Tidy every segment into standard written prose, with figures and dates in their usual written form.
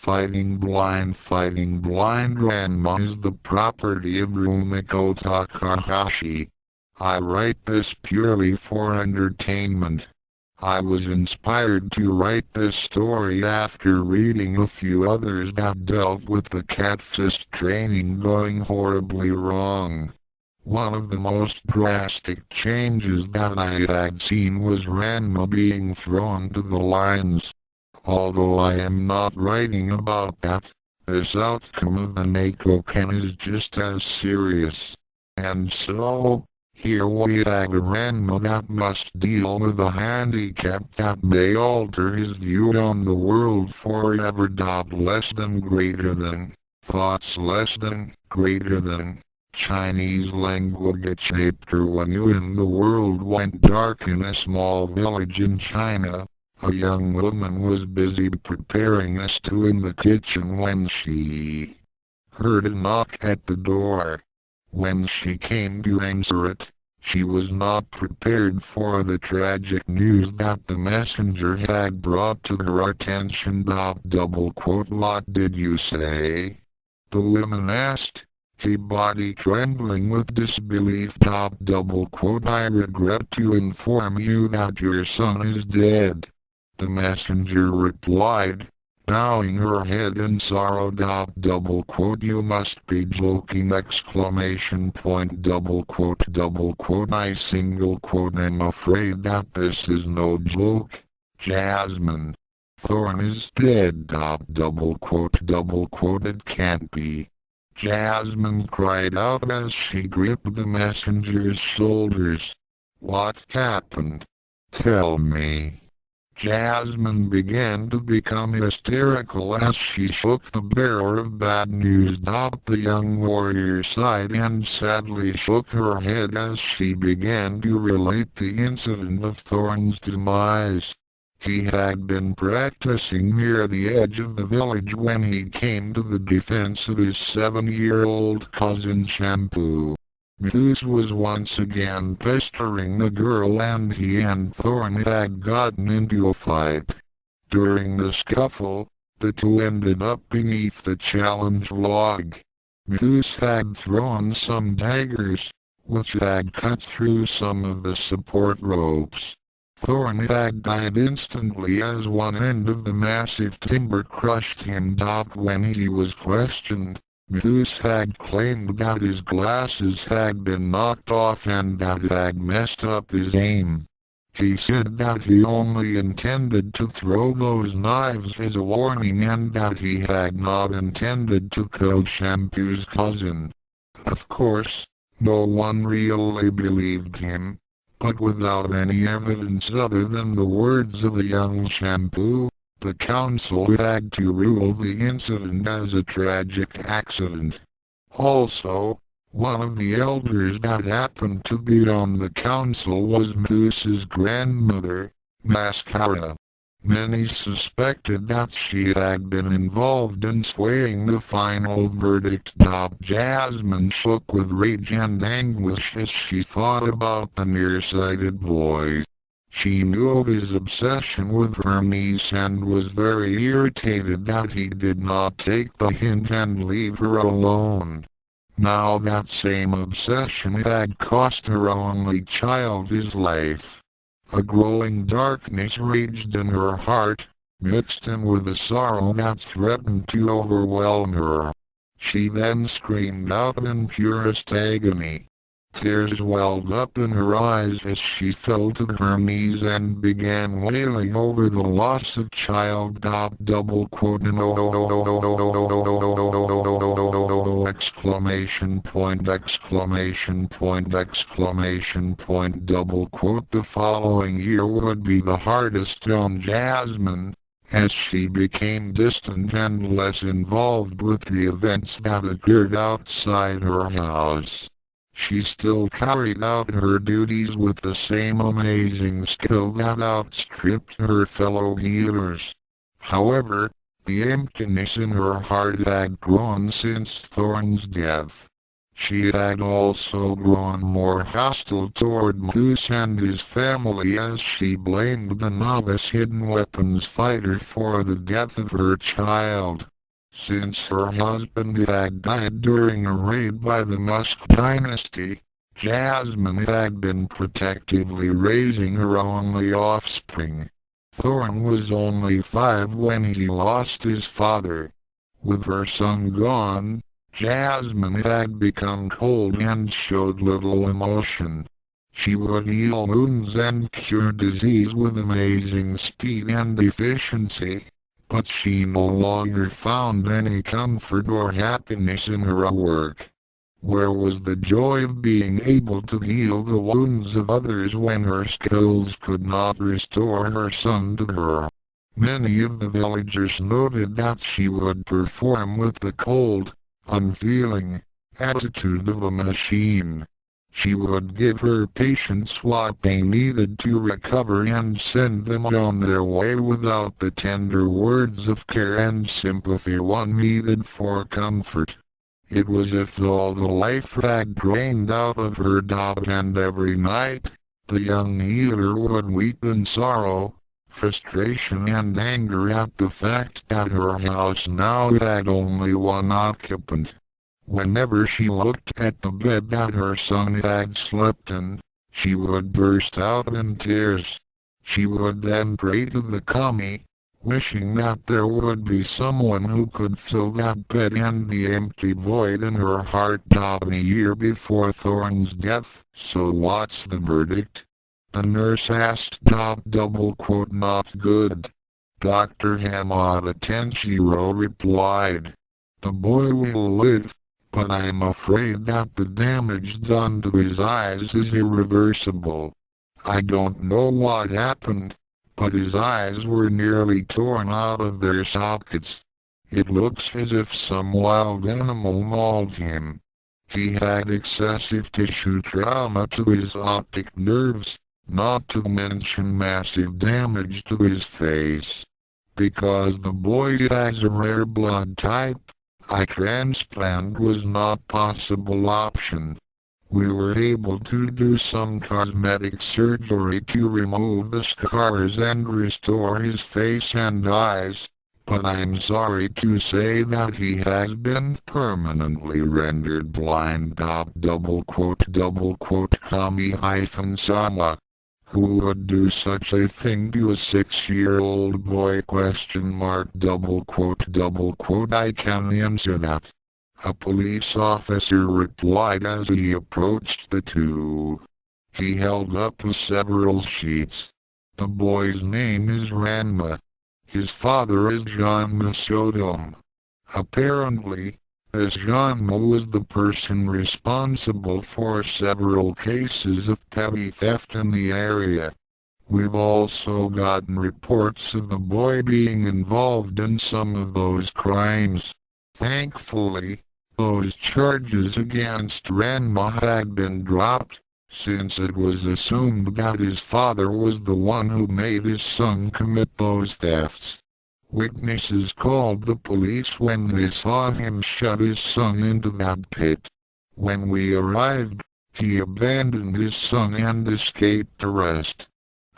Fighting Blind Ranma is the property of Rumiko Takahashi. I write this purely for entertainment. I was inspired to write this story after reading a few others that dealt with the catfist training going horribly wrong. One of the most drastic changes that I had seen was Ranma being thrown to the lions. Although I am not writing about that, this outcome of the Nakoken is just as serious. And so, here we have a Ranma that must deal with a handicap that may alter his view on the world forever. Less than greater than, thoughts less than, greater than. Chinese language. Chapter 1. When the world went dark in a small village in China, a young woman was busy preparing a stew in the kitchen when she heard a knock at the door. When she came to answer it, she was not prepared for the tragic news that the messenger had brought to her attention. What did you say? The woman asked, her body trembling with disbelief. I regret to inform you that your son is dead. The messenger replied, bowing her head in sorrow. You must be joking! I am afraid that this is no joke. Jasmine Thorn is dead. It can't be. Jasmine cried out as she gripped the messenger's shoulders. What happened? Tell me. Jasmine began to become hysterical as she shook the bearer of bad news. The young warrior sighed and sadly shook her head as she began to relate the incident of Thorn's demise. He had been practicing near the edge of the village when he came to the defense of his 7-year-old cousin Shampoo. Muse was once again pestering the girl and he and Thorn had gotten into a fight. During the scuffle, the two ended up beneath the challenge log. Muse had thrown some daggers, which had cut through some of the support ropes. Thorn had died instantly as one end of the massive timber crushed him. When he was questioned, Muse had claimed that his glasses had been knocked off and that it had messed up his aim. He said that he only intended to throw those knives as a warning and that he had not intended to kill Shampoo's cousin. Of course, no one really believed him, but without any evidence other than the words of the young Shampoo, the council had to rule the incident as a tragic accident. Also, one of the elders that happened to be on the council was Muse's grandmother, Mascara. Many suspected that she had been involved in swaying the final verdict. Jasmine shook with rage and anguish as she thought about the nearsighted boy. She knew of his obsession with her niece and was very irritated that he did not take the hint and leave her alone. Now that same obsession had cost her only child his life. A growing darkness raged in her heart, mixed in with a sorrow that threatened to overwhelm her. She then screamed out in purest agony. Tears welled up in her eyes as she fell to her knees and began wailing over the loss of child. The following year would be the hardest on Jasmine, as she became distant and less involved with the events that occurred outside her house. She still carried out her duties with the same amazing skill that outstripped her fellow healers. However, the emptiness in her heart had grown since Thorn's death. She had also grown more hostile toward Moose and his family as she blamed the novice hidden weapons fighter for the death of her child. Since her husband had died during a raid by the Musk dynasty, Jasmine had been protectively raising her only offspring. Thorn was only 5 when he lost his father. With her son gone, Jasmine had become cold and showed little emotion. She would heal wounds and cure disease with amazing speed and efficiency, but she no longer found any comfort or happiness in her work. Where was the joy of being able to heal the wounds of others when her skills could not restore her son to her? Many of the villagers noted that she would perform with the cold, unfeeling attitude of a machine. She would give her patients what they needed to recover and send them on their way without the tender words of care and sympathy one needed for comfort. It was as if all the life had drained out of her, and every night, the young healer would weep in sorrow, frustration and anger at the fact that her house now had only one occupant. Whenever she looked at the bed that her son had slept in, she would burst out in tears. She would then pray to the kami, wishing that there would be someone who could fill that bed and the empty void in her heart. A year before Thorn's death. So what's the verdict? The nurse asked. Not good. Dr. Hamada Tenshiro replied. The boy will live, but I'm afraid that the damage done to his eyes is irreversible. I don't know what happened, but his eyes were nearly torn out of their sockets. It looks as if some wild animal mauled him. He had excessive tissue trauma to his optic nerves, not to mention massive damage to his face. Because the boy has a rare blood type, eye transplant was not a possible option. We were able to do some cosmetic surgery to remove the scars and restore his face and eyes, but I'm sorry to say that he has been permanently rendered blind. Kami-sama. Who would do such a thing to a 6-year-old boy? I can answer that. A police officer replied as he approached the two. He held up several sheets. The boy's name is Ranma. His father is Ranma Sodom. Apparently, this Ranma was the person responsible for several cases of petty theft in the area. We've also gotten reports of the boy being involved in some of those crimes. Thankfully, those charges against Ranma had been dropped, since it was assumed that his father was the one who made his son commit those thefts. Witnesses called the police when they saw him shove his son into that pit. When we arrived, he abandoned his son and escaped arrest.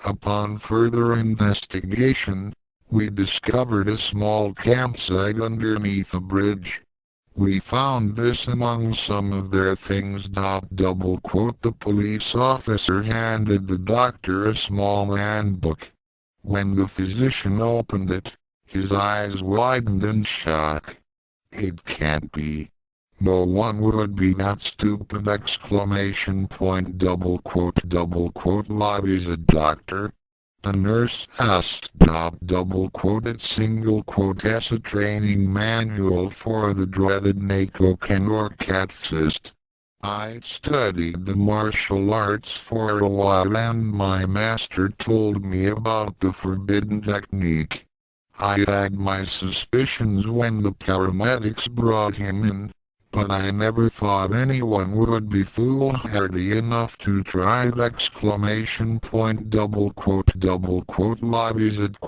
Upon further investigation, we discovered a small campsite underneath a bridge. We found this among some of their things. The police officer handed the doctor a small handbook. When the physician opened it, his eyes widened in shock. It can't be. No one would be that stupid! What is a doctor? The nurse asked. It's a training manual for the dreaded Nakoken or cat fist. I studied the martial arts for a while and my master told me about the forbidden technique. I had my suspicions when the paramedics brought him in, but I never thought anyone would be foolhardy enough to try it! What is it?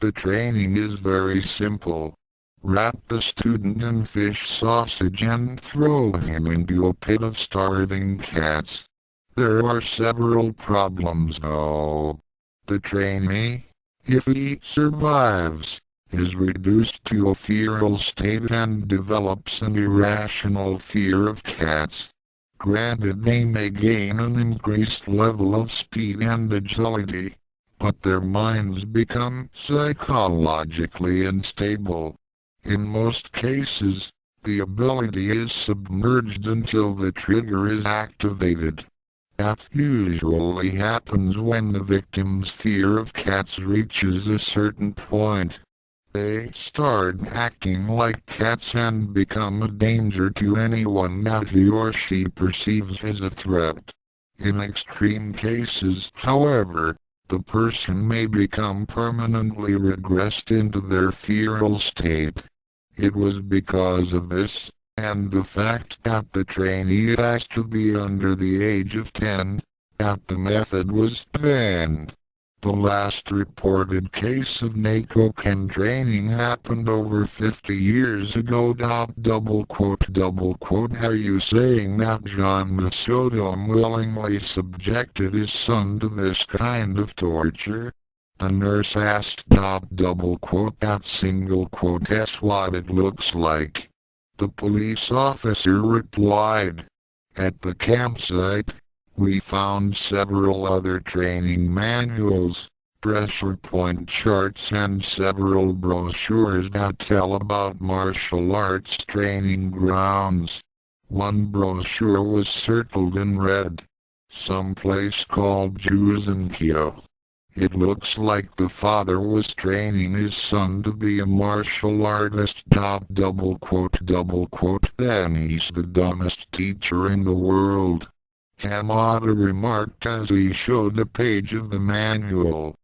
The training is very simple. Wrap the student in fish sausage and throw him into a pit of starving cats. There are several problems though. The trainee, if he survives, is reduced to a feral state and develops an irrational fear of cats. Granted, they may gain an increased level of speed and agility, but their minds become psychologically unstable. In most cases, the ability is submerged until the trigger is activated. That usually happens when the victim's fear of cats reaches a certain point. They start acting like cats and become a danger to anyone that he or she perceives as a threat. In extreme cases, however, the person may become permanently regressed into their feral state. It was because of this, and the fact that the trainee has to be under the age of 10, that the method was banned. The last reported case of Nakokan training happened over 50 years ago. Are you saying that John Masodom willingly subjected his son to this kind of torture? The nurse asked. That single quote is what it looks like. The police officer replied. At the campsite, we found several other training manuals, pressure point charts and several brochures that tell about martial arts training grounds. One brochure was circled in red. Some place called Juzenkyo. It looks like the father was training his son to be a martial artist. Then he's the dumbest teacher in the world. Hamada remarked as he showed a page of the manual.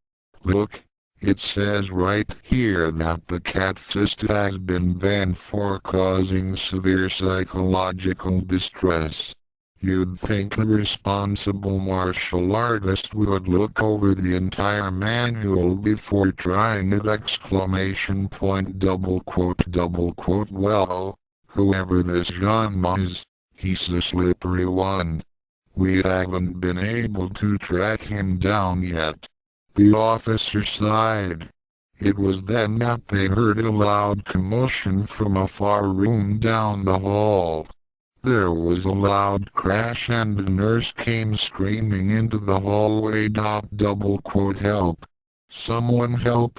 Look, it says right here that the cat fist has been banned for causing severe psychological distress. You'd think a responsible martial artist would look over the entire manual before trying it! Well, whoever this Ranma is, he's the slippery one. We haven't been able to track him down yet. The officer sighed. It was then that they heard a loud commotion from a far room down the hall. There was a loud crash and a nurse came screaming into the hallway. Help! Someone help!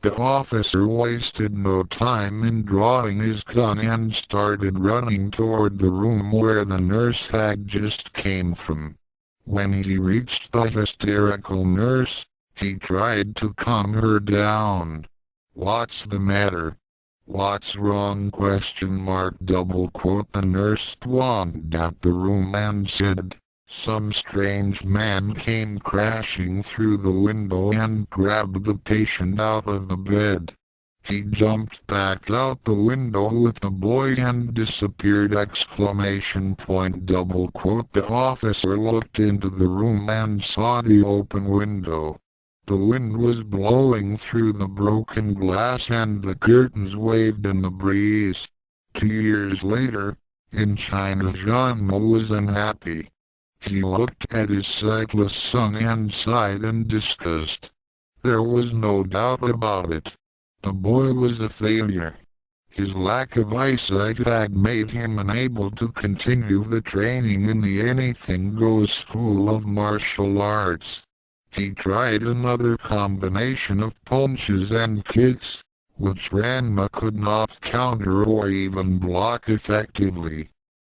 The officer wasted no time in drawing his gun and started running toward the room where the nurse had just came from. When he reached the hysterical nurse, he tried to calm her down. What's the matter? What's wrong? The nurse swaned at the room and said, some strange man came crashing through the window and grabbed the patient out of the bed. He jumped back out the window with the boy and disappeared! The officer looked into the room and saw the open window. The wind was blowing through the broken glass and the curtains waved in the breeze. 2 years later, in China, Ranma was unhappy. He looked at his sightless son and sighed in disgust. There was no doubt about it. The boy was a failure. His lack of eyesight had made him unable to continue the training in the Anything Goes School of Martial Arts. He tried another combination of punches and kicks, which Ranma could not counter or even block effectively.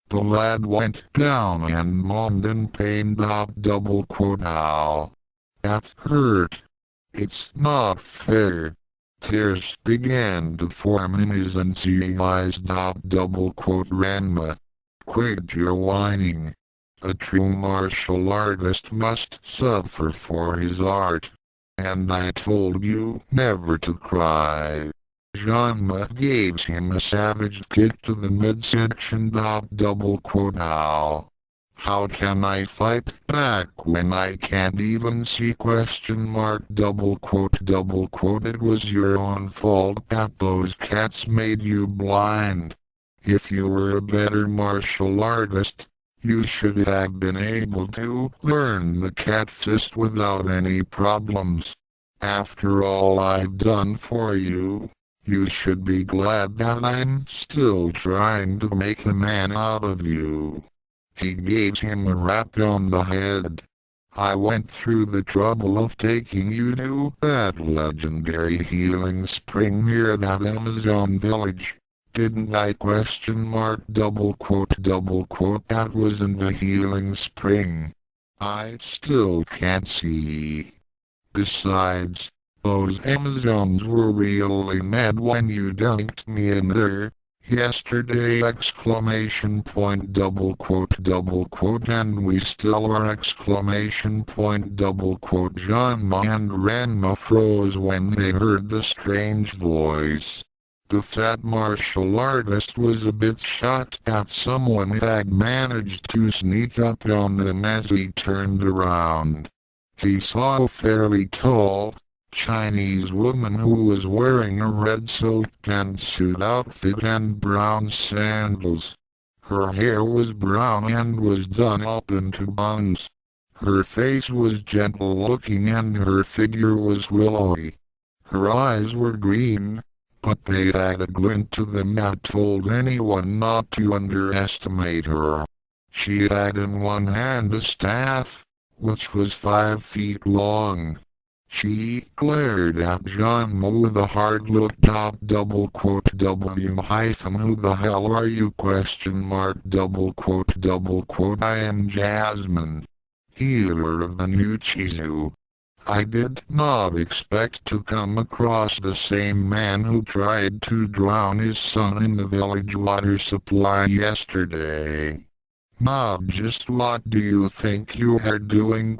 The lad went down and moaned in pain. Ow! That hurt. It's not fair. Tears began to form in his unseeing eyes. Ranma, quit your whining. A true martial artist must suffer for his art. And I told you never to cry. Ranma gave him a savage kick to the midsection. Ow! How can I fight back when I can't even see? It was your own fault that those cats made you blind. If you were a better martial artist, you should have been able to learn the cat fist without any problems. After all I've done for you, you should be glad that I'm still trying to make a man out of you." He gave him a rap on the head. "I went through the trouble of taking you to that legendary healing spring near that Amazon village. Didn't I? Double quote, that wasn't a healing spring. I still can't see. Besides, those Amazons were really mad when you dunked me in there yesterday! Double quote, and we still are! Double quote. Ranma and Ranma froze when they heard the strange voice. The fat martial artist was a bit shocked that someone had managed to sneak up on them as he turned around. He saw a fairly tall Chinese woman who was wearing a red silk pantsuit outfit and brown sandals. Her hair was brown and was done up into buns. Her face was gentle looking and her figure was willowy. Her eyes were green, but they had a glint to them that told anyone not to underestimate her. She had in one hand a staff, which was 5 feet long. She glared at Ranma with a hard look. Double quote, who the hell are you? Double quote, I am Jasmine, healer of the new Chizu. I did not expect to come across the same man who tried to drown his son in the village water supply yesterday. Now just what do you think you are doing?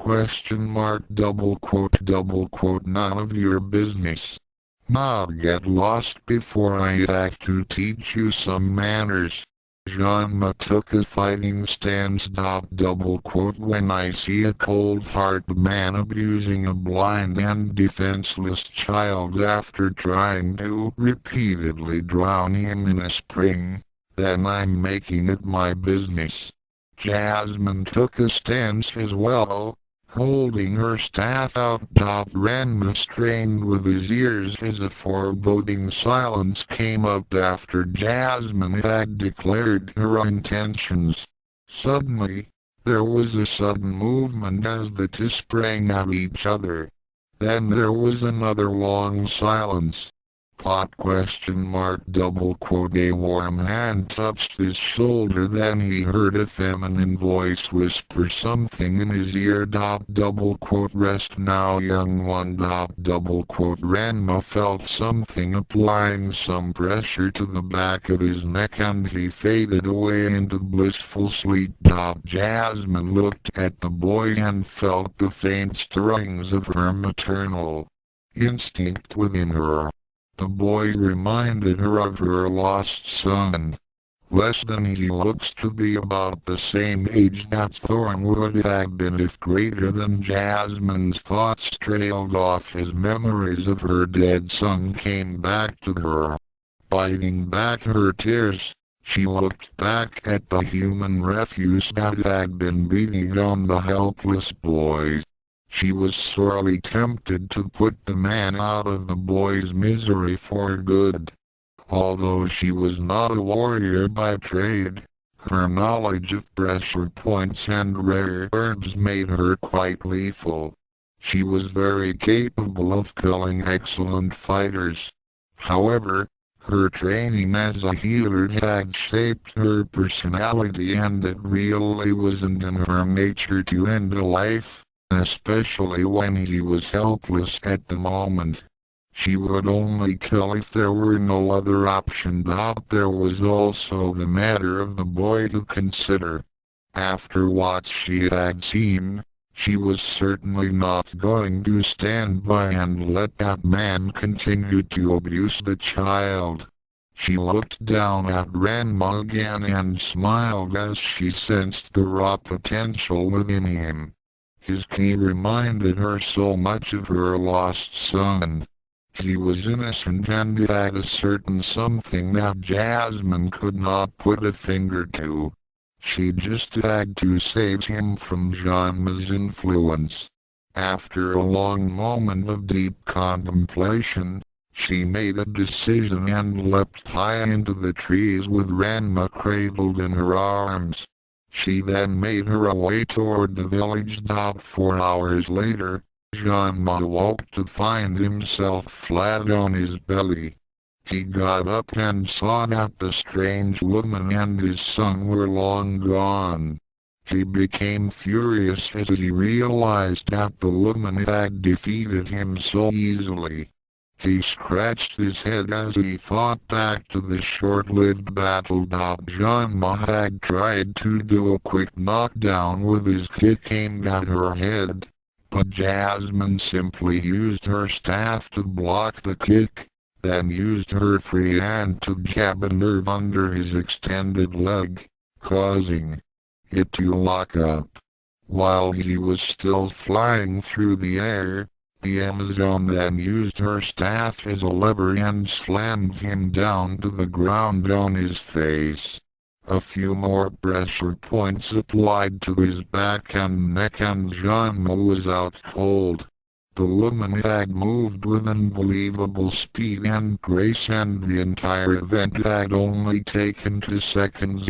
Double quote, none of your business. Now get lost before I have to teach you some manners. Ranma took a fighting stance. Double quote, when I see a cold-hearted man abusing a blind and defenseless child after trying to repeatedly drown him in a spring, then I'm making it my business. Jasmine took a stance as well, holding her staff out. Ranma strained with his ears as a foreboding silence came up after Jasmine had declared her intentions. Suddenly, there was a sudden movement as the two sprang at each other. Then there was another long silence. Double quote, a warm hand touched his shoulder. Then he heard a feminine voice whisper something in his ear. Double quote, rest now, young one. Double quote, Ranma felt something applying some pressure to the back of his neck and he faded away into blissful sleep. Jasmine looked at the boy and felt the faint stirrings of her maternal instinct within her. The boy reminded her of her lost son. Less than he looks to be about the same age that Thorn would have been if greater than. Jasmine's thoughts trailed off as memories of her dead son came back to her. Biting back her tears, she looked back at the human refuse that had been beating on the helpless boy. She was sorely tempted to put the man out of the boy's misery for good. Although she was not a warrior by trade, her knowledge of pressure points and rare herbs made her quite lethal. She was very capable of killing excellent fighters. However, her training as a healer had shaped her personality and it really wasn't in her nature to end a life, especially when he was helpless at the moment. She would only kill if there were no other option. There was also the matter of the boy to consider. After what she had seen, she was certainly not going to stand by and let that man continue to abuse the child. She looked down at Ranma again and smiled as she sensed the raw potential within him. His key reminded her so much of her lost son. He was innocent and had a certain something that Jasmine could not put a finger to. She just had to save him from Ranma's influence. After a long moment of deep contemplation, she made a decision and leapt high into the trees with Ranma cradled in her arms. She then made her way toward the village. 4 hours later, Ranma awoke to find himself flat on his belly. He got up and saw that the strange woman and his son were long gone. He became furious as he realized that the woman had defeated him so easily. He scratched his head as he thought back to the short-lived battle. Ranma had tried to do a quick knockdown with his kick aimed at her head, but Jasmine simply used her staff to block the kick, then used her free hand to jab a nerve under his extended leg, causing it to lock up. While he was still flying through the air, the Amazon then used her staff as a lever and slammed him down to the ground on his face. A few more pressure points applied to his back and neck and Ranma was out cold. The woman had moved with unbelievable speed and grace, and the entire event had only taken 2 seconds!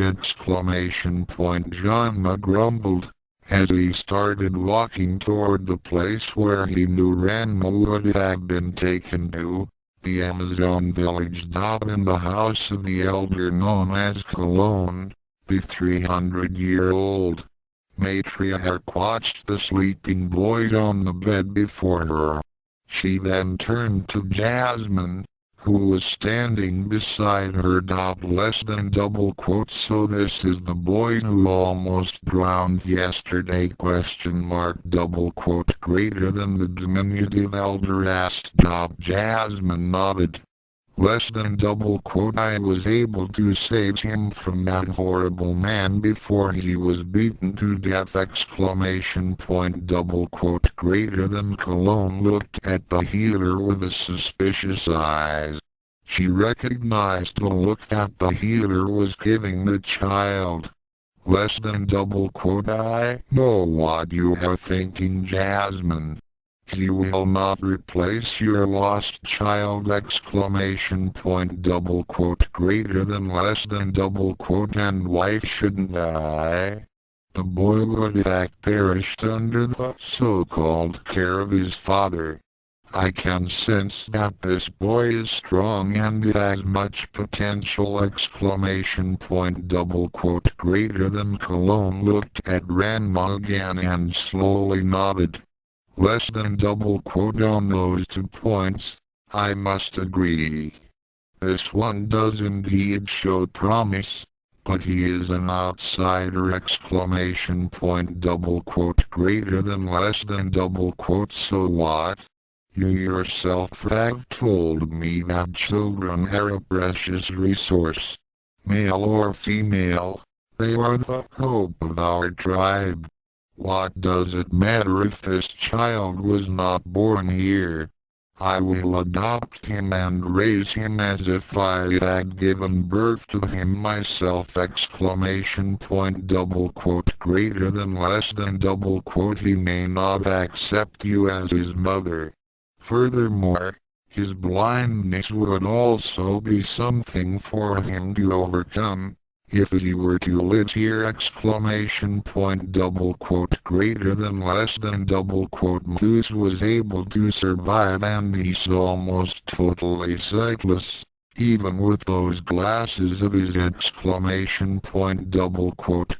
Ranma grumbled as he started walking toward the place where he knew Ranma would have been taken to, the Amazon village. In the house of the elder known as Cologne, the 300-year-old matriarch watched the sleeping boy on the bed before her. She then turned to Jasmine, who was standing beside her. So this is the boy who almost drowned yesterday? Greater than the diminutive elder asked. Jasmine nodded. I was able to save him from that horrible man before he was beaten to death! Greater than Cologne looked at the healer with a suspicious eyes. She recognized the look that the healer was giving the child. I know what you are thinking, Jasmine. He will not replace your lost child! Greater than and why shouldn't I? The boy would have perished under the so-called care of his father. I can sense that this boy is strong and has much potential! Greater than Cologne looked at Ranma again and slowly nodded. On those 2 points, I must agree. This one does indeed show promise, but he is an outsider! Greater than so what? You yourself have told me that children are a precious resource. Male or female, they are the hope of our tribe. What does it matter if this child was not born here? I will adopt him and raise him as if I had given birth to him myself! Greater than he may not accept you as his mother. Furthermore, his blindness would also be something for him to overcome, if he were to live here! Greater than Moose was able to survive and he's almost totally sightless, even with those glasses of his!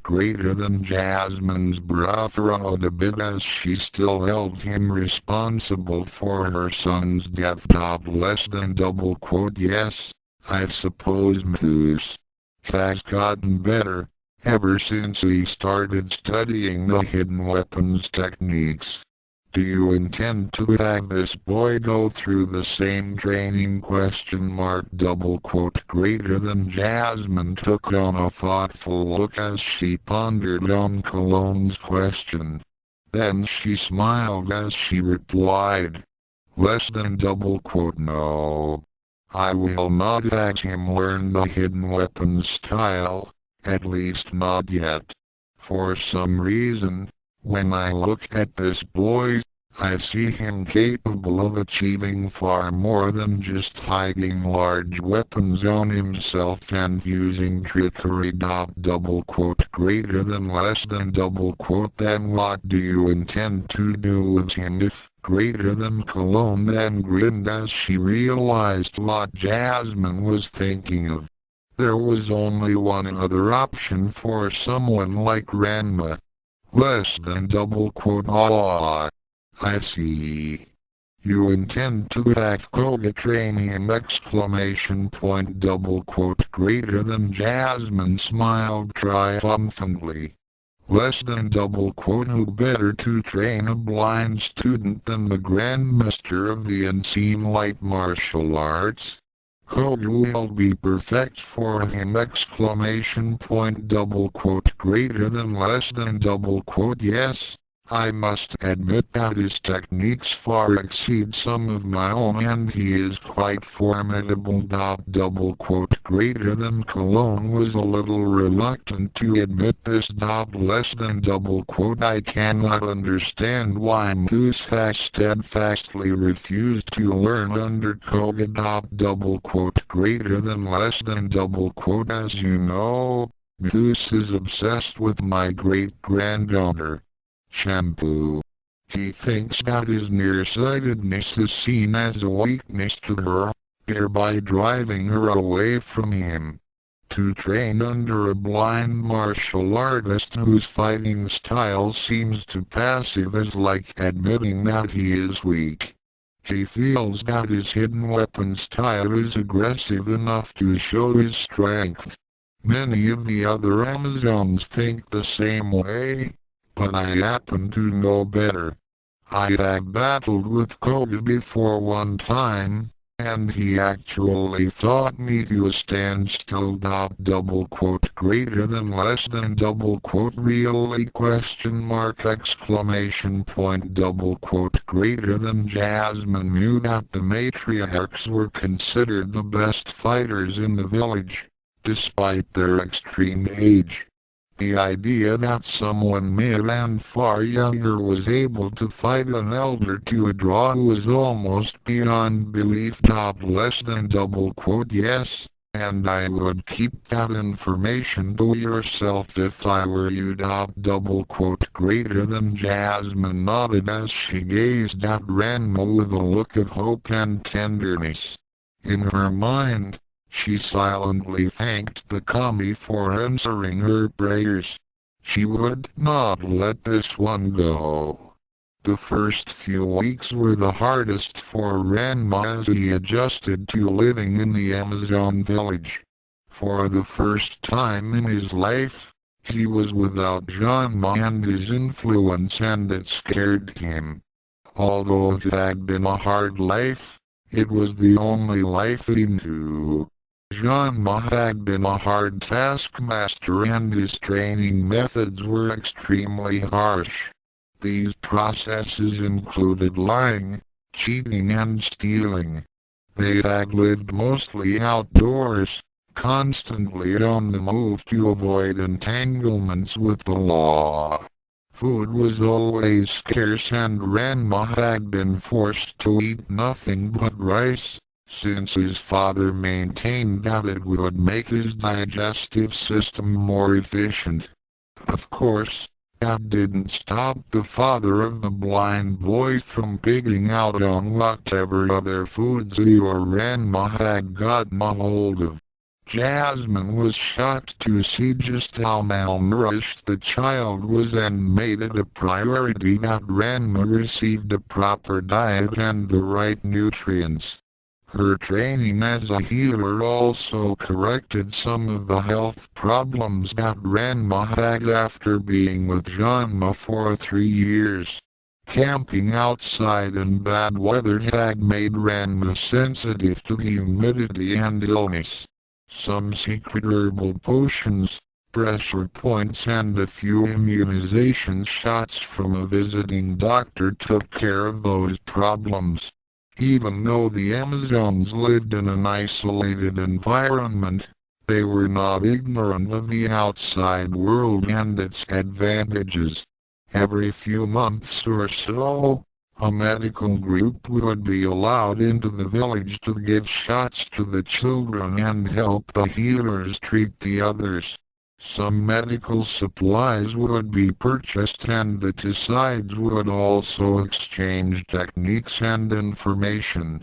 Greater than Jasmine's brow furrowed a bit as she still held him responsible for her son's death. Yes, I suppose Moose has gotten better, ever since he started studying the hidden weapons techniques. Do you intend to have this boy go through the same training? Greater than Jasmine took on a thoughtful look as she pondered on Cologne's question. Then she smiled as she replied. No. I will not have him learn the hidden weapons style, at least not yet. For some reason, when I look at this boy, I see him capable of achieving far more than just hiding large weapons on himself and using trickery. Double quote greater than less than double quote. Then what do you intend to do with him? If greater than Cologne then grinned as she realized what Jasmine was thinking of. There was only one other option for someone like Ranma. Less than double quote. Ah, I see. You intend to hack Koga train him exclamation point double quote greater than. Jasmine smiled triumphantly. Less than double quote. Who better to train a blind student than the grandmaster of the unseen light martial arts? Koga will be perfect for him exclamation point double quote greater than less than double quote. Yes, I must admit that his techniques far exceed some of my own and he is quite formidable. Double quote greater than Cologne was a little reluctant to admit this. Less than double quote. I cannot understand why Moose has steadfastly refused to learn under Koga. Double quote greater than less than double quote. As you know, Moose is obsessed with my great-granddaughter. Shampoo. He thinks that his nearsightedness is seen as a weakness to her, thereby driving her away from him. To train under a blind martial artist whose fighting style seems too passive is like admitting that he is weak. He feels that his hidden weapon style is aggressive enough to show his strength. Many of the other Amazons think the same way, but I happen to know better. I had battled with Koga before one time, and he actually fought me to a standstill. Double quote greater than less than double quote really question mark exclamation point double quote greater than. Jasmine knew that the matriarchs were considered the best fighters in the village, despite their extreme age. The idea that someone mid and far younger was able to fight an elder to a draw was almost beyond belief. Less than double quote. Yes, and I would keep that information to yourself if I were you. Double quote greater than. Jasmine nodded as she gazed at Ranma with a look of hope and tenderness. In her mind, she silently thanked the kami for answering her prayers. She would not let this one go. The first few weeks were the hardest for Ranma as he adjusted to living in the Amazon village. For the first time in his life, he was without Janma and his influence, and it scared him. Although it had been a hard life, it was the only life he knew. Janma had been a hard taskmaster and his training methods were extremely harsh. These processes included lying, cheating and stealing. They had lived mostly outdoors, constantly on the move to avoid entanglements with the law. Food was always scarce and Ranma had been forced to eat nothing but rice, since his father maintained that it would make his digestive system more efficient. Of course, that didn't stop the father of the blind boy from pigging out on whatever other foods he or Ranma had gotten a hold of. Jasmine was shocked to see just how malnourished the child was and made it a priority that Ranma received a proper diet and the right nutrients. Her training as a healer also corrected some of the health problems that Ranma had after being with Janma for 3 years. Camping outside in bad weather had made Ranma sensitive to humidity and illness. Some secret herbal potions, pressure points and a few immunization shots from a visiting doctor took care of those problems. Even though the Amazons lived in an isolated environment, they were not ignorant of the outside world and its advantages. Every few months or so, A medical group would be allowed into the village to give shots to the children and help the healers treat the others. Some medical supplies would be purchased and the two sides would also exchange techniques and information.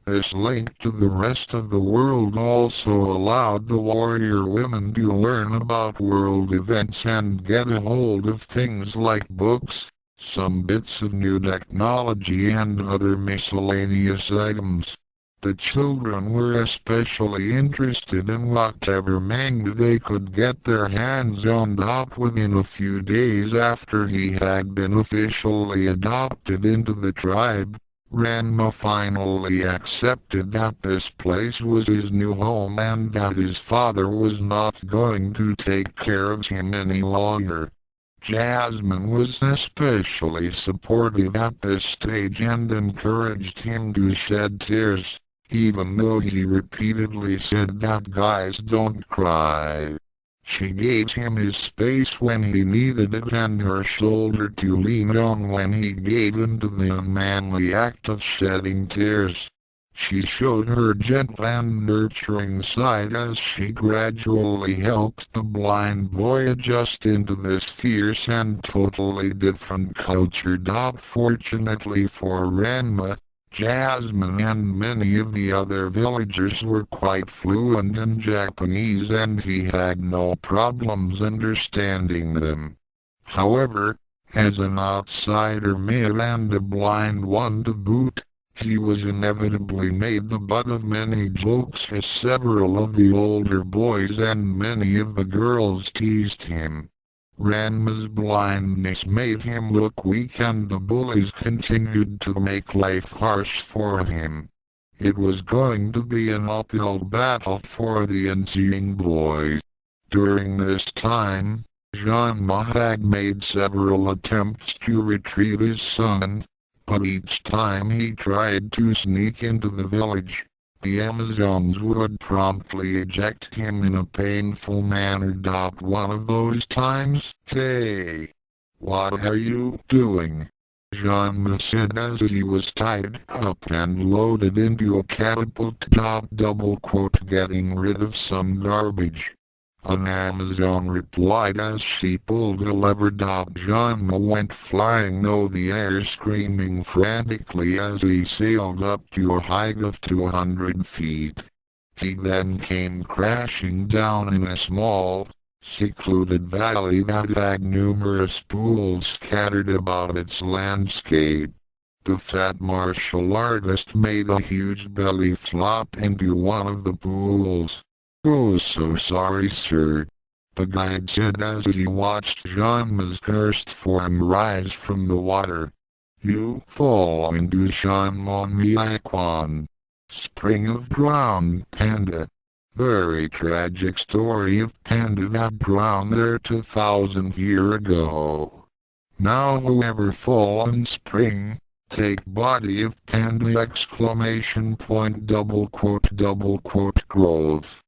This link to the rest of the world also allowed the warrior women to learn about world events and get a hold of things like books, some bits of new technology and other miscellaneous items. The children were especially interested in whatever manga they could get their hands on. Within a few days after he had been officially adopted into the tribe, Ranma finally accepted that this place was his new home and that his father was not going to take care of him any longer. Jasmine was especially supportive at this stage and encouraged him to shed tears, even though he repeatedly said that guys don't cry. She gave him his space when he needed it and her shoulder to lean on when he gave in to the unmanly act of shedding tears. She showed her gentle and nurturing side as she gradually helped the blind boy adjust into this fierce and totally different culture. Fortunately for Ranma, Jasmine and many of the other villagers were quite fluent in Japanese and he had no problems understanding them. However, as an outsider male and a blind one to boot, he was inevitably made the butt of many jokes as several of the older boys and many of the girls teased him. Ranma's blindness made him look weak and the bullies continued to make life harsh for him. It was going to be an uphill battle for the ensuing boys. During this time, Ranma had made several attempts to retrieve his son, but each time he tried to sneak into the village, the Amazons would promptly eject him in a painful manner. One of those times, "Hey! What are you doing?" Ranma said as he was tied up and loaded into a catapult. Getting rid of some garbage. An Amazon replied as she pulled a lever. Ranma went flying through the air screaming frantically as he sailed up to a height of 200 feet. He then came crashing down in a small, secluded valley that had numerous pools scattered about its landscape. The fat martial artist made a huge belly flop into one of the pools. "Oh, so sorry, sir," the guide said as he watched Ranma's cursed form rise from the water. "You fall into Shanmonmiakwan, spring of drowned panda. Very tragic story of panda that drowned there 2,000 years ago. Now whoever fall in spring, take body of panda growth."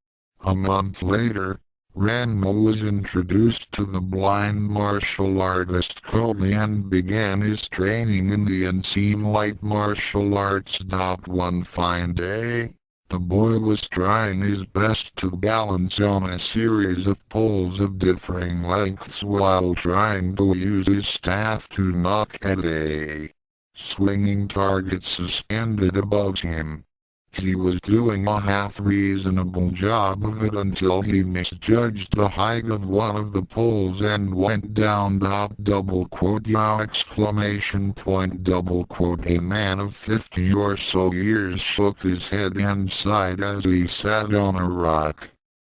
A month later, Ranma was introduced to the blind martial artist Cody and began his training in the unseen light martial arts. One fine day, the boy was trying his best to balance on a series of poles of differing lengths while trying to use his staff to knock at a swinging target suspended above him. He was doing a half-reasonable job of it until he misjudged the height of one of the poles and went down. A man of 50 or so years shook his head and sighed as he sat on a rock.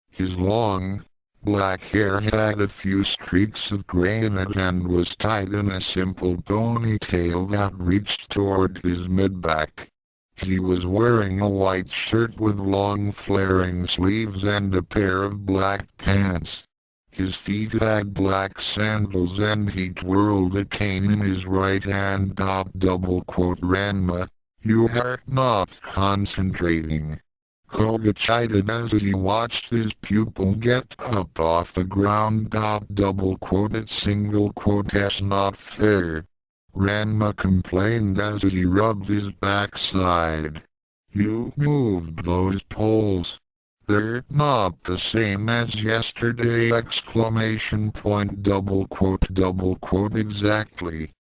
His long, black hair had a few streaks of gray in it and was tied in a simple ponytail that reached toward his mid-back. He was wearing a white shirt with long flaring sleeves and a pair of black pants. His feet had black sandals and he twirled a cane in his right hand. Ranma, you are not concentrating. Koga chided as he watched his pupil get up off the ground. It's not fair. Ranma complained as he rubbed his backside. You moved those poles. They're not the same as yesterday! Double quote exactly.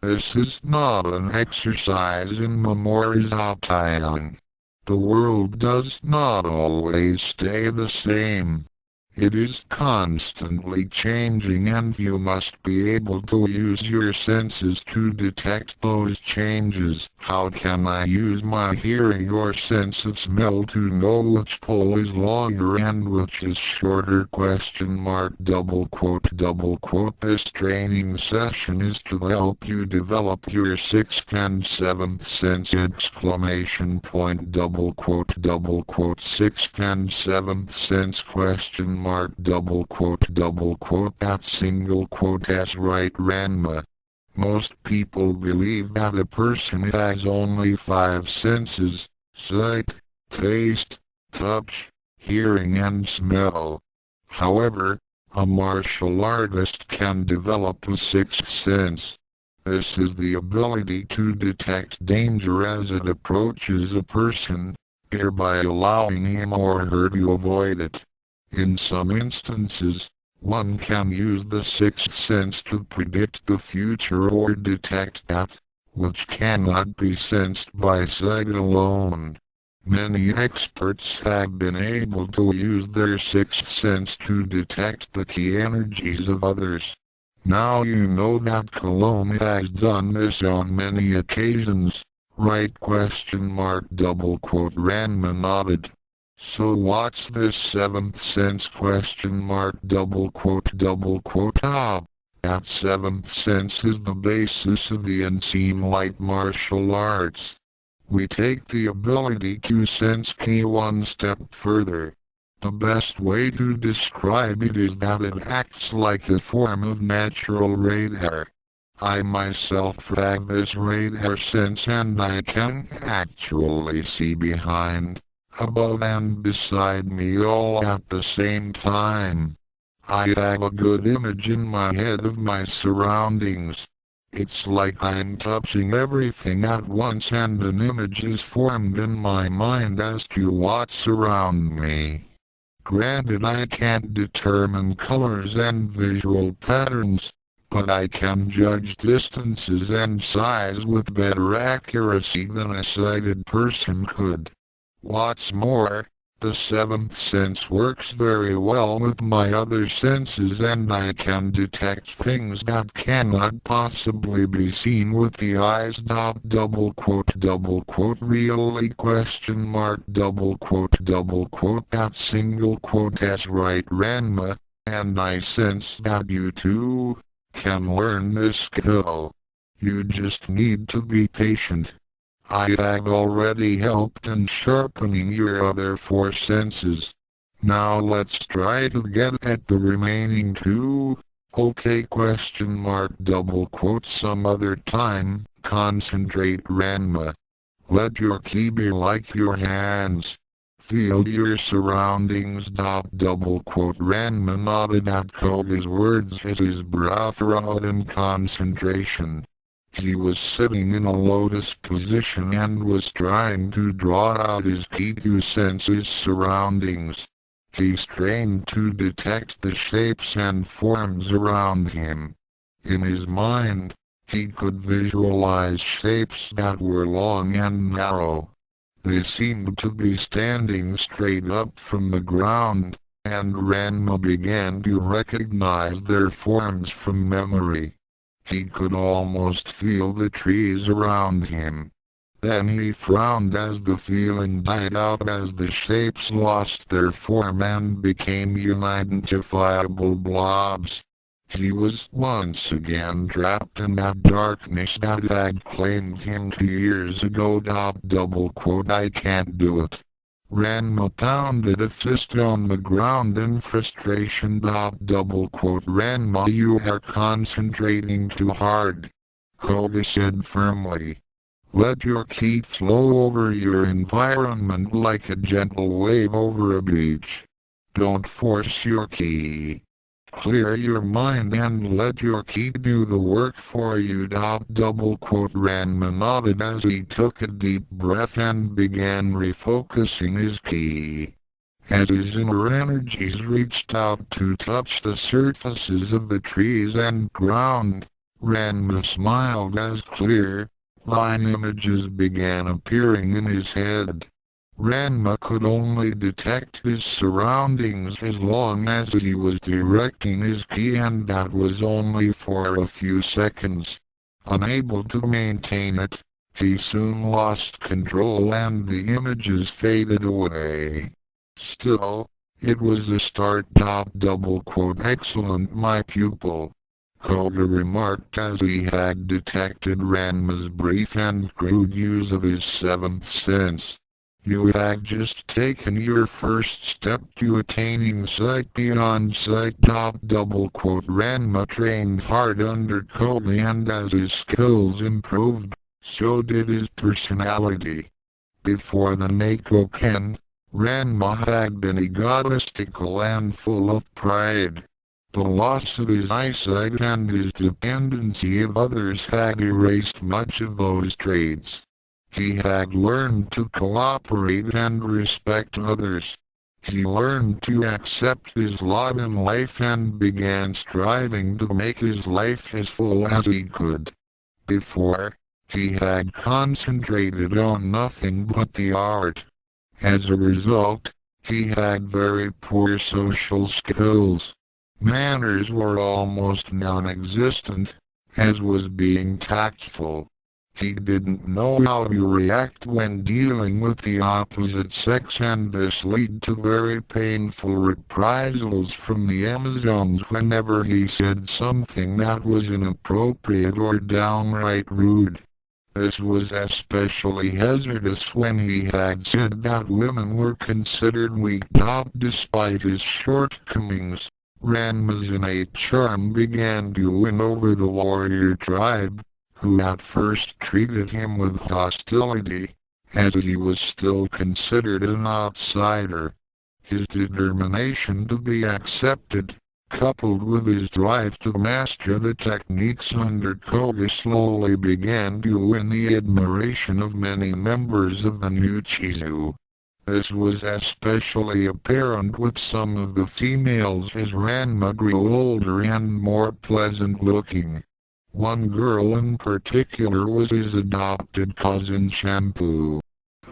This is not an exercise in memorization. The world does not always stay the same. It is constantly changing, and you must be able to use your senses to detect those changes. How can I use my hearing or sense of smell to know which pole is longer and which is shorter? Double quote. This training session is to help you develop your sixth and seventh sense! Double quote. Sixth and seventh sense? Double quote. That single quote has right, Ranma. Most people believe that a person has only 5 senses: sight, taste, touch, hearing and smell. However, a martial artist can develop a 6th sense. This is the ability to detect danger as it approaches a person, thereby allowing him or her to avoid it. In some instances, one can use the 6th sense to predict the future or detect that which cannot be sensed by sight alone. Many experts have been able to use their 6th sense to detect the key energies of others. Now you know that Cologne has done this on many occasions, right? Double quote. Ranma nodded. So what's this 7th sense? Double quote. That 7th sense is the basis of the unseen light martial arts. We take the ability to sense ki one step further. The best way to describe it is that it acts like a form of natural radar. I myself have this radar sense, and I can actually see behind, above and beside me all at the same time. I have a good image in my head of my surroundings. It's like I'm touching everything at once, and an image is formed in my mind as to what's around me. Granted, I can't determine colors and visual patterns, but I can judge distances and size with better accuracy than a sighted person could. What's more, the 7th sense works very well with my other senses, and I can detect things that cannot possibly be seen with the eyes. Double quote. Really? Double quote. That single quote has right, Ranma, and I sense that you too can learn this skill. You just need to be patient. I have already helped in sharpening your other 4 senses. Now let's try to get at the remaining 2. Okay? Double quote. Some other time. Concentrate, Ranma. Let your ki be like your hands. Feel your surroundings. Double quote. Ranma nodded at Koga's words as his brow furrowed in concentration. He was sitting in a lotus position and was trying to draw out his ki to sense his surroundings. He strained to detect the shapes and forms around him. In his mind, he could visualize shapes that were long and narrow. They seemed to be standing straight up from the ground, and Ranma began to recognize their forms from memory. He could almost feel the trees around him. Then he frowned as the feeling died out, as the shapes lost their form and became unidentifiable blobs. He was once again trapped in that darkness that had claimed him 2 years ago. Double quote. I can't do it. Ranma pounded a fist on the ground in frustration. Double quote. Ranma, you are concentrating too hard, Koga said firmly. Let your ki flow over your environment like a gentle wave over a beach. Don't force your ki. clear your mind and let your ki do the work for you. Ranma nodded as he took a deep breath and began refocusing his ki. As his inner energies reached out to touch the surfaces of the trees and ground, Ranma smiled as clear, line images began appearing in his head. Ranma could only detect his surroundings as long as he was directing his ki, and that was only for a few seconds. Unable to maintain it, he soon lost control and the images faded away. Still, it was a start. Excellent, my pupil, Koga remarked as he had detected Ranma's brief and crude use of his seventh sense. You had just taken your first step to attaining sight beyond sight. Ranma trained hard under Koga, and as his skills improved, so did his personality. Before the Nakoken, Ranma had been egotistical and full of pride. The loss of his eyesight and his dependency of others had erased much of those traits. He had learned to cooperate and respect others. He learned to accept his lot in life and began striving to make his life as full as he could. Before, he had concentrated on nothing but the art. As a result, he had very poor social skills. Manners were almost non-existent, as was being tactful. He didn't know how to react when dealing with the opposite sex, and this led to very painful reprisals from the Amazons whenever he said something that was inappropriate or downright rude. This was especially hazardous when he had said that women were considered weak. Despite his shortcomings, Ranma's innate charm began to win over the warrior tribe, who at first treated him with hostility, as he was still considered an outsider. His determination to be accepted, coupled with his drive to master the techniques under Koga, slowly began to win the admiration of many members of the new Chizu. This was especially apparent with some of the females as Ranma grew older and more pleasant looking. One girl in particular was his adopted cousin Shampoo.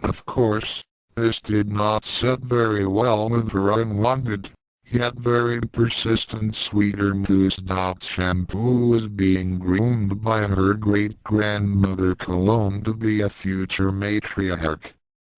Of course, this did not sit very well with her unwanted, yet very persistent sweeter Moose. Shampoo was being groomed by her great-grandmother Cologne to be a future matriarch.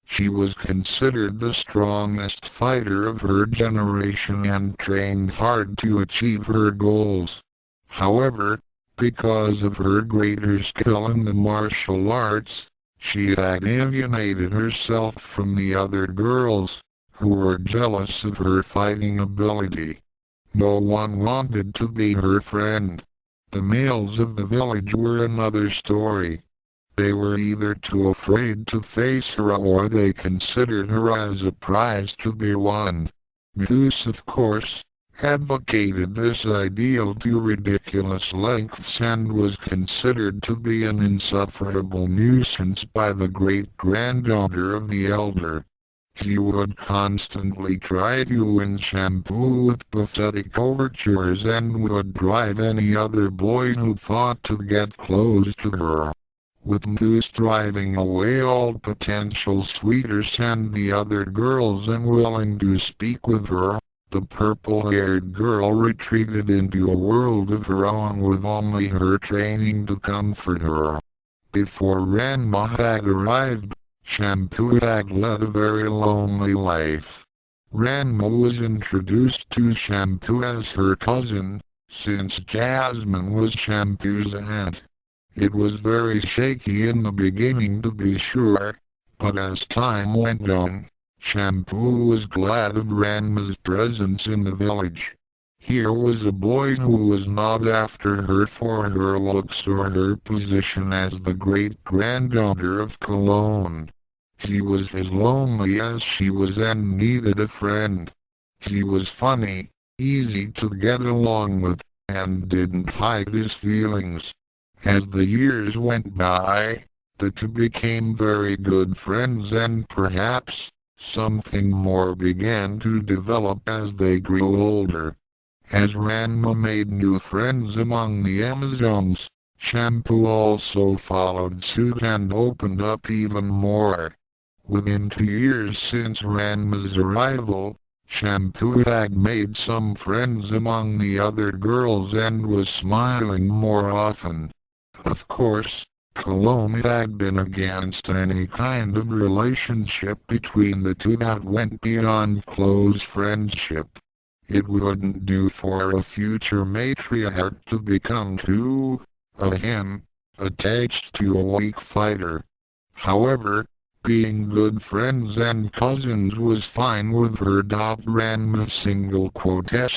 She was considered the strongest fighter of her generation and trained hard to achieve her goals. However, because of her greater skill in the martial arts, she had alienated herself from the other girls, who were jealous of her fighting ability. No one wanted to be her friend. The males of the village were another story. They were either too afraid to face her or they considered her as a prize to be won. Moose, of course, advocated this ideal to ridiculous lengths and was considered to be an insufferable nuisance by the great-granddaughter of the elder. He would constantly try to win Shampoo with pathetic overtures and would drive any other boy who thought to get close to her. With Moose driving away all potential suitors and the other girls unwilling to speak with her, the purple-haired girl retreated into a world of her own with only her training to comfort her. Before Ranma had arrived, Shampoo had led a very lonely life. Ranma was introduced to Shampoo as her cousin, since Jasmine was Shampoo's aunt. It was very shaky in the beginning, to be sure, but as time went on, Shampoo was glad of Ranma's presence in the village. Here was a boy who was not after her for her looks or her position as the great-granddaughter of Cologne. He was as lonely as she was and needed a friend. He was funny, easy to get along with, and didn't hide his feelings. As the years went by, the two became very good friends, and perhaps something more began to develop as they grew older. As Ranma made new friends among the Amazons, Shampoo also followed suit and opened up even more. Within 2 years since Ranma's arrival, Shampoo had made some friends among the other girls and was smiling more often. Of course, Cologne had been against any kind of relationship between the two that went beyond close friendship. It wouldn't do for a future matriarch to become too attached to a weak fighter. However, being good friends and cousins was fine with her. Ranma's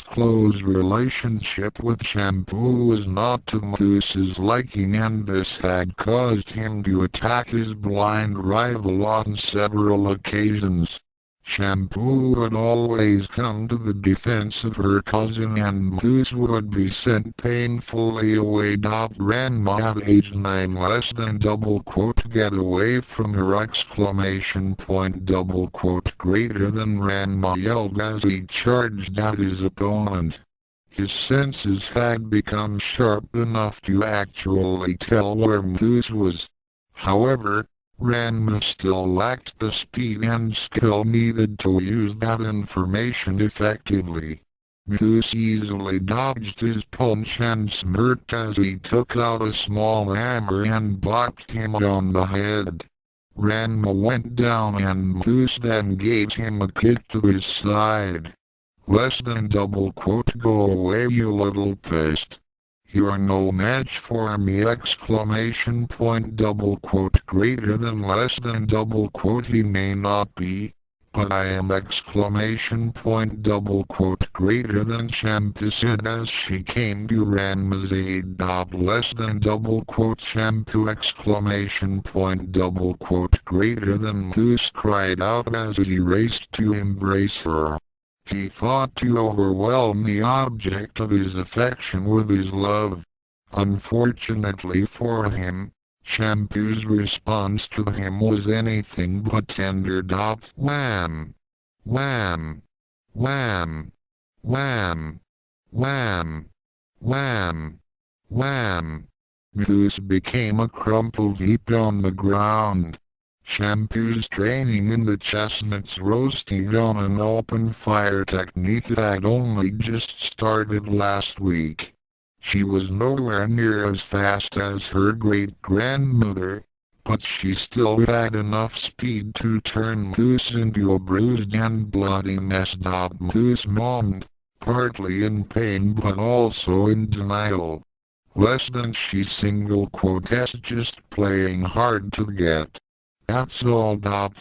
close relationship with Shampoo was not to Moose's liking, and this had caused him to attack his blind rival on several occasions. Shampoo would always come to the defense of her cousin, and Moose would be sent painfully away. Ranma at age 9 "get away from her!" Greater than Ranma yelled as he charged at his opponent. His senses had become sharp enough to actually tell where Moose was. However, Ranma still lacked the speed and skill needed to use that information effectively. Moose easily dodged his punch and smirked as he took out a small hammer and bopped him on the head. Ranma went down, and Moose then gave him a kick to his side. "Go away, you little pest. You're no match for me!" Greater than "He may not be, but I am!" Greater than Shampoo said as she came to Ranma's aid. Shampoo! Greater than Moose cried out as he raced to embrace her. He thought to overwhelm the object of his affection with his love. Unfortunately for him, Shampoo's response to him was anything but tender. Wham! Wham! Wham! Wham! Wham! Wham! Wham! Moose became a crumpled heap on the ground. Shampoo's training in the chestnuts roasting on an open fire technique had only just started last week. She was nowhere near as fast as her great-grandmother, but she still had enough speed to turn Moose into a bruised and bloody mess. Moose moaned, partly in pain but also in denial. Just playing hard to get. That's all.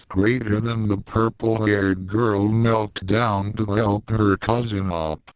Greater than the purple-haired girl knelt down to help her cousin up.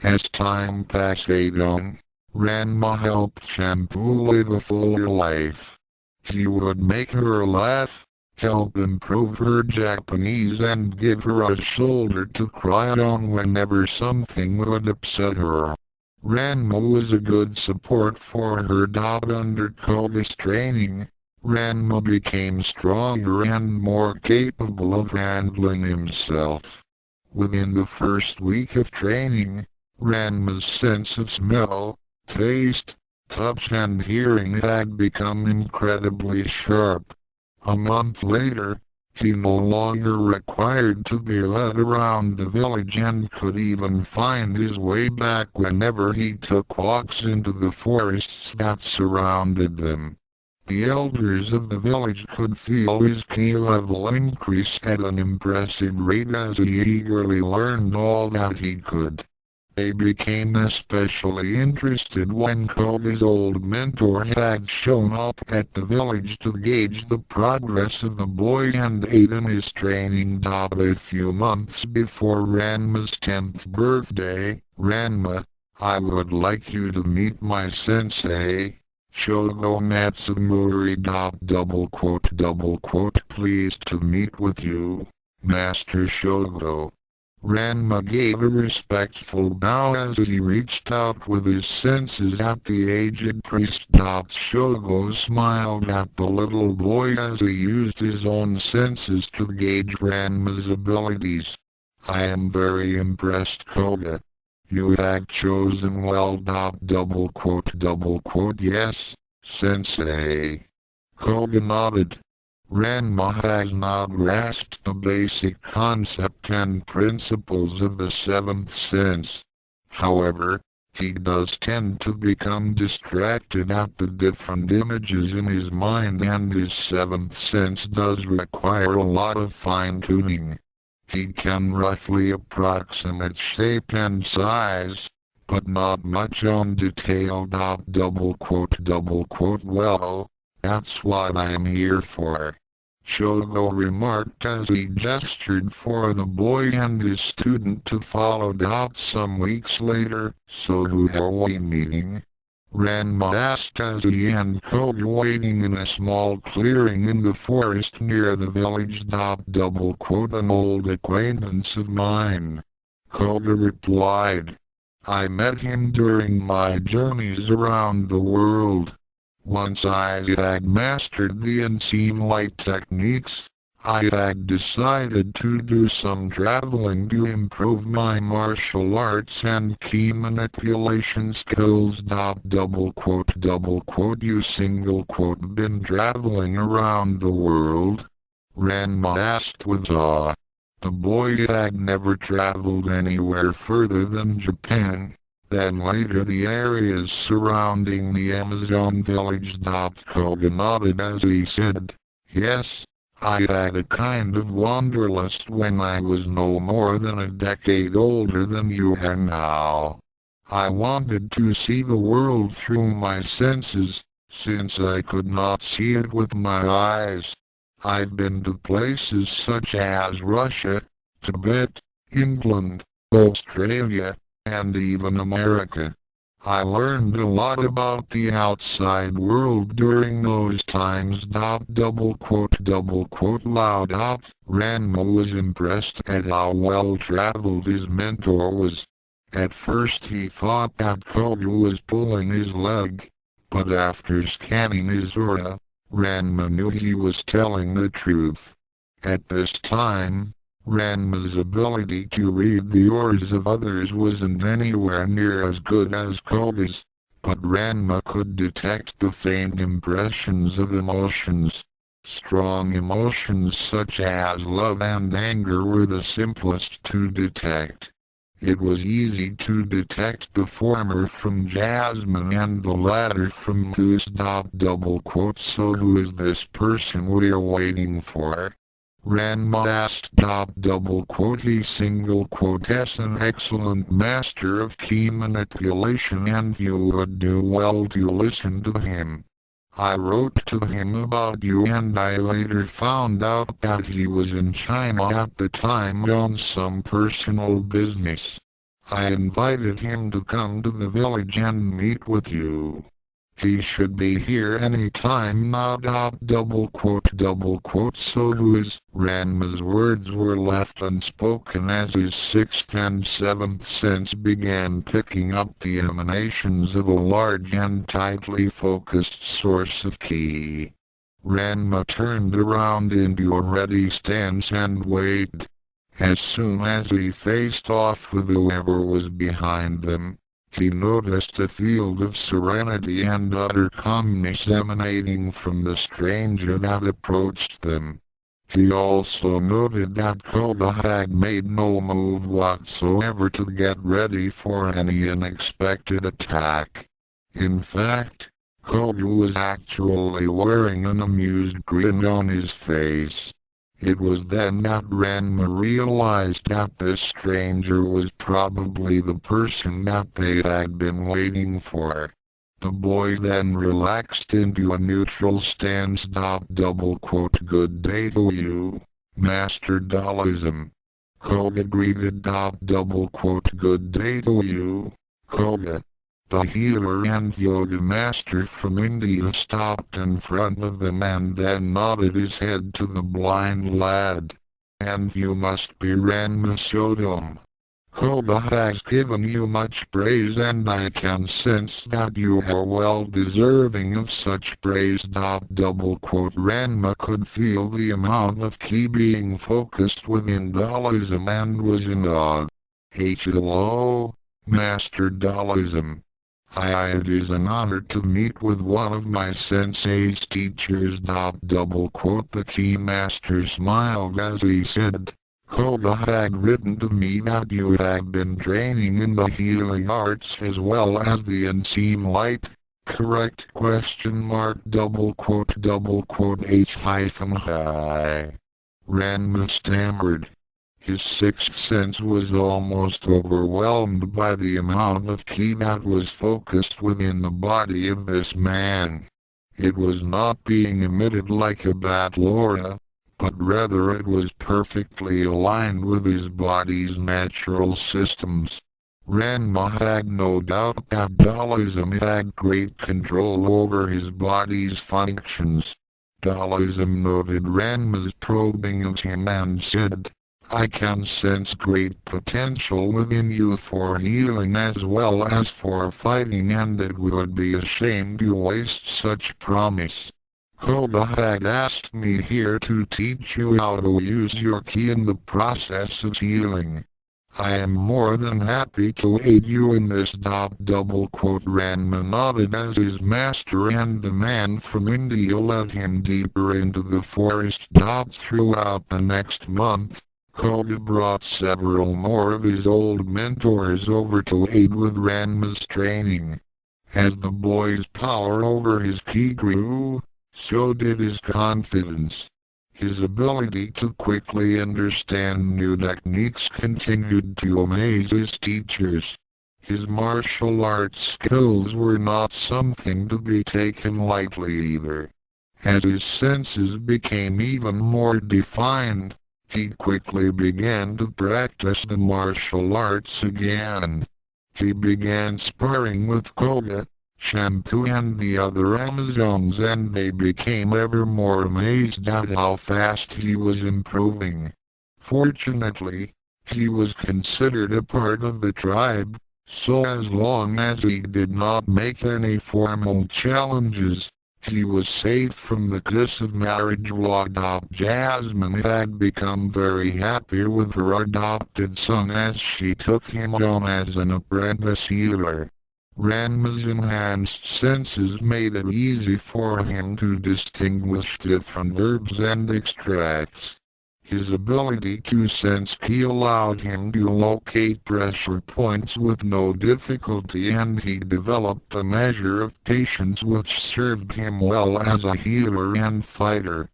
As time passed on, Ranma helped Shampoo live a fuller life. He would make her laugh, help improve her Japanese, and give her a shoulder to cry on whenever something would upset her. Ranma was a good support for her. Under Koga's training, Ranma became stronger and more capable of handling himself. Within the first week of training, Ranma's sense of smell, taste, touch and hearing had become incredibly sharp. A month later, he no longer required to be led around the village and could even find his way back whenever he took walks into the forests that surrounded them. The elders of the village could feel his ki level increase at an impressive rate as he eagerly learned all that he could. They became especially interested when Koga's old mentor had shown up at the village to gauge the progress of the boy and aid in his training. A few months before Ranma's 10th birthday, "Ranma, I would like you to meet my sensei, Shogo Matsumori. Pleased to meet with you, Master Shogo." Ranma gave a respectful bow as he reached out with his senses at the aged priest. Shogo smiled at the little boy as he used his own senses to gauge Ranma's abilities. I am very impressed, Koga. You have chosen well. Yes, sensei. Koga nodded. Ranma has now grasped the basic concept and principles of the seventh sense. However, he does tend to become distracted at the different images in his mind, and his seventh sense does require a lot of fine-tuning. He can roughly approximate shape and size, but not much on detail. Well, that's what I'm here for. Shogo remarked as he gestured for the boy and his student to follow. Some weeks later, so who are we meeting? Ranma asked as he and Koga waiting in a small clearing in the forest near the village. An old acquaintance of mine. Koga replied. I met him during my journeys around the world. Once I had mastered the unseen light techniques, I had decided to do some traveling to improve my martial arts and key manipulation skills. You been traveling around the world? Ranma asked with awe. The boy had never traveled anywhere further than Japan. Then later the areas surrounding the Amazon village. Koga nodded as he said, yes, I had a kind of wanderlust when I was no more than a decade older than you are now. I wanted to see the world through my senses, since I could not see it with my eyes. I've been to places such as Russia, Tibet, England, Australia, and even America. I learned a lot about the outside world during those times. Loud. Ranma was impressed at how well-traveled his mentor was. At first he thought that Koga was pulling his leg, but after scanning his aura, Ranma knew he was telling the truth. At this time, Ranma's ability to read the auras of others wasn't anywhere near as good as Koga's, but Ranma could detect the faint impressions of emotions. Strong emotions such as love and anger were the simplest to detect. It was easy to detect the former from Jasmine and the latter from Goose. So who is this person we're waiting for? Ranma asked. He's an excellent master of key manipulation, and you would do well to listen to him. I wrote to him about you, and I later found out that he was in China at the time on some personal business. I invited him to come to the village and meet with you. He should be here any time now. So who is? Ranma's words were left unspoken as his sixth and seventh sense began picking up the emanations of a large and tightly focused source of ki. Ranma turned around into a ready stance and waited. As soon as he faced off with whoever was behind them, he noticed a field of serenity and utter calmness emanating from the stranger that approached them. He also noted that Koga had made no move whatsoever to get ready for any unexpected attack. In fact, Koga was actually wearing an amused grin on his face. It was then that Ranma realized that this stranger was probably the person that they had been waiting for. The boy then relaxed into a neutral stance. Good day to you, Master Dualism. Koga greeted. Good day to you, Koga. The healer and yoga master from India stopped in front of them and then nodded his head to the blind lad. and you must be Ranma Sodom. Koga has given you much praise and I can sense that you are well deserving of such praise. Ranma could feel the amount of ki being focused within Taoism and was in awe. Hello, Master Taoism. It is an honor to meet with one of my sensei's teachers. The Key Master smiled as he said, Koga had written to me that you had been training in the healing arts as well as the unseen light. Correct? H-hi. Ranma stammered. His sixth sense was almost overwhelmed by the amount of ki that was focused within the body of this man. It was not being emitted like a battle aura, but rather it was perfectly aligned with his body's natural systems. Ranma had no doubt that Taoism had great control over his body's functions. Taoism noted Ranma's probing of him and said, I can sense great potential within you for healing as well as for fighting, and it would be a shame to waste such promise. Koga had asked me here to teach you how to use your ki in the process of healing. I am more than happy to aid you in this. Ranma nodded as his master and the man from India led him deeper into the forest. Throughout the next month, Koga brought several more of his old mentors over to aid with Ranma's training. As the boy's power over his ki grew, so did his confidence. His ability to quickly understand new techniques continued to amaze his teachers. His martial arts skills were not something to be taken lightly either. As his senses became even more defined, he quickly began to practice the martial arts again. He began sparring with Koga, Shampoo and the other Amazons, and they became ever more amazed at how fast he was improving. Fortunately, he was considered a part of the tribe, so as long as he did not make any formal challenges, he was safe from the kiss of marriage law. Jasmine had become very happy with her adopted son as she took him on as an apprentice healer. Ranma's enhanced senses made it easy for him to distinguish different herbs and extracts. His ability to sense ki allowed him to locate pressure points with no difficulty, and he developed a measure of patience which served him well as a healer and fighter.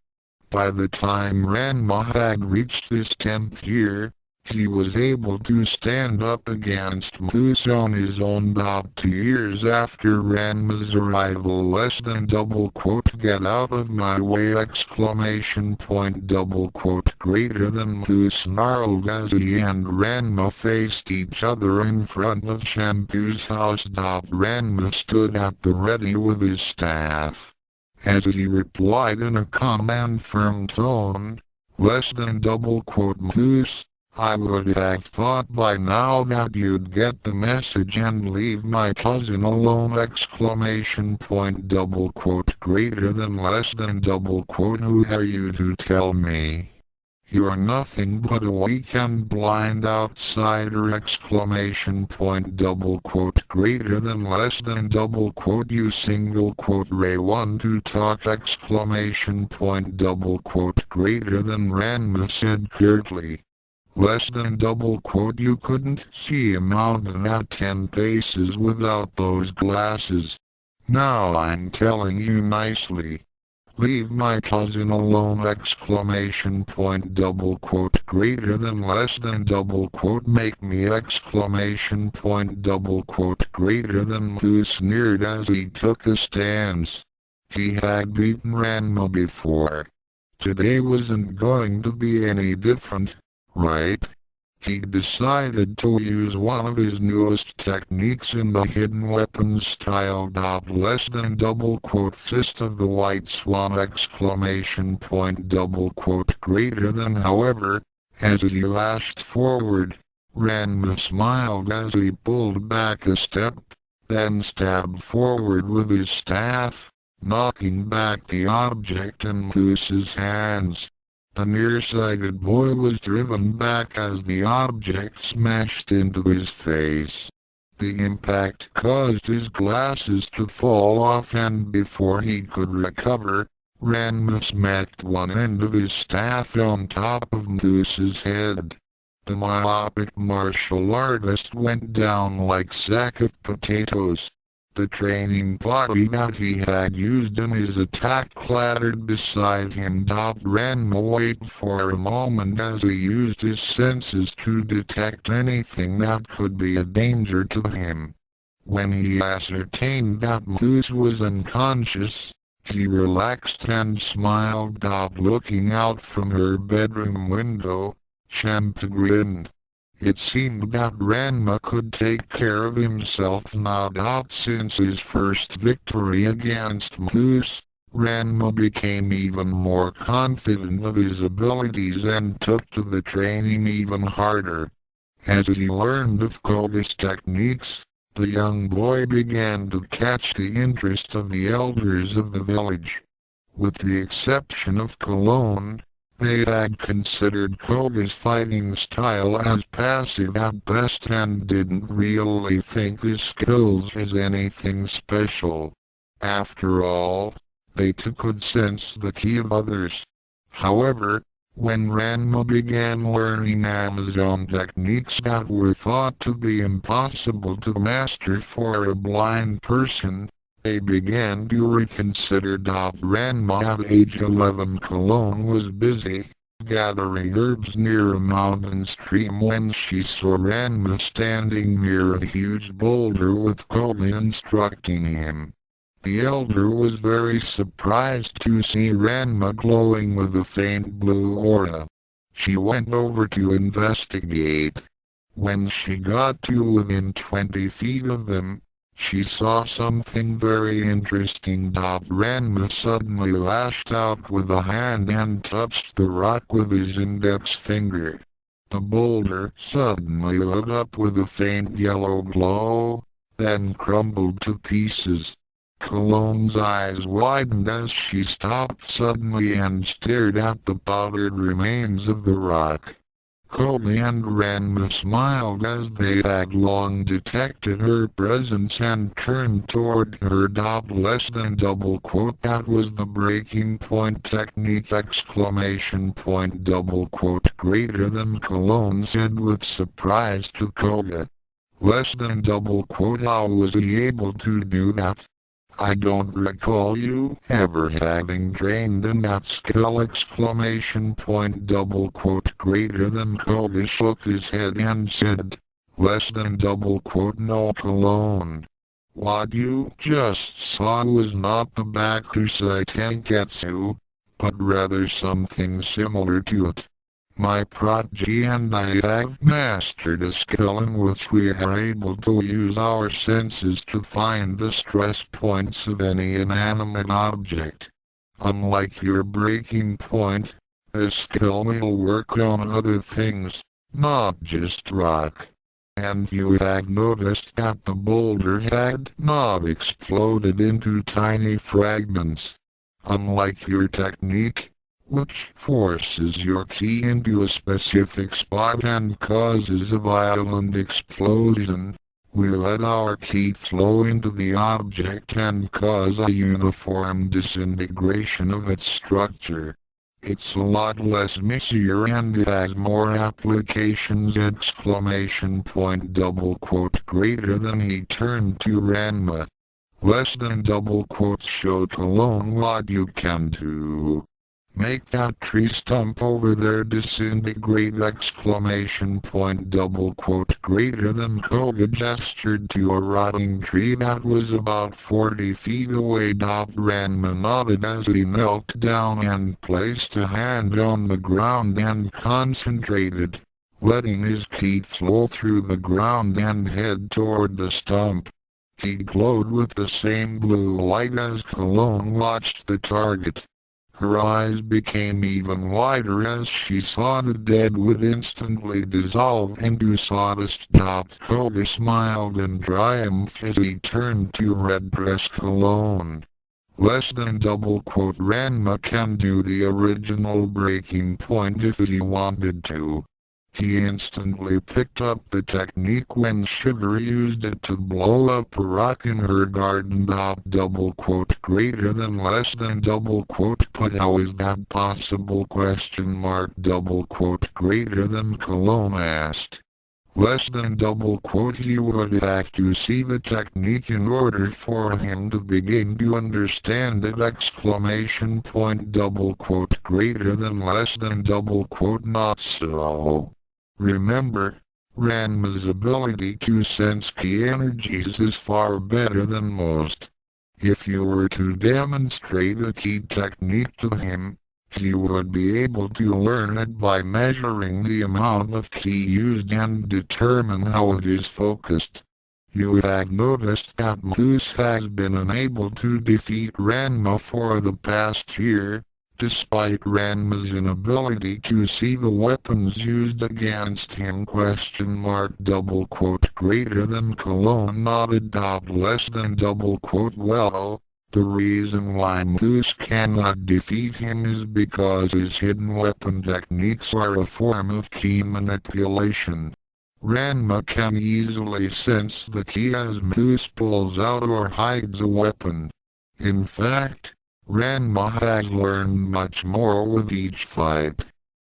By the time Ranma had reached his 10th year, he was able to stand up against Moose on his own. 2 years after Ranma's arrival, get out of my way! Greater than Moose snarled as he and Ranma faced each other in front of Shampoo's house. Ranma stood at the ready with his staff. As he replied in a calm and firm tone, Moose, I would have thought by now that you'd get the message and leave my cousin alone! Greater than Who are you to tell me? You're nothing but a weak and blind outsider! Greater than You Ray one to talk! Greater than Ranma said curtly. You couldn't see a mountain at 10 paces without those glasses. Now I'm telling you nicely. Leave my cousin alone! Greater than Make me! Greater than Who sneered as he took a stance. He had beaten Ranma before. Today wasn't going to be any different. Right? He decided to use one of his newest techniques in the hidden weapons style. Fist of the White Swan! Greater than However, As he lashed forward, Ranma smiled as he pulled back a step, then stabbed forward with his staff, knocking back the object in Thuse's hands. The nearsighted boy was driven back as the object smashed into his face. The impact caused his glasses to fall off, and before he could recover, Ranma smacked one end of his staff on top of Thuse's head. The myopic martial artist went down like sack of potatoes. The training body that he had used in his attack clattered beside him. Ranma waited for a moment as he used his senses to detect anything that could be a danger to him. When he ascertained that Thus was unconscious, he relaxed and smiled. Looking out from her bedroom window, Champa grinned. It seemed that Ranma could take care of himself now. Since his first victory against Thus, Ranma became even more confident of his abilities and took to the training even harder. As he learned of Koga's techniques, the young boy began to catch the interest of the elders of the village. With the exception of Cologne, they had considered Koga's fighting style as passive at best and didn't really think his skills as anything special. After all, they too could sense the ki of others. However, when Ranma began learning Amazon techniques that were thought to be impossible to master for a blind person, they began to reconsider. Ranma at age 11. Cologne was busy, gathering herbs near a mountain stream when she saw Ranma standing near a huge boulder with Koga instructing him. The elder was very surprised to see Ranma glowing with a faint blue aura. She went over to investigate. When she got to within 20 feet of them, she saw something very interesting. Ranma suddenly lashed out with a hand and touched the rock with his index finger. The boulder suddenly lit up with a faint yellow glow, then crumbled to pieces. Cologne's eyes widened as she stopped suddenly and stared at the powdered remains of the rock. Koga and Ranma smiled as they had long detected her presence and turned toward her. Less than double quote, that was the breaking point technique exclamation point double quote greater than Cologne said with surprise to Koga. Less than double quote, how was he able to do that? I don't recall you ever having trained in that skill exclamation point double quote greater than. Koga shook his head and said, less than double quote no. Cologne. What you just saw was not the Bakusai Tenketsu, but rather something similar to it. My prodigy and I have mastered a skill in which we are able to use our senses to find the stress points of any inanimate object. Unlike your breaking point, this skill will work on other things, not just rock. And you had noticed that the boulder had not exploded into tiny fragments. Unlike your technique, which forces your ki into a specific spot and causes a violent explosion, we let our ki flow into the object and cause a uniform disintegration of its structure. It's a lot less messier and it has more applications exclamation point double quote greater than. He turned to Ranma. Less than double quote show Cologne what you can do. Make that tree stump over there disintegrate exclamation point double quote greater than. Koga gestured to a rotting tree that was about 40 feet away. Ranma nodded as he knelt down and placed a hand on the ground and concentrated, letting his ki flow through the ground and head toward the stump. He glowed with the same blue light as Cologne watched the target. Her eyes became even wider as she saw the dead wood instantly dissolve into sawdust. Koga smiled in triumph as he turned to Red Press Cologne. Less than double quote Ranma can do the original breaking point if he wanted to. He instantly picked up the technique when Sugar used it to blow up a rock in her garden. Double quote greater than less than double quote but how is that possible question mark double quote greater than Cologne asked. Less than double quote he would have to see the technique in order for him to begin to understand it exclamation point double quote greater than less than double quote not so. Remember, Ranma's ability to sense key energies is far better than most. If you were to demonstrate a key technique to him, he would be able to learn it by measuring the amount of key used and determine how it is focused. You have noticed that Moose has been unable to defeat Ranma for the past year, despite Ranma's inability to see the weapons used against him question mark double quote greater than Cologne nodded less than double quote well, the reason why Moose cannot defeat him is because his hidden weapon techniques are a form of key manipulation. Ranma can easily sense the key as Moose pulls out or hides a weapon. In fact, Ranma has learned much more with each fight.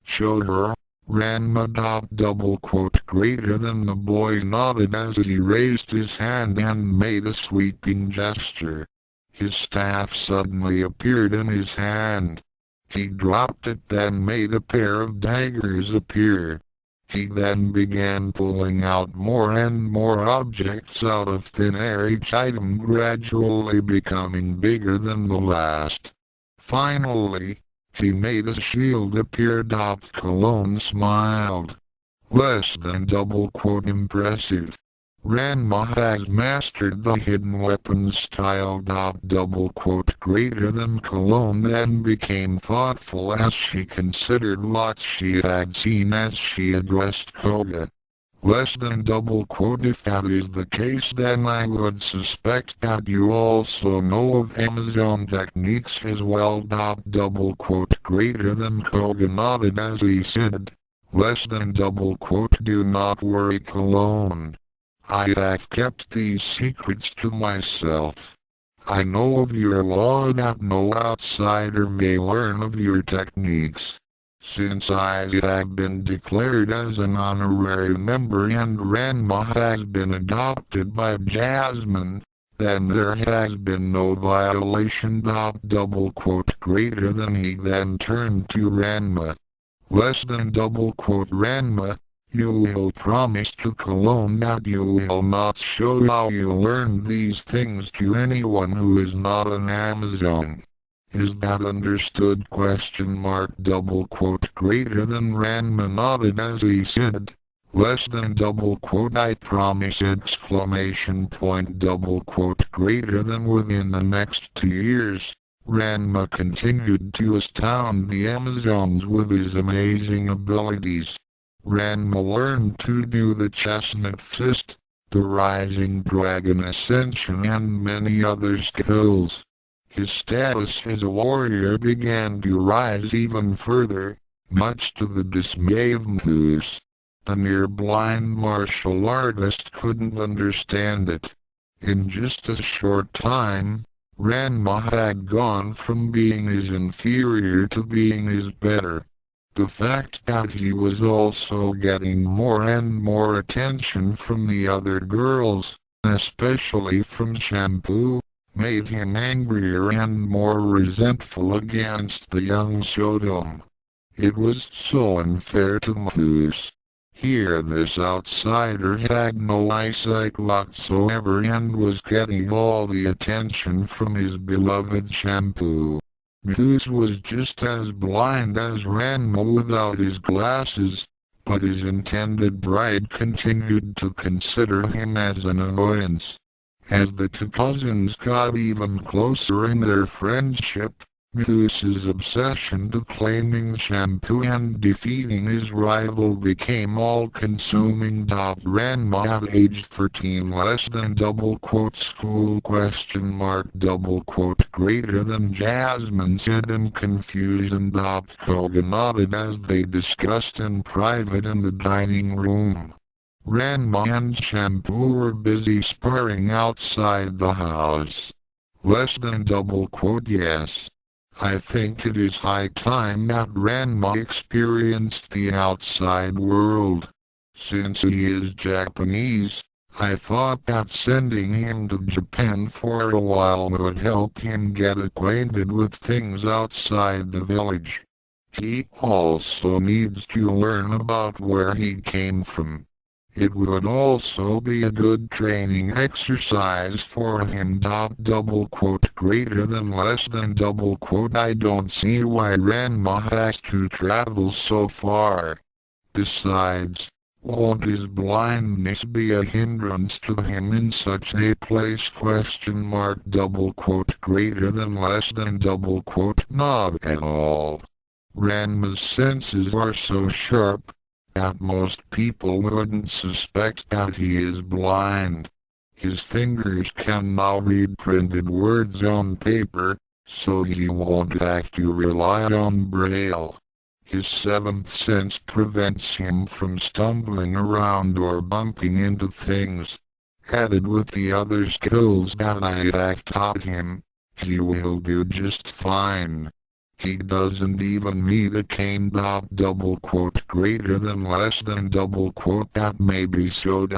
Show her, Ranma double quote greater than the boy nodded as he raised his hand and made a sweeping gesture. His staff suddenly appeared in his hand. He dropped it then made a pair of daggers appear. He then began pulling out more and more objects out of thin air, each item gradually becoming bigger than the last. Finally, he made a shield appear. Cologne smiled. Less than double quote impressive. Ranma has mastered the hidden weapons style. Double quote greater than Cologne then became thoughtful as she considered what she had seen as she addressed Koga. Less than double quote if that is the case then I would suspect that you also know of Amazon techniques as well. Double quote greater than Koga nodded as he said. Less than double quote do not worry Cologne. I have kept these secrets to myself. I know of your law that no outsider may learn of your techniques. Since I have been declared as an honorary member and Ranma has been adopted by Jasmine, then there has been no violation. Double quote greater than he then turned to Ranma. Less than double quote Ranma. You will promise to Cologne that you will not show how you learned these things to anyone who is not an Amazon. Is that understood question mark double quote greater than Ranma nodded as he said. Less than double quote I promise exclamation point double quote greater than within the next 2 years. Ranma continued to astound the Amazons with his amazing abilities. Ranma learned to do the chestnut fist, the rising dragon ascension and many other skills. His status as a warrior began to rise even further, much to the dismay of Moose. The near-blind martial artist couldn't understand it. In just a short time, Ranma had gone from being his inferior to being his better. The fact that he was also getting more and more attention from the other girls, especially from Shampoo, made him angrier and more resentful against the young Sodom. It was so unfair to Moose. Here this outsider had no eyesight whatsoever and was getting all the attention from his beloved Shampoo. Moose was just as blind as Ranma without his glasses, but his intended bride continued to consider him as an annoyance. As the two cousins got even closer in their friendship, Muthu's obsession to claiming shampoo and defeating his rival became all-consuming. Ranma at age 13 less than school ? Greater than Jasmine said in confusion. Koga nodded as they discussed in private in the dining room. Ranma and Shampoo were busy sparring outside the house. Less than yes. I think it is high time that Ranma experienced the outside world. Since he is Japanese, I thought that sending him to Japan for a while would help him get acquainted with things outside the village. He also needs to learn about where he came from. It would also be a good training exercise for him. Greater than I don't see why Ranma has to travel so far. Besides, won't his blindness be a hindrance to him in such a place? Greater than not at all. Ranma's senses are so sharp that most people wouldn't suspect that he is blind. His fingers can now read printed words on paper, so he won't have to rely on Braille. His seventh sense prevents him from stumbling around or bumping into things. Added with the other skills that I have taught him, he will do just fine. He doesn't even need a cane. Greater than that may be so.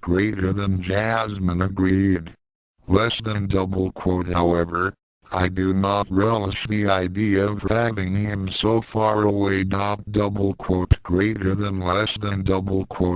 Greater than Jasmine agreed. Less than however, I do not relish the idea of having him so far away. Greater than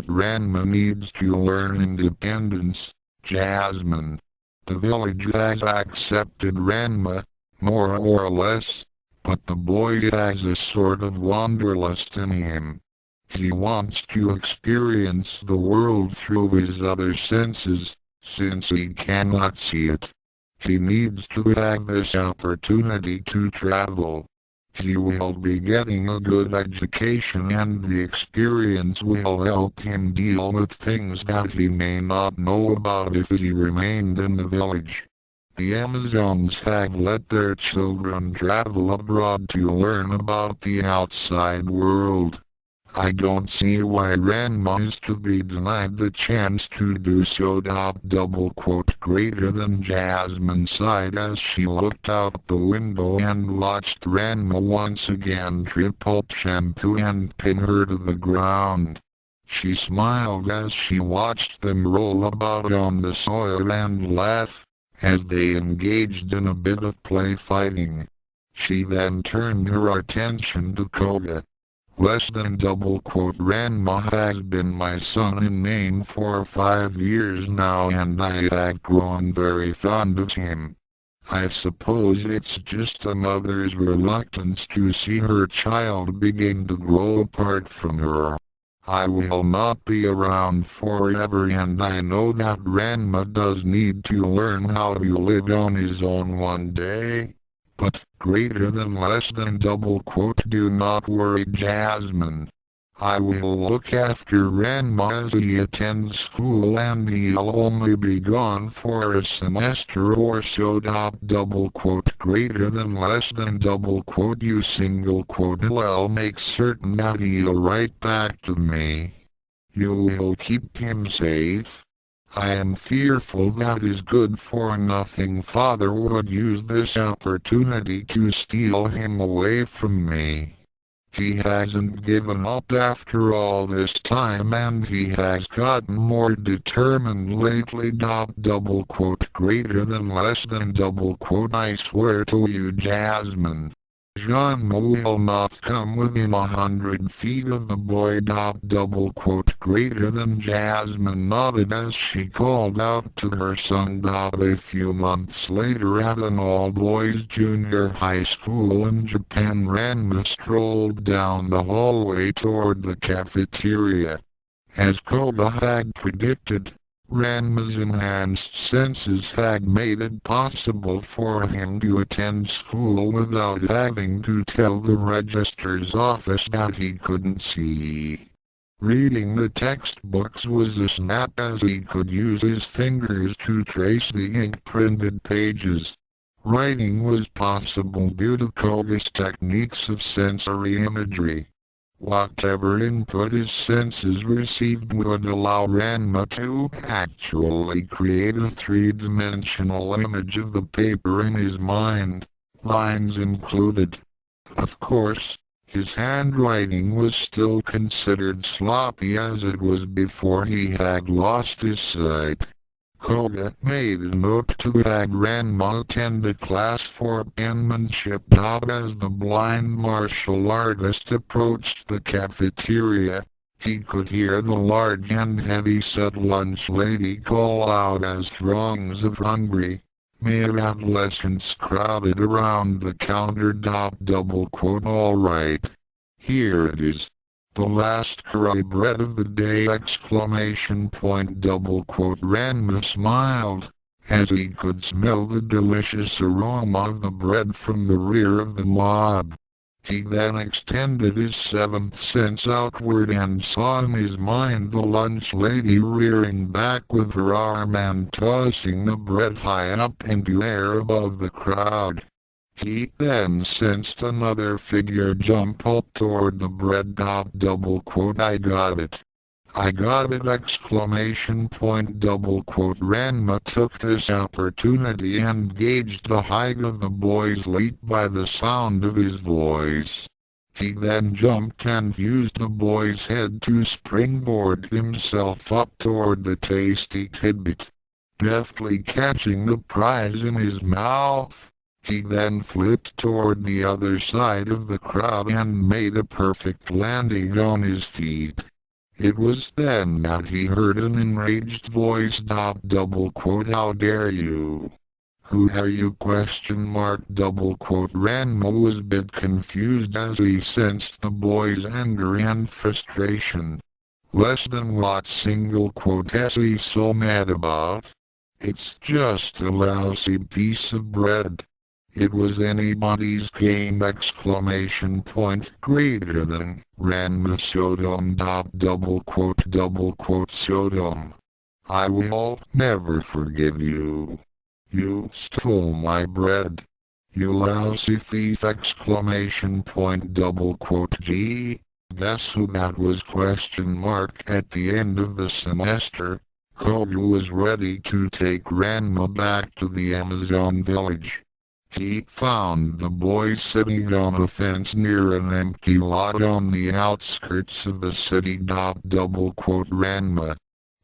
Ranma needs to learn independence. Jasmine. The village has accepted Ranma, more or less, but the boy has a sort of wanderlust in him. He wants to experience the world through his other senses, since he cannot see it. He needs to have this opportunity to travel. He will be getting a good education and the experience will help him deal with things that he may not know about if he remained in the village. The Amazons have let their children travel abroad to learn about the outside world. I don't see why Ranma is to be denied the chance to do so. Greater than Jasmine sighed as she looked out the window and watched Ranma once again trip up Shampoo and pin her to the ground. She smiled as she watched them roll about on the soil and laugh as they engaged in a bit of play fighting. She then turned her attention to Koga. Less than Ranma has been my son in name for 5 years now and I have grown very fond of him. I suppose it's just a mother's reluctance to see her child begin to grow apart from her. I will not be around forever and I know that Ranma does need to learn how to live on his own one day. But, greater than do not worry Jasmine. I will look after Ranma as he attends school and he'll only be gone for a semester or so. Greater than I'll make certain that he'll write back to me. You will keep him safe. I am fearful that his good-for-nothing father would use this opportunity to steal him away from me. He hasn't given up after all this time and he has gotten more determined lately. Greater than I swear to you Jasmine. Ranma will not come within 100 feet of the boy. Greater than Jasmine nodded as she called out to her son. A few months later at an all-boys junior high school in Japan, Ranma strolled down the hallway toward the cafeteria. As Koga had predicted, Ranma's enhanced senses had made it possible for him to attend school without having to tell the registrar's office that he couldn't see. Reading the textbooks was a snap as he could use his fingers to trace the ink-printed pages. Writing was possible due to Koga's techniques of sensory imagery. Whatever input his senses received would allow Ranma to actually create a three-dimensional image of the paper in his mind, lines included. Of course, his handwriting was still considered sloppy as it was before he had lost his sight. Koga made a note to have Ranma attend a class for penmanship as the blind martial artist approached the cafeteria. He could hear the large and heavy-set lunch lady call out as throngs of hungry male adolescents crowded around the counter. All right. Here it is. The last curry bread of the day! Ranma smiled, as he could smell the delicious aroma of the bread from the rear of the mob. He then extended his seventh sense outward and saw in his mind the lunch lady rearing back with her arm and tossing the bread high up into air above the crowd. He then sensed another figure jump up toward the bread. I got it! I got it! Ranma took this opportunity and gauged the height of the boy's leap by the sound of his voice. He then jumped and used the boy's head to springboard himself up toward the tasty tidbit. Deftly catching the prize in his mouth, he then flipped toward the other side of the crowd and made a perfect landing on his feet. It was then that he heard an enraged voice. How dare you? Who are you? Ranma was a bit confused as he sensed the boy's anger and frustration. Less than what single is he so mad about? It's just a lousy piece of bread. It was anybody's game! Greater than Ranma Sodom. Sodom. I will never forgive you. You stole my bread. You lousy thief! Gee, guess who that was? At the end of the semester, Koga was ready to take Ranma back to the Amazon village. He found the boy sitting on a fence near an empty lot on the outskirts of the city. Ranma.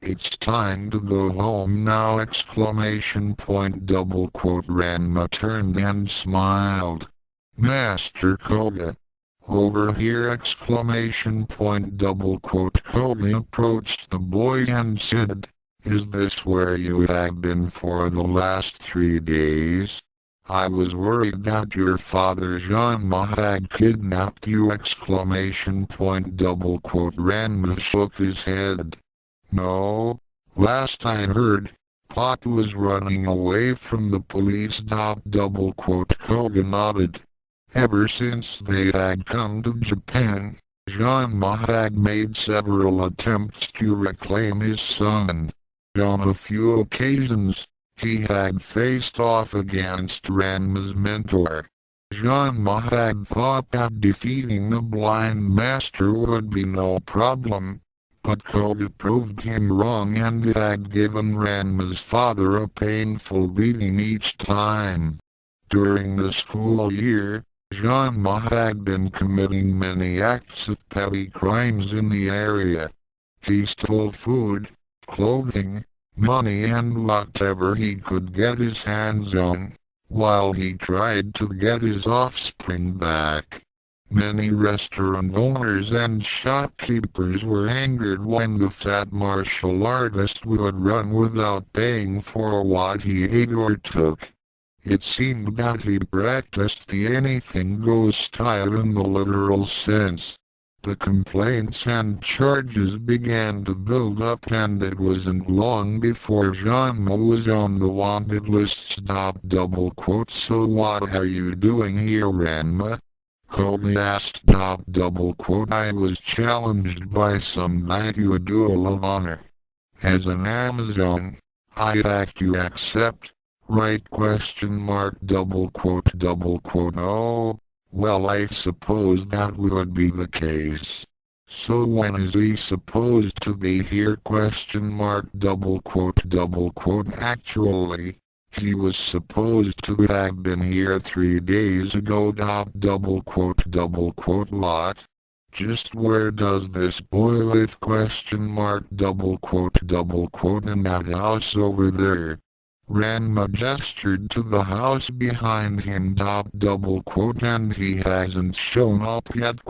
It's time to go home now! Ranma turned and smiled. Master Koga. Over here! Koga approached the boy and said, Is this where you have been for the last 3 days? I was worried that your father Ranma had kidnapped you! Ranma shook his head. No. Last I heard, Pop was running away from the police. Koga nodded. Ever since they had come to Japan, Ranma had made several attempts to reclaim his son. On a few occasions, he had faced off against Ranma's mentor. Ranma had thought that defeating the blind master would be no problem, but Koga proved him wrong and had given Ranma's father a painful beating each time. During the school year, Ranma had been committing many acts of petty crimes in the area. He stole food, clothing, money and whatever he could get his hands on, while he tried to get his offspring back. Many restaurant owners and shopkeepers were angered when the fat martial artist would run without paying for what he ate or took. It seemed that he practiced the anything goes style in the literal sense. The complaints and charges began to build up, and it wasn't long before Ranma was on the wanted list. So what are you doing here, Ranma? Cody asked. I was challenged by some guy to a duel of honor. As an Amazon, I ask you accept, right? Oh, well, I suppose that would be the case. So when is he supposed to be here? Actually, he was supposed to have been here 3 days ago. Lot. Just where does this boy live? In that house over there. Ranma gestured to the house behind him. And he hasn't shown up yet?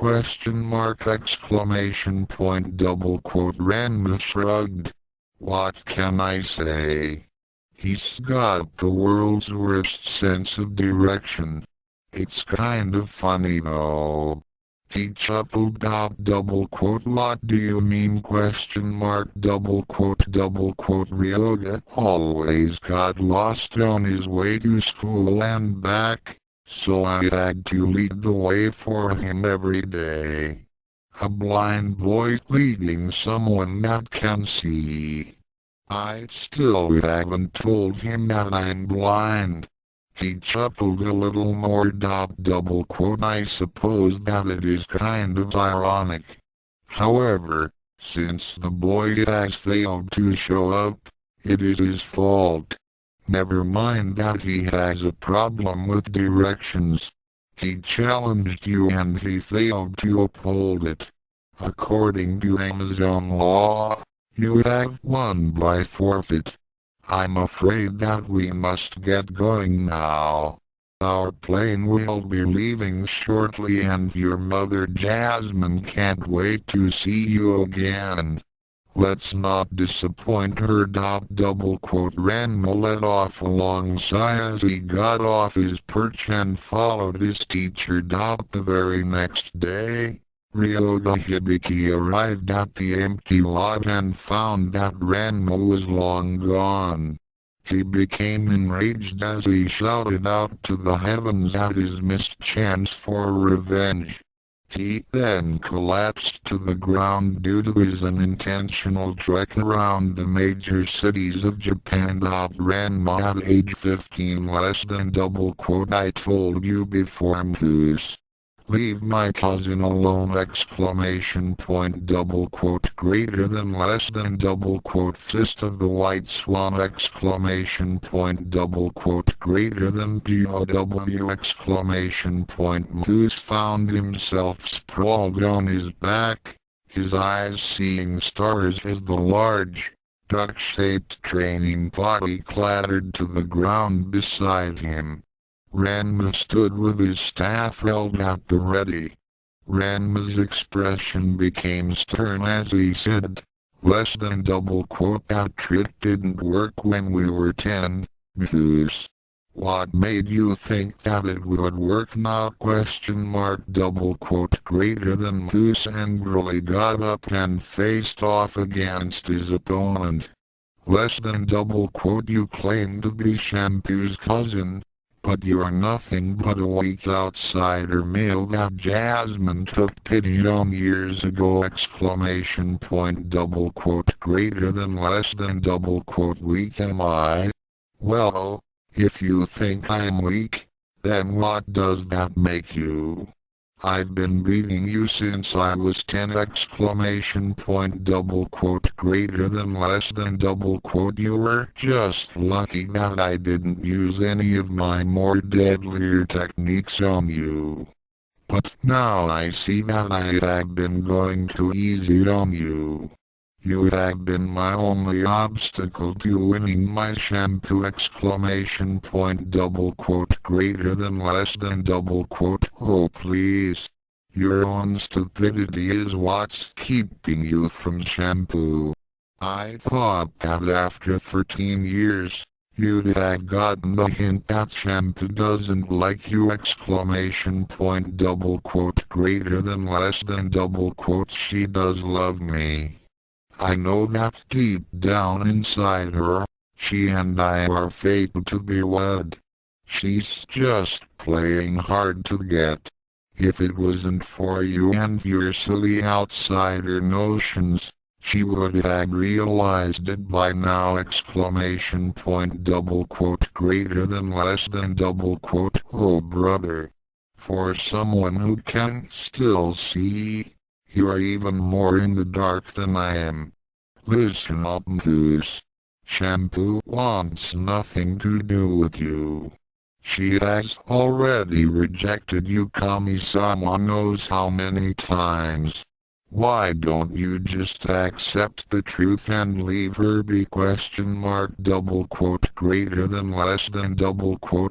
Ranma shrugged. What can I say? He's got the world's worst sense of direction. It's kind of funny though. He chuckled. Lot do you mean? Ryoga always got lost on his way to school and back, so I had to lead the way for him every day. A blind boy leading someone that can see. I still haven't told him that I'm blind. He chuckled a little more. I suppose that it is kind of ironic. However, since the boy has failed to show up, it is his fault. Never mind that he has a problem with directions. He challenged you and he failed to uphold it. According to Amazon law, you have won by forfeit. I'm afraid that we must get going now. Our plane will be leaving shortly and your mother Jasmine can't wait to see you again. Let's not disappoint her. Ranma let off a long sigh as he got off his perch and followed his teacher. The very next day, Ryoga Hibiki arrived at the empty lot and found that Ranma was long gone. He became enraged as he shouted out to the heavens at his missed chance for revenge. He then collapsed to the ground due to his unintentional trek around the major cities of Japan. Ranma at age 15 I told you before, Moose. Leave my cousin alone! Greater than Fist of the White Swan! Greater than POW! Moose found himself sprawled on his back, his eyes seeing stars as the large, duck-shaped training body clattered to the ground beside him. Ranma stood with his staff held at the ready. Ranma's expression became stern as he said, that trick didn't work when we were 10, Moose. What made you think that it would work now? Greater than Moose angrily got up and faced off against his opponent. You claim to be Shampoo's cousin, but you're nothing but a weak outsider male that Jasmine took pity on years ago! Greater than weak am I? Well, if you think I'm weak, then what does that make you? I've been beating you since I was 10! Greater than you were just lucky that I didn't use any of my more deadlier techniques on you. But now I see that I have been going too easy on you. You have been my only obstacle to winning my shampoo! Greater than Oh please. Your own stupidity is what's keeping you from shampoo. I thought that after 13 years, You'd have gotten the hint that shampoo doesn't like you! Greater than less than she does love me. I know that deep down inside her, she and I are fated to be wed. She's just playing hard to get. If it wasn't for you and your silly outsider notions, she would have realized it by now! Greater than less than Oh brother. For someone who can still see, you're even more in the dark than I am. Listen up, Moose. Shampoo wants nothing to do with you. She has already rejected you Kami-sama knows how many times. Why don't you just accept the truth and leave her be? Greater than less than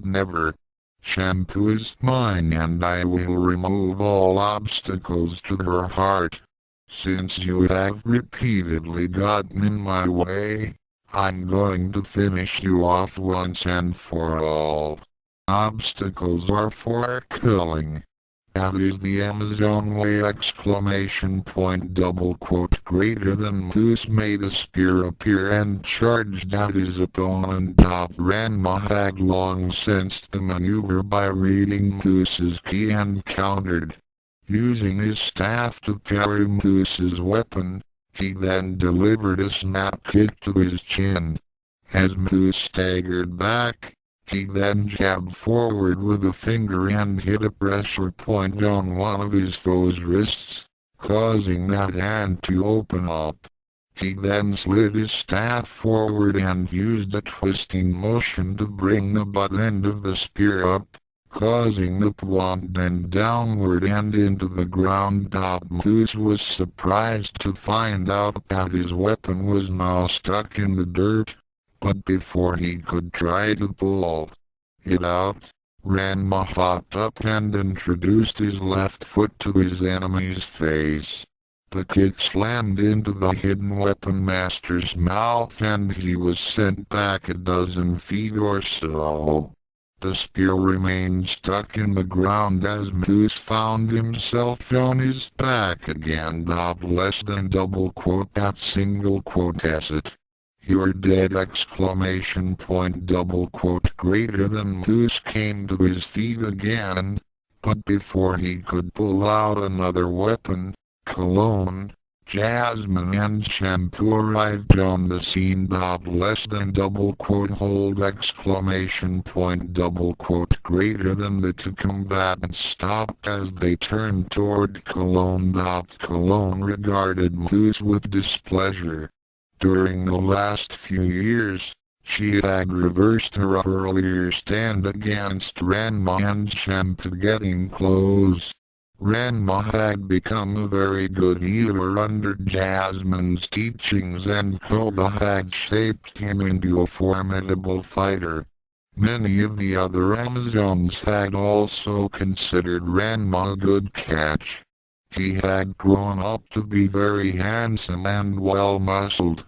never. Shampoo is mine and I will remove all obstacles to her heart. Since you have repeatedly gotten in my way, I'm going to finish you off once and for all. Obstacles are for killing. That is the Amazon way! Greater than Moose made a spear appear and charged at his opponent. Ranma had long sensed the maneuver by reading Moose's ki and countered. Using his staff to parry Moose's weapon, he then delivered a snap kick to his chin. As Moose staggered back, he then jabbed forward with a finger and hit a pressure point on one of his foe's wrists, causing that hand to open up. He then slid his staff forward and used a twisting motion to bring the butt end of the spear up, causing the point bend downward and into the ground. Moose was surprised to find out that his weapon was now stuck in the dirt. But before he could try to pull it out, Ranma hopped up and introduced his left foot to his enemy's face. The kick slammed into the hidden weapon master's mouth and he was sent back a dozen feet or so. The spear remained stuck in the ground as Moose found himself on his back again. Less than that single asset. You're dead! Greater than Moose came to his feet again, but before he could pull out another weapon, Cologne, Jasmine and Shampoo arrived on the scene. Less than hold! Greater than the two combatants stopped as they turned toward Cologne. Cologne regarded Moose with displeasure. During the last few years, she had reversed her earlier stand against Ranma and Shampoo getting close. Ranma had become a very good healer under Jasmine's teachings and Koda had shaped him into a formidable fighter. Many of the other Amazons had also considered Ranma a good catch. He had grown up to be very handsome and well-muscled.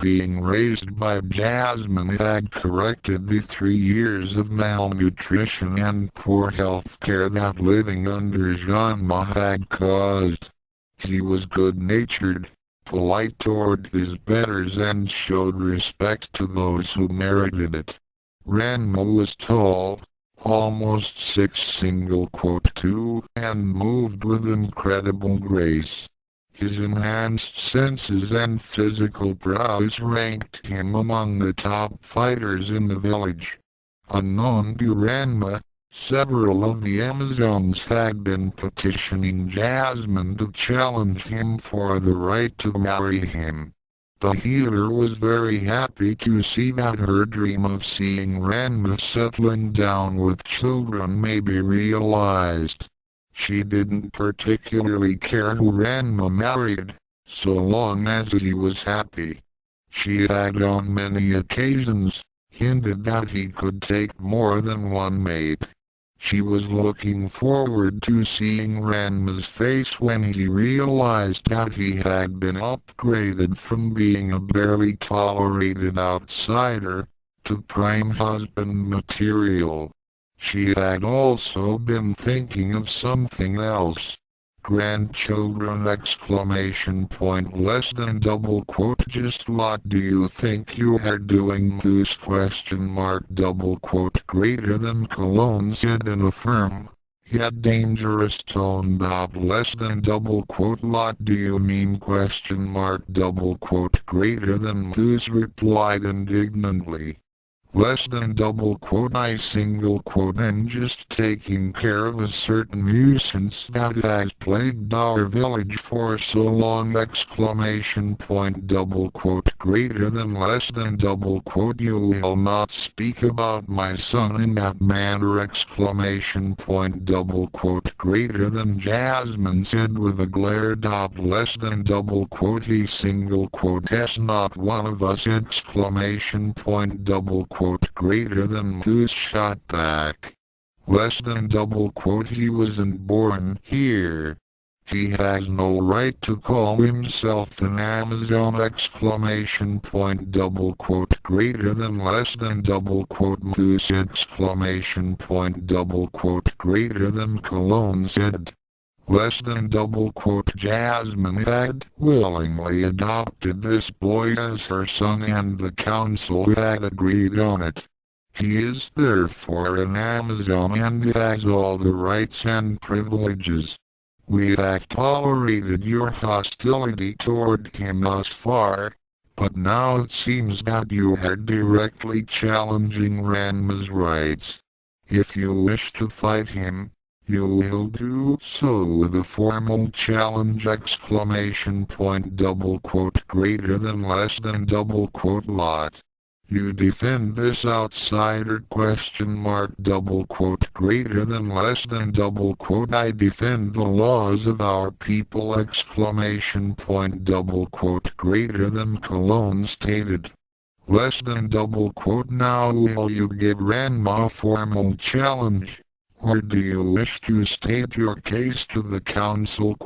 Being raised by Jasmine had corrected the 3 years of malnutrition and poor health care that living under Ranma had caused. He was good-natured, polite toward his betters and showed respect to those who merited it. Ranma was tall, almost 6'2", and moved with incredible grace. His enhanced senses and physical prowess ranked him among the top fighters in the village. Unknown to Ranma, several of the Amazons had been petitioning Jasmine to challenge him for the right to marry him. The healer was very happy to see that her dream of seeing Ranma settling down with children may be realized. She didn't particularly care who Ranma married, so long as he was happy. She had on many occasions hinted that he could take more than one mate. She was looking forward to seeing Ranma's face when he realized that he had been upgraded from being a barely tolerated outsider to prime husband material. She had also been thinking of something else. Grandchildren! Less than double quote. Just what do you think you are doing? Double quote. Greater than Cologne said in a firm, yet dangerous tone. Less than double quote. What do you mean? Double quote. Greater than Zeus replied indignantly. Less than double quote. I single quote am just taking care of a certain nuisance that has plagued our village for so long! Double quote. Greater than less than double quote. You will not speak about my son in that manner! Double quote. Greater than Jasmine said with a glare. Less than double quote. He single quote s not one of us! Double quote. Greater than Zeus shot back. Less than double quote. He wasn't born here. He has no right to call himself an Amazon! Double quote. Greater than less than double quote. Zeus! Double quote. Greater than Cologne said. Less than double quote. Jasmine had willingly adopted this boy as her son and the council had agreed on it. He is therefore an Amazon and has all the rights and privileges. We have tolerated your hostility toward him thus far, but now it seems that you are directly challenging Ranma's rights. If you wish to fight him, you will do so with a formal challenge! Double quote. Greater than less than double quote. Lot. You defend this outsider? Double quote. Greater than less than double quote. I defend the laws of our people! Double quote. Greater than Cologne stated. Less than double quote. Now will you give Ranma a formal challenge? Or do you wish to state your case to the council?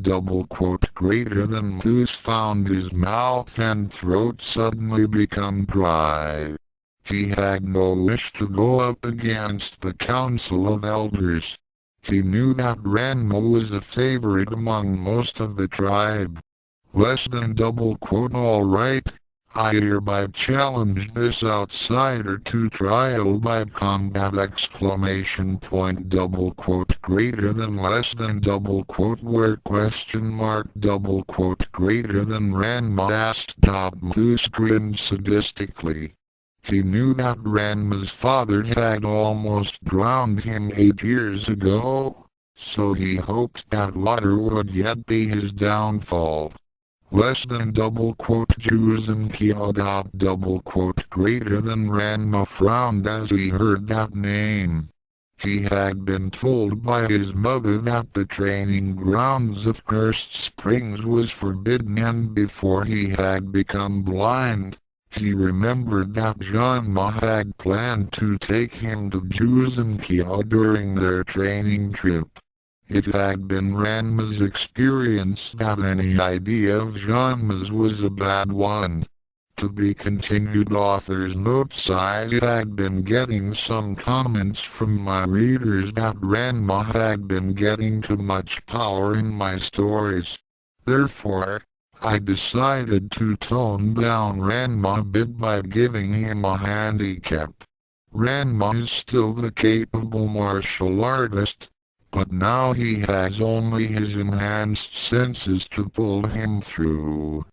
Double quote. Greater than Zeus found his mouth and throat suddenly become dry. He had no wish to go up against the council of elders. He knew that Ranma was a favorite among most of the tribe. Less than double quote. All right. I hereby challenge this outsider to trial by combat! Double quote. Greater than less than double quote. Where? Double quote. Greater than Ranma asked. Zeus grinned sadistically. He knew that Ranma's father had almost drowned him 8 years ago, so he hoped that water would yet be his downfall. Less than double quote. Jews and Kyoto. Double quote. Greater than Ranma frowned as he heard that name. He had been told by his mother that the training grounds of Cursed Springs was forbidden, and before he had become blind, he remembered that Ranma had planned to take him to Juzenkyo during their training trip. It had been Ranma's experience that any idea of Ranma's was a bad one. To be continued. Author's notes. I had been getting some comments from my readers that Ranma had been getting too much power in my stories. Therefore, I decided to tone down Ranma a bit by giving him a handicap. Ranma is still the capable martial artist, but now he has only his enhanced senses to pull him through.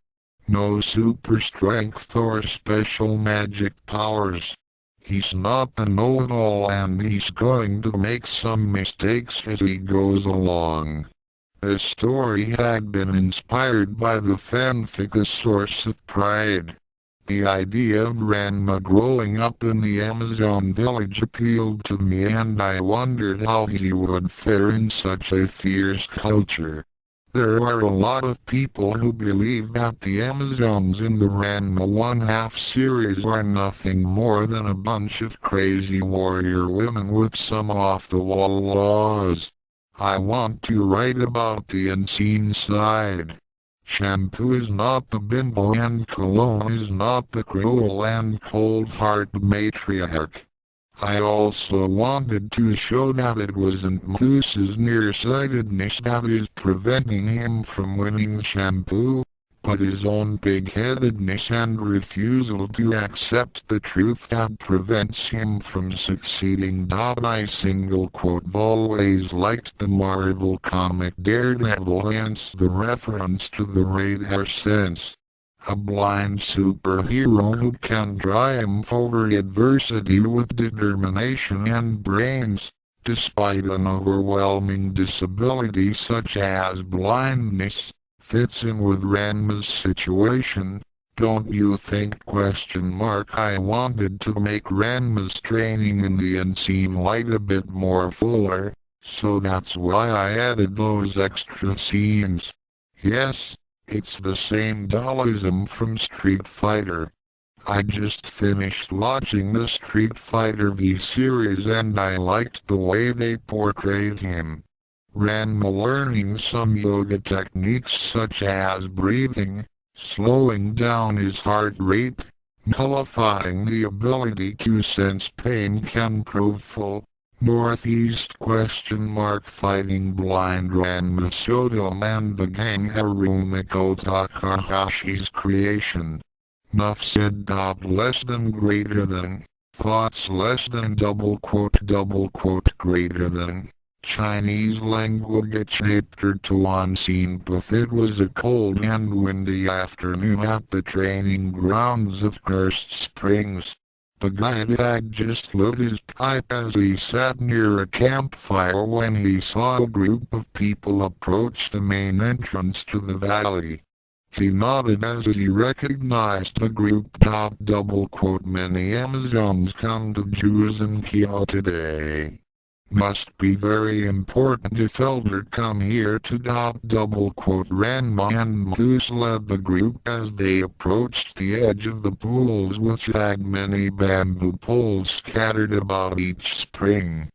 No super strength or special magic powers. He's not the know-it-all, and he's going to make some mistakes as he goes along. This story had been inspired by the fanfic A Source of Pride. The idea of Ranma growing up in the Amazon village appealed to me, and I wondered how he would fare in such a fierce culture. There are a lot of people who believe that the Amazons in the Ranma 1/2 series are nothing more than a bunch of crazy warrior women with some off-the-wall laws. I want to write about the unseen side. Shampoo is not the bimbo and cologne is not the cruel and cold-hearted matriarch. I also wanted to show that it wasn't Moose's nearsightedness that is preventing him from winning Shampoo, but his own pig-headedness and refusal to accept the truth that prevents him from succeeding. I single quote always liked the Marvel comic Daredevil, hence the reference to the radar sense. A blind superhero who can triumph over adversity with determination and brains, despite an overwhelming disability such as blindness, fits in with Ranma's situation, don't you think? I wanted to make Ranma's training in the unseen light a bit more fuller, so that's why I added those extra scenes. Yes, it's the same dualism from Street Fighter. I just finished watching the Street Fighter V series and I liked the way they portrayed him. Ranma learning some yoga techniques such as breathing, slowing down his heart rate, nullifying the ability to sense pain can prove full. Northeast ? Fighting blind Ranma Soto and the gang Harumiko Takahashi's creation. Nuff said. Less than greater than. Thoughts less than greater than. Chinese language chapter 2 unseen. It was a cold and windy afternoon at the training grounds of Cursed Springs. The guide had just lit his pipe as he sat near a campfire when he saw a group of people approach the main entrance to the valley. He nodded as he recognized the group. Many Amazons come to Juizinkiyo today. Must be very important if Elder come here to ... Ranma and Moose led the group as they approached the edge of the pools which had many bamboo poles scattered about each spring.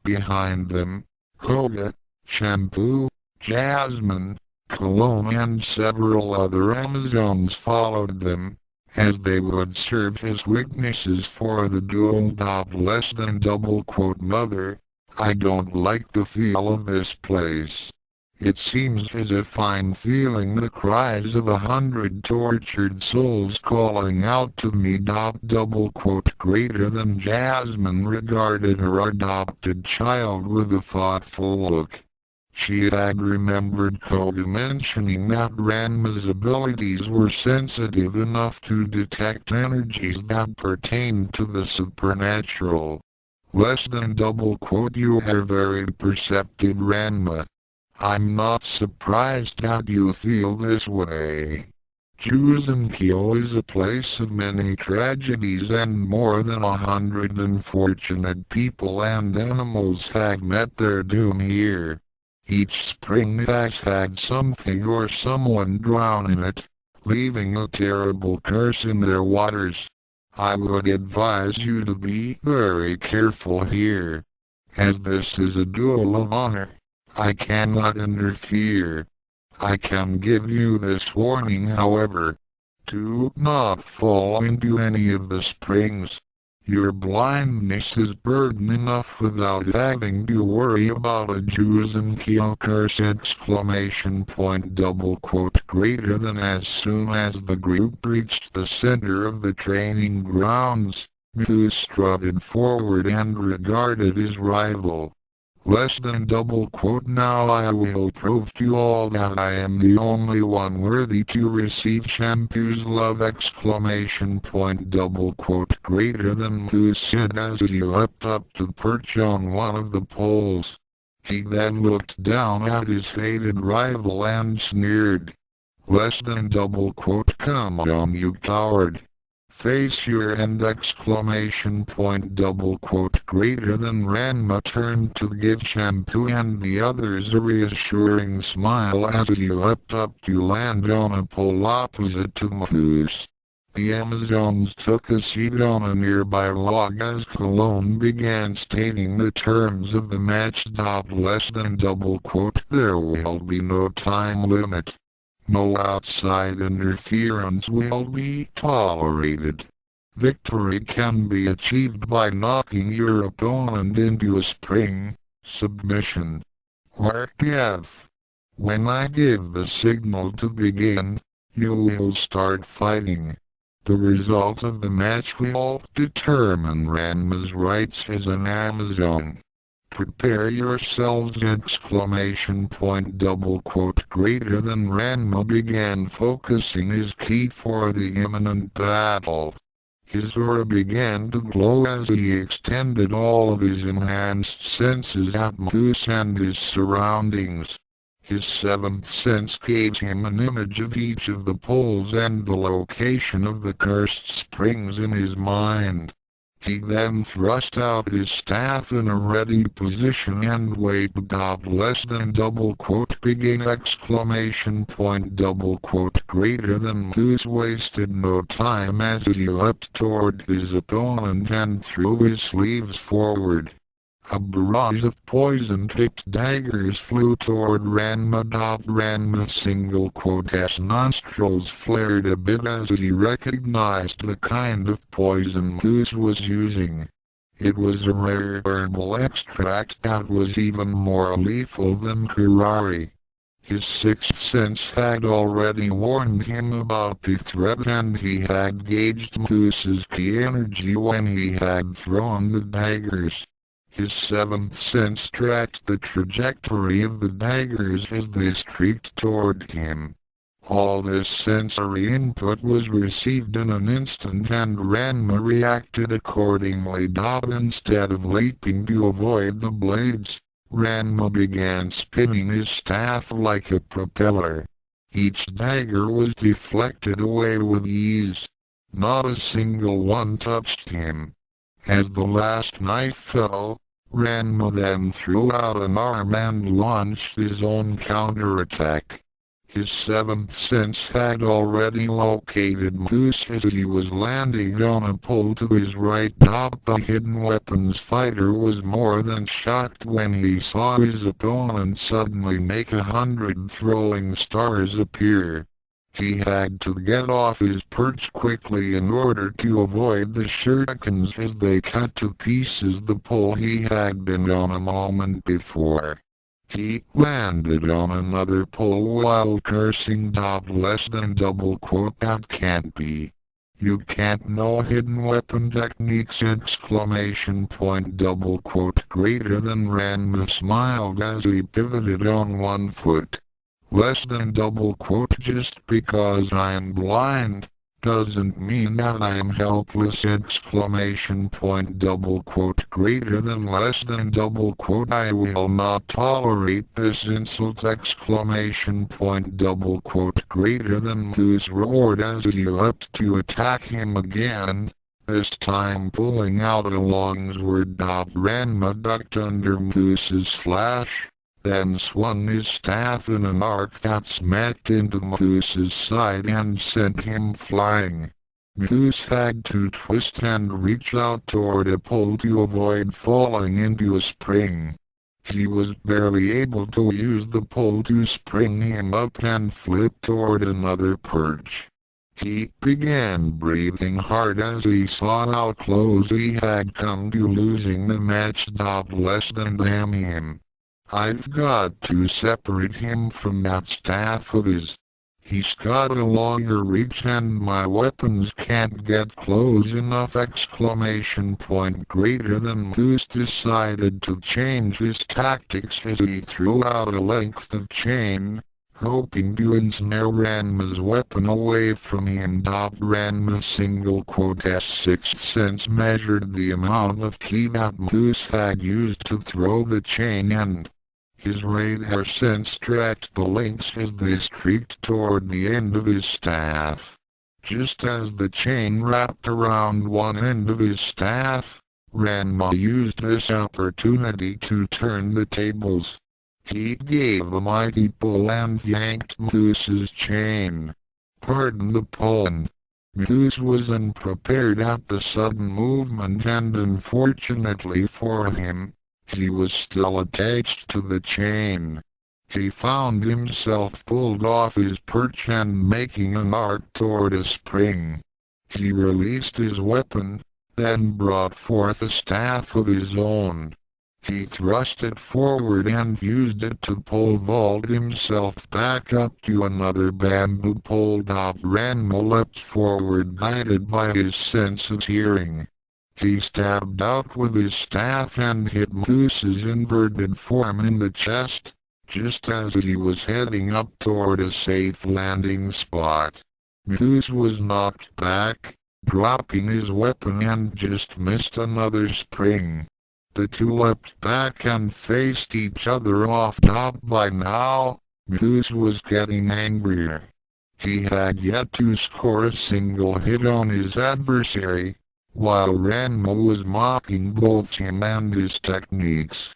Behind them, Koga, Shampoo, Jasmine, Cologne and several other Amazons followed them, as they would serve as witnesses for the duel. Less than Mother, I don't like the feel of this place. It seems as if I'm feeling the cries of 100 tortured souls calling out to me. Greater than Jasmine regarded her adopted child with a thoughtful look. She had remembered Koga mentioning that Ranma's abilities were sensitive enough to detect energies that pertained to the supernatural. Less than you are very perceptive, Ranma. I'm not surprised that you feel this way. Juizinkiyo is a place of many tragedies and more than 100 unfortunate people and animals have met their doom here. Each spring it has had something or someone drown in it, leaving a terrible curse in their waters. I would advise you to be very careful here. As this is a duel of honor, I cannot interfere. I can give you this warning, however. Do not fall into any of the springs. Your blindness is burden enough without having to worry about a Juizinkiyo curse! Greater than. As soon as the group reached the center of the training grounds, Muse strutted forward and regarded his rival. Less than Now I will prove to all that I am the only one worthy to receive Shampoo's love! Greater than. Muse said as he leapt up to perch on one of the poles. He then looked down at his hated rival and sneered. Less than Come on, you coward. Face your end! Greater than. Ranma turned to give Shampoo and the others a reassuring smile as he leapt up to land on a pole opposite to Moose. The Amazons took a seat on a nearby log as Cologne began stating the terms of the match. Less than There will be no time limit. No outside interference will be tolerated. Victory can be achieved by knocking your opponent into a spring submission or death. When I give the signal to begin, you will start fighting. The result of the match will determine Ranma's rights as an Amazon. Prepare yourselves! Exclamation point, double quote. Greater than Ranma began focusing his ki for the imminent battle. His aura began to glow as he extended all of his enhanced senses at Moose and his surroundings. His seventh sense gave him an image of each of the poles and the location of the cursed springs in his mind. He then thrust out his staff in a ready position and waited. Less than double quote begin! Exclamation point, double quote. Greater than Moose wasted no time as he leapt toward his opponent and threw his sleeves forward. A barrage of poison-tipped daggers flew toward Ranma. Ranma single quote's nostrils flared a bit as he recognized the kind of poison Moose was using. It was a rare herbal extract that was even more lethal than curare. His sixth sense had already warned him about the threat, and he had gauged Moose's ki energy when he had thrown the daggers. His seventh sense tracked the trajectory of the daggers as they streaked toward him. All this sensory input was received in an instant, and Ranma reacted accordingly. Instead of leaping to avoid the blades, Ranma began spinning his staff like a propeller. Each dagger was deflected away with ease. Not a single one touched him. As the last knife fell, Ranma then threw out an arm and launched his own counterattack. His seventh sense had already located Moose as he was landing on a pole to his right. The hidden weapons fighter was more than shocked when he saw his opponent suddenly make 100 throwing stars appear. He had to get off his perch quickly in order to avoid the shurikens as they cut to pieces the pole he had been on a moment before. He landed on another pole while cursing. Less than double quote. That can't be. You can't know hidden weapon techniques! Exclamation point, double quote. Greater than Ranma smiled as he pivoted on one foot. Less than double quote. Just because I am blind doesn't mean that I am helpless! Exclamation point, double quote. Greater than less than double quote. I will not tolerate this insult! Exclamation point, double quote. Greater than Moose roared as he leapt to attack him again, this time pulling out a longsword. Ranma ducked under Moose's slash, then swung his staff in an arc that smacked into Moose's side and sent him flying. Moose had to twist and reach out toward a pole to avoid falling into a spring. He was barely able to use the pole to spring him up and flip toward another perch. He began breathing hard as he saw how close he had come to losing the match. Less than damn him. I've got to separate him from that staff of his. He's got a longer reach and my weapons can't get close enough! Exclamation point. Greater than Moose decided to change his tactics as he threw out a length of chain, hoping to ensnare Ranma's weapon away from him. Ranma single quote S sixth sense measured the amount of ki that Moose had used to throw the chain, and his radar sense tracked the links as they streaked toward the end of his staff. Just as the chain wrapped around one end of his staff, Ranma used this opportunity to turn the tables. He gave a mighty pull and yanked Moose's chain. Pardon the pun. Moose was unprepared at the sudden movement, and unfortunately for him, he was still attached to the chain. He found himself pulled off his perch and making an arc toward a spring. He released his weapon, then brought forth a staff of his own. He thrust it forward and used it to pole vault himself back up to another bamboo pole. Ranma leapt forward guided by his sense of hearing. He stabbed out with his staff and hit Methuse's inverted form in the chest, just as he was heading up toward a safe landing spot. Methuse was knocked back, dropping his weapon and just missed another spring. The two leapt back and faced each other off. By now, Methuse was getting angrier. He had yet to score a single hit on his adversary, while Ranma was mocking both him and his techniques.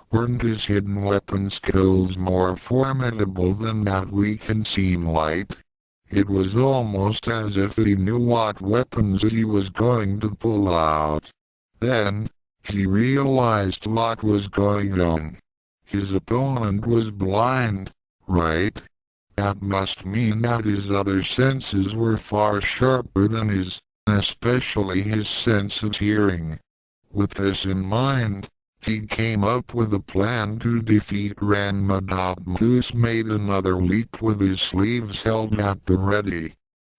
Weren't his hidden weapon skills more formidable than that weakened seam light? It was almost as if he knew what weapons he was going to pull out. Then, he realized what was going on. His opponent was blind, right? That must mean that his other senses were far sharper than his, especially his sense of hearing. With this in mind, he came up with a plan to defeat Ranma. Methuse made another leap with his sleeves held at the ready.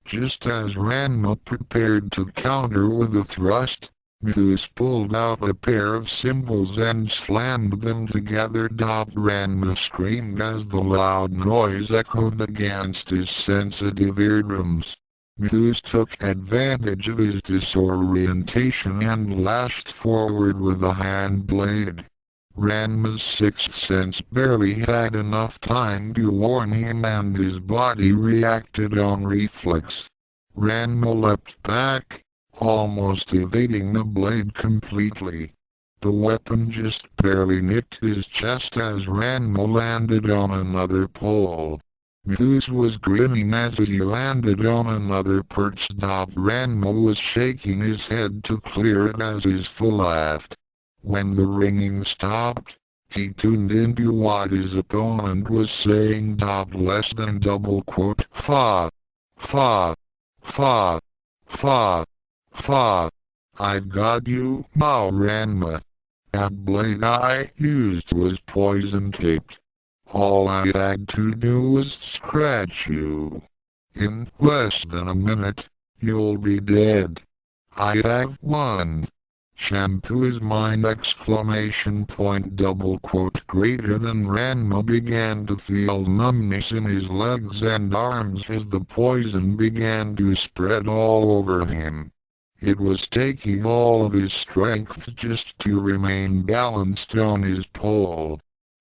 Just as Ranma prepared to counter with a thrust, Methuse pulled out a pair of cymbals and slammed them together. Ranma screamed as the loud noise echoed against his sensitive eardrums. Methuse took advantage of his disorientation and lashed forward with a hand blade. Ranma's sixth sense barely had enough time to warn him and his body reacted on reflex. Ranma leapt back, almost evading the blade completely. The weapon just barely nicked his chest as Ranma landed on another pole. Methuse was grinning as he landed on another perch. Ranma was shaking his head to clear it as his foot laughed. When the ringing stopped, he tuned into what his opponent was saying. Less than double quote, fa, fa, fa, fa, fa. I've got you now, Ranma. That blade I used was poison tipped. All I had to do was scratch you. In less than a minute, you'll be dead. I have won. Shampoo is mine! Double quote. Greater than Ranma began to feel numbness in his legs and arms as the poison began to spread all over him. It was taking all of his strength just to remain balanced on his pole.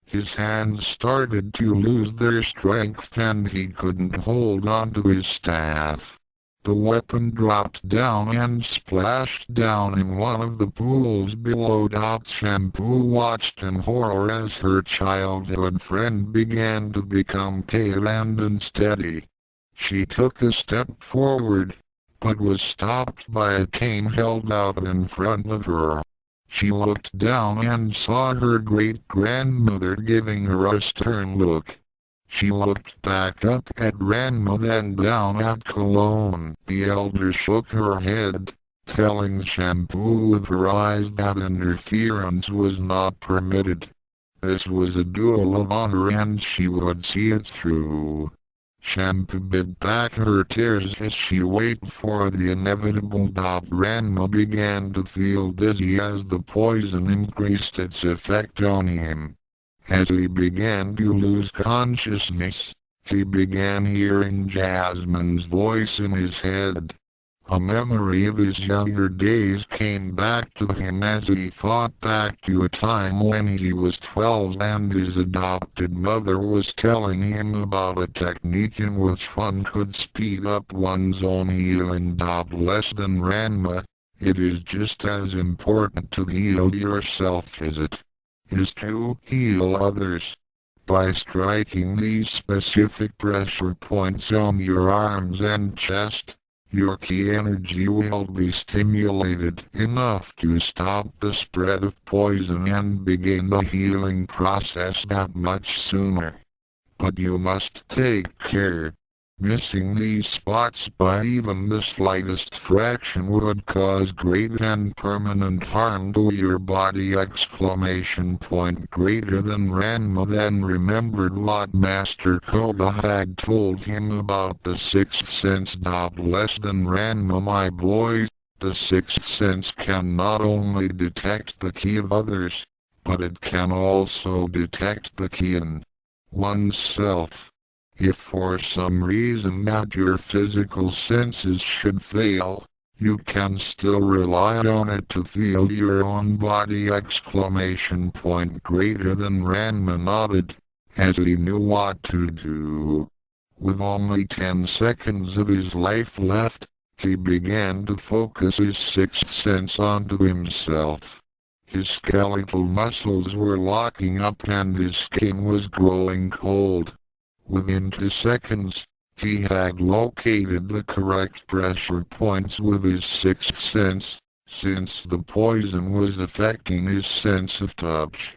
His hands started to lose their strength and he couldn't hold onto his staff. The weapon dropped down and splashed down in one of the pools below. Shampoo watched in horror as her childhood friend began to become pale and unsteady. She took a step forward, but was stopped by a cane held out in front of her. She looked down and saw her great-grandmother giving her a stern look. She looked back up at Ranma then down at Cologne. The elder shook her head, telling Shampoo with her eyes that interference was not permitted. This was a duel of honor and she would see it through. Shampoo bit back her tears as she waited for the inevitable. Ranma began to feel dizzy as the poison increased its effect on him. As he began to lose consciousness, he began hearing Jasmine's voice in his head. A memory of his younger days came back to him as he thought back to a time when he was 12 and his adopted mother was telling him about a technique in which one could speed up one's own healing. Less than Ranma, it is just as important to heal yourself as it is to heal others. By striking these specific pressure points on your arms and chest, your ki energy will be stimulated enough to stop the spread of poison and begin the healing process that much sooner. But you must take care. Missing these spots by even the slightest fraction would cause great and permanent harm to your body! Greater than Ranma then remembered what Master Koga had told him about the sixth sense. Less than Ranma, my boy, the sixth sense can not only detect the ki of others, but it can also detect the ki in oneself. If for some reason that your physical senses should fail, you can still rely on it to feel your own body! Greater than Ranma nodded, as he knew what to do. With only 10 seconds of his life left, he began to focus his sixth sense onto himself. His skeletal muscles were locking up and his skin was growing cold. Within 2 seconds, he had located the correct pressure points with his sixth sense, since the poison was affecting his sense of touch.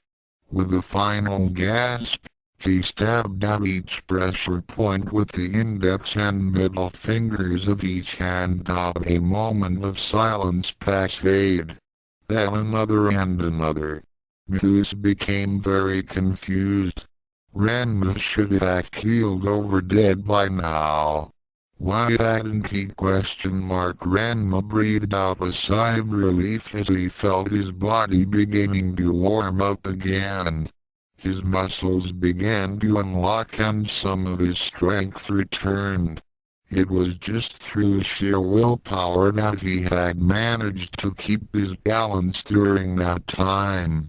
With a final gasp, he stabbed at each pressure point with the index and middle fingers of each hand. A moment of silence passed. Then another and another. Muse became very confused. Ranma should have keeled over dead by now. Why hadn't he? Ranma breathed out a sigh of relief as he felt his body beginning to warm up again. His muscles began to unlock and some of his strength returned. It was just through sheer willpower that he had managed to keep his balance during that time.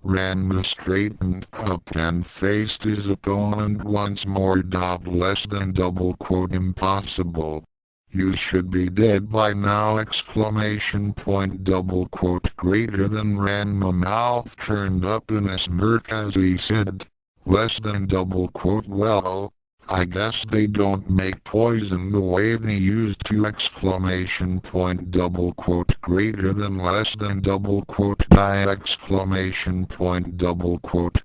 Ranma straightened up and faced his opponent once more. Less than impossible. You should be dead by now! Greater than Ranma mouth turned up in a smirk as he said, less than well, I guess they don't make poison the way they used to! Greater than less than die!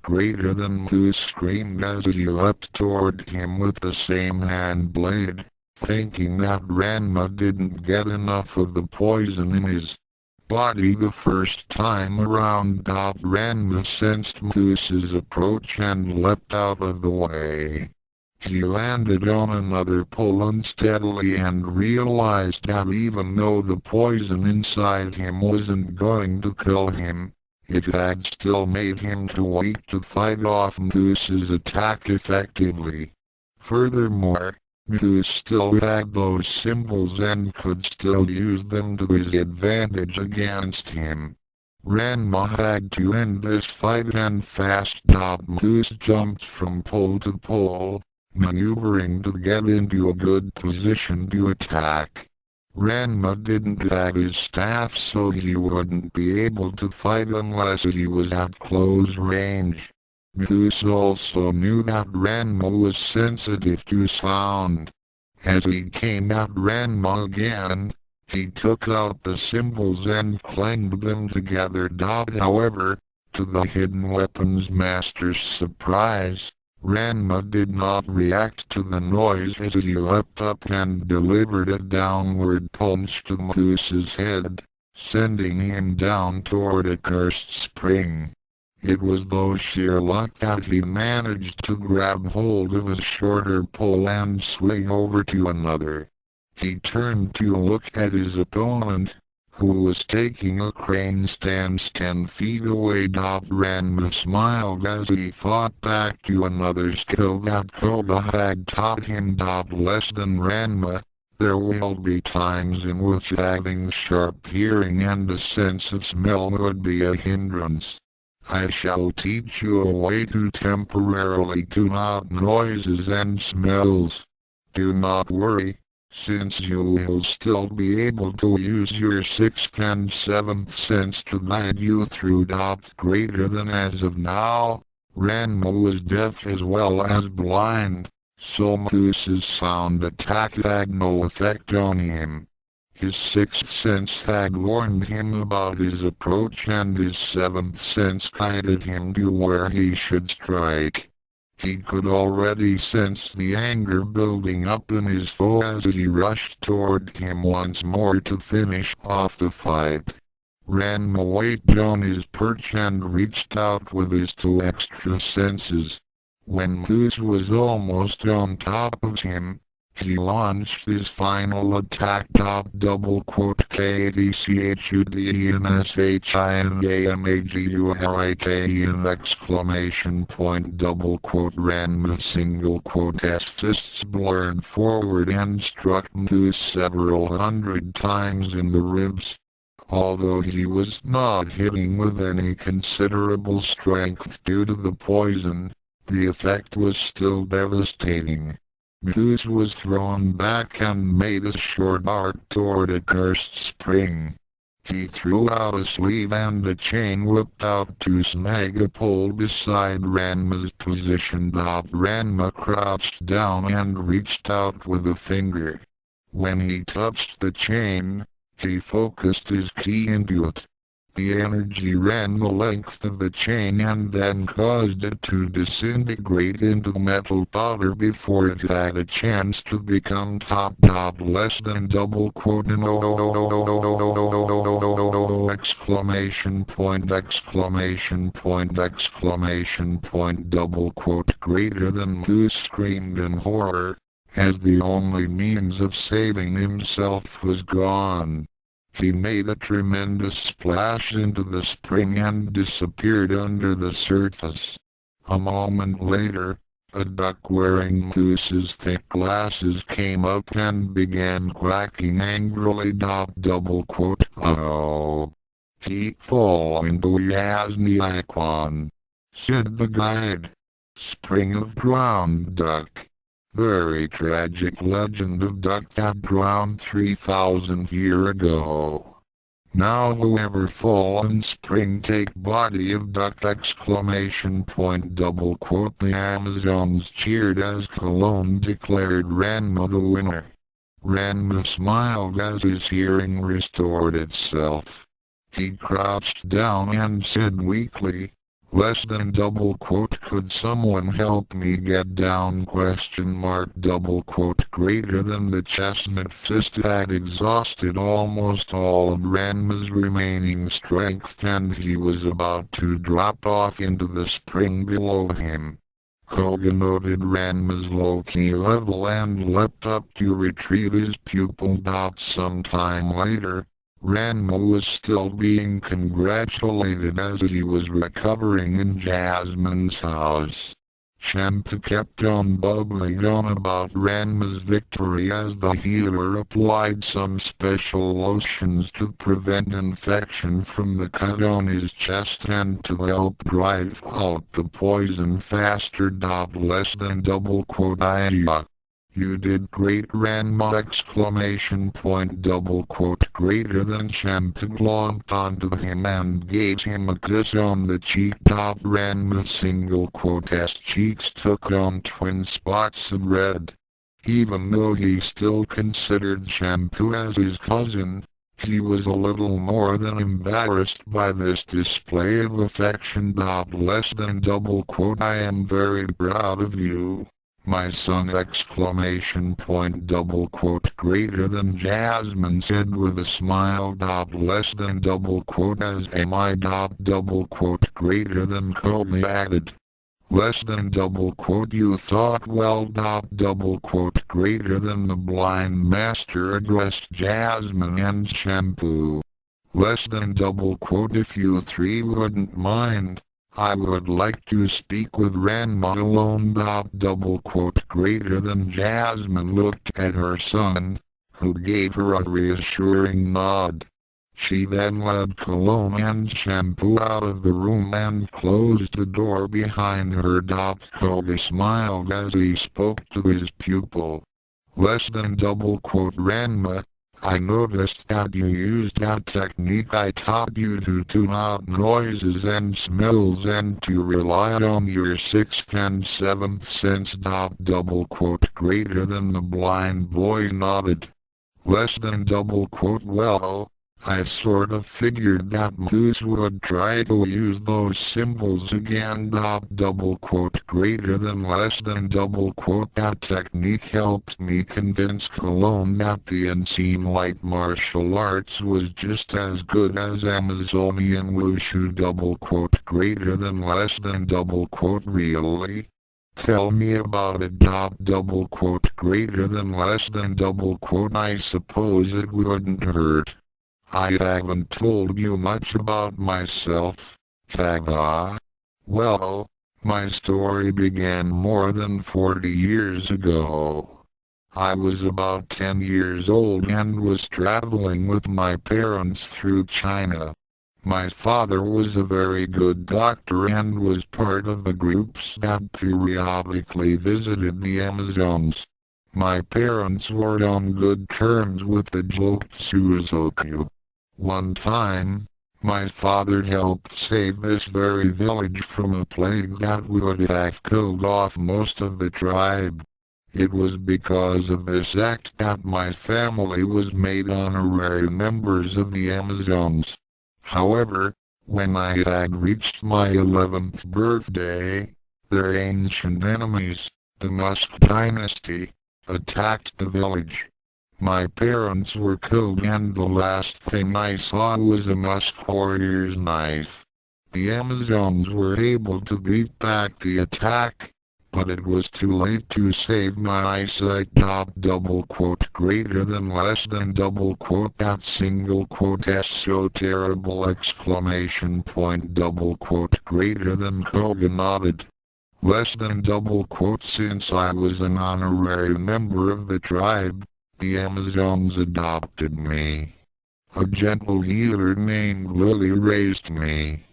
Greater than Thu screamed as he leapt toward him with the same hand blade, thinking that Ranma didn't get enough of the poison in his body the first time around. Ranma sensed Thu's approach and leapt out of the way. He landed on another pull unsteadily and realized that even though the poison inside him wasn't going to kill him, it had still made him too weak to fight off Thu's attack effectively. Furthermore, Thu still had those symbols and could still use them to his advantage against him. Ranma had to end this fight and fast. Thu jumped from pole to pole, maneuvering to get into a good position to attack. Ranma didn't have his staff, so he wouldn't be able to fight unless he was at close range. Muse also knew that Ranma was sensitive to sound. As he came at Ranma again, he took out the symbols and clanged them together. However, to the hidden weapons master's surprise, Ranma did not react to the noise as he leapt up and delivered a downward punch to Muse's head, sending him down toward a cursed spring. It was though sheer luck that he managed to grab hold of a shorter pole and swing over to another. He turned to look at his opponent, who was taking a crane stance 10 feet away. Ranma smiled as he thought back to another skill that Koga had taught him. Less than Ranma, there will be times in which having sharp hearing and a sense of smell would be a hindrance. I shall teach you a way to temporarily tune out noises and smells. Do not worry, since you will still be able to use your sixth and seventh sense to guide you through. Greater than as of now, Ranma was deaf as well as blind, so Muse's sound attack had no effect on him. His sixth sense had warned him about his approach and his seventh sense guided him to where he should strike. He could already sense the anger building up in his foe as he rushed toward him once more to finish off the fight. Ranma waited on his perch and reached out with his two extra senses. When Zeus was almost on top of him, he launched his final attack. KDCHUDNSHINAMAGURIKEN exclamation point double quote Ranma single quote S fists blurred forward and struck Zeus several hundred times in the ribs. Although he was not hitting with any considerable strength due to the poison, the effect was still devastating. Zeus was thrown back and made a short arc toward a cursed spring. He threw out a sleeve and a chain whipped out to snag a pole beside Ranma's position. Ranma crouched down and reached out with a finger. When he touched the chain, he focused his ki into it. The energy ran the length of the chain and then caused it to disintegrate into metal powder before it had a chance to become less than double quote exclamation point double quote greater than Zeus screamed in horror, as the only means of saving himself was gone. He made a tremendous splash into the spring and disappeared under the surface. A moment later, a duck wearing Zeus's thick glasses came up and began quacking angrily. Double quote, "Oh, he fall into Yasniakwan," said the guide. "Spring of drowned duck. Very tragic legend of duck that drowned 3,000 years ago. Now whoever fall in spring take body of duck exclamation point double quote." The Amazons cheered as Cologne declared Ranma the winner. Ranma smiled as his hearing restored itself. He crouched down and said weakly, "Less than double quote could someone help me get down question mark double quote greater than." The chestnut fist had exhausted almost all of Ranma's remaining strength and he was about to drop off into the spring below him. Koga noted Ranma's low-key level and leapt up to retrieve his pupil. Sometime later, Ranma was still being congratulated as he was recovering in Jasmine's house. Shampoo kept on bubbling on about Ranma's victory as the healer applied some special lotions to prevent infection from the cut on his chest and to help drive out the poison faster. Less than double quote "Iya. You did great Ranma exclamation point double quote greater than." Shampoo glomped onto him and gave him a kiss on the cheek. Ranma single quote S cheeks took on twin spots of red. Even though he still considered Shampoo as his cousin, he was a little more than embarrassed by this display of affection. Less than double quote "I am very proud of you, my son exclamation point double quote greater than." Jasmine said with a smile. Less than double quote "As am I." Double quote greater than. Kobe added. Less than double quote "You thought well." Double quote greater than. The blind master addressed Jasmine and Shampoo. Less than double quote "If you three wouldn't mind, I would like to speak with Ranma alone." Double quote greater than. Jasmine looked at her son, who gave her a reassuring nod. She then led Cologne and Shampoo out of the room and closed the door behind her. Koga smiled as he spoke to his pupil. Less than double quote "Ranma, I noticed that you used that technique I taught you to tune out noises and smells and to rely on your sixth and seventh sense. Double quote greater than. The blind boy nodded. Less than double quote "Well, I sort of figured that Moose would try to use those symbols again. Double quote greater than less than double quote. That technique helped me convince Cologne that the unseen light martial arts was just as good as Amazonian wushu. Double quote greater than less than double quote. Really? Tell me about it. Double quote greater than less than double quote. I suppose it wouldn't hurt. I haven't told you much about myself, have I? Well, my story began more than 40 years ago. I was about 10 years old and was traveling with my parents through China. My father was a very good doctor and was part of the groups that periodically visited the Amazons. My parents were on good terms with the Joksuzoku. One time, my father helped save this very village from a plague that would have killed off most of the tribe. It was because of this act that my family was made honorary members of the Amazons. However, when I had reached my 11th birthday, their ancient enemies, the Musk dynasty, attacked the village. My parents were killed and the last thing I saw was a Musk warrior's knife. The Amazons were able to beat back the attack, but it was too late to save my eyesight. Double quote greater than less than double quote. That single quote is so terrible! Exclamation point. Double quote greater than. Koga nodded. Less than double quote. Since I was an honorary member of the tribe, the Amazons adopted me. A gentle healer named Lily raised me.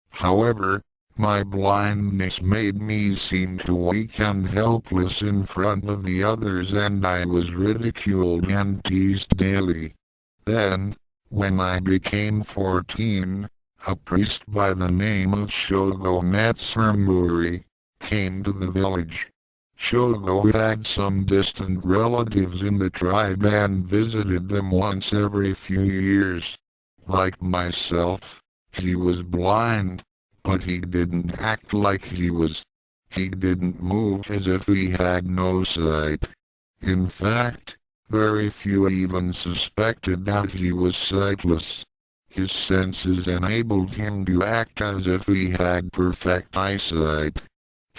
However, my blindness made me seem too weak and helpless in front of the others, and I was ridiculed and teased daily. Then, when I became 14, a priest by the name of Shogo Matsumori came to the village. Shogo had some distant relatives in the tribe and visited them once every few years. Like myself, he was blind, but he didn't act like he was. He didn't move as if he had no sight. In fact, very few even suspected that he was sightless. His senses enabled him to act as if he had perfect eyesight.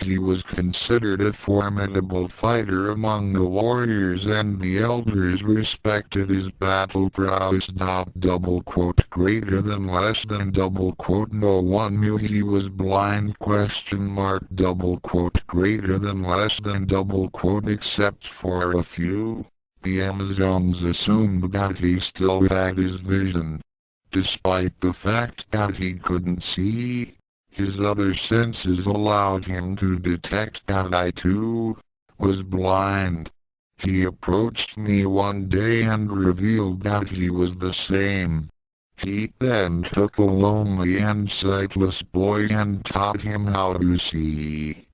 He was considered a formidable fighter among the warriors, and the elders respected his battle prowess. Double quote greater than less than double quote. No one knew he was blind? Question mark. Double quote greater than less than double quote. Except for a few, the Amazons assumed that he still had his vision. Despite the fact that he couldn't see, his other senses allowed him to detect that I too was blind. He approached me one day and revealed that he was the same. He then took a lonely and sightless boy and taught him how to see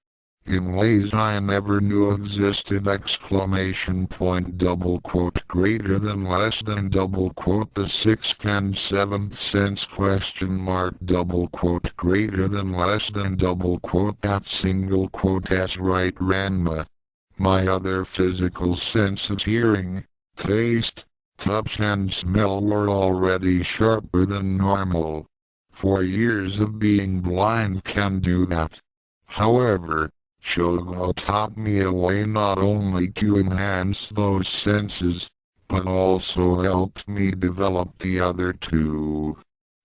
in ways I never knew existed! Exclamation point. Double quote greater than less than double quote. The sixth and seventh sense? Question mark. Double quote greater than less than double quote. That single quote is right. Ranma. My other physical senses, hearing, taste, touch and smell, were already sharper than normal. 4 years of being blind can do that. However, Shogo taught me a way not only to enhance those senses, but also helped me develop the other two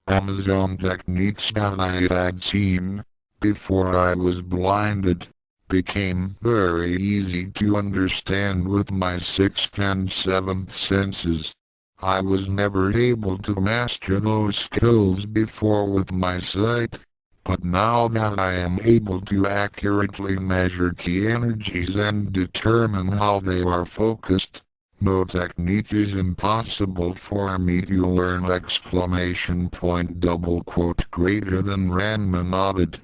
Amazon techniques that I had seen before I was blinded. Became very easy to understand with my sixth and seventh senses. I was never able to master those skills before with my sight. But now that I am able to accurately measure key energies and determine how they are focused, no technique is impossible for me to learn! Exclamation point. Double quote greater than. Ranma nodded.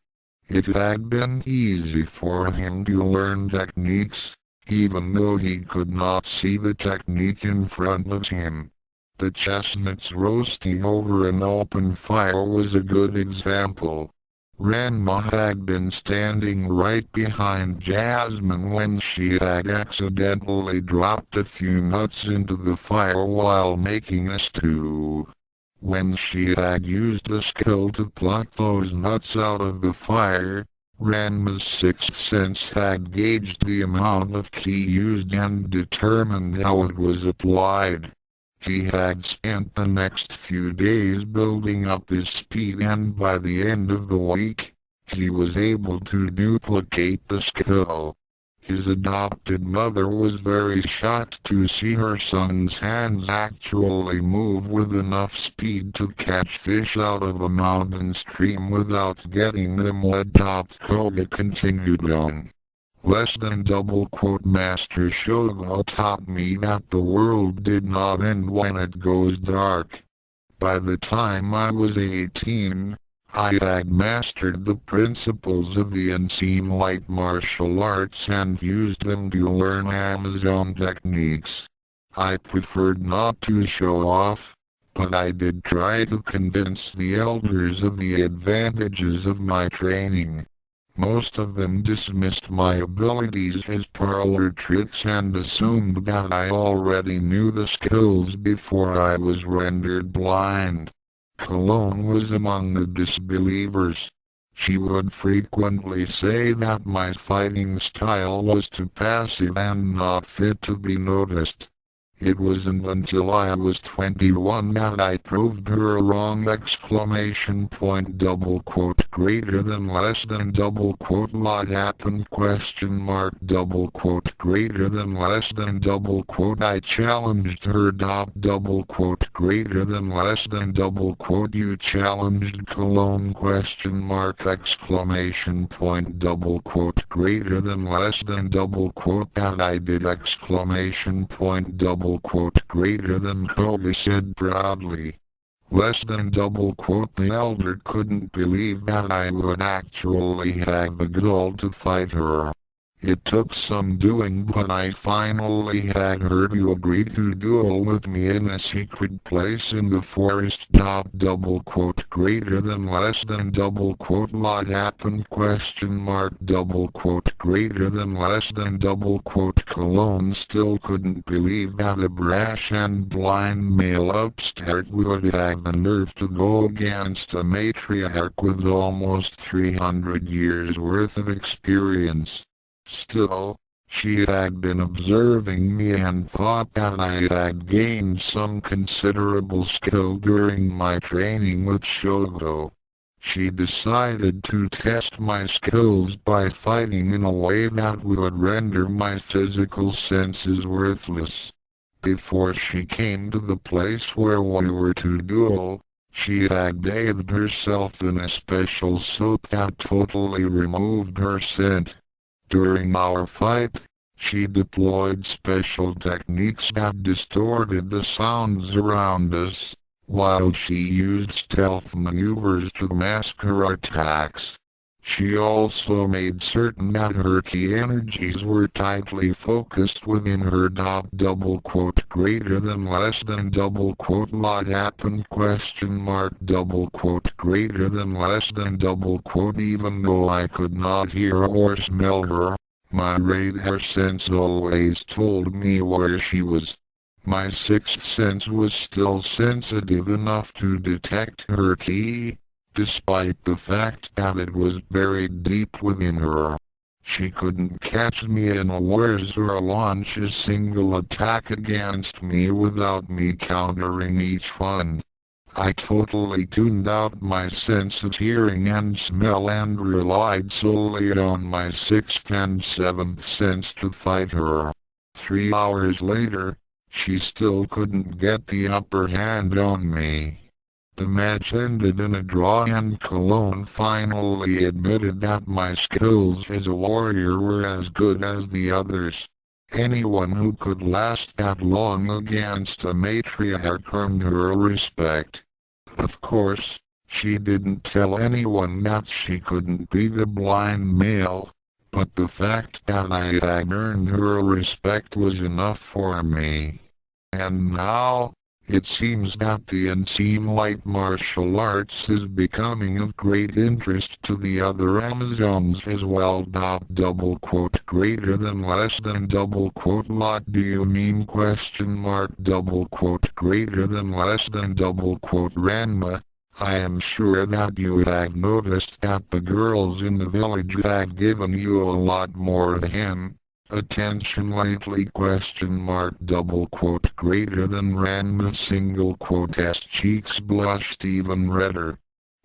It had been easy for him to learn techniques, even though he could not see the technique in front of him. The chestnuts roasting over an open fire was a good example. Ranma had been standing right behind Jasmine when she had accidentally dropped a few nuts into the fire while making a stew. When she had used the skill to pluck those nuts out of the fire, Ranma's sixth sense had gauged the amount of ki used and determined how it was applied. He had spent the next few days building up his speed, and by the end of the week, he was able to duplicate the skill. His adopted mother was very shocked to see her son's hands actually move with enough speed to catch fish out of a mountain stream without getting them wet. Koga continued on. Master Shogo taught me that the world did not end when it goes dark. By the time I was 18, I had mastered the principles of the unseen light martial arts and used them to learn Amazon techniques. I preferred not to show off, but I did try to convince the elders of the advantages of my training. Most of them dismissed my abilities as parlor tricks and assumed that I already knew the skills before I was rendered blind. Cologne was among the disbelievers. She would frequently say that my fighting style was too passive and not fit to be noticed. It wasn't until I was 21 that I proved her wrong! Greater than less than What happened? Greater than less than I challenged her. Greater than less than You challenged Cologne? Greater than less than That I did! Greater than Koga said proudly. Less than The elder couldn't believe that I would actually have the gall to fight her. It took some doing, but I finally had her to agree to duel with me in a secret place in the forest. Greater than less than What happened? Greater than less than Cologne still couldn't believe that a brash and blind male upstart would have the nerve to go against a matriarch with almost 300 years worth of experience. Still, she had been observing me and thought that I had gained some considerable skill during my training with Shogo. She decided to test my skills by fighting in a way that would render my physical senses worthless. Before she came to the place where we were to duel, she had bathed herself in a special soap that totally removed her scent. During our fight, she deployed special techniques that distorted the sounds around us, while she used stealth maneuvers to mask her attacks. She also made certain that her ki energies were tightly focused within her. Greater than less than What happened? Greater than less than Even though I could not hear or smell her, my radar sense always told me where she was. My sixth sense was still sensitive enough to detect her ki, despite the fact that it was buried deep within her. She couldn't catch me unawares or launch a single attack against me without me countering each one. I totally tuned out my sense of hearing and smell and relied solely on my sixth and seventh sense to fight her. 3 hours later, she still couldn't get the upper hand on me. The match ended in a draw, and Cologne finally admitted that my skills as a warrior were as good as the others. Anyone who could last that long against a matriarch earned her respect. Of course, she didn't tell anyone that she couldn't beat a blind male, but the fact that I had earned her respect was enough for me. And now, It seems that the unseen light martial arts is becoming of great interest to the other Amazons as well. Double quote greater than less than double quote what do you mean question mark double quote greater than less than double quote Ranma. I am sure that you have noticed that the girls in the village have given you a lot more than attention lately question mark double quote greater than Ranma single quote as cheeks blushed even redder.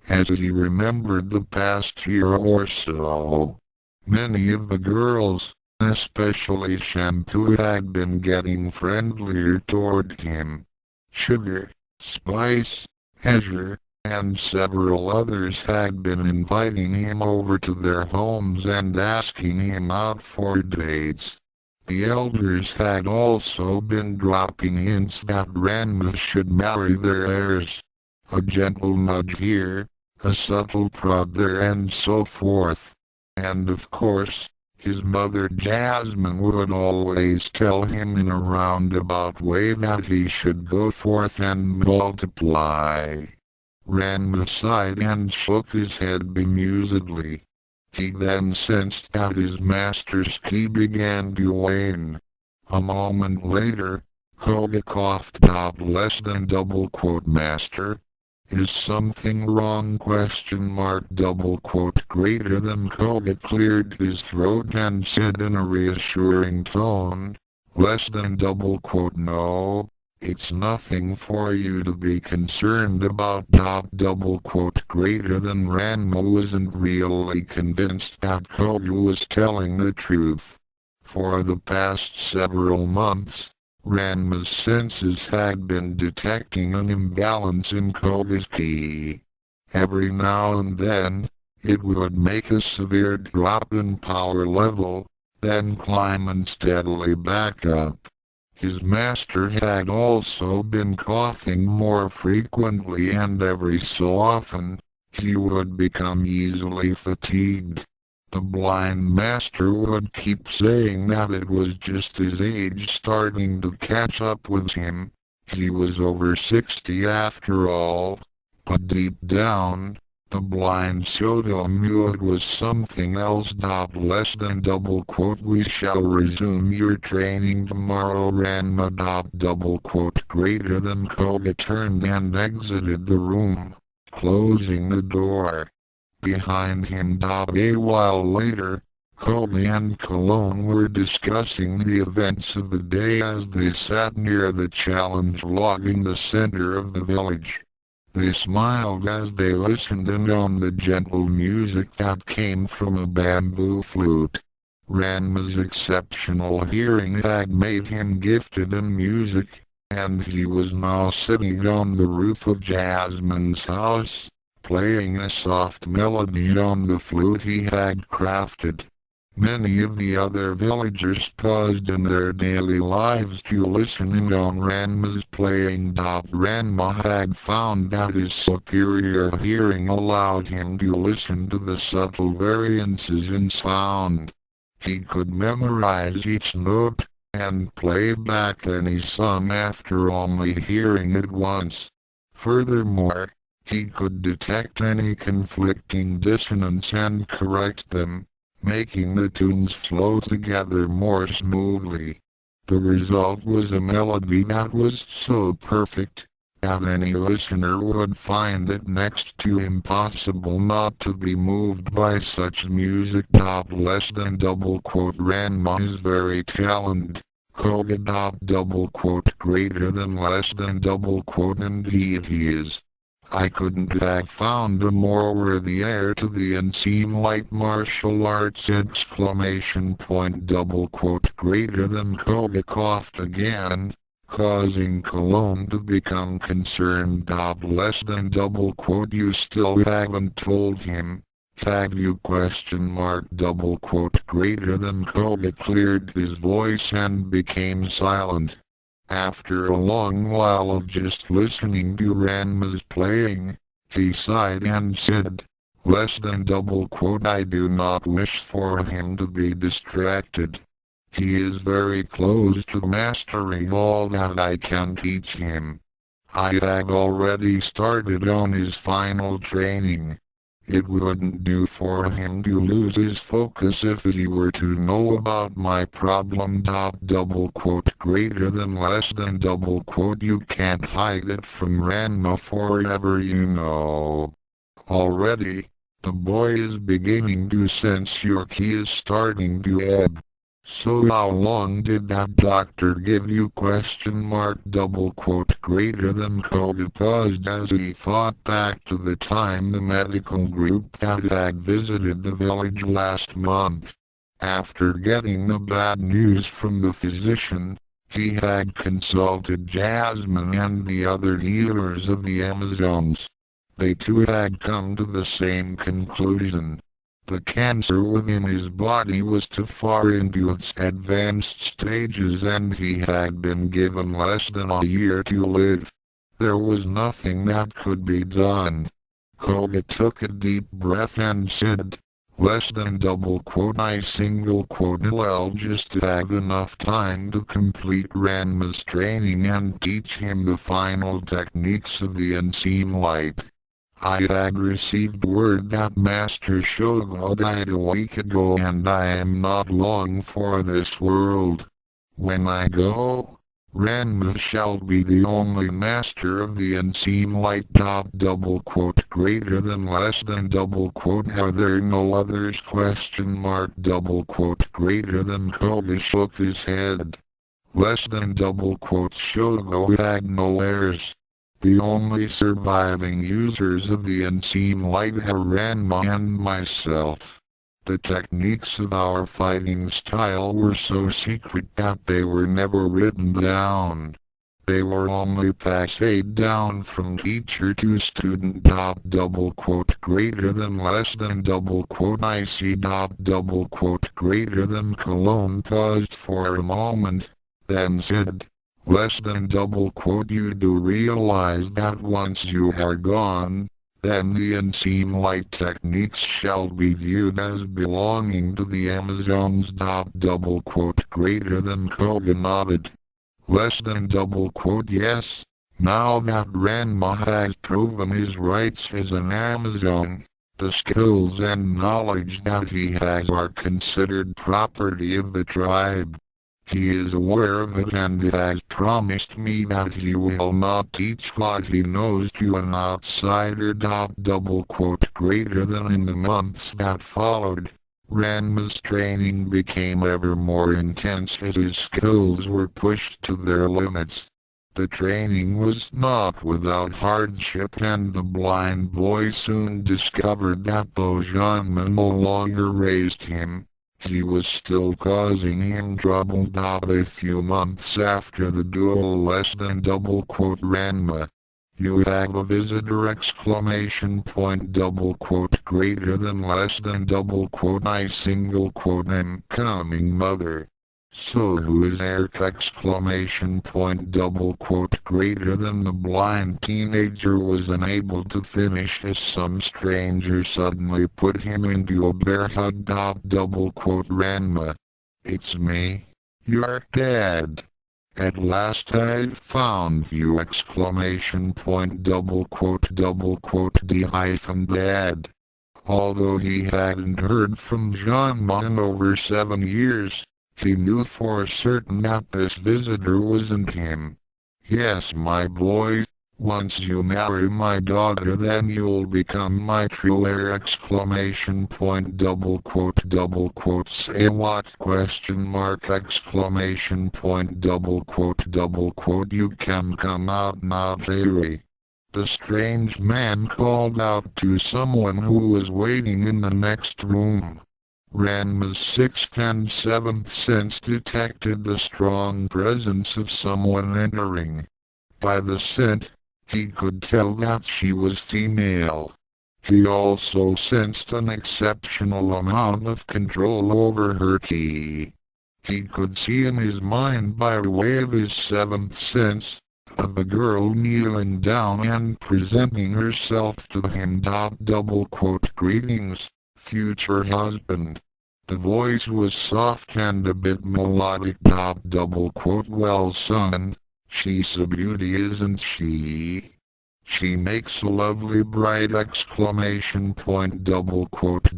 As he remembered the past year or so, many of the girls, especially Shampoo, had been getting friendlier toward him. Sugar, Spice, Azure, and several others had been inviting him over to their homes and asking him out for dates. The elders had also been dropping hints that Ranma should marry their heirs. A gentle nudge here, a subtle prod there and so forth. And of course, his mother Jasmine would always tell him in a roundabout way that he should go forth and multiply. Ranma sighed and shook his head bemusedly. He then sensed that his master's ki began to wane. A moment later, Koga coughed out less than double quote master. Is something wrong question mark double quote greater than Koga cleared his throat and said in a reassuring tone, less than double quote no. It's nothing for you to be concerned about. Double quote greater than Ranma wasn't really convinced that Koga was telling the truth. For the past several months, Ranma's senses had been detecting an imbalance in Koga's ki. Every now and then, it would make a severe drop in power level, then climb unsteadily back up. His master had also been coughing more frequently and every so often, he would become easily fatigued. The blind master would keep saying that it was just his age starting to catch up with him. He was over 60 after all. But deep down, the blind Shoto knew it was something else. Less than double quote we shall resume your training tomorrow Ranma. Double quote greater than Koga turned and exited the room, closing the door behind him. A while later, Koga and Cologne were discussing the events of the day as they sat near the challenge log in the center of the village. They smiled as they listened in on the gentle music that came from a bamboo flute. Ranma's exceptional hearing had made him gifted in music, and he was now sitting on the roof of Jasmine's house, playing a soft melody on the flute he had crafted. Many of the other villagers paused in their daily lives to listen in on Ranma's playing. Ranma had found that his superior hearing allowed him to listen to the subtle variances in sound. He could memorize each note, and play back any song after only hearing it once. Furthermore, he could detect any conflicting dissonance and correct them, making the tunes flow together more smoothly. The result was a melody that was so perfect that any listener would find it next to impossible not to be moved by such music. Less than double quote Ranma is very talented. Koga. Double quote greater than less than double quote indeed he is. I couldn't have found a more worthy heir to the unseen light martial arts exclamation point double quote greater than Koga coughed again, causing Cologne to become concerned. Less than double quote you still haven't told him, have you question mark double quote greater than Koga cleared his voice and became silent. After a long while of just listening to Ranma's playing, he sighed and said, less than double quote I do not wish for him to be distracted. He is very close to mastering all that I can teach him. I had already started on his final training. It wouldn't do for him to lose his focus if he were to know about my problem. Double quote greater than less than double quote you can't hide it from Ranma forever, you know. Already, the boy is beginning to sense your key is starting to ebb. So how long did that doctor give you? Question mark double quote greater than Koga paused as he thought back to the time the medical group that had visited the village last month. After getting the bad news from the physician, he had consulted Jasmine and the other healers of the Amazons. They too had come to the same conclusion. The cancer within his body was too far into its advanced stages and he had been given less than a year to live. There was nothing that could be done. Koga took a deep breath and said, less than double quote I single quote I'll just have enough time to complete Ranma's training and teach him the final techniques of the unseen light. I had received word that Master Shogo died a week ago and I am not long for this world. When I go, Ranma shall be the only master of the unseen light. Double quote greater than less than double quote are there no others? Question mark double quote greater than Koga shook his head. Less than double quote Shogo had no heirs. The only surviving users of the unseen light are Ranma and myself. The techniques of our fighting style were so secret that they were never written down. They were only passed down from teacher to student. Double quote greater than less than double quote I see. Double quote greater than Cologne paused for a moment, then said, less than double quote you do realize that once you are gone, then the unseen light techniques shall be viewed as belonging to the Amazons. Double quote greater than Koga nodded. Less than double quote yes, now that Ranma has proven his rights as an Amazon, the skills and knowledge that he has are considered property of the tribe. He is aware of it and has promised me that he will not teach what he knows to an outsider. Double quote greater than in the months that followed, Ranma's training became ever more intense as his skills were pushed to their limits. The training was not without hardship and the blind boy soon discovered that though Ranma no longer raised him, he was still causing him trouble. A few months after the duel less than double quote Ranma. You have a visitor exclamation point double quote greater than less than double quote I single quote am coming mother. So who is Eric exclamation point double quote greater than the blind teenager was unable to finish as some stranger suddenly put him into a bear hug. Double quote Ranma. It's me, your dad. At last I've found you exclamation point double quote D hyphen dad. Although he hadn't heard from Ranma in over 7 years, he knew for certain that this visitor wasn't him. Yes, my boy, once you marry my daughter then you'll become my true heir exclamation point double quote say what question mark exclamation point double quote you can come out now Jerry. The strange man called out to someone who was waiting in the next room. Ranma's sixth and seventh sense detected the strong presence of someone entering. By the scent, he could tell that she was female. He also sensed an exceptional amount of control over her ki. He could see in his mind by way of his seventh sense, of a girl kneeling down and presenting herself to him. Double quote greetings, future husband. The voice was soft and a bit melodic. Double quote well son, She's a beauty, isn't she? She makes a lovely bright exclamation point, double quote,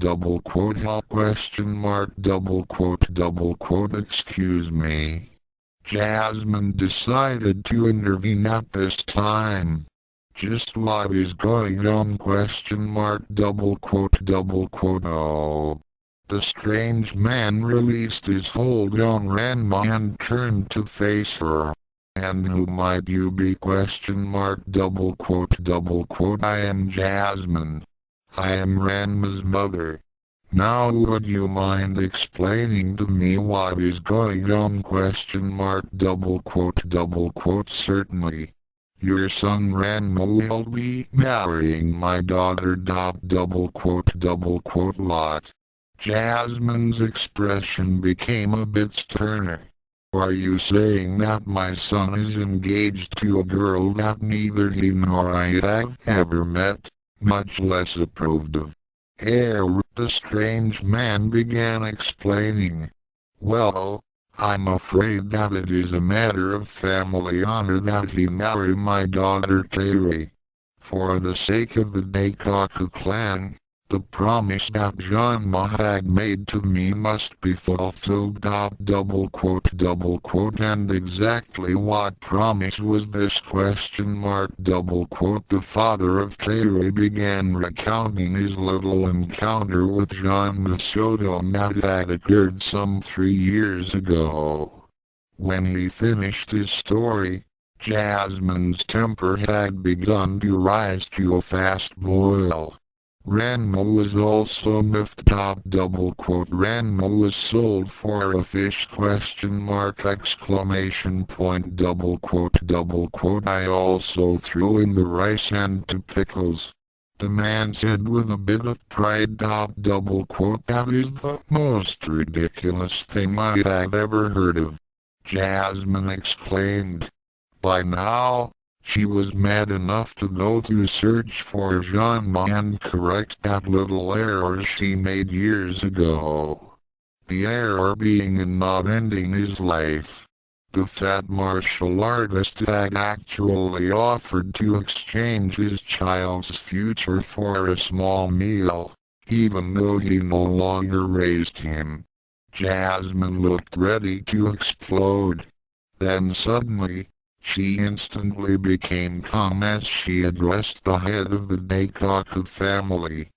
help question mark, double quote, excuse me. Jasmine decided to intervene at this time. Just what is going on, question mark, double quote, oh. The strange man released his hold on Ranma and turned to face her. And who might you be, question mark, double quote, I am Jasmine. I am Ranma's mother. Now would you mind explaining to me what is going on, question mark, double quote, certainly. Your son Ranma will be marrying my daughter, double quote, lot. Jasmine's expression became a bit sterner. Are you saying that my son is engaged to a girl that neither he nor I have ever met, much less approved of? The strange man began explaining. Well, I'm afraid that it is a matter of family honor that he marry my daughter Kairi. For the sake of the Daikaku clan, the promise that Ranma had made to me must be fulfilled, double quote, and exactly what promise was this, question mark, double quote. The father of Kairi began recounting his little encounter with Ranma Sodom that had occurred some 3 years ago. When he finished his story, Jasmine's temper had begun to rise to a fast boil. Ranma was also miffed, double quote. Ranma was sold for a fish, question mark, exclamation point, double quote. I also threw in the rice and 2 pickles. The man said with a bit of pride, double quote. That is the most ridiculous thing I have ever heard of. Jasmine exclaimed. By now, she was mad enough to go to search for Ranma and correct that little error she made years ago. The error being in not ending his life. The fat martial artist had actually offered to exchange his child's future for a small meal, even though he no longer raised him. Jasmine looked ready to explode. Then suddenly, she instantly became calm as she addressed the head of the Daikaku family.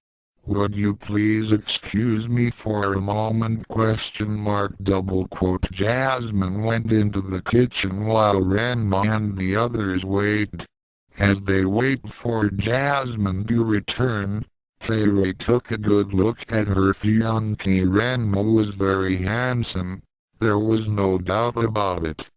Would you please excuse me for a moment, question mark, double quote. Jasmine went into the kitchen while Ranma and the others waited. As they waited for Jasmine to return, Kairi took a good look at her fiancé. Ranma was very handsome, there was no doubt about it.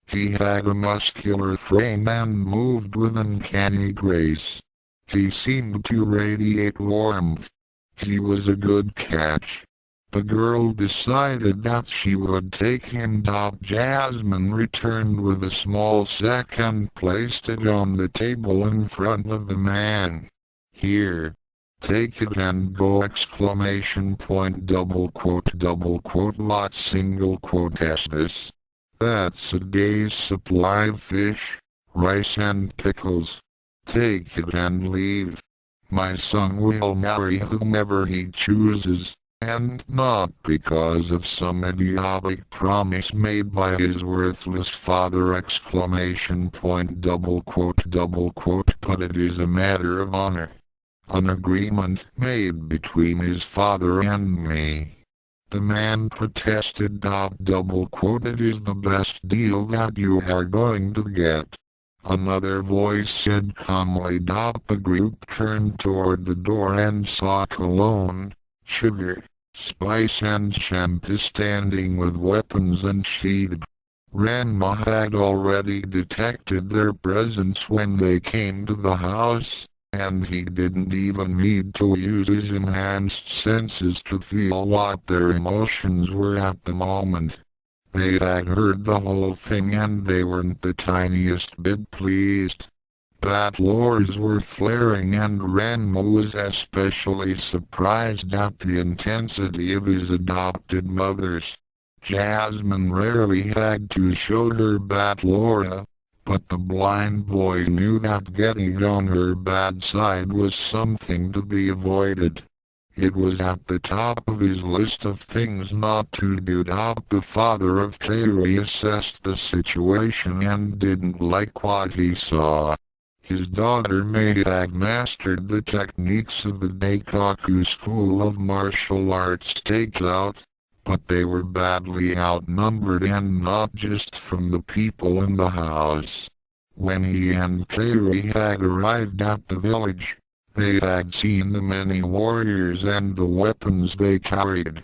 He had a muscular frame and moved with uncanny grace. He seemed to radiate warmth. He was a good catch. The girl decided that she would take him. Jasmine returned with a small sack and placed it on the table in front of the man. Here. Take it and go, exclamation point, double quote, lot, single quote. This. That's a day's supply of fish, rice and pickles. Take it and leave. My son will marry whomever he chooses, and not because of some idiotic promise made by his worthless father, exclamation point, double quote, but it is a matter of honor. An agreement made between his father and me. The man protested, double quote. It is the best deal that you are going to get. Another voice said calmly. The group turned toward the door and saw cologne, sugar, spice and shampoo standing with weapons unsheathed. Ranma had already detected their presence when they came to the house, and he didn't even need to use his enhanced senses to feel what their emotions were at the moment. They had heard the whole thing and they weren't the tiniest bit pleased. Battlers were flaring and Ranma was especially surprised at the intensity of his adopted mothers. Jasmine rarely had to show her Batlora, But the blind boy knew that getting on her bad side was something to be avoided. It was at the top of his list of things not to do. The father of Kairi assessed the situation and didn't like what he saw. His daughter May had mastered the techniques of the Daikaku school of martial arts takeout, but they were badly outnumbered, and not just from the people in the house. When he and Kairi had arrived at the village, they had seen the many warriors and the weapons they carried.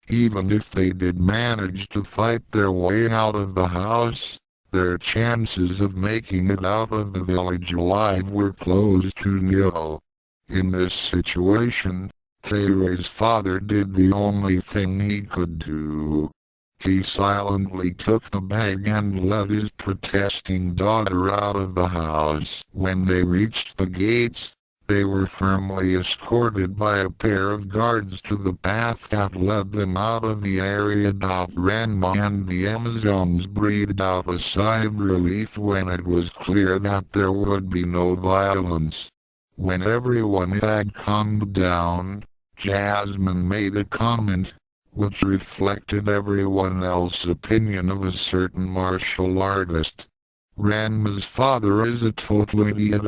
Even if they did manage to fight their way out of the house, their chances of making it out of the village alive were close to nil. In this situation, Kairi's father did the only thing he could do. He silently took the bag and let his protesting daughter out of the house. When they reached the gates, they were firmly escorted by a pair of guards to the path that led them out of the area. Ranma and the Amazons breathed out a sigh of relief when it was clear that there would be no violence. When everyone had calmed down, Jasmine made a comment, which reflected everyone else's opinion of a certain martial artist. Ranma's father is a total idiot! !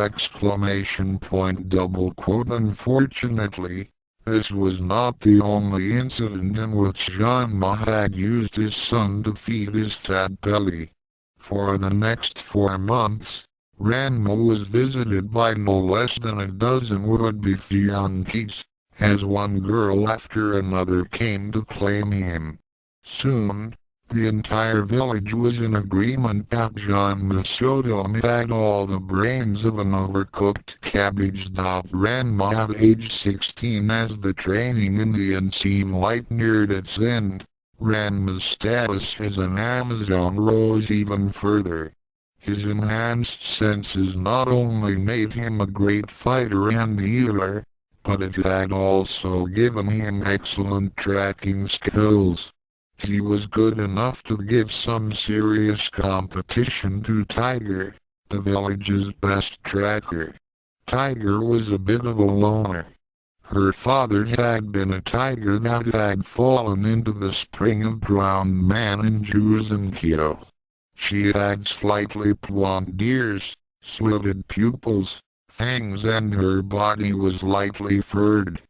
Unfortunately, this was not the only incident in which Ranma had used his son to feed his fat belly. For the next 4 months, Ranma was visited by no less than a dozen would-be fiancés, as one girl after another came to claim him. Soon, the entire village was in agreement that John Masodom had all the brains of an overcooked cabbage. Ranma at age 16, as the training in the unseen light neared its end, Ranma's status as an Amazon rose even further. His enhanced senses not only made him a great fighter and healer, but it had also given him excellent tracking skills. He was good enough to give some serious competition to Tiger, the village's best tracker. Tiger was a bit of a loner. Her father had been a tiger that had fallen into the spring of drowned man in Juzenkyo. She had slightly pointed ears, slitted pupils, fangs, and her body was lightly furred.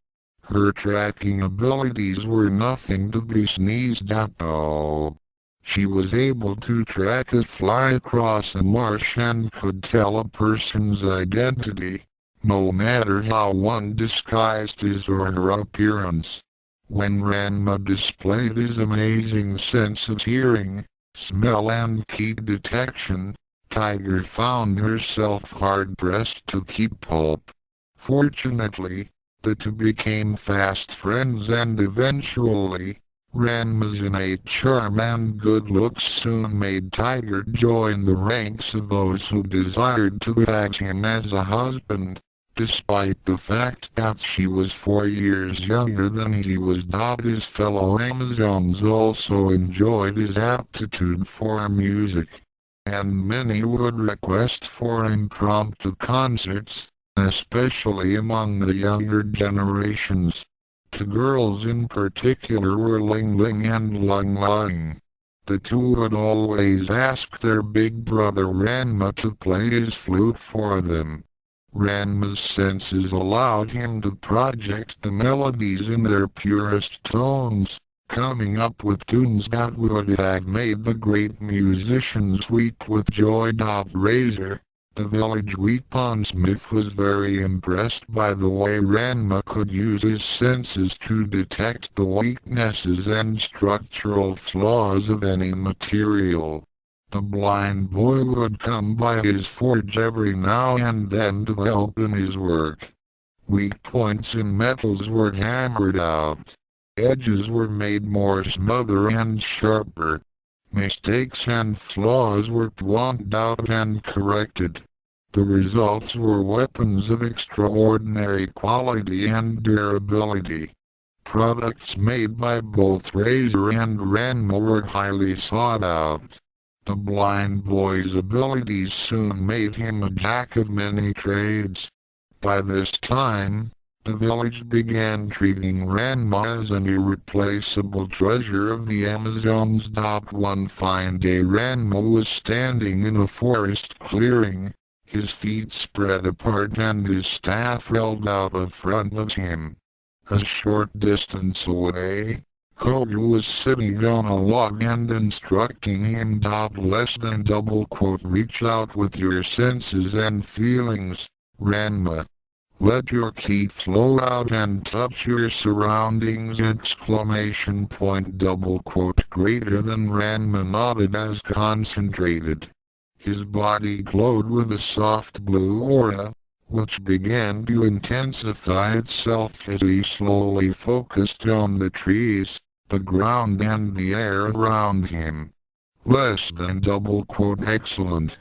Her tracking abilities were nothing to be sneezed at though. She was able to track a fly across a marsh and could tell a person's identity, no matter how one disguised his or her appearance. When Ranma displayed his amazing sense of hearing, smell and key detection, Tiger found herself hard-pressed to keep up. Fortunately, the two became fast friends, and eventually, Ranma's innate charm and good looks soon made Tiger join the ranks of those who desired to have him as a husband, despite the fact that she was 4 years younger than he was. His fellow Amazons also enjoyed his aptitude for music, and many would request for impromptu concerts, especially among the younger generations. Two girls in particular were Ling Ling and Lung Lung. The two would always ask their big brother Ranma to play his flute for them. Ranma's senses allowed him to project the melodies in their purest tones, coming up with tunes that would have made the great musicians weep with joy. Razor, the village weaponsmith, was very impressed by the way Ranma could use his senses to detect the weaknesses and structural flaws of any material. The blind boy would come by his forge every now and then to help in his work. Weak points in metals were hammered out. Edges were made more smoother and sharper. Mistakes and flaws were pointed out and corrected. The results were weapons of extraordinary quality and durability. Products made by both Razor and Ranma were highly sought out. The blind boy's abilities soon made him a jack of many trades. By this time, the village began treating Ranma as an irreplaceable treasure of the Amazons. One fine day Ranma was standing in a forest clearing, his feet spread apart and his staff held out in front of him. A short distance away, Koga was sitting on a log and instructing him. Reach out with your senses and feelings, Ranma. Let your ki flow out and touch your surroundings! Greater than Ranma nodded as concentrated. His body glowed with a soft blue aura, which began to intensify itself as he slowly focused on the trees, the ground and the air around him. Excellent.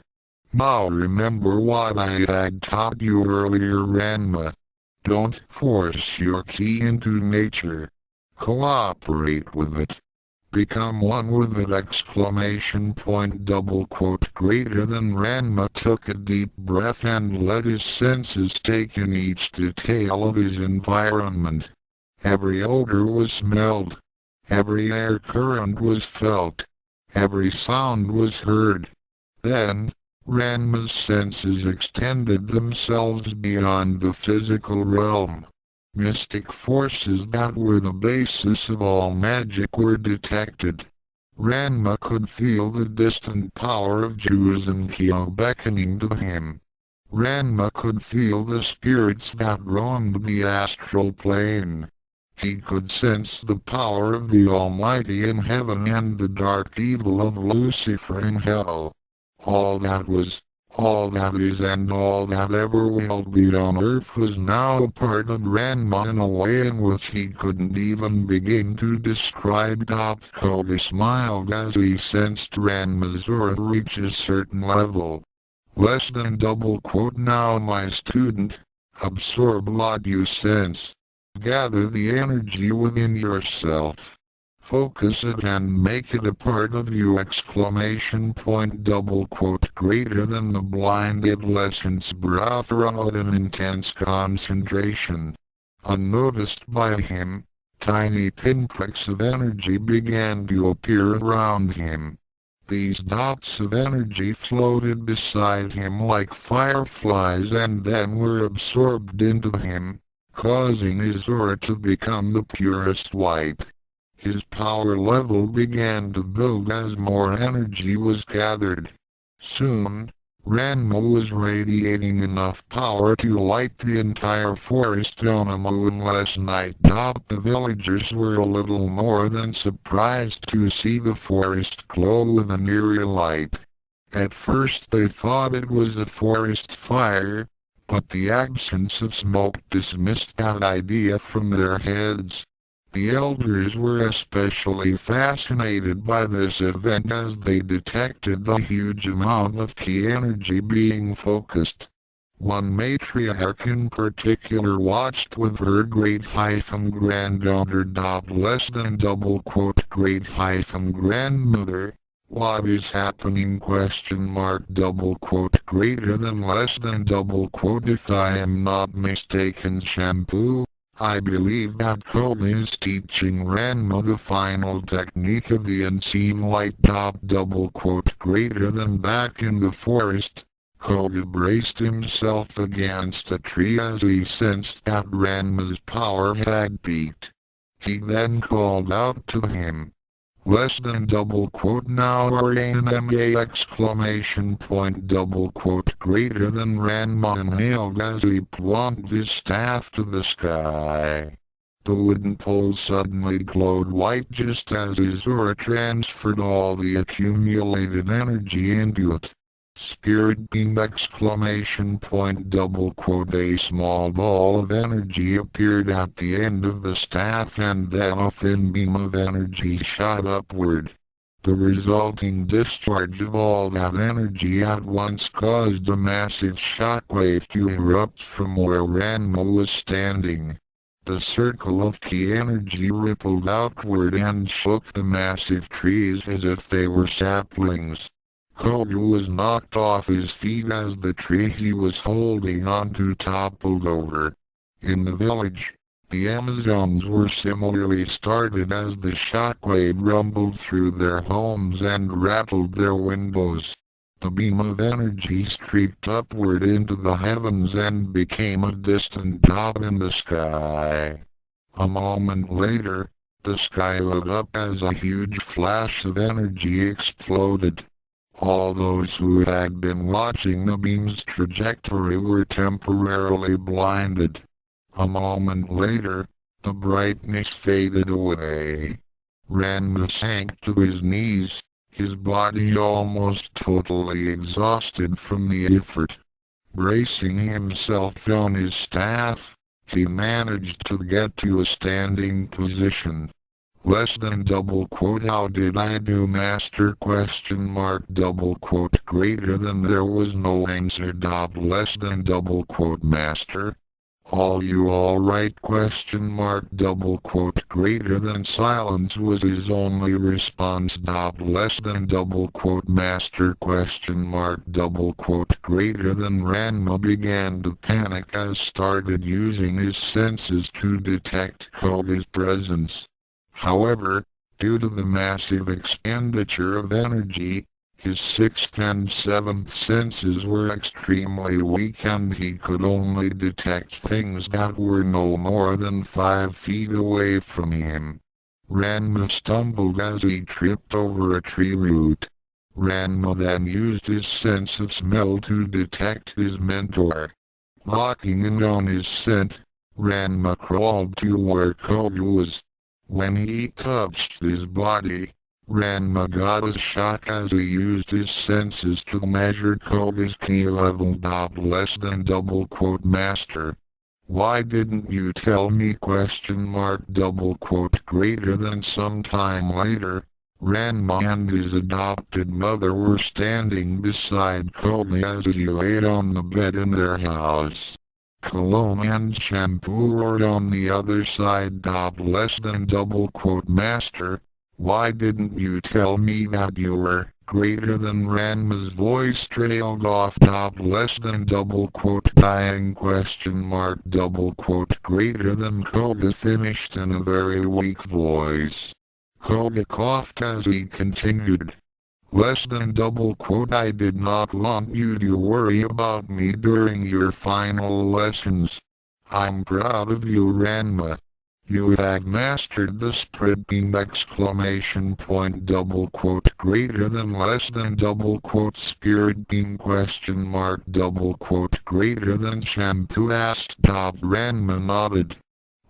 Now remember what I had taught you earlier, Ranma. Don't force your ki into nature. Cooperate with it. Become one with it! Greater than Ranma took a deep breath and let his senses take in each detail of his environment. Every odor was smelled. Every air current was felt. Every sound was heard. Then, Ranma's senses extended themselves beyond the physical realm. Mystic forces that were the basis of all magic were detected. Ranma could feel the distant power of Juzenkyo beckoning to him. Ranma could feel the spirits that roamed the astral plane. He could sense the power of the Almighty in heaven and the dark evil of Lucifer in hell. All that was, all that is and all that ever will be on earth was now a part of Ranma in a way in which he couldn't even begin to describe. Koga smiled as he sensed Ranma's aura reach a certain level. Now my student, absorb what you sense. Gather the energy within yourself. Focus it and make it a part of you! Greater than the blind adolescent's breath out in intense concentration. Unnoticed by him, tiny pinpricks of energy began to appear around him. These dots of energy floated beside him like fireflies and then were absorbed into him, causing his aura to become the purest white. His power level began to build as more energy was gathered. Soon, Ranma was radiating enough power to light the entire forest on a moonless night. The villagers were a little more than surprised to see the forest glow with an eerie light. At first they thought it was a forest fire, but the absence of smoke dismissed that idea from their heads. The elders were especially fascinated by this event as they detected the huge amount of ki energy being focused. One matriarch in particular watched with her great-granddaughter. Great-grandmother. What is happening? Greater than If I am not mistaken, shampoo. I believe that Koga is teaching Ranma the final technique of the unseen light. Greater than back in the forest, Koga braced himself against a tree as he sensed that Ranma's power had peaked. He then called out to him. Now RANMA! Greater than Ranma inhaled as he planted his staff to the sky. The wooden pole suddenly glowed white just as his aura transferred all the accumulated energy into it. Spirit beam! A small ball of energy appeared at the end of the staff and then a thin beam of energy shot upward. The resulting discharge of all that energy at once caused a massive shockwave to erupt from where Ranma was standing. The circle of ki energy rippled outward and shook the massive trees as if they were saplings. Koga was knocked off his feet as the tree he was holding onto toppled over. In the village, the Amazons were similarly startled as the shockwave rumbled through their homes and rattled their windows. The beam of energy streaked upward into the heavens and became a distant dot in the sky. A moment later, the sky lit up as a huge flash of energy exploded. All those who had been watching the beam's trajectory were temporarily blinded. A moment later, the brightness faded away. Ranma sank to his knees, his body almost totally exhausted from the effort. Bracing himself on his staff, he managed to get to a standing position. Less than double quote how did I do master question mark double quote greater than there was no answer dot less than double quote master. All you alright question mark double quote greater than silence was his only response dot less than double quote master question mark double quote greater than Ranma began to panic as started using his senses to detect Koga's presence. However, due to the massive expenditure of energy, his sixth and seventh senses were extremely weak and he could only detect things that were no more than 5 feet away from him. Ranma stumbled as he tripped over a tree root. Ranma then used his sense of smell to detect his mentor. Locking in on his scent, Ranma crawled to where Koga was. When he touched his body, Ranma got a shock as he used his senses to measure Koga's ki level dot less than double quote master. Why didn't you tell me question mark double quote greater than sometime later? Ranma and his adopted mother were standing beside Koga as he laid on the bed in their house. Cologne and shampoo were on the other side dot less than double quote master. Why didn't you tell me that you were greater than Ranma's voice trailed off dot less than double quote dying question mark double quote greater than Koga finished in a very weak voice. Koga coughed as he continued. Less than double quote I did not want you to worry about me during your final lessons. I'm proud of you Ranma. You had mastered the spread beam exclamation point double quote greater than less than double quote spirit beam question mark double quote greater than shampoo asked dot Ranma nodded.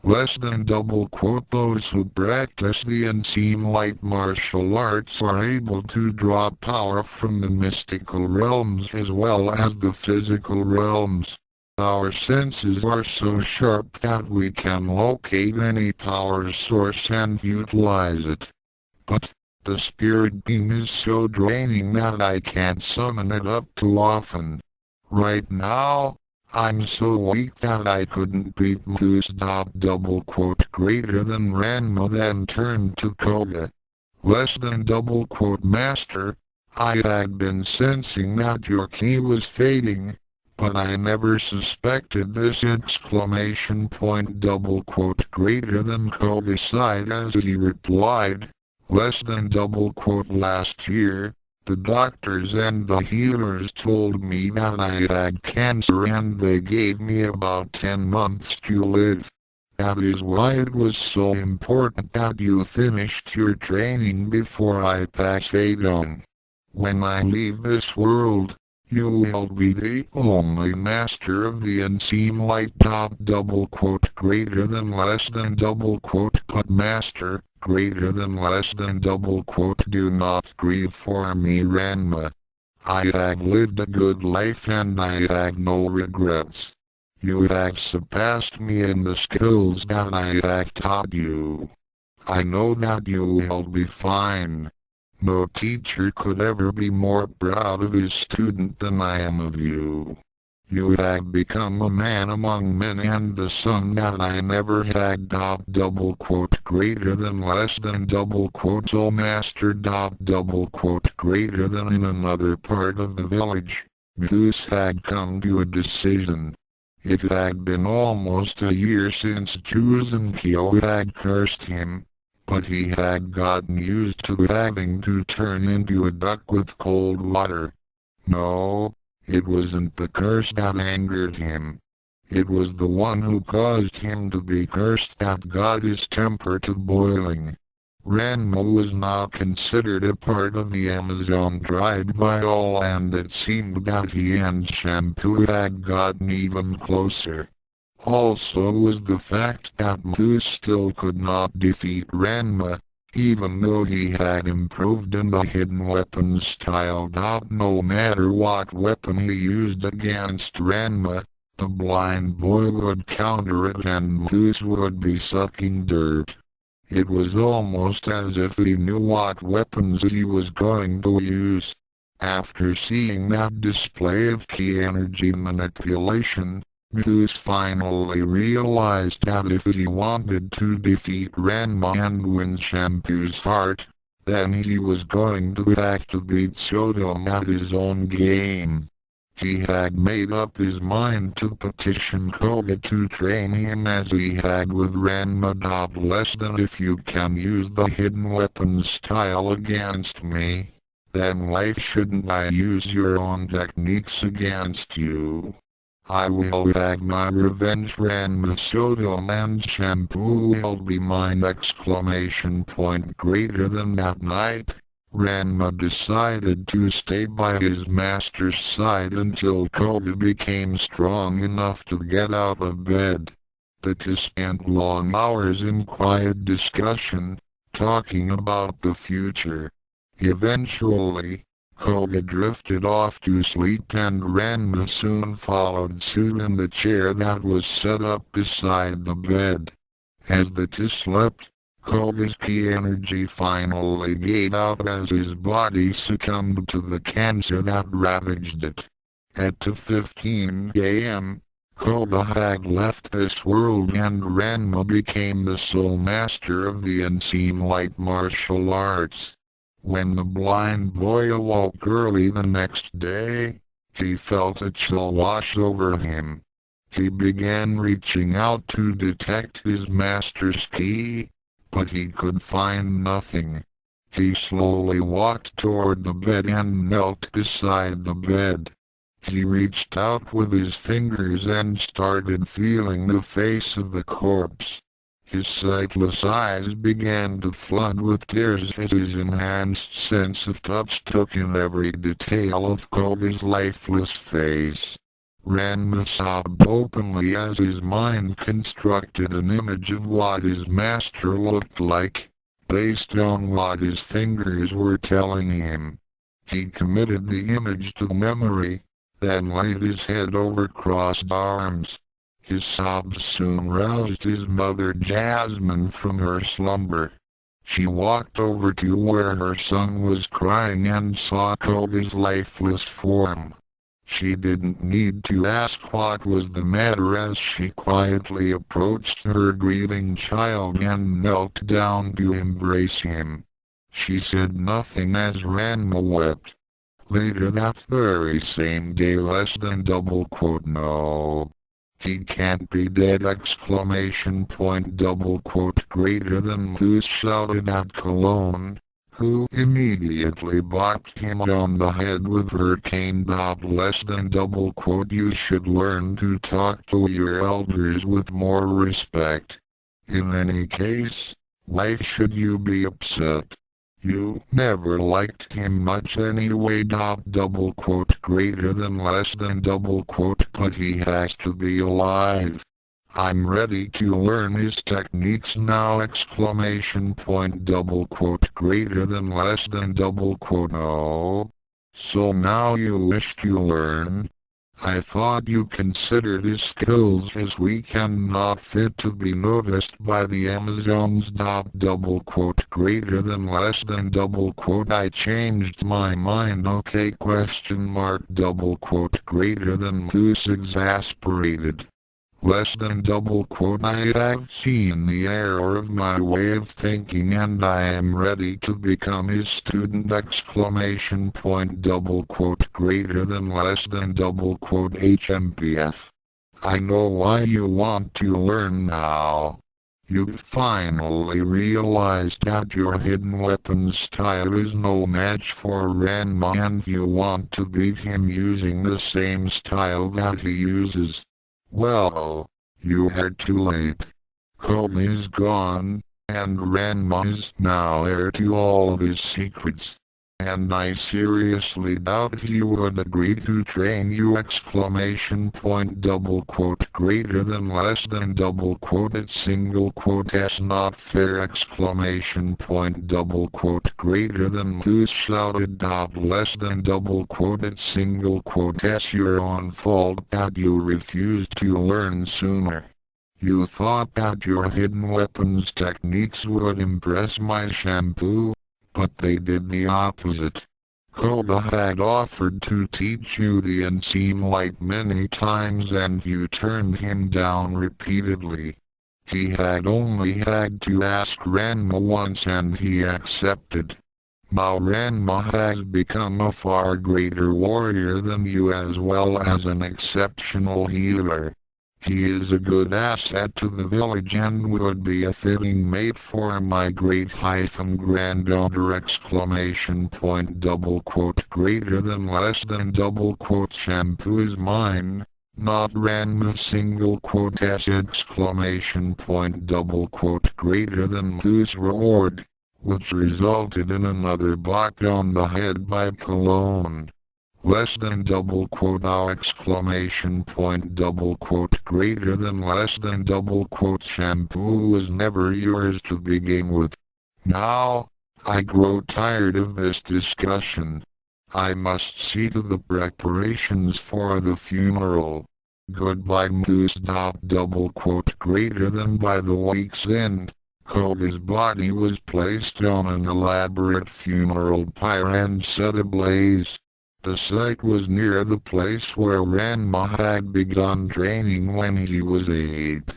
Less than double quote those who practice the unseen light martial arts are able to draw power from the mystical realms as well as the physical realms. Our senses are so sharp that we can locate any power source and utilize it. But the spirit beam is so draining that I can't summon it up too often. Right now, I'm so weak that I couldn't beat Moose dot double quote greater than Ranma then turned to Koga. Less than double quote master, I had been sensing that your ki was fading, but I never suspected this exclamation point double quote greater than Koga sighed as he replied. Less than double quote last year, the doctors and the healers told me that I had cancer and they gave me about 10 months to live. That is why it was so important that you finished your training before I pass on. When I leave this world, you will be the only master of the unseen light top double quote greater than less than double quote but master. Greater than less than double quote do not grieve for me Ranma. I have lived a good life and I have no regrets. You have surpassed me in the skills that I have taught you. I know that you will be fine. No teacher could ever be more proud of his student than I am of you. You have become a man among men and the son that I never had. Double quote greater than less than double quote oh master. Double quote greater than. In another part of the village, Moose had come to a decision. It had been almost a year since Jules and Kyo had cursed him, but he had gotten used to having to turn into a duck with cold water. No, it wasn't the curse that angered him. It was the one who caused him to be cursed that got his temper to boiling. Ranma was now considered a part of the Amazon tribe by all, and it seemed that he and Shampoo had gotten even closer. Also was the fact that Moose still could not defeat Ranma, even though he had improved in the hidden weapon style. No matter what weapon he used against Ranma, the blind boy would counter it and Moose would be sucking dirt. It was almost as if he knew what weapons he was going to use. After seeing that display of key energy manipulation, Moose finally realized that if he wanted to defeat Ranma and win Shampoo's heart, then he was going to have to beat Sodom at his own game. He had made up his mind to petition Koga to train him as he had with Ranma. Less than if you can use the hidden weapon style against me, then why shouldn't I use your own techniques against you? I will have my revenge. Ranma, Sodom and Shampoo will be mine! Greater than. That night, Ranma decided to stay by his master's side until Koga became strong enough to get out of bed. The two spent long hours in quiet discussion, talking about the future. Eventually, Koga drifted off to sleep and Ranma soon followed suit in the chair that was set up beside the bed. As the two slept, Koga's ki energy finally gave out as his body succumbed to the cancer that ravaged it. At 2:15 a.m., Koga had left this world and Ranma became the sole master of the unseen light martial arts. When the blind boy awoke early the next day, he felt a chill wash over him. He began reaching out to detect his master's ki, but he could find nothing. He slowly walked toward the bed and knelt beside the bed. He reached out with his fingers and started feeling the face of the corpse. His sightless eyes began to flood with tears as his enhanced sense of touch took in every detail of Koga's lifeless face. Ranma sobbed openly as his mind constructed an image of what his master looked like, based on what his fingers were telling him. He committed the image to memory, then laid his head over crossed arms. His sobs soon roused his mother Jasmine from her slumber. She walked over to where her son was crying and saw Koga's lifeless form. She didn't need to ask what was the matter as she quietly approached her grieving child and knelt down to embrace him. She said nothing as Ranma wept. Later that very same day no. He can't be dead! Greater than. Moose shouted at Cologne, who immediately bopped him on the head with her cane. You should learn to talk to your elders with more respect. In any case, why should you be upset? You never liked him much anyway. Greater than. But he has to be alive. I'm ready to learn his techniques now! Greater than. No. So now you wish to learn? I thought you considered his skills as weak and not fit to be noticed by the Amazons. Double quote greater than less than double quote I changed my mind. Okay question mark double quote greater than Zeus exasperated. Less than double quote I have seen the error of my way of thinking and I am ready to become his student exclamation point double quote greater than less than double quote HMPF. I know why you want to learn now. You finally realized that your hidden weapon style is no match for Ranma and you want to beat him using the same style that he uses. Well, you are too late. Code is gone, and Ranma is now heir to all of his secrets. And I seriously doubt he would agree to train you exclamation point double quote greater than less than double quote at single quote s not fair exclamation point double quote greater than Zeus shouted less than double quote at single quote s your own fault that you refused to learn sooner. You thought that your hidden weapons techniques would impress my shampoo? But they did the opposite. Koda had offered to teach you the unseen light many times and you turned him down repeatedly. He had only had to ask Ranma once and he accepted. Now Ranma has become a far greater warrior than you as well as an exceptional healer. He is a good asset to the village and would be a fitting mate for my great-granddaughter exclamation point double quote greater than less than double quote shampoo is mine, not Ranma single quote s exclamation point double quote greater than Zeus roared, which resulted in another block on the head by Cologne. Less than double quote our exclamation point double quote greater than less than double quote shampoo was never yours to begin with. Now, I grow tired of this discussion. I must see to the preparations for the funeral. Goodbye Moose. Double quote greater than by the week's end. Koda's body was placed on an elaborate funeral pyre and set ablaze. The site was near the place where Ranma had begun training when he was 8.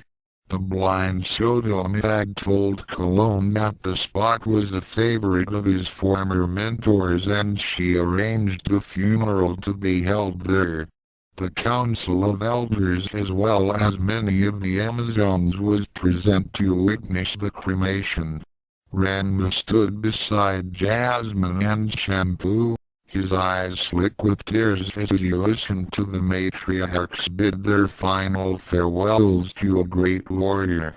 The blind Sodom had told Cologne that the spot was a favorite of his former mentors and she arranged the funeral to be held there. The Council of Elders as well as many of the Amazons was present to witness the cremation. Ranma stood beside Jasmine and Shampoo, his eyes slick with tears as he listened to the matriarchs bid their final farewells to a great warrior.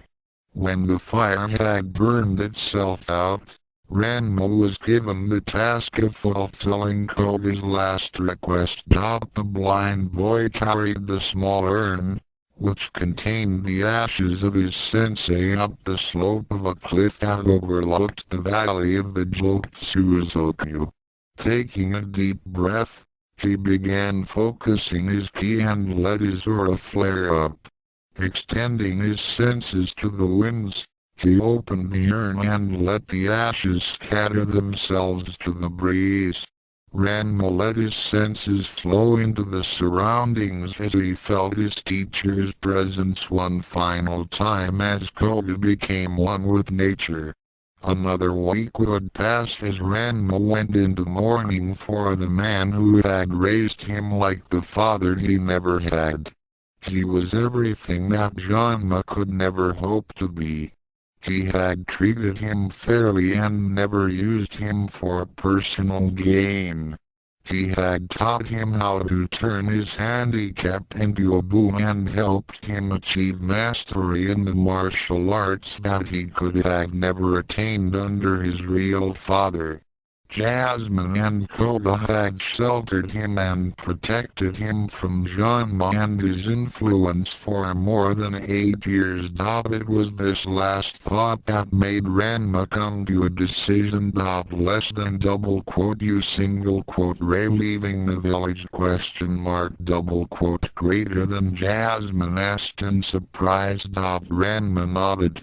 When the fire had burned itself out, Ranma was given the task of fulfilling Koda's last request. The blind boy carried the small urn, which contained the ashes of his sensei, up the slope of a cliff that overlooked the valley of the Jotsuzoku. Taking a deep breath, he began focusing his ki and let his aura flare up. Extending his senses to the winds, he opened the urn and let the ashes scatter themselves to the breeze. Ranma let his senses flow into the surroundings as he felt his teacher's presence one final time as Koda became one with nature. Another week would pass as Ranma went into mourning for the man who had raised him like the father he never had. He was everything that Janma could never hope to be. He had treated him fairly and never used him for personal gain. He had taught him how to turn his handicap into a boon and helped him achieve mastery in the martial arts that he could have never attained under his real father. Jasmine and Koga had sheltered him and protected him from Ranma and his influence for more than 8 years. It was this last thought that made Ranma come to a decision. Less than double quote you single quote Ray leaving the village question mark double quote greater than Jasmine asked in surprise. Ranma nodded.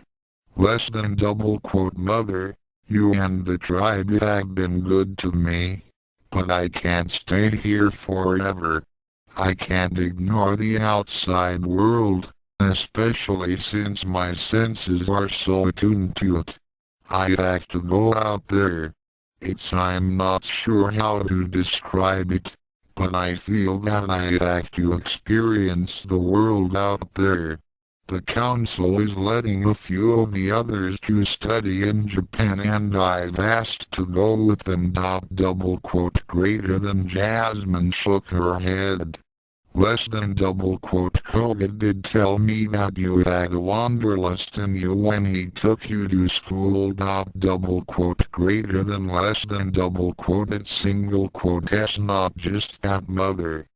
Less than double quote mother. You and the tribe have been good to me, but I can't stay here forever. I can't ignore the outside world, especially since my senses are so attuned to it. I have to go out there. I'm not sure how to describe it, but I feel that I have to experience the world out there. The council is letting a few of the others to study in Japan and I've asked to go with them. Double quote greater than Jasmine shook her head. Less than double quote Koga did tell me that you had a wanderlust in you when he took you to school. Double quote greater than less than double quote it's single quote it's not just that mother.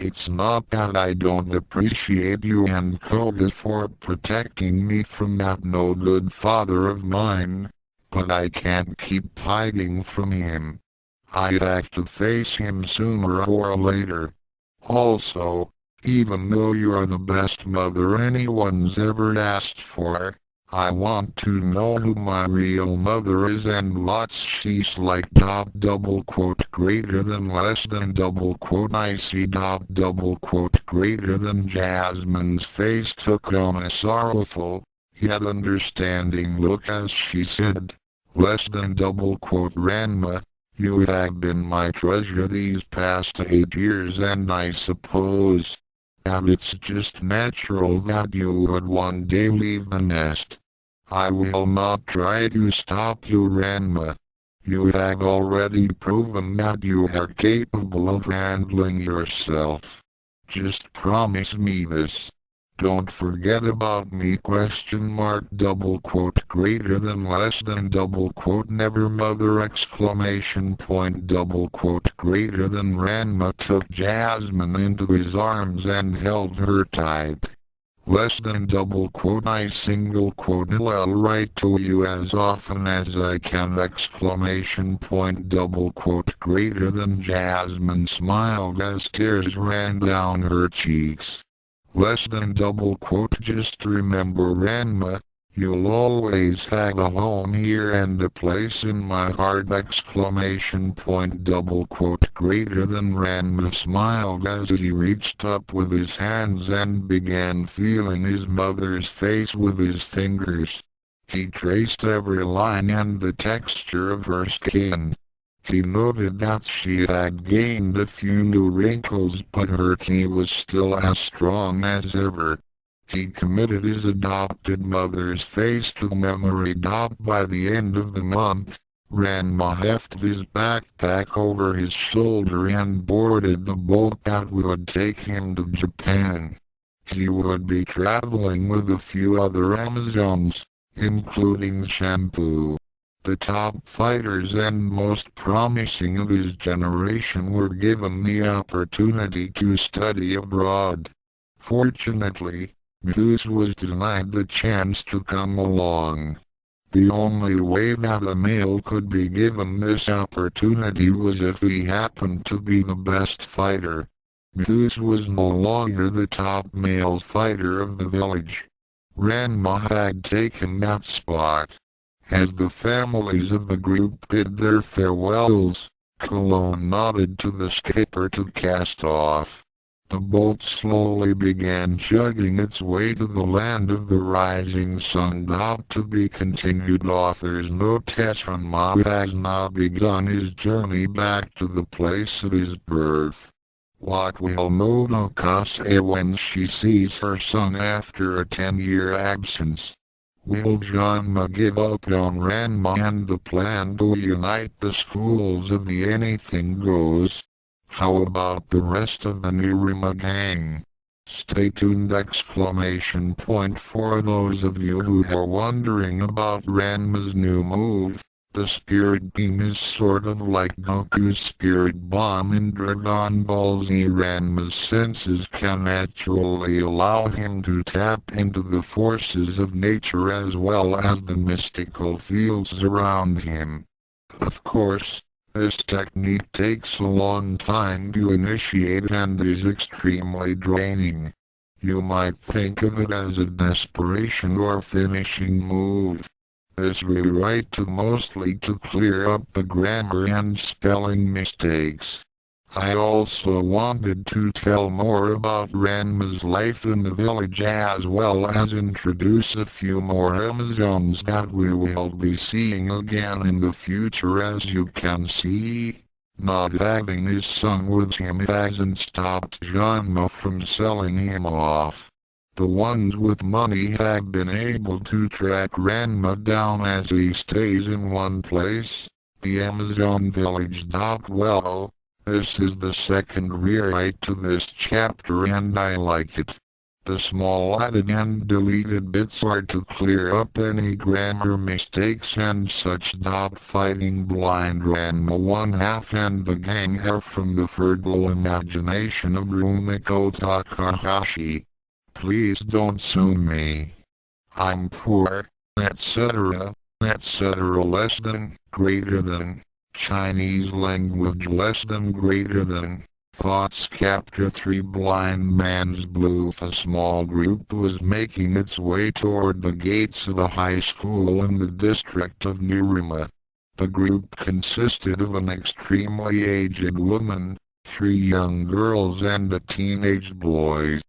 It's not that I don't appreciate you and Koga for protecting me from that no-good father of mine, but I can't keep hiding from him. I have to face him sooner or later. Also, even though you're the best mother anyone's ever asked for, I want to know who my real mother is and what she's like. Double quote greater than less than double quote I see. Double quote greater than Jasmine's face took on a sorrowful, yet understanding look as she said, less than double quote Ranma, you have been my treasure these past 8 years and I suppose that it's just natural that you would one day leave the nest. I will not try to stop you, Ranma. You have already proven that you are capable of handling yourself. Just promise me this. Don't forget about me question mark double quote greater than less than double quote never mother exclamation point double quote greater than Ranma took Jasmine into his arms and held her tight. Less than double quote I single quote I'll write to you as often as I can exclamation point double quote greater than Jasmine smiled as tears ran down her cheeks. Less than double quote just remember Ranma, you'll always have a home here and a place in my heart exclamation point double quote greater than Ranma smiled as he reached up with his hands and began feeling his mother's face with his fingers. He traced every line and the texture of her skin. He noted that she had gained a few new wrinkles but her key was still as strong as ever. He committed his adopted mother's face to memory. By the end of the month, Ranma hefted his backpack over his shoulder and boarded the boat that would take him to Japan. He would be traveling with a few other Amazons, including Shampoo. The top fighters and most promising of his generation were given the opportunity to study abroad. Fortunately, Muse was denied the chance to come along. The only way that a male could be given this opportunity was if he happened to be the best fighter. Muse was no longer the top male fighter of the village. Ranma had taken that spot. As the families of the group bid their farewells, Cologne nodded to the skipper to cast off. The boat slowly began chugging its way to the land of the rising sun. To be continued. Author's note: Ranma has now begun his journey back to the place of his birth. What will Nodoka say when she sees her son after a 10-year absence? Will Ranma give up on Ranma and the plan to unite the schools of the Anything Goes? How about the rest of the Nirima gang? Stay tuned exclamation point for those of you who are wondering about Ranma's new move. The spirit beam is sort of like Goku's spirit bomb in Dragon Ball Z. Ranma's senses can actually allow him to tap into the forces of nature as well as the mystical fields around him. Of course, this technique takes a long time to initiate and is extremely draining. You might think of it as a desperation or finishing move. This rewrite to mostly to clear up the grammar and spelling mistakes. I also wanted to tell more about Ranma's life in the village as well as introduce a few more Amazons that we will be seeing again in the future. As you can see, not having his son with him hasn't stopped Ranma from selling him off. The ones with money have been able to track Ranma down as he stays in one place, the Amazon village. Well, this is the second rewrite to this chapter and I like it. The small added and deleted bits are to clear up any grammar mistakes and such. Fighting blind Ranma 1/2 and the gang are from the fertile imagination of Rumiko Takahashi. Please don't sue me. I'm poor, etc., etc. less than, greater than, Chinese language less than, greater than. Thoughts Chapter 3 Blind Man's Bluff. A small group was making its way toward the gates of a high school in the district of Niruma. The group consisted of an extremely aged woman, 3 young girls and a teenage boy.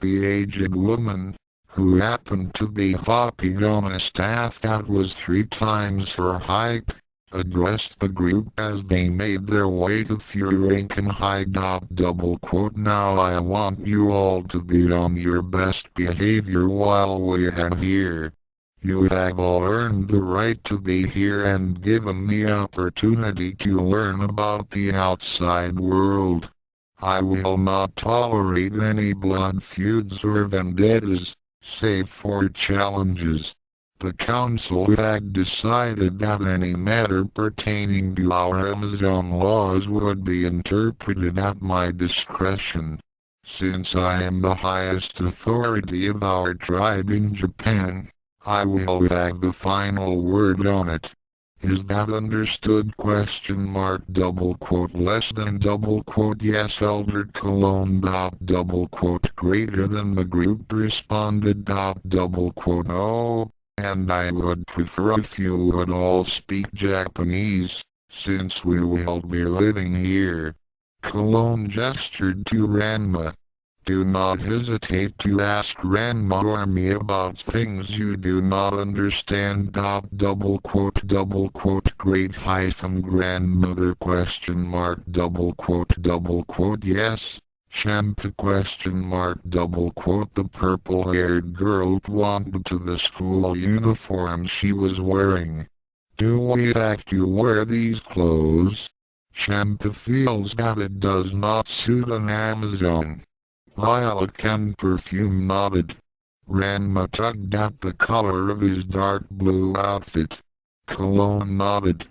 The aged woman, who happened to be hopping on a staff that was 3 times her height, addressed the group as they made their way to Furinkan High. Now I want you all to be on your best behavior while we are here. You have all earned the right to be here and given the opportunity to learn about the outside world. I will not tolerate any blood feuds or vendettas, save for challenges. The council had decided that any matter pertaining to our Amazon laws would be interpreted at my discretion. Since I am the highest authority of our tribe in Japan, I will have the final word on it. Is that understood? ? Less than ... Yes, Elder Cologne. ... Greater than. The group responded. ... No, and I would prefer if you would all speak Japanese, since we will be living here. Cologne gestured to Ranma. Do not hesitate to ask Ranma or me about things you do not understand. ... Great grandmother ? Yes, Shampoo ? The purple-haired girl pointed to the school uniform she was wearing. Do we have to wear these clothes? Shampoo feels that it does not suit an Amazon. Lilac and Perfume nodded. Ranma tugged at the collar of his dark blue outfit. Cologne nodded.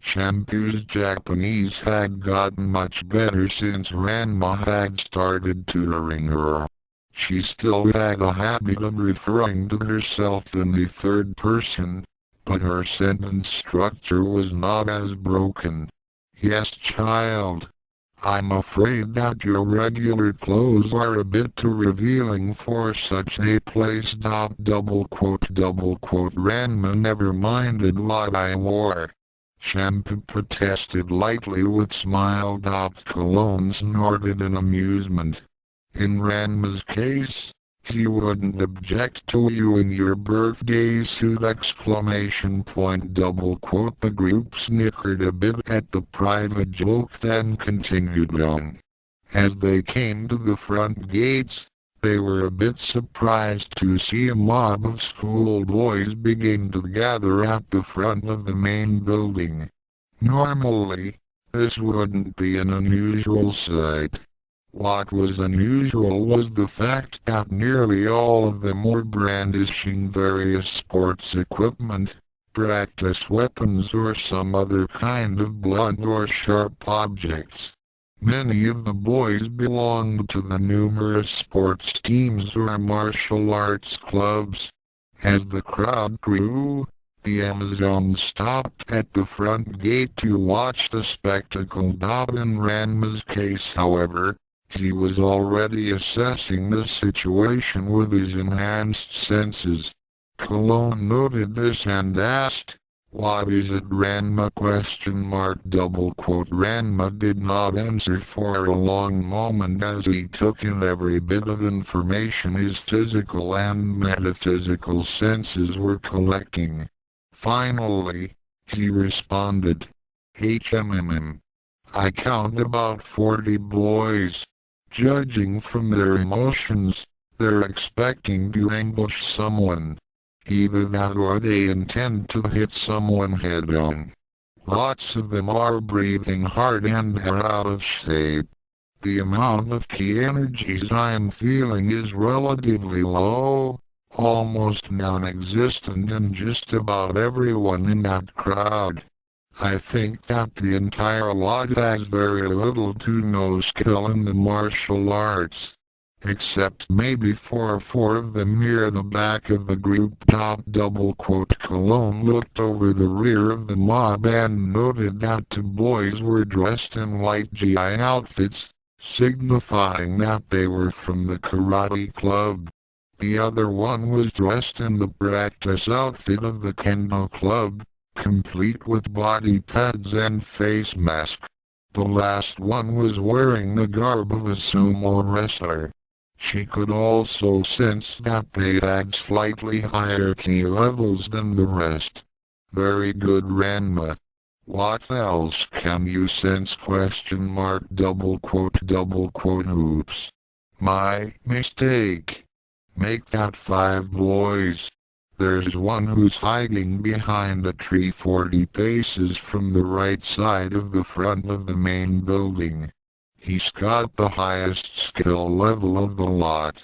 Shampoo's Japanese had gotten much better since Ranma had started tutoring her. She still had a habit of referring to herself in the third person, but her sentence structure was not as broken. Yes, child. I'm afraid that your regular clothes are a bit too revealing for such a place. ... Ranma never minded what I wore. Shampoo protested lightly with smile. Cologne snorted in amusement. In Ranma's case, he wouldn't object to you in your birthday suit! ! The group snickered a bit at the private joke, then continued on. As they came to the front gates, they were a bit surprised to see a mob of schoolboys begin to gather at the front of the main building. Normally, this wouldn't be an unusual sight. What was unusual was the fact that nearly all of them were brandishing various sports equipment, practice weapons or some other kind of blunt or sharp objects. Many of the boys belonged to the numerous sports teams or martial arts clubs. As the crowd grew, the Amazons stopped at the front gate to watch the spectacle. In Ranma's case, however, he was already assessing the situation with his enhanced senses. Cologne noted this and asked, "What is it, Ranma?" Ranma did not answer for a long moment as he took in every bit of information his physical and metaphysical senses were collecting. Finally, he responded, "I count about 40 boys. Judging from their emotions, they're expecting to ambush someone. Either that or they intend to hit someone head-on. Lots of them are breathing hard and are out of shape. The amount of ki energies I'm feeling is relatively low, almost non-existent in just about everyone in that crowd. I think that the entire lot has very little to no skill in the martial arts. Except maybe 4 or 4 of them near the back of the group." Cologne looked over the rear of the mob and noted that 2 boys were dressed in white GI outfits, signifying that they were from the karate club. The other one was dressed in the practice outfit of the kendo club, complete with body pads and face mask. The last one was wearing the garb of a sumo wrestler. She could also sense that they had slightly higher ki levels than the rest. "Very good, Ranma. What else can you sense?" Oops. My mistake. Make that 5 boys. There's one who's hiding behind a tree 40 paces from the right side of the front of the main building. He's got the highest skill level of the lot.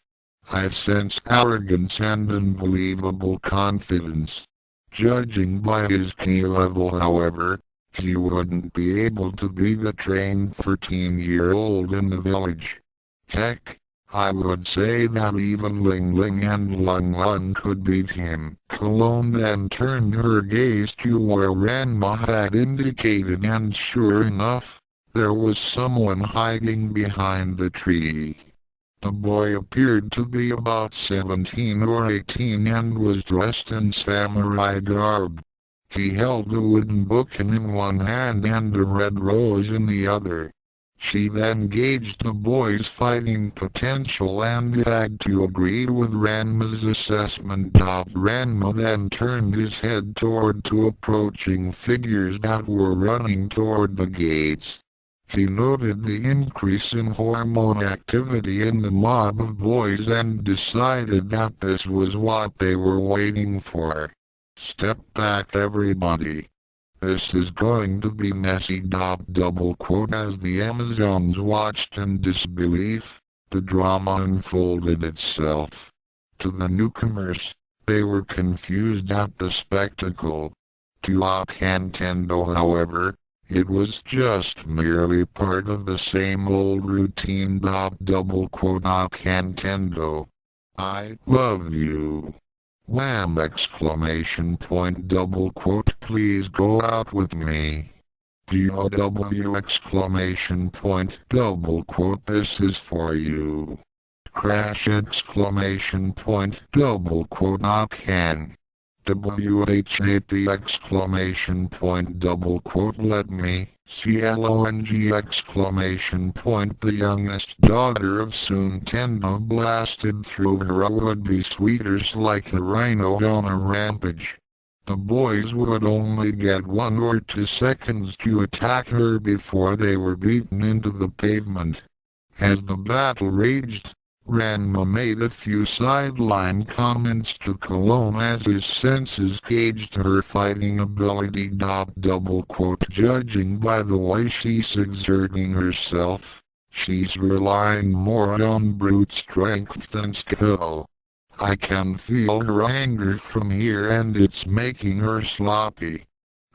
I sense arrogance and unbelievable confidence. Judging by his ki level, however, he wouldn't be able to beat a trained 13-year-old in the village. Heck, I would say that even Ling Ling and Lung Lung could beat him." Cologne then turned her gaze to where Ranma had indicated, and sure enough, there was someone hiding behind the tree. The boy appeared to be about 17 or 18 and was dressed in samurai garb. He held a wooden book in one hand and a red rose in the other. She then gauged the boy's fighting potential and had to agree with Ranma's assessment. Ranma then turned his head toward 2 approaching figures that were running toward the gates. He noted the increase in hormone activity in the mob of boys and decided that this was what they were waiting for. "Step back, everybody. This is going to be messy." As the Amazons watched in disbelief, the drama unfolded itself. To the newcomers, they were confused at the spectacle. To Akantendo, however, it was just merely part of the same old routine. Akantendo. "I love you. Wham! Please go out with me. GOW! This is for you. Crash! Akan. WHAP! Let me. CLONG! The youngest daughter of Suntendo blasted through her would-be sweeters like a rhino on a rampage. The boys would only get 1 or 2 seconds to attack her before they were beaten into the pavement. As the battle raged, Ranma made a few sideline comments to Cologne as his senses gauged her fighting ability. Judging by the way she's exerting herself, she's relying more on brute strength than skill. I can feel her anger from here and it's making her sloppy.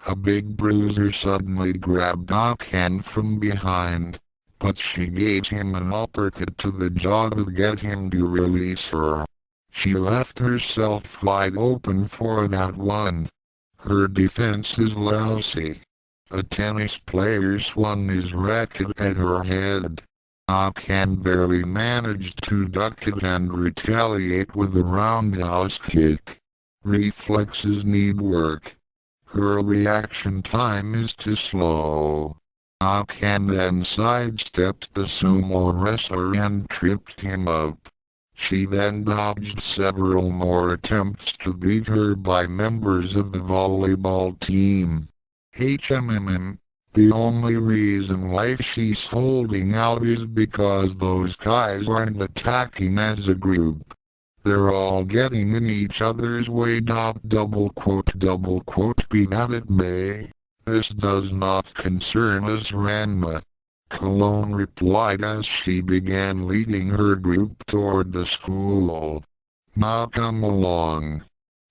A big bruiser suddenly grabbed Akan from behind, but she gave him an uppercut to the jaw to get him to release her. She left herself wide open for that one. Her defense is lousy. A tennis player swung his racket at her head. Akan barely managed to duck it and retaliate with a roundhouse kick. Reflexes need work. Her reaction time is too slow. Akan then sidestepped the sumo wrestler and tripped him up. She then dodged several more attempts to beat her by members of the volleyball team. The only reason why she's holding out is because those guys aren't attacking as a group. They're all getting in each other's way. Double quote, be that it may. This does not concern us, Ranma. Cologne replied as she began leading her group toward the school. Now come along.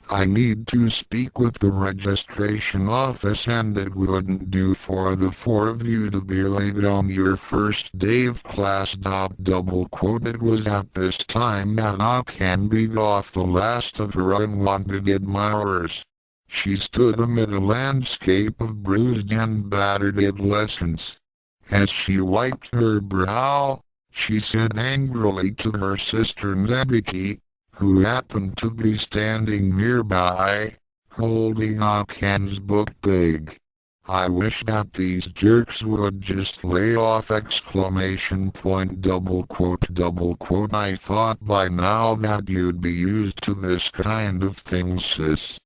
I need to speak with the registration office and it wouldn't do for the four of you to be late on your first day of class. Double quote, it was at this time that Akan beat off the last of her unwanted admirers. She stood amid a landscape of bruised and battered adolescents. As she wiped her brow, she said angrily to her sister Nebiki, who happened to be standing nearby, holding Akan's book bag. I wish that these jerks would just lay off! Double quote, I thought by now that you'd be used to this kind of thing, sis.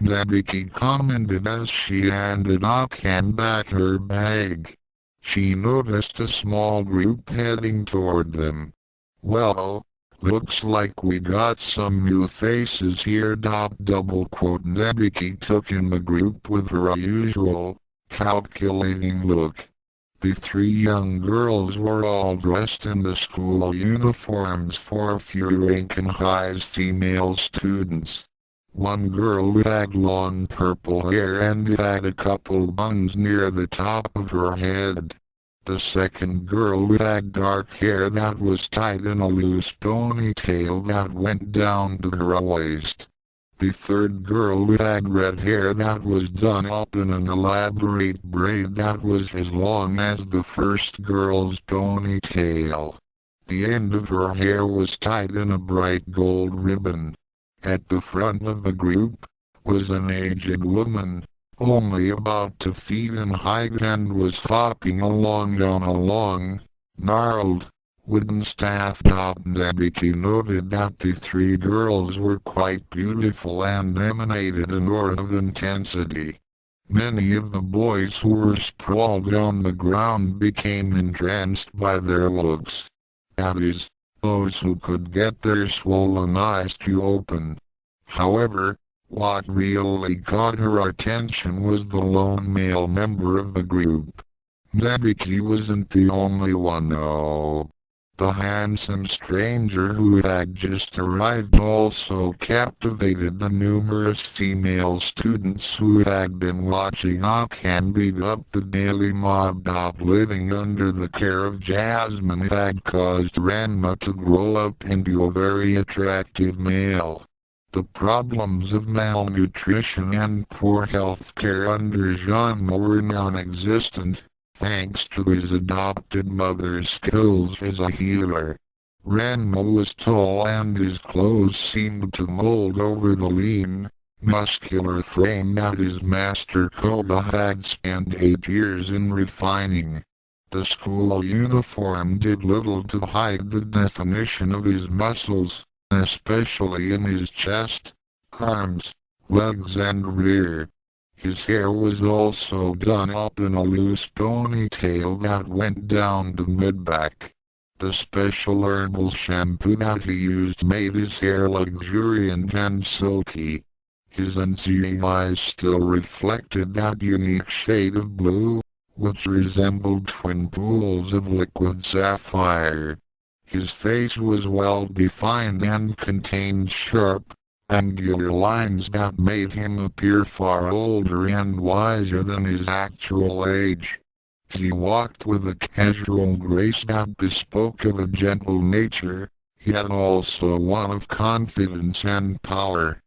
Nebiki commented as she handed Akan back her bag. She noticed a small group heading toward them. Well, looks like we got some new faces here. Double quote, Nebiki took in the group with her usual, calculating look. The three young girls were all dressed in the school uniforms for few rank-and-high's female students. One girl had long purple hair and had a couple buns near the top of her head. The second girl had dark hair that was tied in a loose ponytail that went down to her waist. The third girl had red hair that was done up in an elaborate braid that was as long as the first girl's ponytail. The end of her hair was tied in a bright gold ribbon. At the front of the group was an aged woman, only about 2 feet in height, and was hopping along on a long, gnarled, wooden staff. Nebiki noted that the three girls were quite beautiful and emanated an aura of intensity. Many of the boys who were sprawled on the ground became entranced by their looks. That is, those who could get their swollen eyes to open. However, what really caught her attention was the lone male member of the group. Nebiki wasn't the only one though. The handsome stranger who had just arrived also captivated the numerous female students who had been watching Akan beat up the daily mob. Living under the care of Jasmine had caused Ranma to grow up into a very attractive male. The problems of malnutrition and poor health care under Ranma were non-existent, thanks to his adopted mother's skills as a healer. Ranma was tall and his clothes seemed to mold over the lean, muscular frame that his master Koba had spent 8 years in refining. The school uniform did little to hide the definition of his muscles, especially in his chest, arms, legs and rear. His hair was also done up in a loose ponytail that went down to mid-back. The special herbal shampoo that he used made his hair luxuriant and silky. His unseeing eyes still reflected that unique shade of blue, which resembled twin pools of liquid sapphire. His face was well defined and contained sharp, angular lines that made him appear far older and wiser than his actual age. He walked with a casual grace that bespoke of a gentle nature, yet also one of confidence and power.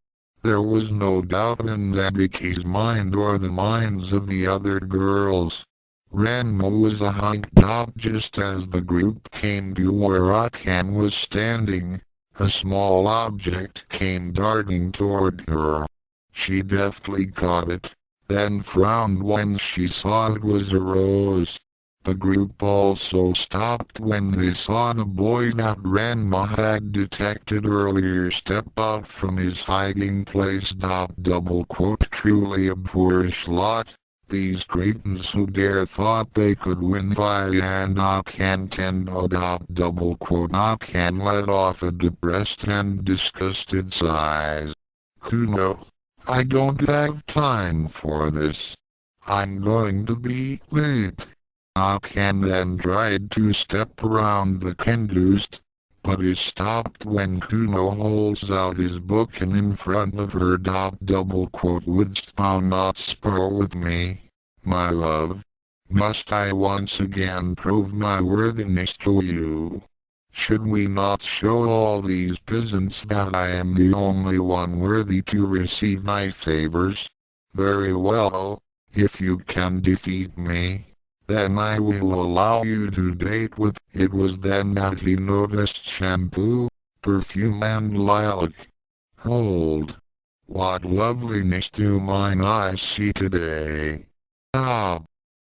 There was no doubt in Nabiki's mind or the minds of the other girls. Ranma was hiked up just as the group came to where Akan was standing. A small object came darting toward her. She deftly caught it, then frowned when she saw it was a rose. The group also stopped when they saw the boy that Ranma had detected earlier step out from his hiding place. Truly a poorish lot, these cretins who dare thought they could win via and Akan Akan let off a depressed and disgusted sigh. Kuno, I don't have time for this. I'm going to be late. Akan then tried to step around the conduced, but he stopped when Kuno holds out his book and in front of her. Wouldst thou not spar with me, my love? Must I once again prove my worthiness to you? Should we not show all these peasants that I am the only one worthy to receive my favors? Very well, if you can defeat me, then I will allow you to date with. It was then that he noticed shampoo, perfume and lilac. Hold! What loveliness do mine eyes see today! Ah!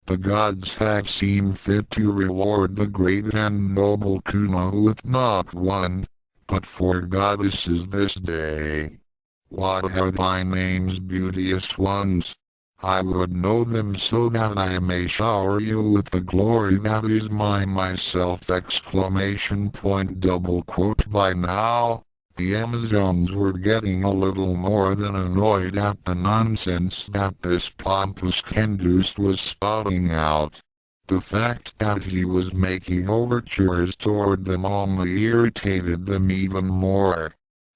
The gods have seen fit to reward the great and noble Kuno with not one, but 4 goddesses this day. What are thy names, beauteous ones? I would know them so that I may shower you with the glory that is mine myself! By now, the Amazons were getting a little more than annoyed at the nonsense that this pompous Kendus was spouting out. The fact that he was making overtures toward them only irritated them even more.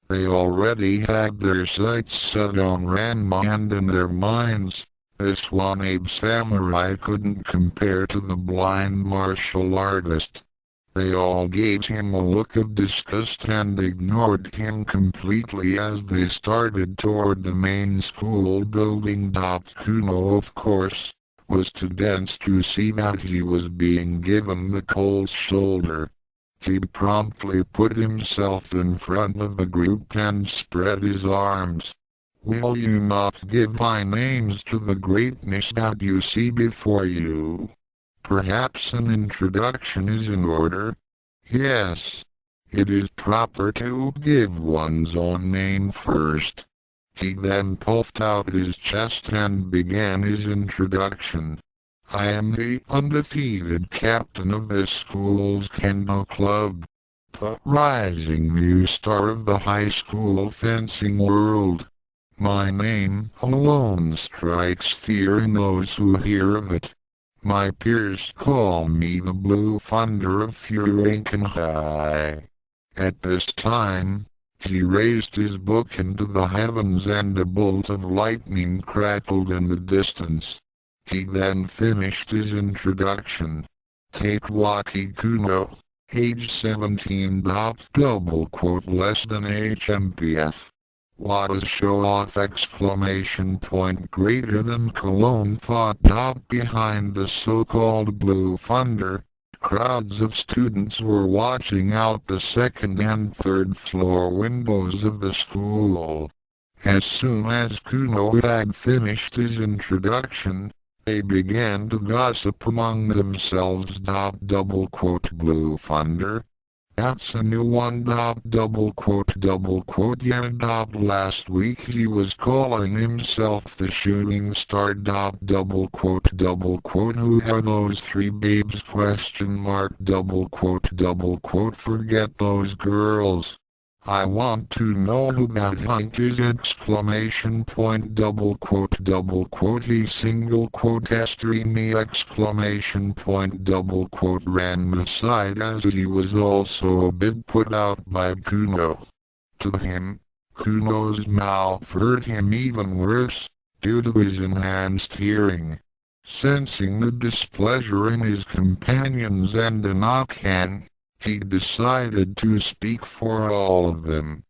They already had their sights set on Ranma, and in their minds, this one-ape samurai couldn't compare to the blind martial artist. They all gave him a look of disgust and ignored him completely as they started toward the main school building. Kuno, of course, was too dense to see that he was being given the cold shoulder. He promptly put himself in front of the group and spread his arms. Will you not give my names to the greatness that you see before you? Perhaps an introduction is in order? Yes. It is proper to give one's own name first. He then puffed out his chest and began his introduction. I am the undefeated captain of this school's kendo club. The rising new star of the high school fencing world. My name alone strikes fear in those who hear of it. My peers call me the Blue Thunder of Furankenhai. At this time, he raised his book into the heavens and a bolt of lightning crackled in the distance. He then finished his introduction. Tatewaki Kuno, age 17. Less than HMPF. What a show-off! Greater than Cologne thought. Behind the so-called Blue Thunder, crowds of students were watching out the second and third floor windows of the school. As soon as Kuno had finished his introduction, they began to gossip among themselves. Blue Thunder? That's a new one. Yeah, last week he was calling himself the shooting star. Who are those 3 babes? Forget those girls. I want to know who that hunk is! Exclamation point, double quote, he single quote, me exclamation point, double quote. Ranma sighed as he was also a bit put out by Kuno. To him, Kuno's mouth hurt him even worse, due to his enhanced hearing. Sensing the displeasure in his companions and Anakan, he decided to speak for all of them.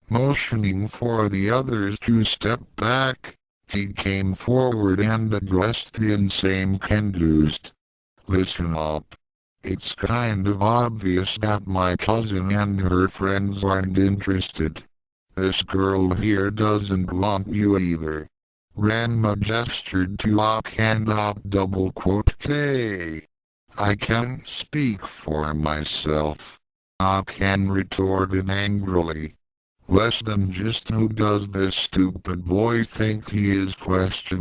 Motioning for the others to step back, he came forward and addressed the insane Kendus. Listen up. It's kind of obvious that my cousin and her friends aren't interested. This girl here doesn't want you either. Ranma gestured to Akandop double quote. Hey! I can speak for myself. Akan retorted angrily. Less than just who does this stupid boy think he is? Greater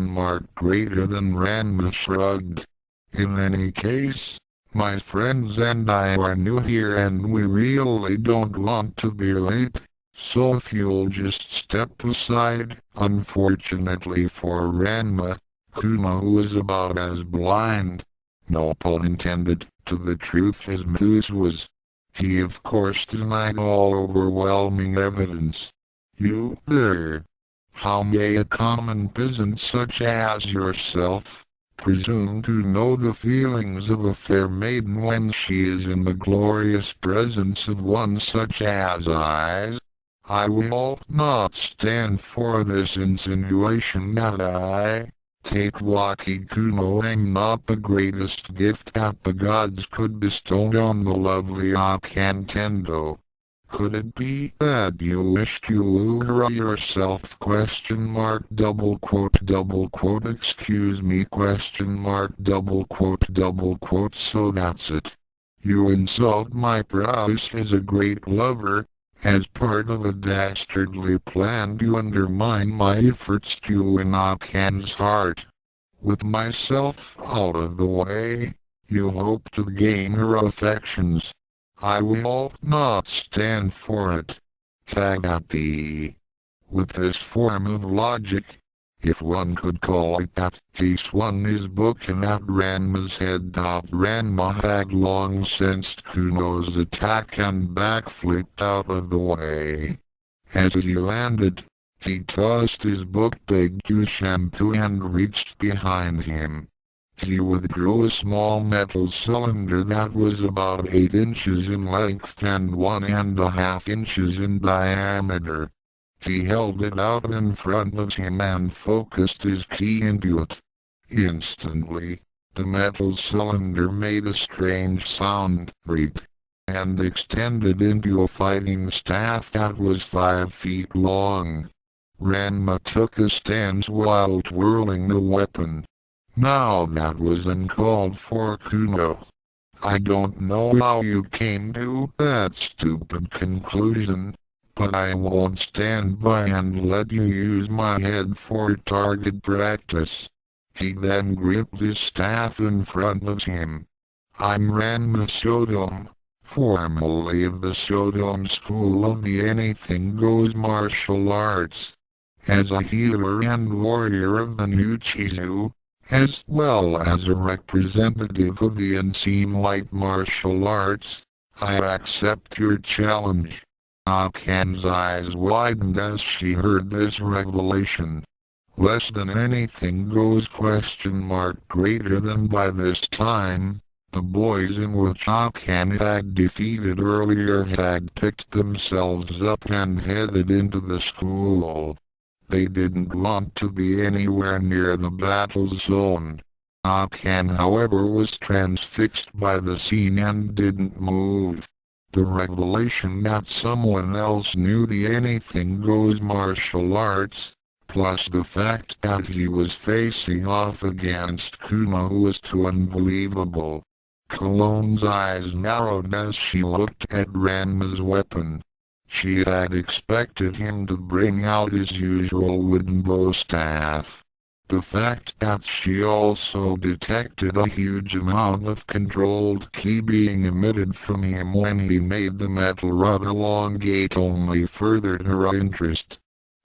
than. Ranma shrugged. In any case, my friends and I are new here and we really don't want to be late, so if you'll just step aside. Unfortunately for Ranma, Kuno was about as blind, no pun intended, to the truth as Moose was. He of course denied all overwhelming evidence. You there? How may a common peasant such as yourself presume to know the feelings of a fair maiden when she is in the glorious presence of one such as I? I will not stand for this insinuation that I, Cakewalkie Kuno, am not the greatest gift that the gods could bestow on the lovely Akantendo. Could it be that you wish to lure yourself? Double quote, excuse me, double quote, so that's it. You insult my prowess as a great lover, as part of a dastardly plan to undermine my efforts to win Akan's heart. With myself out of the way, you hope to gain her affections. I will not stand for it. Tagati. With this form of logic, if one could call it that, he swung his bookin at Ranma's head. Ranma had long sensed Kuno's attack and backflipped out of the way. As he landed, he tossed his book bag to shampoo and reached behind him. He withdrew a small metal cylinder that was about 8 inches in length and 1.5 inches in diameter. He held it out in front of him and focused his key into it. Instantly, the metal cylinder made a strange sound, "Reap," and extended into a fighting staff that was 5 feet long. Ranma took a stance while twirling the weapon. Now that was uncalled for, Kuno. I don't know how you came to that stupid conclusion, but I won't stand by and let you use my head for target practice. He then gripped his staff in front of him. I'm Ranma Sodom, formerly of the Sodom School of the Anything Goes martial arts. As a healer and warrior of the New Chizu, as well as a representative of the unseen light martial arts, I accept your challenge. Akan's eyes widened as she heard this revelation. Less than anything goes greater than. By this time, the boys in which Akan had defeated earlier had picked themselves up and headed into the school. They didn't want to be anywhere near the battle zone. Akan, however, was transfixed by the scene and didn't move. The revelation that someone else knew the Anything Goes martial arts, plus the fact that he was facing off against Kuno, was too unbelievable. Cologne's eyes narrowed as she looked at Ranma's weapon. She had expected him to bring out his usual wooden bow staff. The fact that she also detected a huge amount of controlled ki being emitted from him when he made the metal rod elongate only furthered her interest.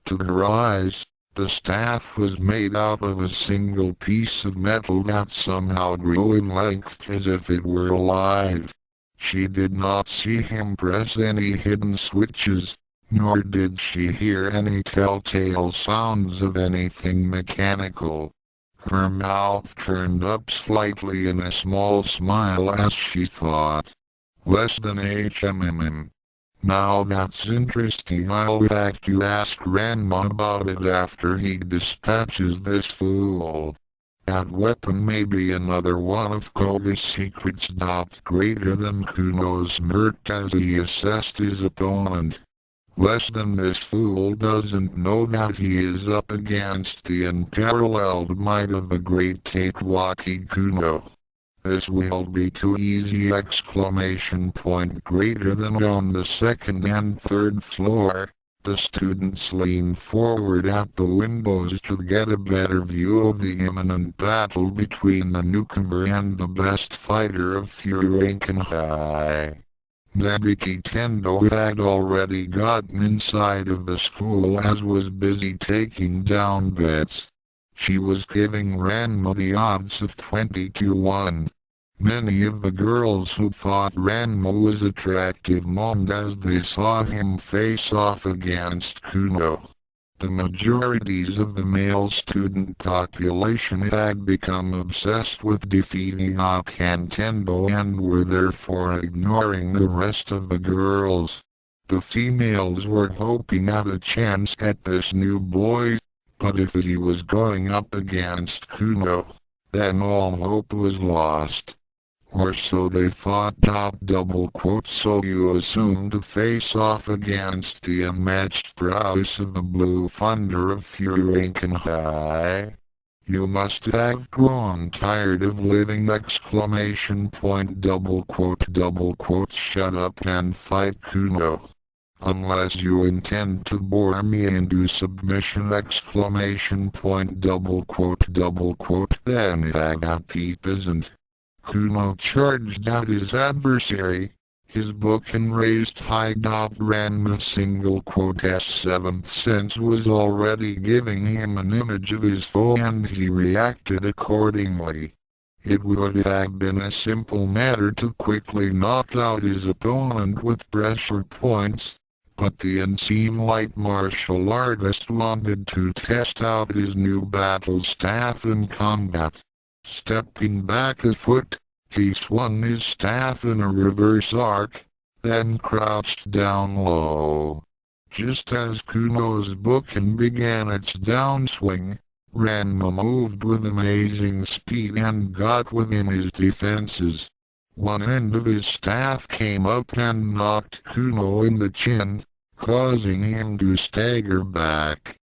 To her eyes, the staff was made out of a single piece of metal that somehow grew in length as if it were alive. She did not see him press any hidden switches, nor did she hear any telltale sounds of anything mechanical. Her mouth turned up slightly in a small smile as she thought, less than HMM. Now that's interesting. I'll have to ask Ranma about it after he dispatches this fool. That weapon may be another one of Koga's secrets. Greater than Kuno smirked as he assessed his opponent. Less than this fool doesn't know that he is up against the unparalleled might of the great Tatewaki Kuno. This will be too easy! Greater than on the second and third floor, the students leaned forward at the windows to get a better view of the imminent battle between the newcomer and the best fighter of Furankenhai. Nabiki Tendo had already gotten inside of the school as was busy taking down bets. She was giving Ranma the odds of 20-1. Many of the girls who thought Ranma was attractive moaned as they saw him face off against Kuno. The majorities of the male student population had become obsessed with defeating Akantendo and were therefore ignoring the rest of the girls. The females were hoping at a chance at this new boy, but if he was going up against Kuno, then all hope was lost. Or so they thought. So you assumed to face off against the unmatched prowess of the Blue Thunder of Furankenhai. You must have grown tired of living! Shut up and fight Kuno. Unless you intend to bore me into submission! Then Agapeep isn't. Kuno charged at his adversary, his book and raised high. Ranma's seventh sense was already giving him an image of his foe and he reacted accordingly. It would have been a simple matter to quickly knock out his opponent with pressure points, but the unseen light martial artist wanted to test out his new battle staff in combat. Stepping back a foot, he swung his staff in a reverse arc, then crouched down low. Just as Kuno's bookin began its downswing, Ranma moved with amazing speed and got within his defenses. One end of his staff came up and knocked Kuno in the chin, causing him to stagger back.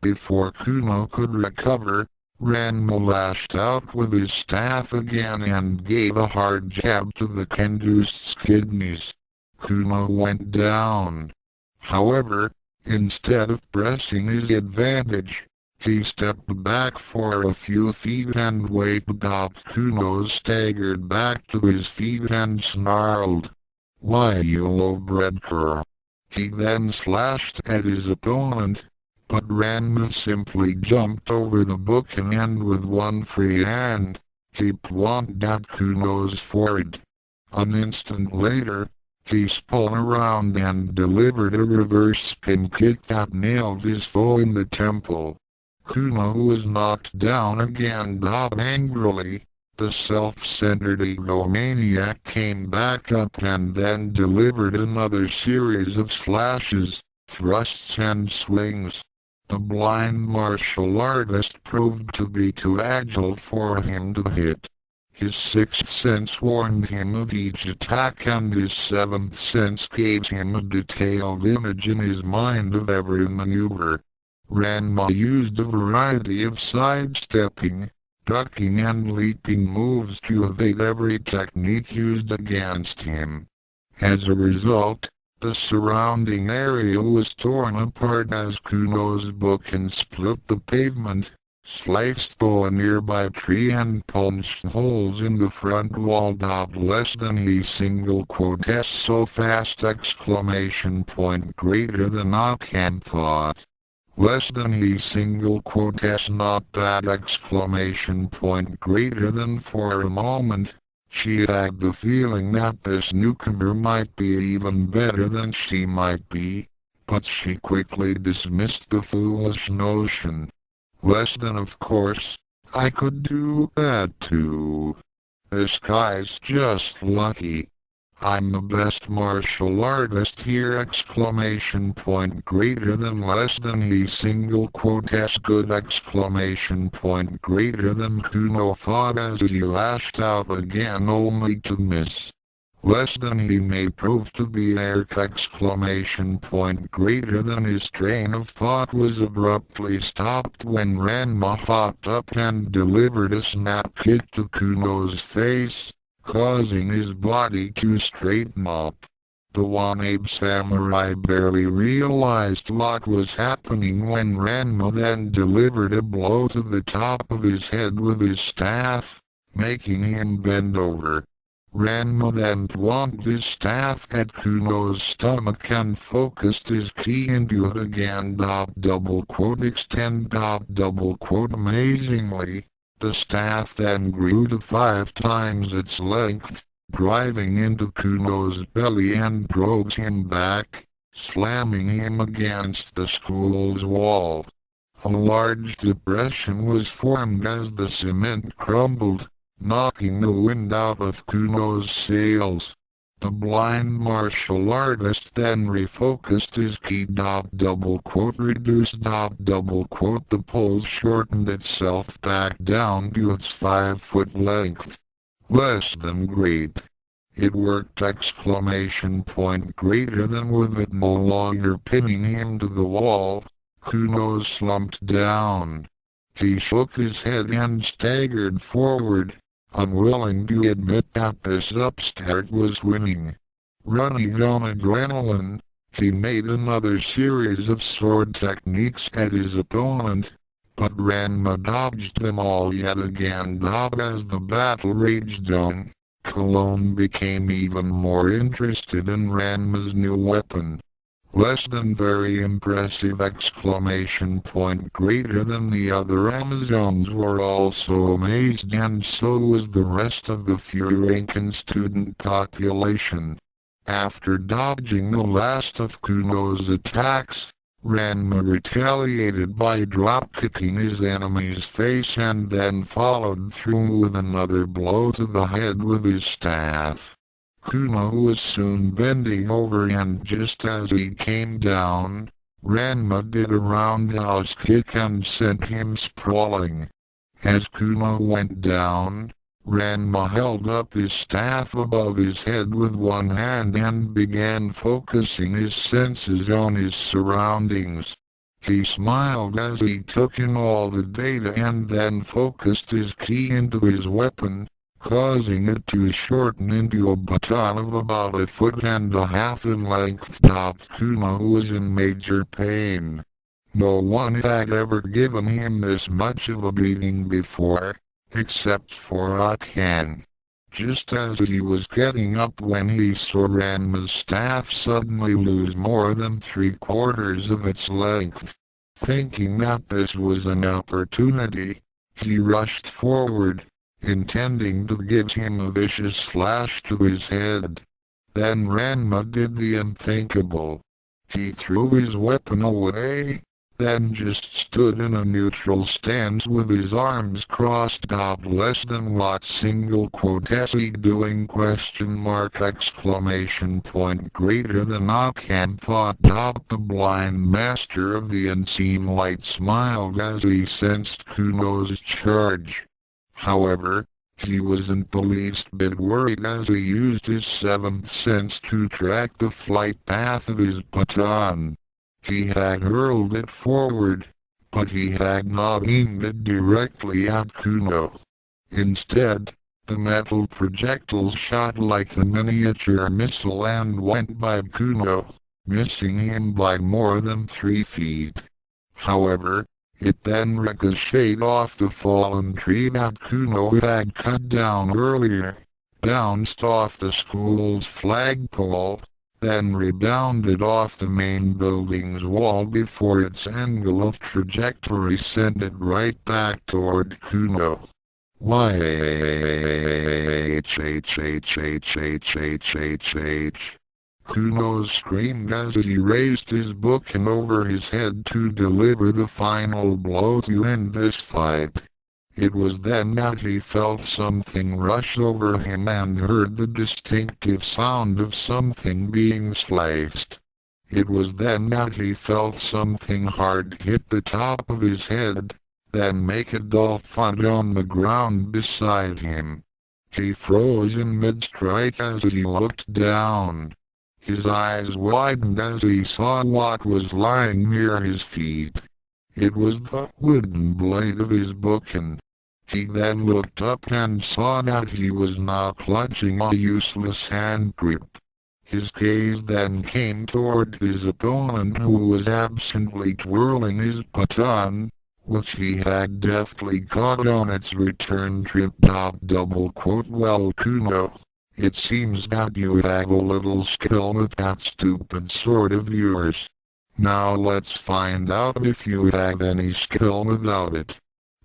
Before Kuno could recover, Ranma lashed out with his staff again and gave a hard jab to the Kendust's kidneys. Kuno went down. However, instead of pressing his advantage, he stepped back for a few feet and waited. Kuno staggered back to his feet and snarled, "Why, you low-bred cur!" He then slashed at his opponent, but Ranma simply jumped over the booking and with one free hand, he plonked at Kuno's forehead. An instant later, he spun around and delivered a reverse spin kick that nailed his foe in the temple. Kuno was knocked down again. Angrily, the self-centered egomaniac came back up and then delivered another series of slashes, thrusts and swings. The blind martial artist proved to be too agile for him to hit. His sixth sense warned him of each attack and his seventh sense gave him a detailed image in his mind of every maneuver. Ranma used a variety of sidestepping, ducking and leaping moves to evade every technique used against him. As a result, the surrounding area was torn apart as Kuno's bookin split the pavement, sliced through a nearby tree and punched holes in the front wall. Less than a single quote s so fast exclamation point greater than I can thought. Less than a single quote s not that exclamation point greater than. For a moment, she had the feeling that this newcomer might be even better than she might be, but she quickly dismissed the foolish notion. Less than, of course, I could do that too. This guy's just lucky. I'm the best martial artist here exclamation point greater than. Less than a single quote s good exclamation point greater than. Kuno thought as he lashed out again only to miss. Less than he may prove to be Eric exclamation point greater than. His train of thought was abruptly stopped when Ranma hopped up and delivered a snap kick to Kuno's face, causing his body to straighten up. The one-ape samurai barely realized what was happening when Ranma then delivered a blow to the top of his head with his staff, making him bend over. Ranma then pointed his staff at Kuno's stomach and focused his ki into it again. Extend. Amazingly, the staff then grew to 5 times its length, driving into Kuno's belly and drove him back, slamming him against the school's wall. A large depression was formed as the cement crumbled, knocking the wind out of Kuno's sails. The blind martial artist then refocused his ki. Reduced. The pole shortened itself back down to its 5-foot length. Less than great. It worked exclamation point greater than. With it no longer pinning him to the wall, Kuno slumped down. He shook his head and staggered forward, unwilling to admit that this upstart was winning. Running on adrenaline, he made another series of sword techniques at his opponent, but Ranma dodged them all yet again. As the battle raged on, Cologne became even more interested in Ranma's new weapon. Less than very impressive exclamation point greater than. The other Amazons were also amazed, and so was the rest of the Furankan student population. After dodging the last of Kuno's attacks, Ranma retaliated by drop-kicking his enemy's face and then followed through with another blow to the head with his staff. Kuno was soon bending over, and just as he came down, Ranma did a roundhouse kick and sent him sprawling. As Kuno went down, Ranma held up his staff above his head with one hand and began focusing his senses on his surroundings. He smiled as he took in all the data and then focused his ki into his weapon, causing it to shorten into a baton of about 1.5 feet in length. Kuno was in major pain. No one had ever given him this much of a beating before, except for Akan. Just as he was getting up when he saw Ranma's staff suddenly lose more than 3/4 of its length. Thinking that this was an opportunity, he rushed forward, intending to give him a vicious slash to his head. Then Ranma did the unthinkable. He threw his weapon away, then just stood in a neutral stance with his arms crossed. Less than what single quote is he doing exclamation point greater than Akan thought. The blind master of the unseen light smiled as he sensed Kuno's charge. However, he wasn't the least bit worried as he used his 7th sense to track the flight path of his baton. He had hurled it forward, but he had not aimed it directly at Kuno. Instead, the metal projectile shot like a miniature missile and went by Kuno, missing him by more than 3 feet. However, It then ricocheted off the fallen tree that Kuno had cut down earlier, bounced off the school's flagpole, then rebounded off the main building's wall before its angle of trajectory sent it right back toward Kuno. Kuno screamed as he raised his book over his head to deliver the final blow to end this fight. It was then that he felt something rush over him and heard the distinctive sound of something being sliced. It was then that he felt something hard hit the top of his head, then make a dull thud on the ground beside him. He froze in mid-strike as he looked down. His eyes widened as he saw what was lying near his feet. It was the wooden blade of his book, and he then looked up and saw that he was now clutching a useless hand grip. His gaze then came toward his opponent, who was absently twirling his baton, which he had deftly caught on its return trip. Well, Kuno, it seems that you have a little skill with that stupid sword of yours. Now let's find out if you have any skill without it.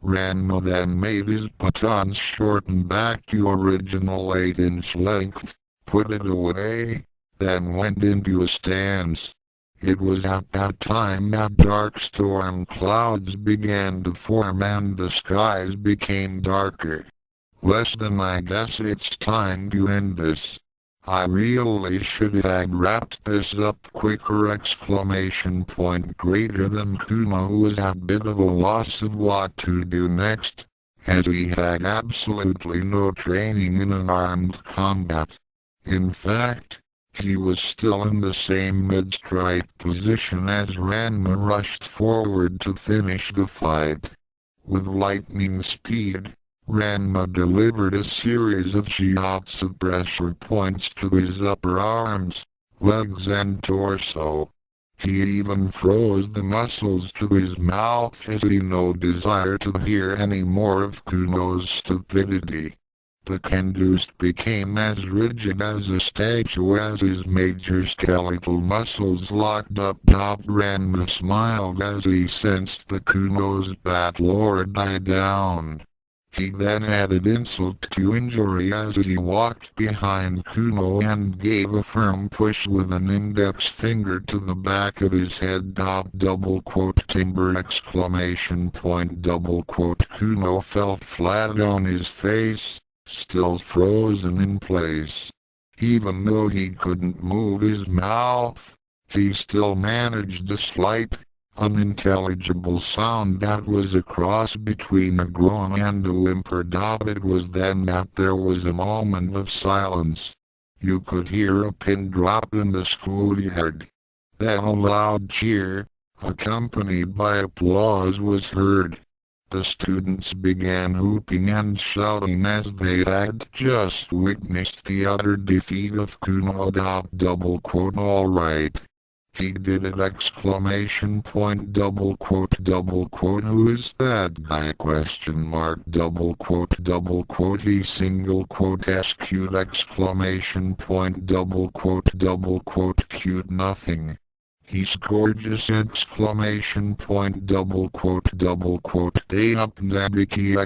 Ranma then made his batons shorten back to original 8-inch length, put it away, then went into a stance. It was at that time that dark storm clouds began to form and the skies became darker. Less than I guess it's time to end this. I really should have wrapped this up quicker! Greater than Kuno was a bit of a loss of what to do next, as he had absolutely no training in an armed combat. In fact, he was still in the same mid-strike position as Ranma rushed forward to finish the fight. With lightning speed, Ranma delivered a series of shots of pressure points to his upper arms, legs and torso. He even froze the muscles to his mouth as he had no desire to hear any more of Kuno's stupidity. The Kendust became as rigid as a statue as his major skeletal muscles locked up. Ranma smiled as he sensed the Kuno's battle die down. He then added insult to injury as he walked behind Kuno and gave a firm push with an index finger to the back of his head. Timber! Kuno fell flat on his face, still frozen in place. Even though he couldn't move his mouth, he still managed a slight, unintelligible sound that was a cross between a groan and a whimper. It was then that there was a moment of silence. You could hear a pin drop in the schoolyard. Then a loud cheer, accompanied by applause, was heard. The students began whooping and shouting as they had just witnessed the utter defeat of Kuno. All right. He did it! Who is that guy? He cute nothing. He's gorgeous! They up Nabiki!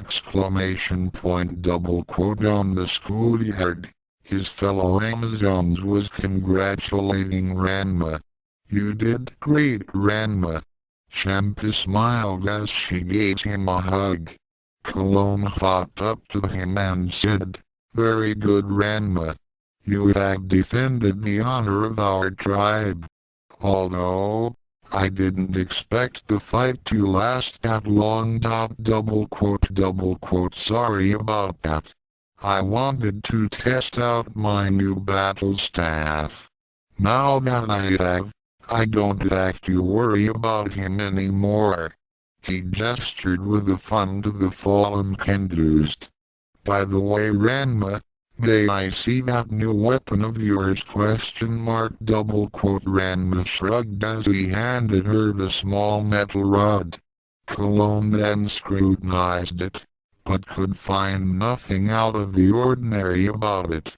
On the schoolyard, his fellow Amazons was congratulating Ranma. You did great, Ranma. Champa smiled as she gave him a hug. Cologne hopped up to him and said, Very good, Ranma. You have defended the honor of our tribe. Although, I didn't expect the fight to last that long. Sorry about that. I wanted to test out my new battle staff. Now that I don't have to worry about him anymore. He gestured with a fun to the fallen Kendust. By the way, Ranma, may I see that new weapon of yours? Ranma shrugged as he handed her the small metal rod. Cologne then scrutinized it, but could find nothing out of the ordinary about it.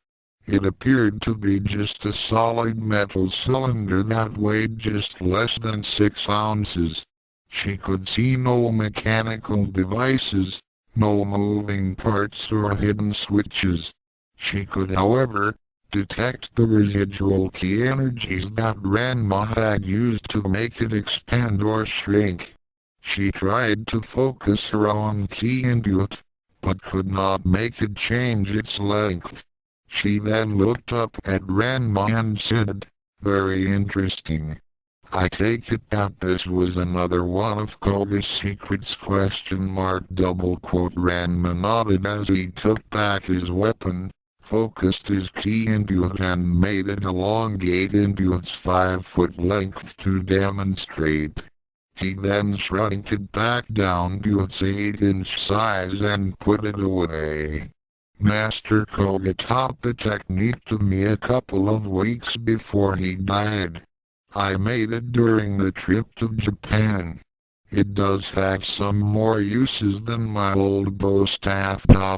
It appeared to be just a solid metal cylinder that weighed just less than 6 ounces. She could see no mechanical devices, no moving parts or hidden switches. She could, however, detect the residual key energies that Ranma had used to make it expand or shrink. She tried to focus her own key into it, but could not make it change its length. She then looked up at Ranma and said, "Very interesting. I take it that this was another one of Koga's secrets?" Ranma nodded as he took back his weapon, focused his key into it and made it elongate into its 5-foot length to demonstrate. He then shrunk it back down to its 8-inch size and put it away. Master Koga taught the technique to me a couple of weeks before he died. I made it during the trip to Japan. It does have some more uses than my old bow staff. I'll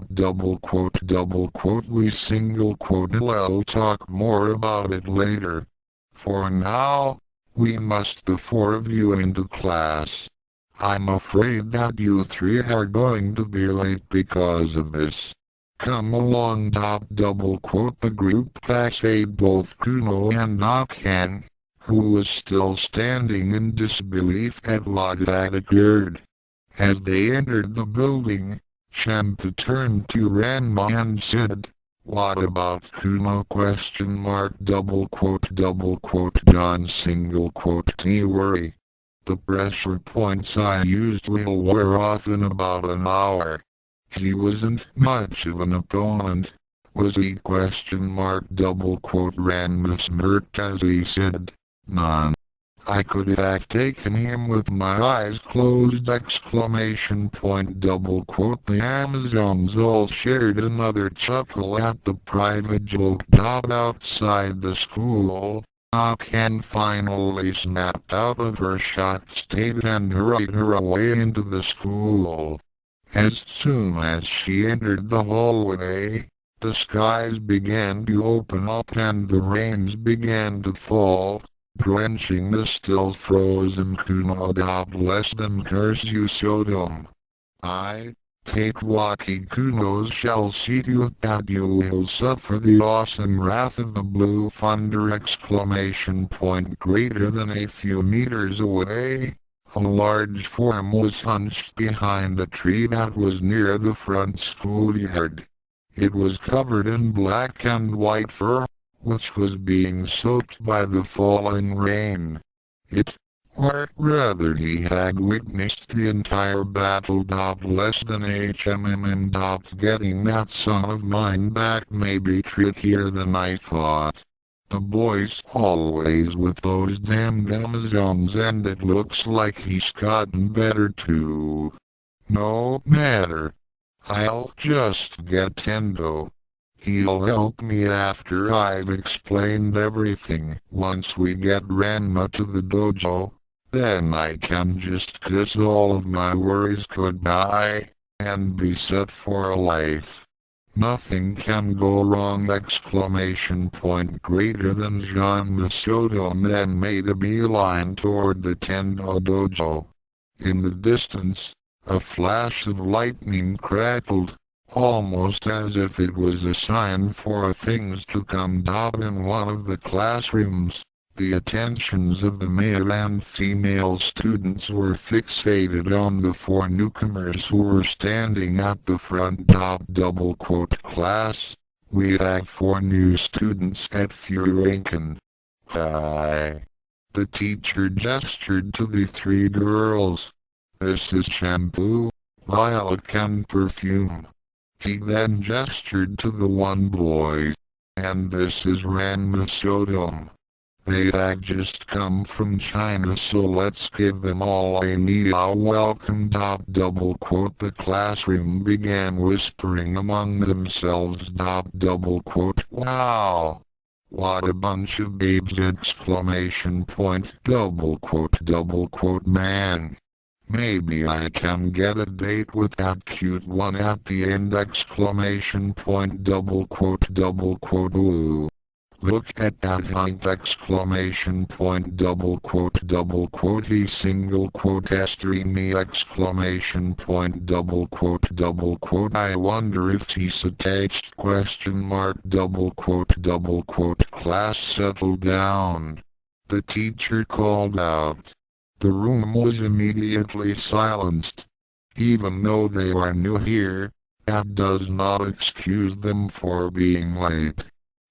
talk more about it later. For now, we must the 4 of you into class. I'm afraid that you 3 are going to be late because of this. Come along. The group passed both Kuno and Akan, who was still standing in disbelief at what had occurred. As they entered the building, Champa turned to Ranma and said, "What about Kuno?" John T worry. The pressure points I used will wear off in about an hour. He wasn't much of an opponent, was he? Ranma smirked as he said, "None. I could have taken him with my eyes closed!" The Amazons all shared another chuckle at the private joke. Outside the school, Akan finally snapped out of her shocked state and hurried her away into the school. As soon as she entered the hallway, the skies began to open up and the rains began to fall, drenching the still frozen Kuno. Bless them, curse you Sodom. I, Cakewalkie Kunos, shall see to it that you will suffer the awesome wrath of the blue thunder! Greater than a few meters away, a large form was hunched behind a tree that was near the front schoolyard. It was covered in black and white fur, which was being soaked by the falling rain. Or rather he had witnessed the entire battle. Less than HMM. Getting that son of mine back may be trickier than I thought. The boy's always with those damned Amazons and it looks like he's gotten better too. No matter. I'll just get Tendo. He'll help me after I've explained everything. Once we get Ranma to the dojo, then I can just kiss all of my worries goodbye, and be set for life. Nothing can go wrong! Greater than Jean Masodom then made a beeline toward the Tendo dojo. In the distance, a flash of lightning crackled, almost as if it was a sign for things to come. In one of the classrooms, the attentions of the male and female students were fixated on the 4 newcomers who were standing at the front. Class, we have 4 new students at Furinken. Hi. The teacher gestured to the 3 girls. This is Shampoo, Lilac and Perfume. He then gestured to the 1 boy. And this is Ranma Sodom. They had just come from China, so let's give them all a meow welcome. The classroom began whispering among themselves. Wow! What a bunch of babes! Man! Maybe I can get a date with that cute one at the end! Exclamation point, double quote, ooh. Look at that height! Exclamation point, double quote, he single quote me! Exclamation point, double quote, I wonder if he's attached? Question mark, double quote, class settle down. The teacher called out. The room was immediately silenced. Even though they are new here, that does not excuse them for being late.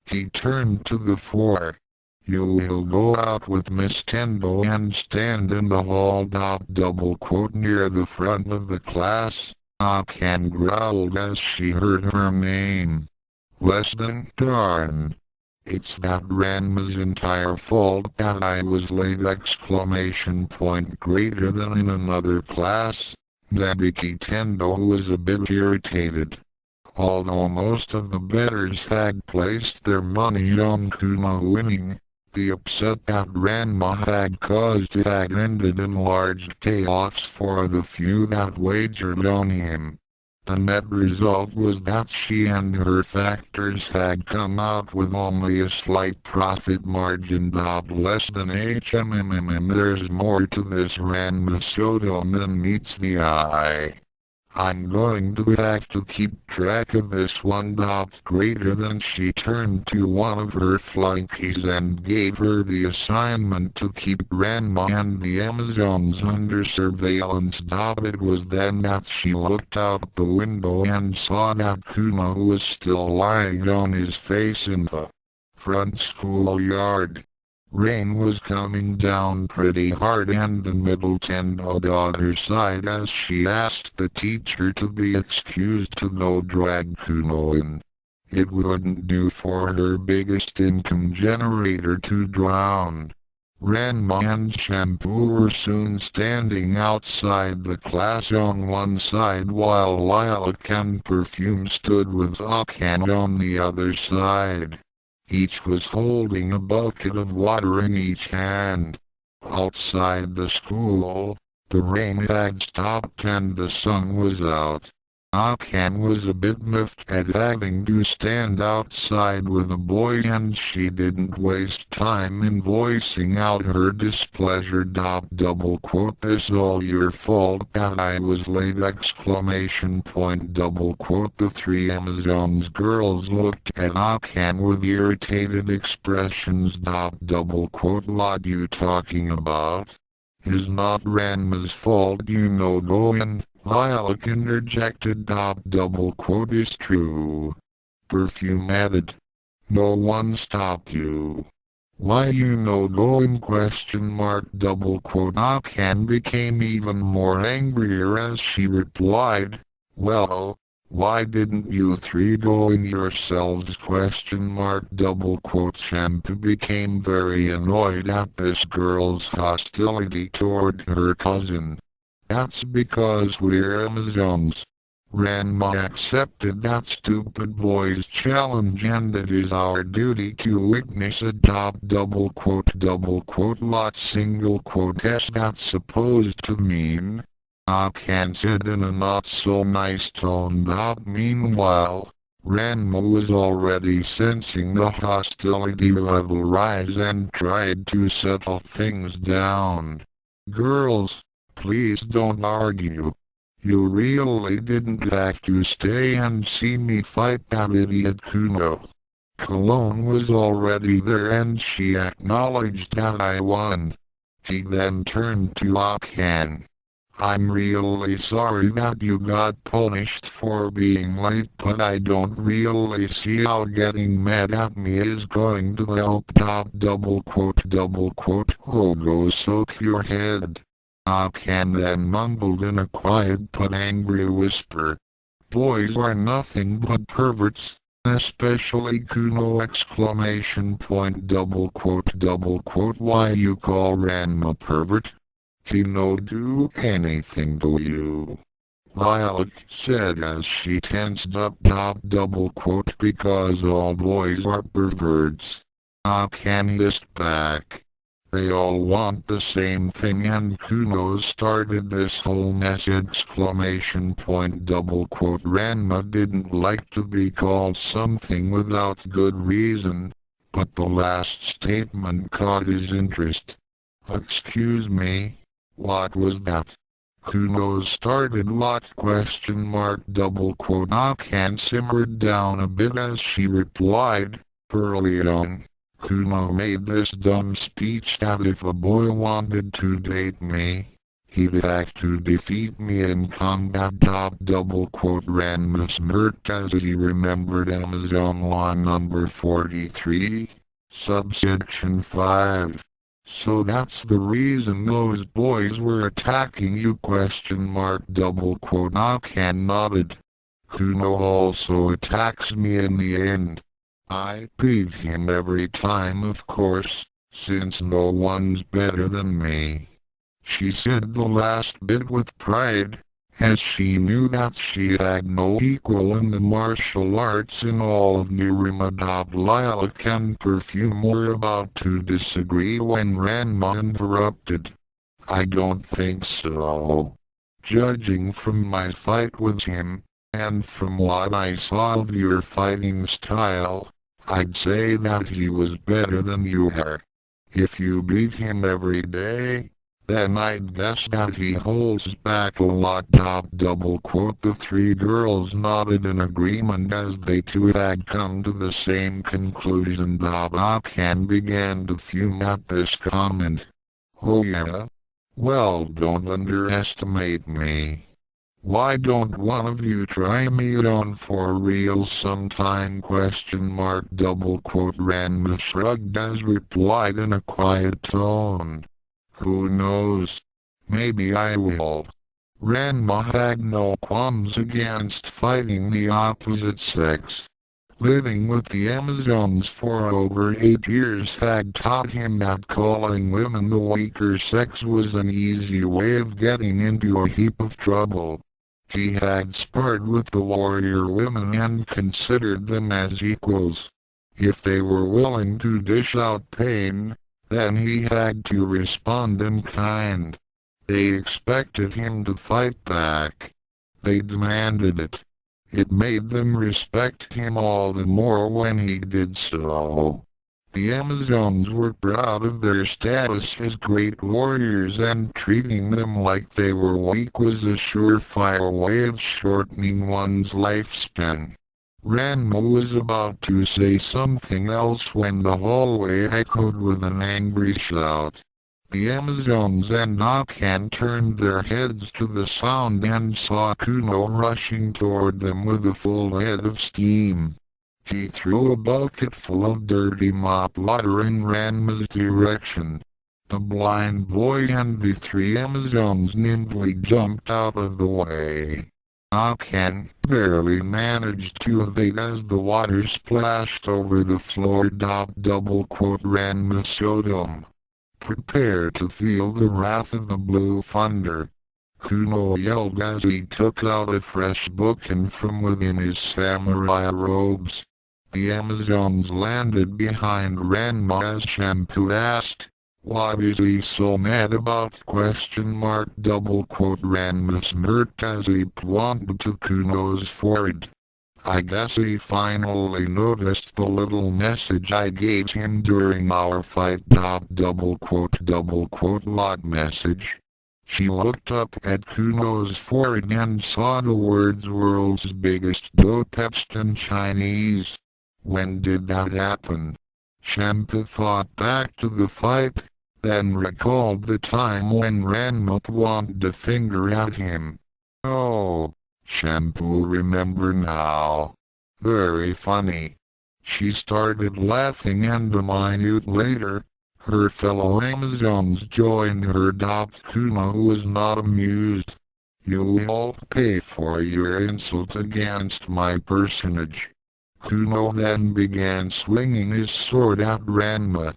He turned to the floor. You will go out with Miss Tendo and stand in the hall. Double quote, near the front of the class. Akan growled as she heard her name. Less than darn. It's that Ranma's entire fault that I was late! Exclamation point, greater than in another class. Nabiki Tendo was a bit irritated. Although most of the bettors had placed their money on Kuma winning, the upset that Ranma had caused had ended in large payoffs for the few that wagered on him. The net result was that she and her factors had come out with only a slight profit margin. Less than HMMM. There's more to this Ranma Soto than meets the eye. I'm going to have to keep track of this one. Greater than. She turned to one of her flunkies and gave her the assignment to keep Ranma and the Amazons under surveillance. It was then that she looked out the window and saw that Kuma was still lying on his face in the front schoolyard. Rain was coming down pretty hard and the middle Tendo on her side as she asked the teacher to be excused to go drag Kuno in. It wouldn't do for her biggest income generator to drown. Ranma and Shampoo were soon standing outside the class on one side while Lilac and Perfume stood with Akan on the other side. Each was holding a bucket of water in each hand. Outside the school, the rain had stopped and the sun was out. Akan was a bit miffed at having to stand outside with a boy and she didn't waste time in voicing out her displeasure. Double quote, this all your fault that I was late! Exclamation point, double quote. The three Amazons girls looked at Akan with irritated expressions. Double quote, what you talking about? Is not Ranma's fault you know going? Lilac interjected. Double quote, is true. Perfume added. No one stopped you. Why you know going? Question mark, double quote. Akan became even more angrier as she replied. Well, why didn't you three go in yourselves? Question mark, double quote. Shampoo became very annoyed at this girl's hostility toward her cousin. That's because we're Amazons. Ranma accepted that stupid boy's challenge and it is our duty to witness it. Double quote, what single quote is that supposed to mean? Akan said in a not so nice tone. Meanwhile, Ranma was already sensing the hostility level rise and tried to settle things down. Girls, please don't argue. You really didn't have to stay and see me fight that idiot Kuno. Cologne was already there and she acknowledged that I won. He then turned to Akan. I'm really sorry that you got punished for being late, but I don't really see how getting mad at me is going to help. Double quote, oh, go soak your head. Akan then mumbled in a quiet but angry whisper. Boys are nothing but perverts, especially Kuno! Exclamation point, double quote, why you call Ranma pervert? He no do anything to you. Lilac said as she tensed up. Double quote, because all boys are perverts. Akan hissed back. They all want the same thing, and Kuno started this whole mess! ! Ranma didn't like to be called something without good reason, but the last statement caught his interest. Excuse me, what was that? Kuno started what? Akan simmered down a bit as she replied, early on, Kuno made this dumb speech that if a boy wanted to date me, he'd have to defeat me in combat. Ranma smirked as he remembered Amazon Law number 43, subsection 5. So that's the reason those boys were attacking you? Akan nodded. Kuno also attacks me in the end. I beat him every time, of course, since no one's better than me. She said the last bit with pride, as she knew that she had no equal in the martial arts in all of Nirima. Lilac and Perfume were about to disagree when Ranma interrupted. I don't think so. Judging from my fight with him, and from what I saw of your fighting style, I'd say that he was better than you are. If you beat him every day, then I'd guess that he holds back a lot. The three girls nodded in agreement as they too had come to the same conclusion. Akan began to fume at this comment. Oh yeah? Well, don't underestimate me. Why don't one of you try me on for real sometime? Ranma shrugged as replied in a quiet tone. Who knows? Maybe I will. Ranma had no qualms against fighting the opposite sex. Living with the Amazons for over 8 years had taught him that calling women the weaker sex was an easy way of getting into a heap of trouble. He had sparred with the warrior women and considered them as equals. If they were willing to dish out pain, then he had to respond in kind. They expected him to fight back. They demanded it. It made them respect him all the more when he did so. The Amazons were proud of their status as great warriors, and treating them like they were weak was a surefire way of shortening one's lifespan. Ranma was about to say something else when the hallway echoed with an angry shout. The Amazons and Akan turned their heads to the sound and saw Kuno rushing toward them with a full head of steam. He threw a bucket full of dirty mop water in Ranma's direction. The blind boy and the three Amazons nimbly jumped out of the way. Akan barely managed to evade as the water splashed over the floor. Ranma showed him. Prepare to feel the wrath of the blue thunder. Kuno yelled as he took out a fresh bouquin from within his samurai robes. The Amazons landed behind Ranma as Shampoo asked, "What is he so mad about?" Ranma smirked as he pointed to Kuno's forehead. "I guess he finally noticed the little message I gave him during our fight." What message? She looked up at Kuno's forehead and saw the words "world's biggest dope" etched in Chinese. When did that happen? Shampoo thought back to the fight, then recalled the time when Ranma pointed a finger at him. Oh, Shampoo remember now. Very funny. She started laughing, and a minute later, her fellow Amazons joined her. Kuno was not amused. "You'll all pay for your insult against my personage." Kuno then began swinging his sword at Ranma.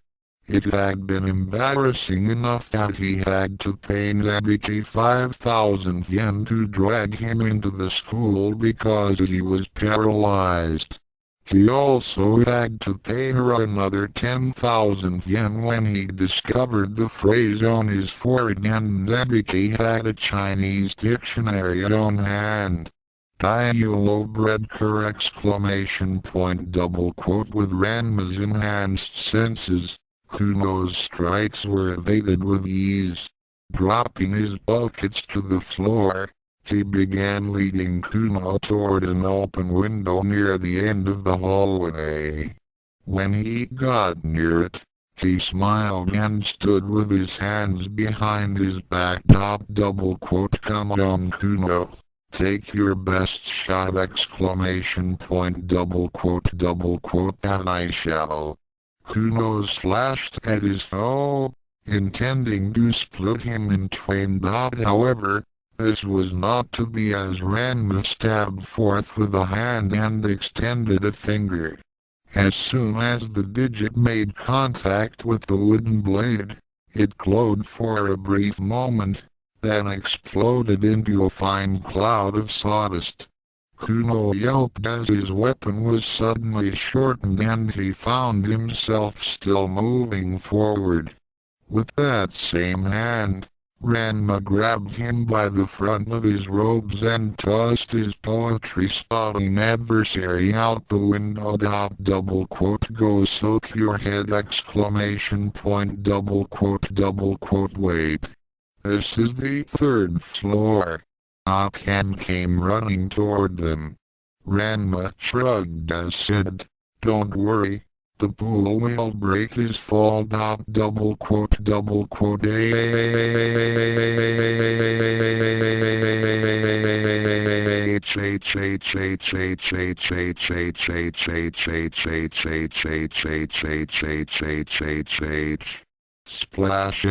It had been embarrassing enough that he had to pay Nabiki 5,000 yen to drag him into the school because he was paralyzed. He also had to pay her another 10,000 yen when he discovered the phrase on his forehead, and Debiki had a Chinese dictionary on hand. Diulo Breadker! With Ranma's enhanced senses, Kuno's strikes were evaded with ease. Dropping his buckets to the floor, he began leading Kuno toward an open window near the end of the hallway. When he got near it, he smiled and stood with his hands behind his back. Come on, Kuno. Take your best shot! And I shall. Kuno slashed at his foe, intending to split him in twain. However, this was not to be, as Ranma stabbed forth with a hand and extended a finger. As soon as the digit made contact with the wooden blade, it glowed for a brief moment, then exploded into a fine cloud of sawdust. Kuno yelped as his weapon was suddenly shortened and he found himself still moving forward. With that same hand, Ranma grabbed him by the front of his robes and tossed his poetry-spouting adversary out the window. Go soak your head! Wait. This is the third floor. Akan came running toward them. Ranma shrugged and said, "Don't worry. The pool will break his fall." Splash!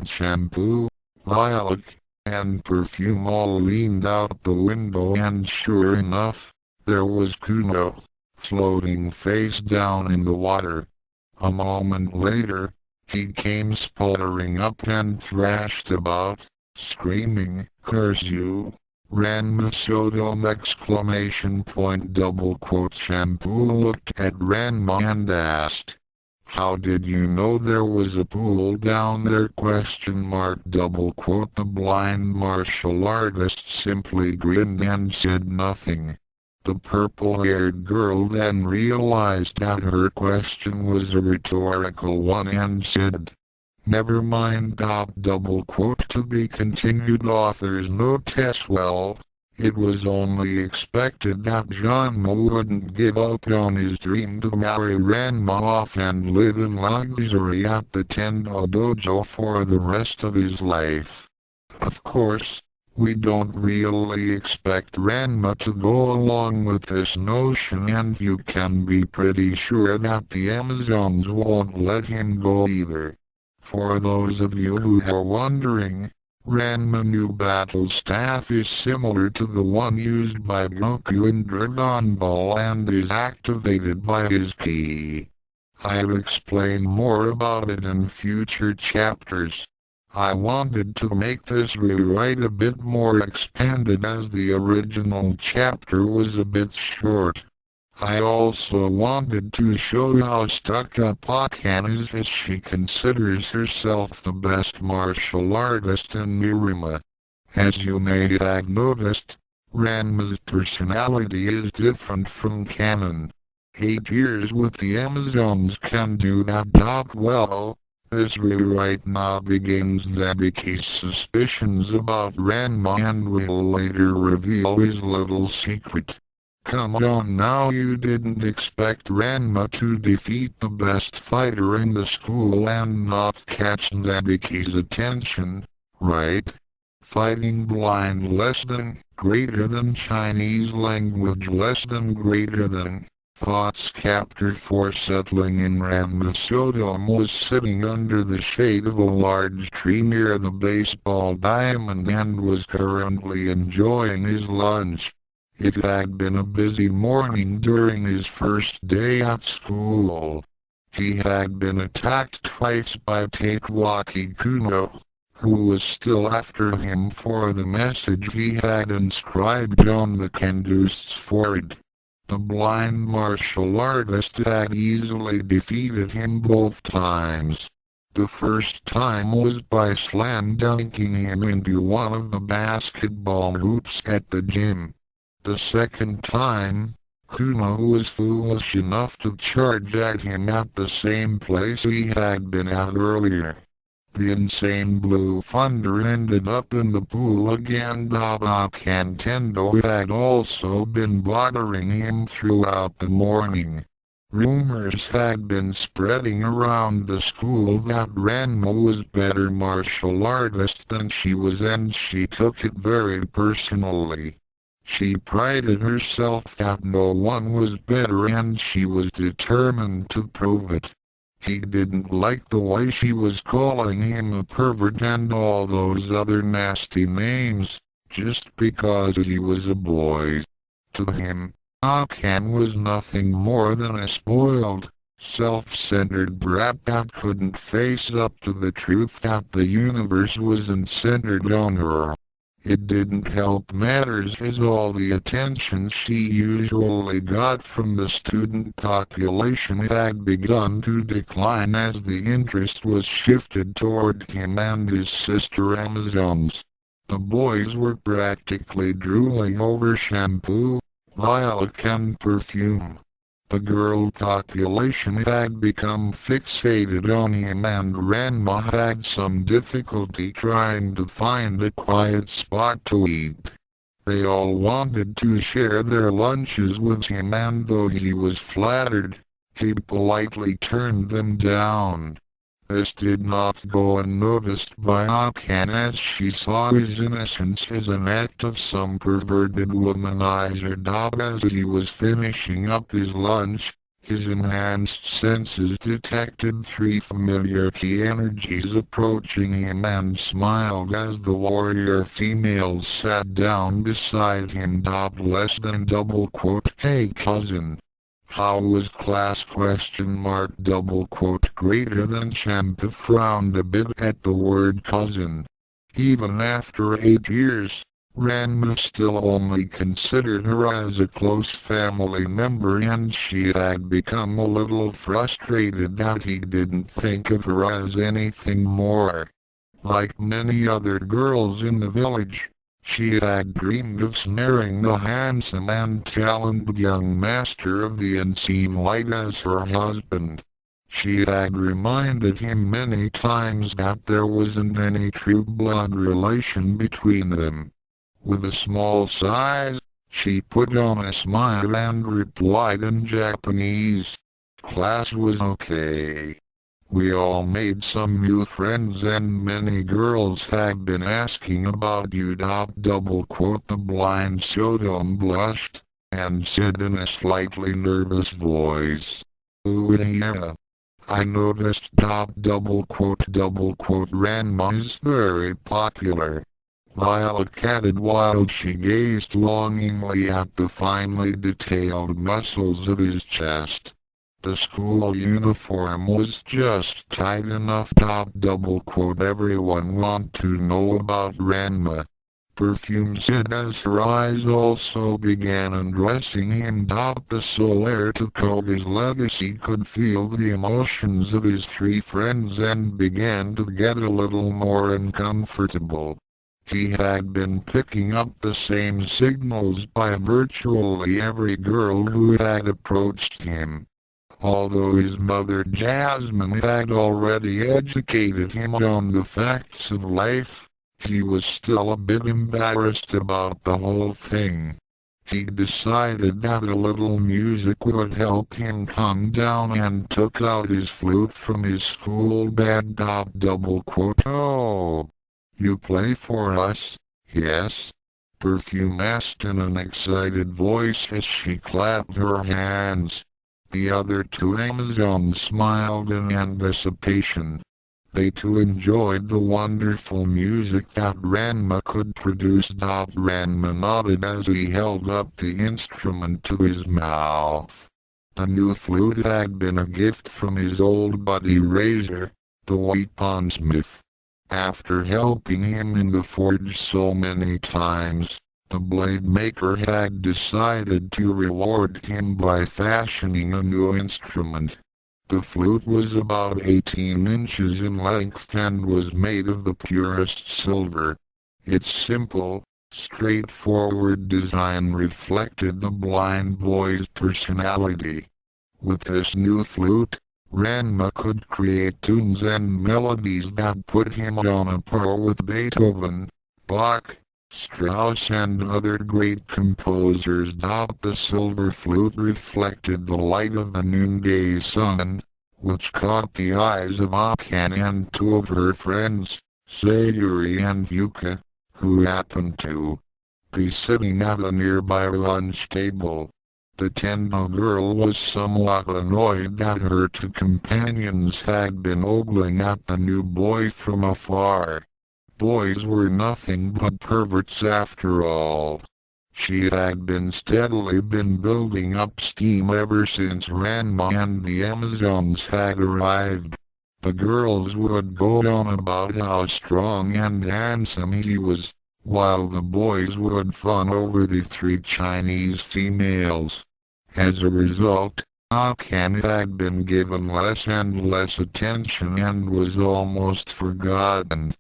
Shampoo, lilac, and perfume all leaned out the window, and sure enough, there was Kuno, floating face down in the water. A moment later, he came sputtering up and thrashed about, screaming, "Curse you!" Ranma Sodom! Shampoo looked at Ranma and asked, "How did you know there was a pool down there?" The blind martial artist simply grinned and said nothing. The purple-haired girl then realized that her question was a rhetorical one and said, "Never mind." To be continued. Author's note: well, it was only expected that Janma wouldn't give up on his dream to marry Ranma off and live in luxury at the Tendo Dojo for the rest of his life. Of course, we don't really expect Ranma to go along with this notion, and you can be pretty sure that the Amazons won't let him go either. For those of you who are wondering, Ranma's new battle staff is similar to the one used by Goku in Dragon Ball and is activated by his ki. I'll explain more about it in future chapters. I wanted to make this rewrite a bit more expanded as the original chapter was a bit short. I also wanted to show how stuck up Akan is, as she considers herself the best martial artist in Mirima. As you may have noticed, Ranma's personality is different from canon. 8 years with the Amazons can do that. Well, this rewrite now begins Debiki's suspicions about Ranma and will later reveal his little secret. Come on now, you didn't expect Ranma to defeat the best fighter in the school and not catch Debiki's attention, right? Fighting blind less than, greater than, Chinese language less than, greater than. Thoughts. Chapter 4. Settling in. Ranma Sodom was sitting under the shade of a large tree near the baseball diamond and was currently enjoying his lunch. It had been a busy morning during his first day at school. He had been attacked twice by Takewaki Kuno, who was still after him for the message he had inscribed on the Kendust's forehead. The blind martial artist had easily defeated him both times. The first time was by slam dunking him into one of the basketball hoops at the gym. The second time, Kuno was foolish enough to charge at him at the same place he had been at earlier. The insane blue thunder ended up in the pool again. Nintendo had also been bothering him throughout the morning. Rumors had been spreading around the school that Ranma was better martial artist than she was, and she took it very personally. She prided herself that no one was better, and she was determined to prove it. He didn't like the way she was calling him a pervert and all those other nasty names, just because he was a boy. To him, Akan was nothing more than a spoiled, self-centered brat that couldn't face up to the truth that the universe wasn't centered on her. It didn't help matters as all the attention she usually got from the student population had begun to decline as the interest was shifted toward him and his sister Amazons. The boys were practically drooling over shampoo, lilac and perfume. The girl population had become fixated on him, and Ranma had some difficulty trying to find a quiet spot to eat. They all wanted to share their lunches with him, and though he was flattered, he politely turned them down. This did not go unnoticed by Akan, as she saw his innocence as an act of some perverted womanizer. As he was finishing up his lunch, his enhanced senses detected three familiar key energies approaching him, and smiled as the warrior females sat down beside him. Less than double quote, "Hey cousin. How was class?" Double quote. Greater than Champa frowned a bit at the word cousin. Even after 8 years, Ranma still only considered her as a close family member, and she had become a little frustrated that he didn't think of her as anything more. Like many other girls in the village, she had dreamed of snaring the handsome and talented young master of the unseen light as her husband. She had reminded him many times that there wasn't any true blood relation between them. With a small sigh, she put on a smile and replied in Japanese, "Class was okay. We all made some new friends, and many girls have been asking about you." Double quote. The blind Sodom blushed, and said in a slightly nervous voice, "Oh yeah. I noticed." Double quote. Ranma is very popular. Lilac added while she gazed longingly at the finely detailed muscles of his chest. The school uniform was just tight enough. Double quote. Everyone want to know about Ranma. Perfume said as her eyes also began undressing him. The sole heir to Koga's legacy could feel the emotions of his three friends and began to get a little more uncomfortable. He had been picking up the same signals by virtually every girl who had approached him. Although his mother Jasmine had already educated him on the facts of life, he was still a bit embarrassed about the whole thing. He decided that a little music would help him calm down and took out his flute from his school bag. Double quote. "Oh, you play for us, yes?" Perfume asked in an excited voice as she clapped her hands. The other two Amazons smiled in anticipation. They too enjoyed the wonderful music that Ranma could produce. Ranma nodded as he held up the instrument to his mouth. The new flute had been a gift from his old buddy Razor, the weaponsmith. After helping him in the forge so many times, The blade maker had decided to reward him by fashioning a new instrument. The flute was about 18 inches in length and was made of the purest silver. Its simple, straightforward design reflected the blind boy's personality. With this new flute, Ranma could create tunes and melodies that put him on a par with Beethoven, Bach, Strauss and other great composers. The silver flute reflected the light of the noonday sun, which caught the eyes of Akane and two of her friends, Sayuri and Yuka, who happened to be sitting at a nearby lunch table. The Tendo girl was somewhat annoyed that her two companions had been ogling at the new boy from afar. Boys were nothing but perverts after all. She had steadily been building up steam ever since Ranma and the Amazons had arrived. The girls would go on about how strong and handsome he was, while the boys would fawn over the three Chinese females. As a result, Akane had been given less and less attention and was almost forgotten.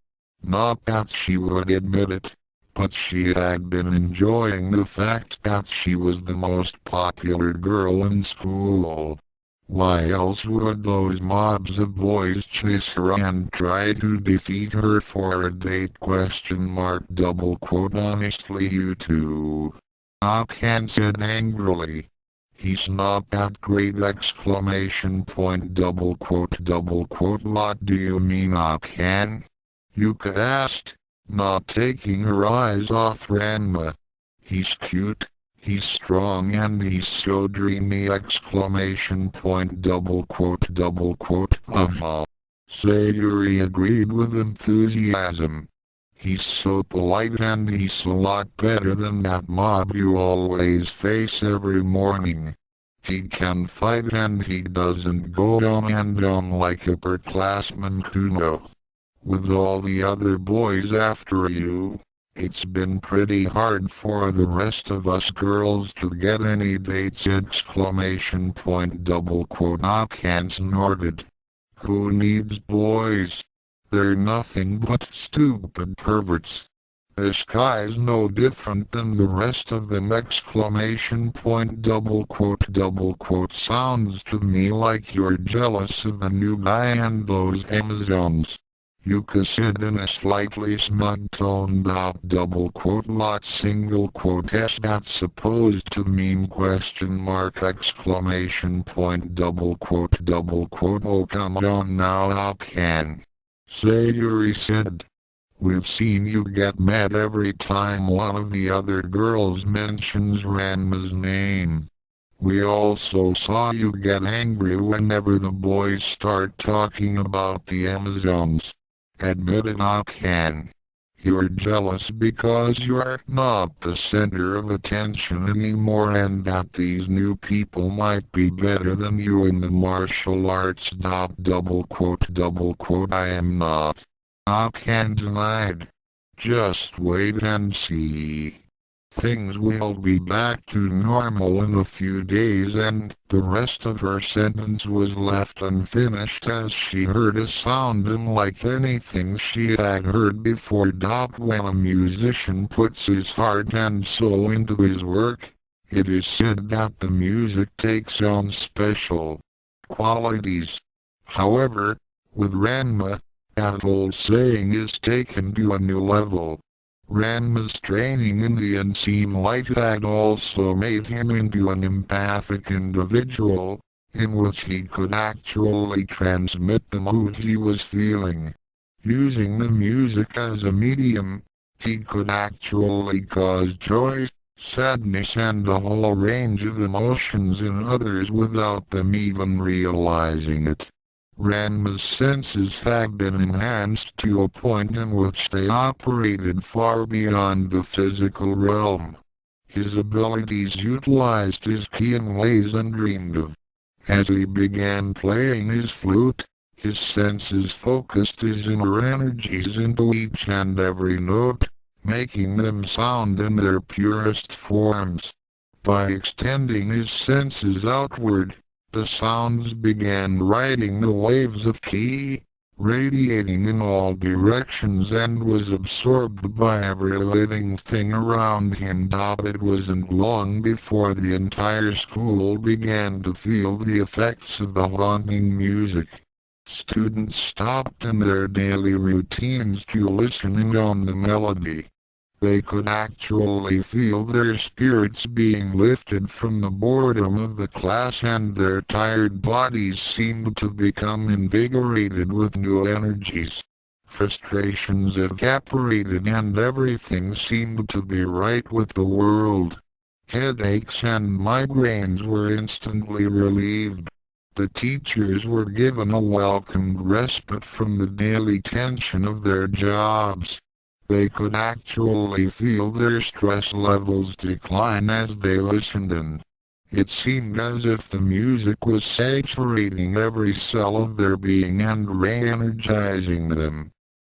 Not that she would admit it, but she had been enjoying the fact that she was the most popular girl in school. Why else would those mobs of boys chase her and try to defeat her for a date? Honestly, you two, Akane said angrily. He's not that great! What do you mean, Akane? Yuka asked, not taking her eyes off Ranma. He's cute, he's strong and he's so dreamy! Sayuri agreed with enthusiasm. He's so polite and he's a lot better than that mob you always face every morning. He can fight and he doesn't go on and on like upperclassman Kuno. With all the other boys after you, it's been pretty hard for the rest of us girls to get any dates! Akane snorted. Who needs boys? They're nothing but stupid perverts. This guy's no different than the rest of them! Sounds to me like you're jealous of the new guy and those Amazons. Yuka said in a slightly smug tone. That's supposed to mean ? Oh, come on now, Akane. Sayuri said. We've seen you get mad every time one of the other girls mentions Ranma's name. We also saw you get angry whenever the boys start talking about the Amazons. Admitted Akane. You're jealous because you're not the center of attention anymore and that these new people might be better than you in the martial arts. I am not. Akane denied. Just wait and see. Things will be back to normal in a few days. And the rest of her sentence was left unfinished as she heard a sound unlike anything she had heard before. When a musician puts his heart and soul into his work, it is said that the music takes on special qualities. However, with Ranma, that old saying is taken to a new level. Ranma's training in the unseen light had also made him into an empathic individual, in which he could actually transmit the mood he was feeling. Using the music as a medium, he could actually cause joy, sadness and a whole range of emotions in others without them even realizing it. Ranma's senses had been enhanced to a point in which they operated far beyond the physical realm. His abilities utilized his ki in ways undreamed of. As he began playing his flute, his senses focused his inner energies into each and every note, making them sound in their purest forms. By extending his senses outward, the sounds began riding the waves of ki, radiating in all directions, and was absorbed by every living thing around him. It wasn't long before the entire school began to feel the effects of the haunting music. Students stopped in their daily routines to listen in on the melody. They could actually feel their spirits being lifted from the boredom of the class, and their tired bodies seemed to become invigorated with new energies. Frustrations evaporated and everything seemed to be right with the world. Headaches and migraines were instantly relieved. The teachers were given a welcomed respite from the daily tension of their jobs. They could actually feel their stress levels decline as they listened, and it seemed as if the music was saturating every cell of their being and re-energizing them.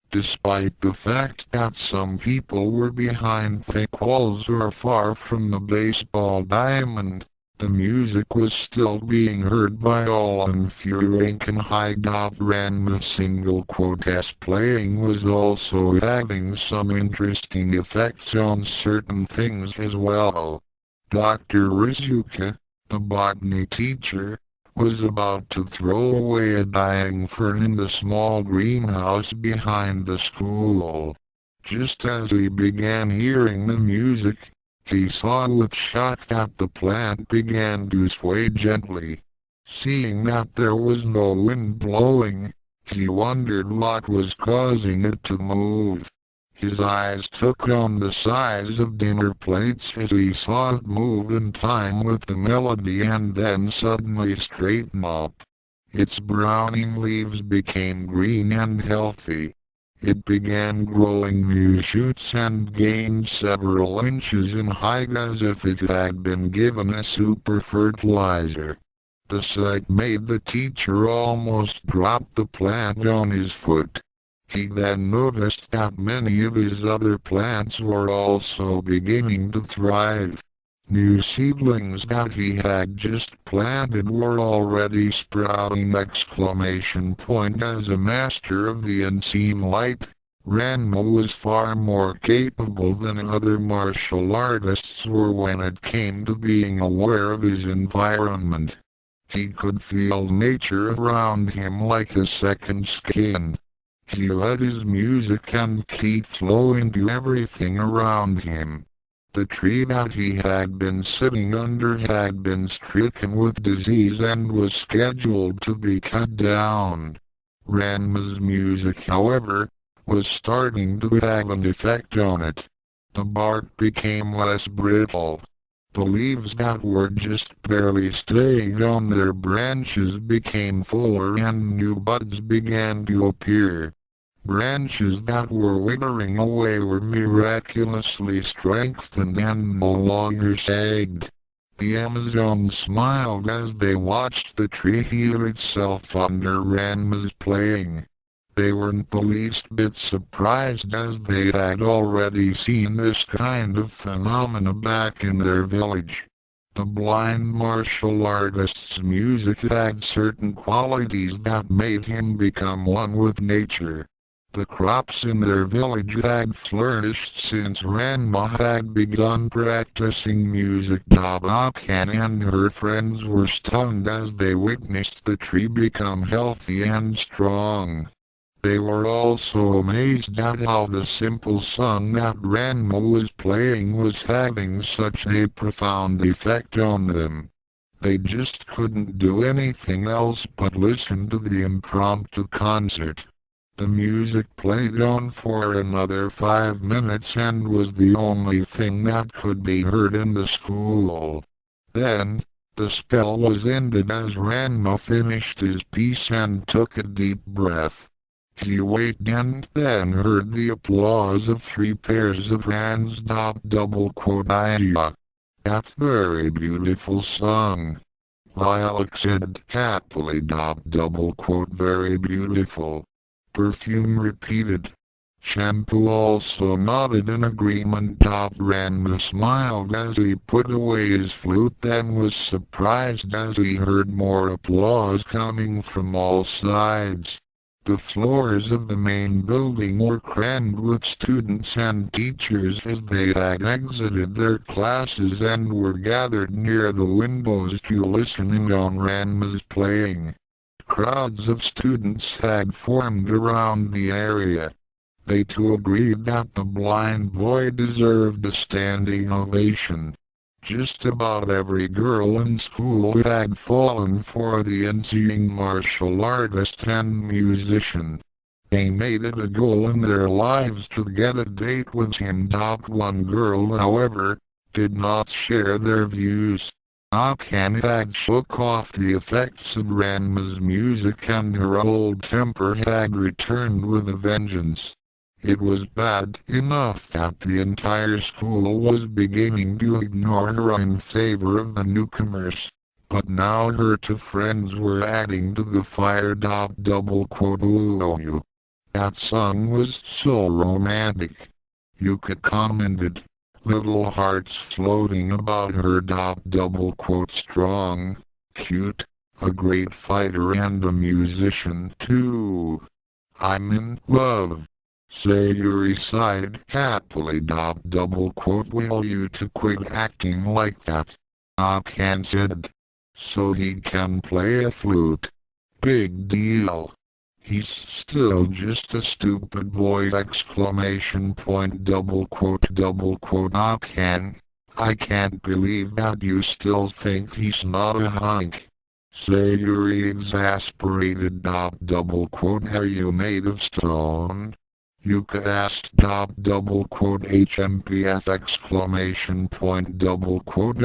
Despite the fact that some people were behind thick walls or far from the baseball diamond, the music was still being heard by all, and Rankin High. Ranma single quotes playing was also having some interesting effects on certain things as well. Dr. Rizuka, the botany teacher, was about to throw away a dying fern in the small greenhouse behind the school. Just as he began hearing the music, he saw with shock that the plant began to sway gently. Seeing that there was no wind blowing, he wondered what was causing it to move. His eyes took on the size of dinner plates as he saw it move in time with the melody and then suddenly straighten up. Its browning leaves became green and healthy. It began growing new shoots and gained several inches in height as if it had been given a super fertilizer. The sight made the teacher almost drop the plant on his foot. He then noticed that many of his other plants were also beginning to thrive. New seedlings that he had just planted were already sprouting! As a master of the unseen light, Ranma was far more capable than other martial artists were when it came to being aware of his environment. He could feel nature around him like a second skin. He let his music and ki flow into everything around him. The tree that he had been sitting under had been stricken with disease and was scheduled to be cut down. Ranma's music, however, was starting to have an effect on it. The bark became less brittle. The leaves that were just barely staying on their branches became fuller and new buds began to appear. Branches that were withering away were miraculously strengthened and no longer sagged. The Amazons smiled as they watched the tree heal itself under Ranma's playing. They weren't the least bit surprised, as they had already seen this kind of phenomena back in their village. The blind martial artist's music had certain qualities that made him become one with nature. The crops in their village had flourished since Ranma had begun practicing music. Tabakan and her friends were stunned as they witnessed the tree become healthy and strong. They were also amazed at how the simple song that Ranma was playing was having such a profound effect on them. They just couldn't do anything else but listen to the impromptu concert. The music played on for another 5 minutes and was the only thing that could be heard in the school. Then, the spell was ended as Ranma finished his piece and took a deep breath. He waited and then heard the applause of 3 pairs of hands. That very beautiful song. Lilac said happily. Very beautiful. Perfume repeated. Shampoo also nodded in agreement. Ranma smiled as he put away his flute, then was surprised as he heard more applause coming from all sides. The floors of the main building were crammed with students and teachers as they had exited their classes and were gathered near the windows to listen in on Ranma's playing. Crowds of students had formed around the area. They too agreed that the blind boy deserved a standing ovation. Just about every girl in school had fallen for the ensuing martial artist and musician. They made it a goal in their lives to get a date with him. One girl, however, did not share their views. Akan had shook off the effects of Ranma's music and her old temper had returned with a vengeance. It was bad enough that the entire school was beginning to ignore her in favor of the newcomers, but now her two friends were adding to the fire. Ooh, that song was so romantic. Yuka commented, little hearts floating about her. Strong, cute, a great fighter and a musician too. I'm in love. Sayuri sighed happily. Will you to quit acting like that? Akan said. So he can play a flute. Big deal. He's still just a stupid boy! Akan, I can't believe that you still think he's not a hunk. Sayuri exasperated. Are you made of stone? Yuka asked. HMPF!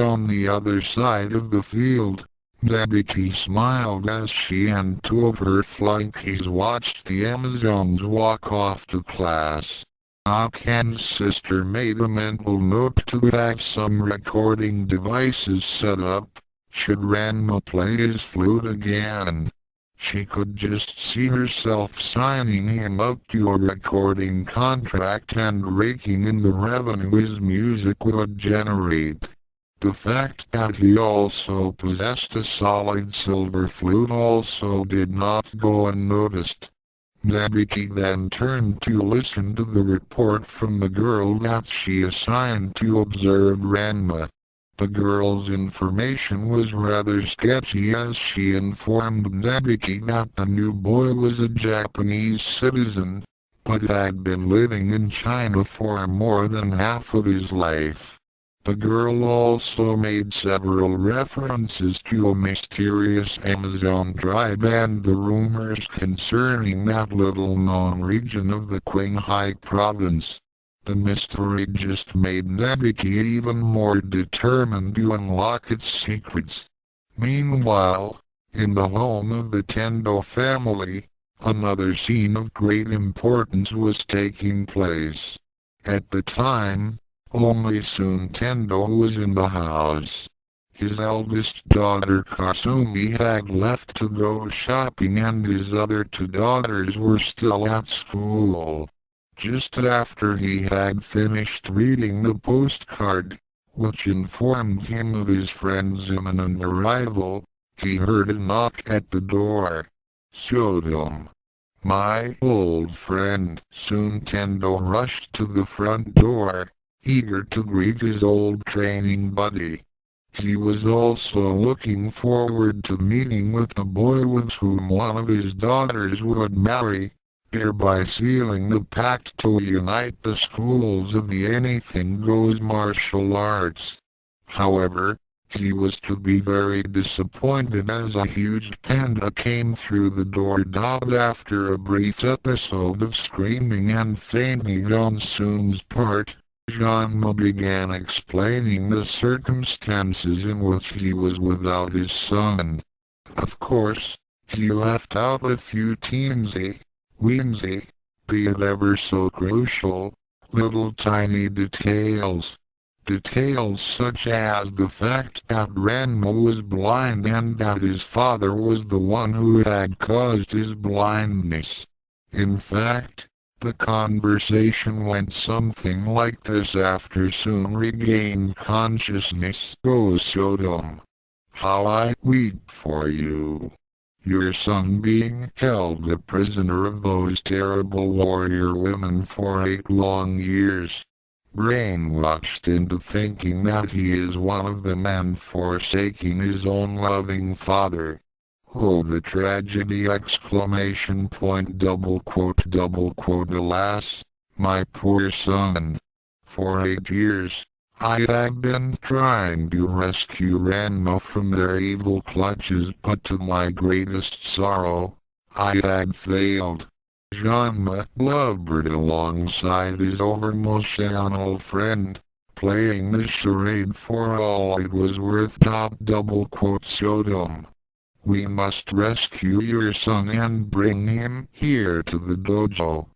On the other side of the field, Debiki smiled as she and two of her flunkies watched the Amazons walk off to class. Akan's sister made a mental note to have some recording devices set up, should Ranma play his flute again. She could just see herself signing him up to a recording contract and raking in the revenue his music would generate. The fact that he also possessed a solid silver flute also did not go unnoticed. Debiki then turned to listen to the report from the girl that she assigned to observe Ranma. The girl's information was rather sketchy as she informed Debiki that the new boy was a Japanese citizen, but had been living in China for more than half of his life. The girl also made several references to a mysterious Amazon tribe and the rumors concerning that little-known region of the Qinghai province. The mystery just made Debiki even more determined to unlock its secrets. Meanwhile, in the home of the Tendo family, another scene of great importance was taking place. At the time, only Sun Tendo was in the house. His eldest daughter Kasumi had left to go shopping and his other two daughters were still at school. Just after he had finished reading the postcard, which informed him of his friend's imminent arrival, he heard a knock at the door. Shodom. My old friend. Soon Tendo rushed to the front door, eager to greet his old training buddy. He was also looking forward to meeting with the boy with whom one of his daughters would marry, thereby sealing the pact to unite the schools of the anything goes martial arts. However, he was to be very disappointed as a huge panda came through the door. After a brief episode of screaming and fainting on Sun's part, Ranma began explaining the circumstances in which he was without his son. Of course, he left out a few weensy, be it ever so crucial, little tiny details. Details such as the fact that Ranma was blind and that his father was the one who had caused his blindness. In fact, The conversation went something like this: after soon regained consciousness. "Oh Sodom, how I weep for you. Your son being held a prisoner of those terrible warrior women for 8 long years. Brainwashed into thinking that he is one of them and forsaking his own loving father. Oh, the tragedy! ! Alas, my poor son. For 8 years, I had been trying to rescue Ranma from their evil clutches, but to my greatest sorrow, I had failed." Ranma blubbered alongside his overemotional friend, playing the charade for all it was worth. Sodom, we must rescue your son and bring him here to the dojo.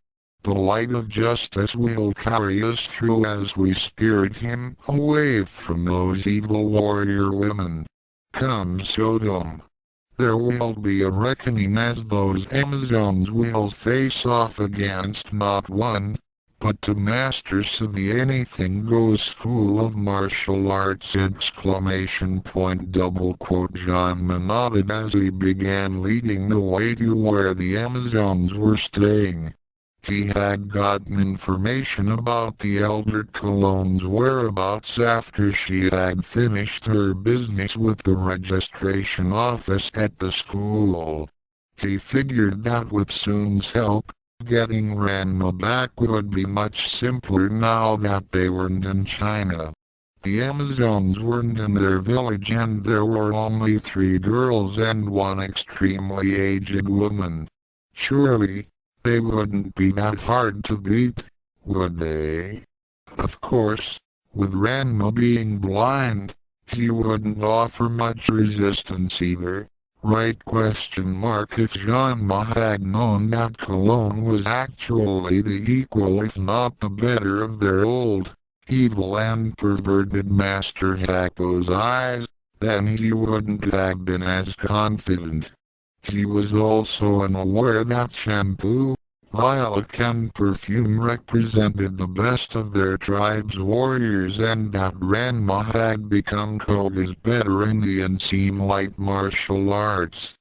The light of justice will carry us through as we spirit him away from those evil warrior women. Come Sodom. There will be a reckoning as those Amazons will face off against not one, but two masters of the anything goes school of martial arts! Ranma nodded as he began leading the way to where the Amazons were staying. He had gotten information about the elder Cologne's whereabouts after she had finished her business with the registration office at the school. He figured that with Soon's help, getting Ranma back would be much simpler now that they weren't in China. The Amazons weren't in their village and there were only 3 girls and 1 extremely aged woman. Surely, they wouldn't be that hard to beat, would they? Of course, with Ranma being blind, he wouldn't offer much resistance either. Right? If Ranma had known that Cologne was actually the equal if not the better of their old, evil and perverted master Hako's eyes, then he wouldn't have been as confident. He was also unaware that shampoo, lilac and perfume represented the best of their tribe's warriors and that Ranma had become Koga's better in the unseen light martial arts.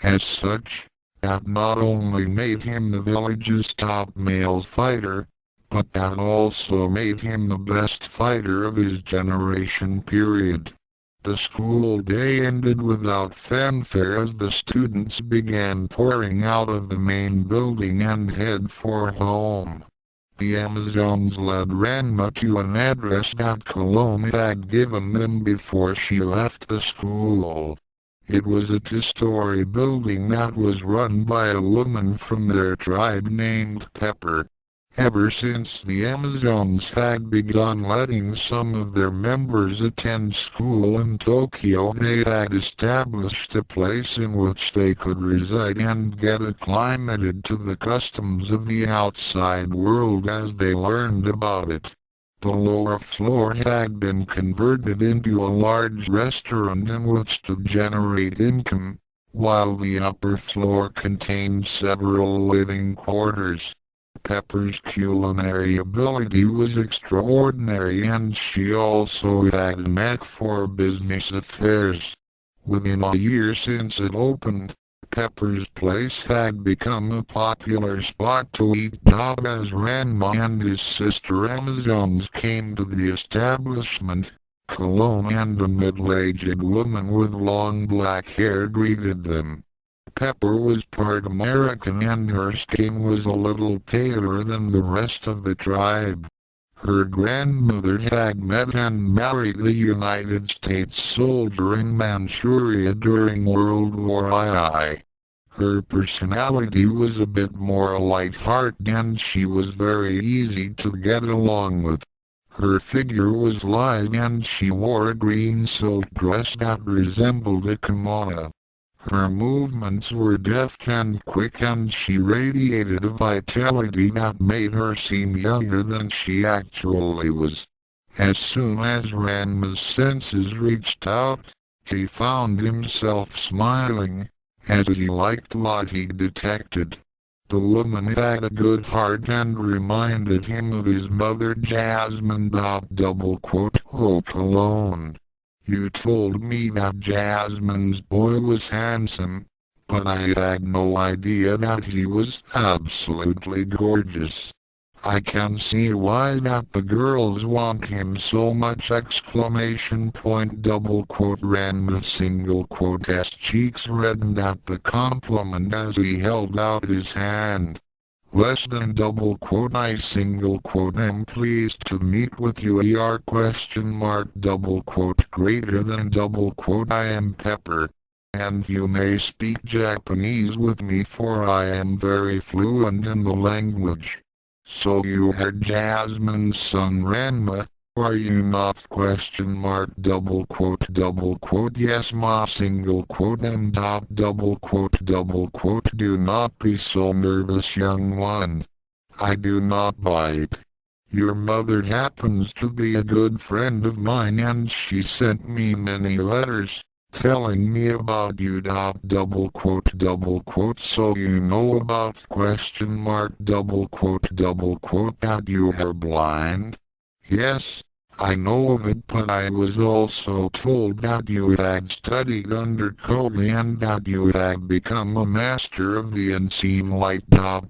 As such, that not only made him the village's top male fighter, but that also made him the best fighter of his generation period. The school day ended without fanfare as the students began pouring out of the main building and head for home. The Amazons led Ranma to an address that Cologne had given them before she left the school. It was a 2-story building that was run by a woman from their tribe named Pepper. Ever since the Amazons had begun letting some of their members attend school in Tokyo, they had established a place in which they could reside and get acclimated to the customs of the outside world as they learned about it. The lower floor had been converted into a large restaurant in which to generate income, while the upper floor contained several living quarters. Pepper's culinary ability was extraordinary and she also had a knack for business affairs. Within a year since it opened, Pepper's place had become a popular spot to eat as Ranma and his sister Amazons came to the establishment. Cologne and a middle-aged woman with long black hair greeted them. Pepper was part American and her skin was a little paler than the rest of the tribe. Her grandmother had met and married a United States soldier in Manchuria during World War II. Her personality was a bit more light-hearted and she was very easy to get along with. Her figure was lithe and she wore a green silk dress that resembled a kimono. Her movements were deft and quick and she radiated a vitality that made her seem younger than she actually was. As soon as Ranma's senses reached out, he found himself smiling, as he liked what he detected. The woman had a good heart and reminded him of his mother Jasmine. Hope alone. You told me that Jasmine's boy was handsome, but I had no idea that he was absolutely gorgeous. I can see why that the girls want him so much! Ranma's cheeks reddened at the compliment as he held out his hand. Less than I'm pleased to meet with you greater than I am Pepper. And you may speak Japanese with me for I am very fluent in the language. So you are Jasmine's son Ranma, are you not? Yes ma. Do not be so nervous, young one. I do not bite. Your mother happens to be a good friend of mine and she sent me many letters, telling me about you. So you know about that you are blind? Yes, I know of it, but I was also told that you had studied under Cody and that you had become a master of the unseen light. That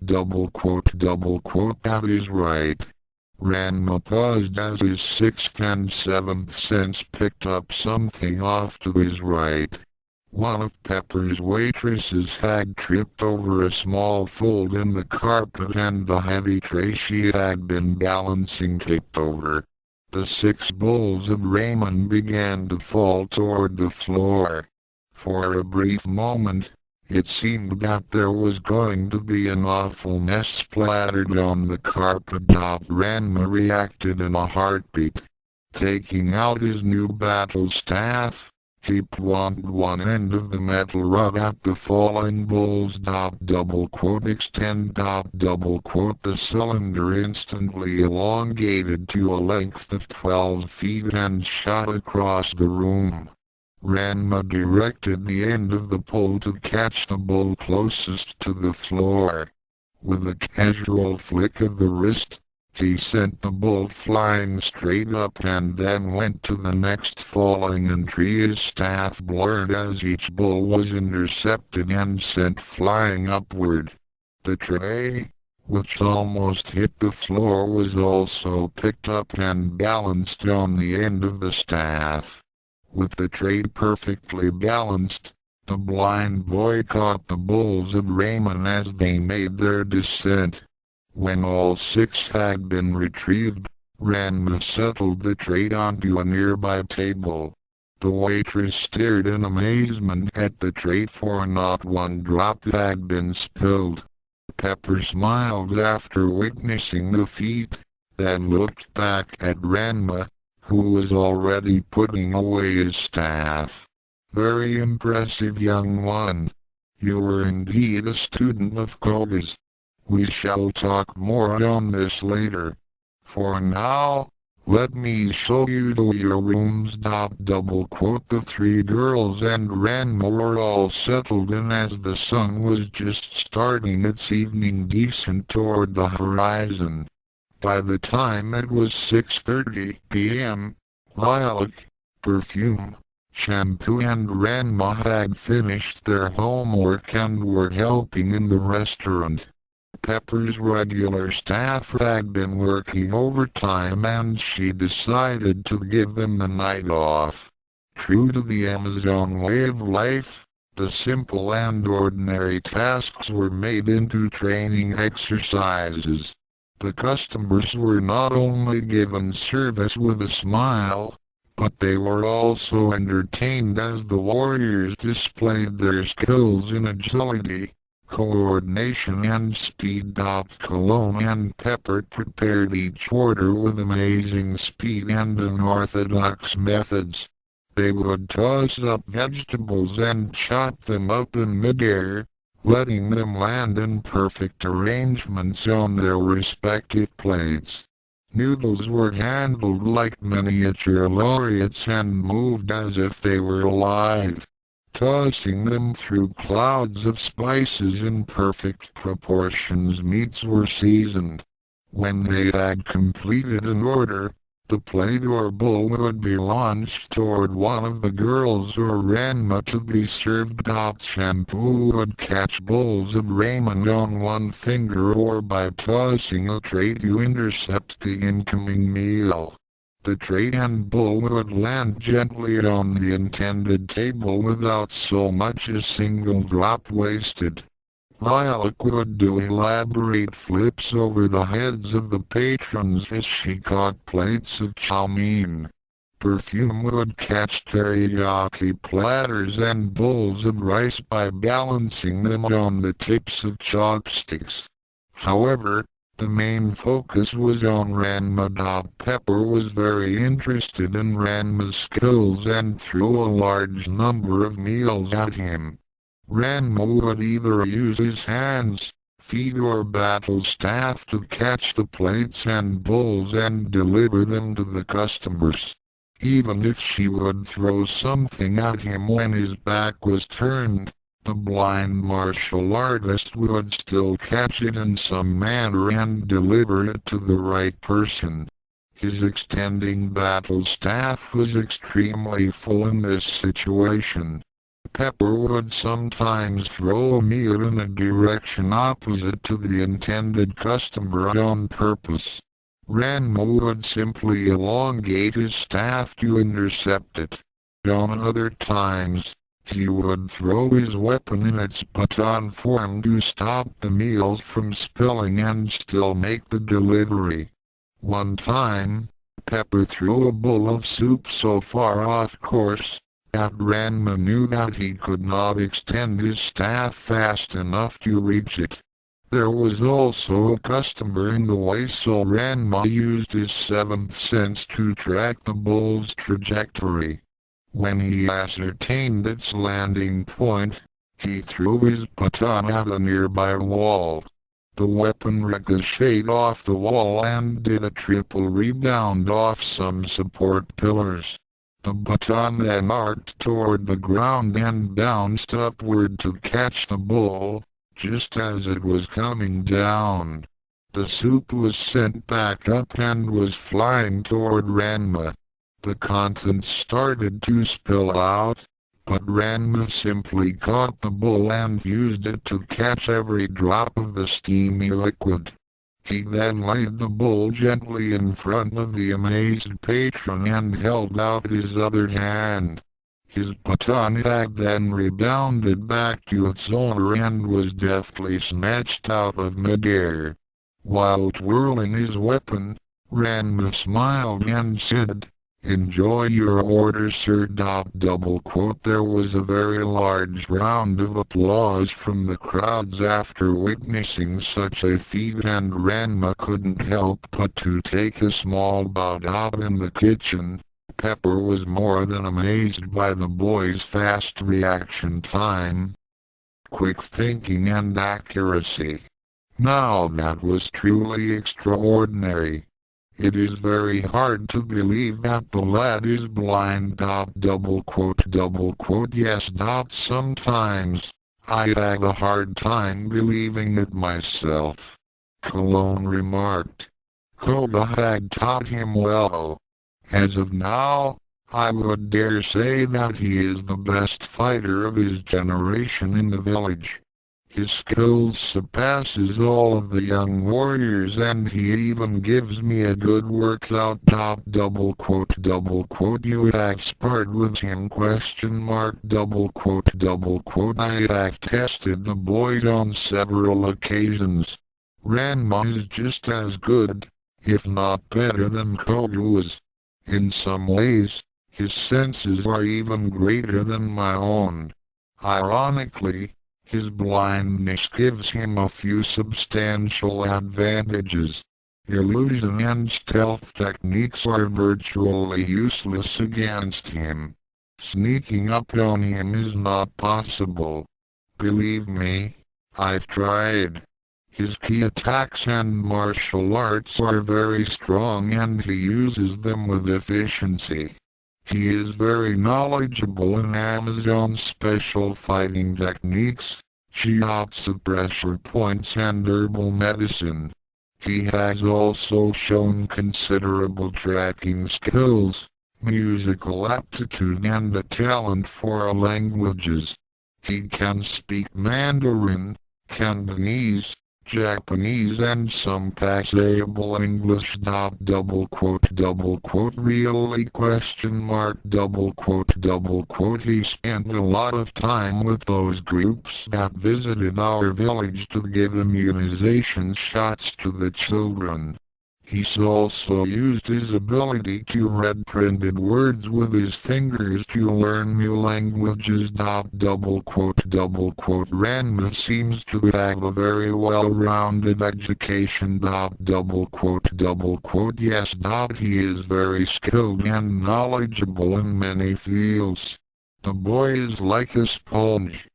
is right. Ranma paused as his sixth and seventh sense picked up something off to his right. One of Pepper's waitresses had tripped over a small fold in the carpet and the heavy tray she had been balancing tipped over. The 6 bowls of ramen began to fall toward the floor. For a brief moment, it seemed that there was going to be an awful mess splattered on the carpet. Ranma reacted in a heartbeat. Taking out his new battle staff, he pointed one end of the metal rod at the falling bowls. Extend. The cylinder instantly elongated to a length of 12 feet and shot across the room. Ranma directed the end of the pole to catch the bowl closest to the floor. With a casual flick of the wrist, he sent the bowl flying straight up and then went to the next falling entry. His staff blurred as each bowl was intercepted and sent flying upward. The tray, which almost hit the floor, was also picked up and balanced on the end of the staff. With the tray perfectly balanced, the blind boy caught the bowls of ramen as they made their descent. When all 6 had been retrieved, Ranma settled the tray onto a nearby table. The waitress stared in amazement at the tray, for not one drop had been spilled. Pepper smiled after witnessing the feat, then looked back at Ranma, who was already putting away his staff. Very impressive, young one. You were indeed a student of Koga's. We shall talk more on this later. For now, let me show you to your rooms. The 3 girls and Ranma were all settled in as the sun was just starting its evening descent toward the horizon. By the time it was 6:30 p.m., lilac, perfume, shampoo and Ranma had finished their homework and were helping in the restaurant. Pepper's regular staff had been working overtime and she decided to give them the night off. True to the Amazon way of life, the simple and ordinary tasks were made into training exercises. The customers were not only given service with a smile, but they were also entertained as the warriors displayed their skills in agility, coordination and speed. Cologne and Pepper prepared each order with amazing speed and unorthodox methods. They would toss up vegetables and chop them up in midair, letting them land in perfect arrangements on their respective plates. Noodles were handled like miniature laureates and moved as if they were alive. tossing them through clouds of spices in perfect proportions. Meats were seasoned. When they had completed an order, the plate or bowl would be launched toward one of the girls or Ranma to be served. Shampoo would catch bowls of ramen on one finger or by tossing a tray to intercept the incoming meal. The tray and bowl would land gently on the intended table without so much as a single drop wasted. Lilac would do elaborate flips over the heads of the patrons as she caught plates of chow mein. Perfume would catch teriyaki platters and bowls of rice by balancing them on the tips of chopsticks. However, the main focus was on Ranma. Pepper was very interested in Ranma's skills and threw a large number of meals at him. Ranma would either use his hands, feet or battle staff to catch the plates and bowls and deliver them to the customers. Even if she would throw something at him when his back was turned, the blind martial artist would still catch it in some manner and deliver it to the right person. His extending battle staff was extremely full in this situation. Pepper would sometimes throw a meal in a direction opposite to the intended customer on purpose. Ranma would simply elongate his staff to intercept it. On other times, he would throw his weapon in its baton form to stop the meals from spilling and still make the delivery. One time, Pepper threw a bowl of soup so far off course that Ranma knew that he could not extend his staff fast enough to reach it. There was also a customer in the way, so Ranma used his seventh sense to track the bowl's trajectory. When he ascertained its landing point, he threw his baton at a nearby wall. The weapon ricocheted off the wall and did a triple rebound off some support pillars. The baton then arced toward the ground and bounced upward to catch the bowl, just as it was coming down. The soup was sent back up and was flying toward Ranma. The contents started to spill out, but Ranma simply caught the bowl and used it to catch every drop of the steamy liquid. He then laid the bowl gently in front of the amazed patron and held out his other hand. His baton had then rebounded back to its owner and was deftly snatched out of midair. While twirling his weapon, Ranma smiled and said, "Enjoy your order, sir." There was a very large round of applause from the crowds after witnessing such a feat, and Ranma couldn't help but to take a small bow. In the kitchen, Pepper was more than amazed by the boy's fast reaction time, quick thinking and accuracy. Now that was truly extraordinary. It is very hard to believe that the lad is blind. Yes. Sometimes, I have a hard time believing it myself. Cologne remarked. Koga had taught him well. As of now, I would dare say that he is the best fighter of his generation in the village. His skills surpasses all of the young warriors, and he even gives me a good workout. You have sparred with him? I have tested the boy on several occasions. Ranma is just as good, if not better than Koga was. In some ways, his senses are even greater than my own. Ironically, his blindness gives him a few substantial advantages. Illusion and stealth techniques are virtually useless against him. Sneaking up on him is not possible. Believe me, I've tried. His key attacks and martial arts are very strong and he uses them with efficiency. He is very knowledgeable in Amazon's special fighting techniques, shiatsu pressure points and herbal medicine. He has also shown considerable tracking skills, musical aptitude and a talent for languages. He can speak Mandarin, Cantonese, Japanese and some passable English. Really? He spent a lot of time with those groups that visited our village to give immunization shots to the children. He's also used his ability to read printed words with his fingers to learn new languages. Ranma seems to have a very well-rounded education. Yes. He is very skilled and knowledgeable in many fields. The boy is like a sponge.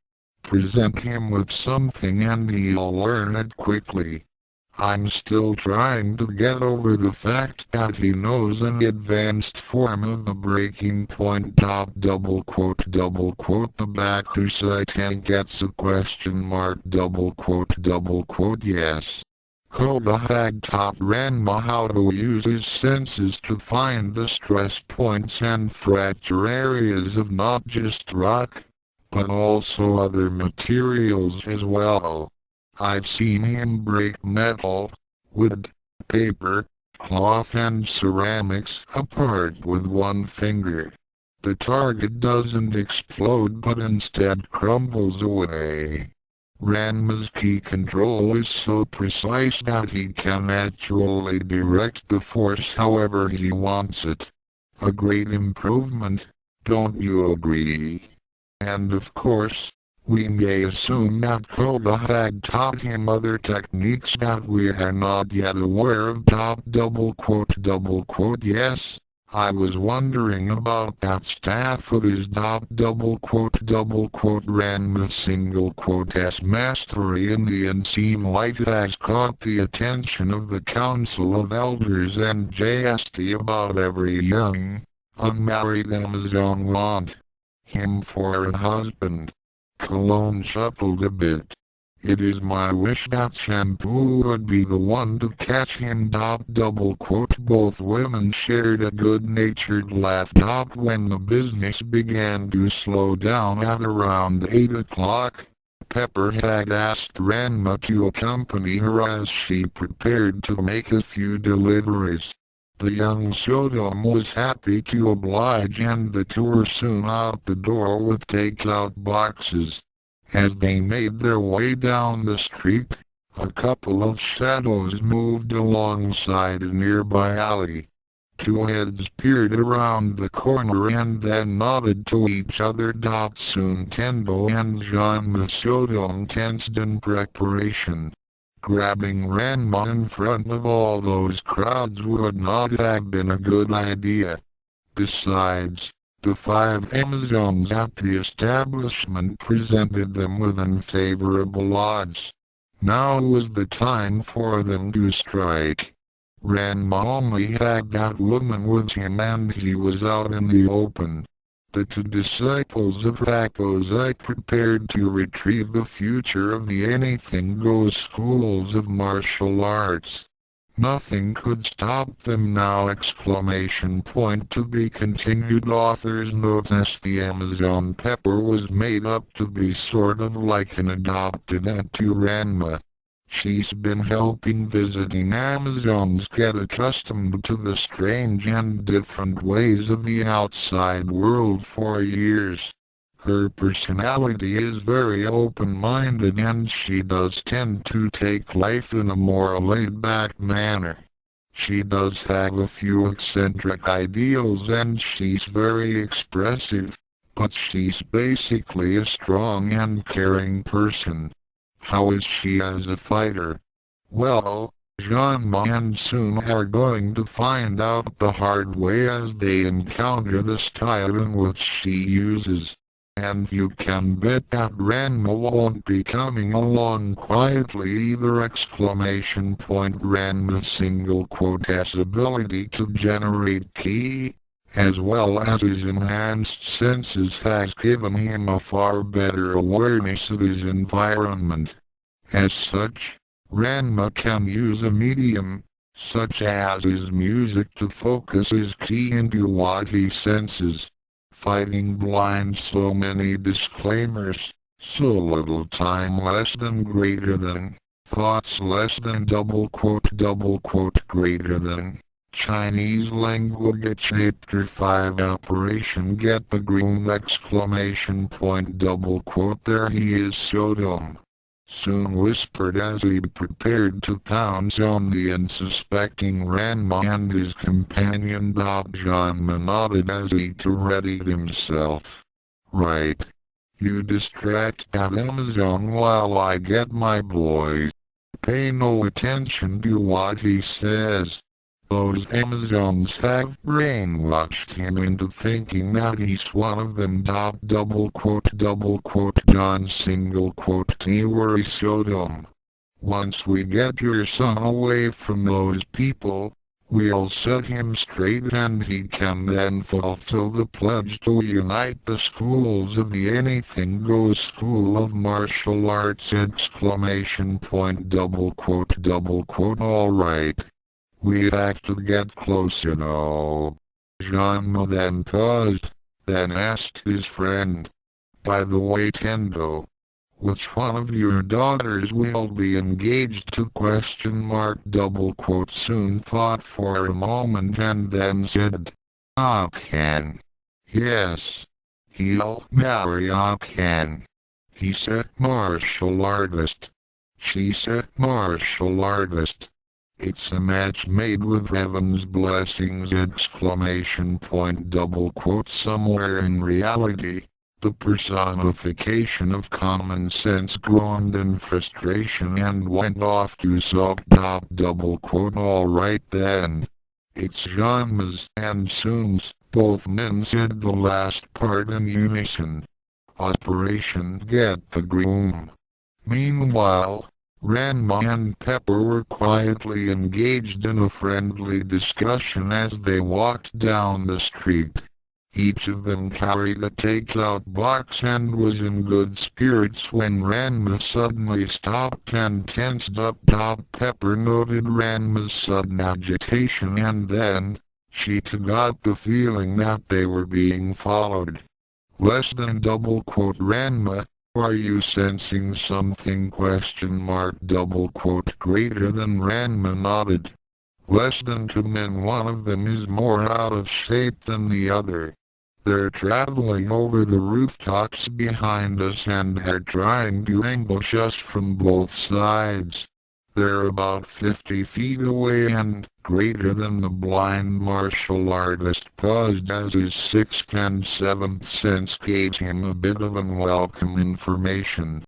Present him with something and he'll learn it quickly. I'm still trying to get over the fact that he knows an advanced form of the breaking point. The back to site gets a question mark. Yes. Koda had taught Ranma how to use his senses to find the stress points and fracture areas of not just rock, but also other materials as well. I've seen him break metal, wood, paper, cloth and ceramics apart with one finger. The target doesn't explode but instead crumbles away. Ranma's key control is so precise that he can actually direct the force however he wants it. A great improvement, don't you agree? And of course, we may assume that Koda had taught him other techniques that we are not yet aware of. Yes, I was wondering about that staff of his. Ranma's mastery in the unseen light has caught the attention of the Council of Elders and JST. About every young, unmarried Amazon want him for a husband. Cologne chuckled a bit. It is my wish that Shampoo would be the one to catch him. Both women shared a good-natured laugh. When the business began to slow down at around 8 o'clock, Pepper had asked Ranma to accompany her as she prepared to make a few deliveries. The young Sodom was happy to oblige and the two were soon out the door with take-out boxes. As they made their way down the street, a couple of shadows moved alongside a nearby alley. Two heads peered around the corner and then nodded to each other. Soon Tendo and Jean Sodom tensed in preparation. Grabbing Ranma in front of all those crowds would not have been a good idea. Besides, the 5 Amazons at the establishment presented them with unfavorable odds. Now was the time for them to strike. Ranma only had that woman with him and he was out in the open. The 2 disciples of Rakozai prepared to retrieve the future of the anything-goes schools of martial arts. Nothing could stop them now! To be continued. Author's note: the Amazon Pepper was made up to be sort of like an adopted aunt to Ranma. She's been helping visiting Amazons get accustomed to the strange and different ways of the outside world for years. Her personality is very open-minded and she does tend to take life in a more laid-back manner. She does have a few eccentric ideals and she's very expressive, but she's basically a strong and caring person. How is she as a fighter? Well, Jeanma and Soon are going to find out the hard way as they encounter the style in which she uses. And you can bet that Ranma won't be coming along quietly either! Ranma's ability to generate ki, as well as his enhanced senses has given him a far better awareness of his environment. As such, Ranma can use a medium, such as his music, to focus his ki into what he senses. Fighting blind, so many disclaimers, so little time less than greater than, thoughts less than greater than. Chinese language chapter 5 Operation Get the Groom There he is so dumb. Soon whispered as he prepared to pounce on the unsuspecting Ranma and his companion. Janma nodded as he readied himself. Right. You distract that Amazon while I get my boys. Pay no attention to what he says. Those Amazons have brainwashed him into thinking that he's one of them. John T. Worry so dumb. Once we get your son away from those people, we'll set him straight and he can then fulfill the pledge to unite the schools of the Anything Goes School of Martial Arts! Alright. We have to get closer now. Janma then paused, then asked his friend. By the way, Tendo, which one of your daughters will be engaged to ? Soon thought for a moment and then said, Akan. Yes. He'll marry Akan. He said martial artist. She said martial artist. It's a match made with heaven's blessings! Somewhere in reality, the personification of common sense groaned in frustration and went off to sulk. Alright then. It's Janma's and Soon's. Both men said the last part in unison. Operation Get the Groom. Meanwhile, Ranma and Pepper were quietly engaged in a friendly discussion as they walked down the street. Each of them carried a takeout box and was in good spirits when Ranma suddenly stopped and tensed up. Pepper noted Ranma's sudden agitation and then, she too got the feeling that they were being followed. Ranma, are you sensing something? Greater than. Ranma nodded. Less than 2 men, one of them is more out of shape than the other. They're traveling over the rooftops behind us and are trying to ambush us from both sides. They're about 50 feet away and, greater than. The blind martial artist paused as his 6th and 7th sense gave him a bit of unwelcome information.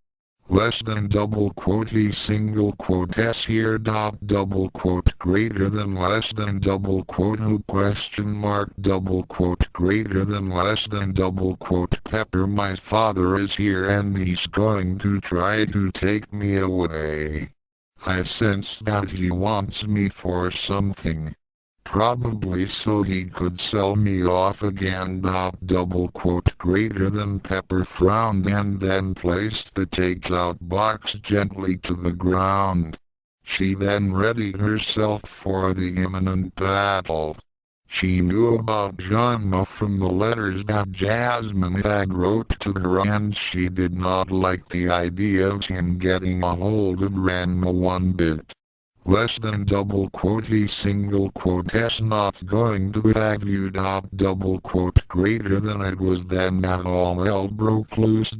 He single quote s here. Greater than. Who ? Greater than. Pepper, my father is here and he's going to try to take me away. I sense that he wants me for something. Probably so he could sell me off again. Greater than. Pepper frowned and then placed the takeout box gently to the ground. She then readied herself for the imminent battle. She knew about Janma from the letters that Jasmine had wrote to her and she did not like the idea of him getting a hold of Ranma one bit. He single quote s not going to have you. Greater than. It was then that all hell broke loose.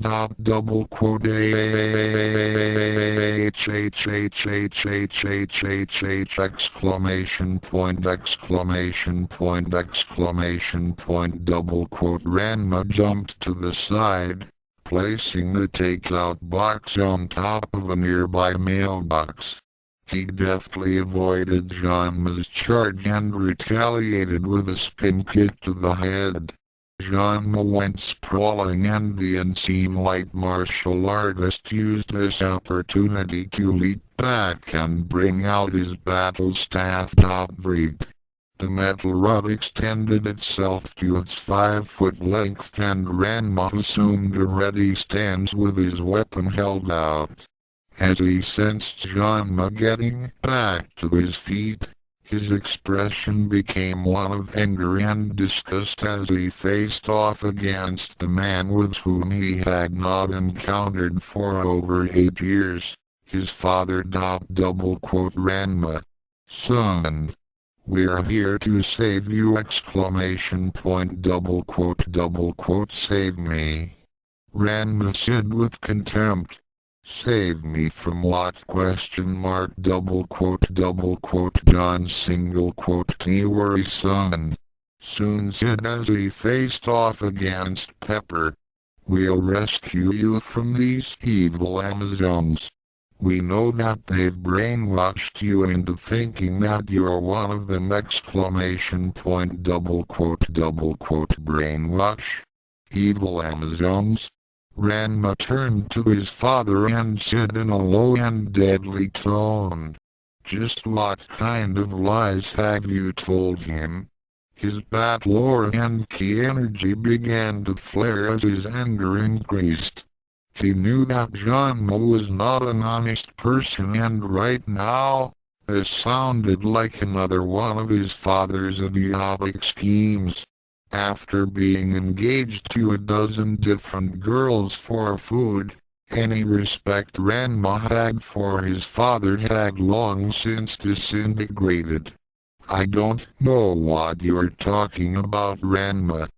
Ranma jumped to the side, placing the takeout box on top of a nearby mailbox. He deftly avoided Janma's charge and retaliated with a spin kick to the head. Janma went sprawling and the unseen light martial artist used this opportunity to leap back and bring out his battle staff. The metal rod extended itself to its 5-foot length and Ranma assumed a ready stance with his weapon held out. As he sensed Ranma getting back to his feet, his expression became one of anger and disgust as he faced off against the man with whom he had not encountered for over 8 years. His father double quote Ranma. Son. We're here to save you exclamation point double quote save me. Ranma said with contempt. Save me from what question mark double quote John single quote T worry son. Soon said as he faced off against Pepper. We'll rescue you from these evil Amazons. We know that they've brainwashed you into thinking that you're one of them exclamation point double quote brainwash. Evil Amazons. Ranma turned to his father and said in a low and deadly tone. Just what kind of lies have you told him? His battle aura and ki energy began to flare as his anger increased. He knew that Ranma was not an honest person and right now, this sounded like another one of his father's idiotic schemes. After being engaged to a dozen different girls for food, any respect Ranma had for his father had long since disintegrated. I don't know what you're talking about, Ranma.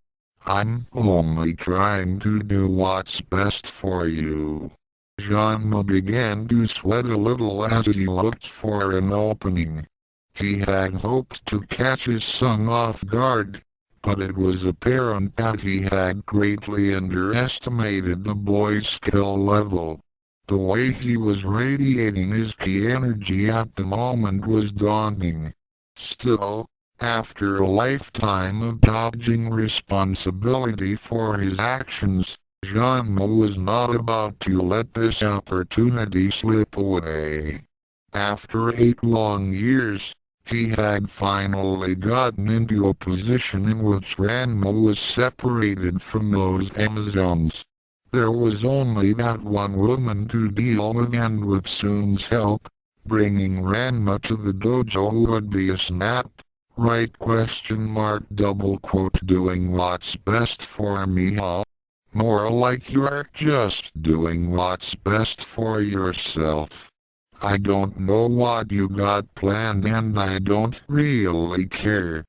I'm only trying to do what's best for you. Ranma began to sweat a little as he looked for an opening. He had hoped to catch his son off guard, but it was apparent that he had greatly underestimated the boy's skill level. The way he was radiating his ki energy at the moment was daunting. Still, after a lifetime of dodging responsibility for his actions, Ranma was not about to let this opportunity slip away. After 8 long years, he had finally gotten into a position in which Ranma was separated from those Amazons. There was only that one woman to deal with and with Soon's help, bringing Ranma to the dojo would be a snap. Right question mark double quote doing what's best for me huh? More like you're just doing what's best for yourself. I don't know what you got planned and I don't really care.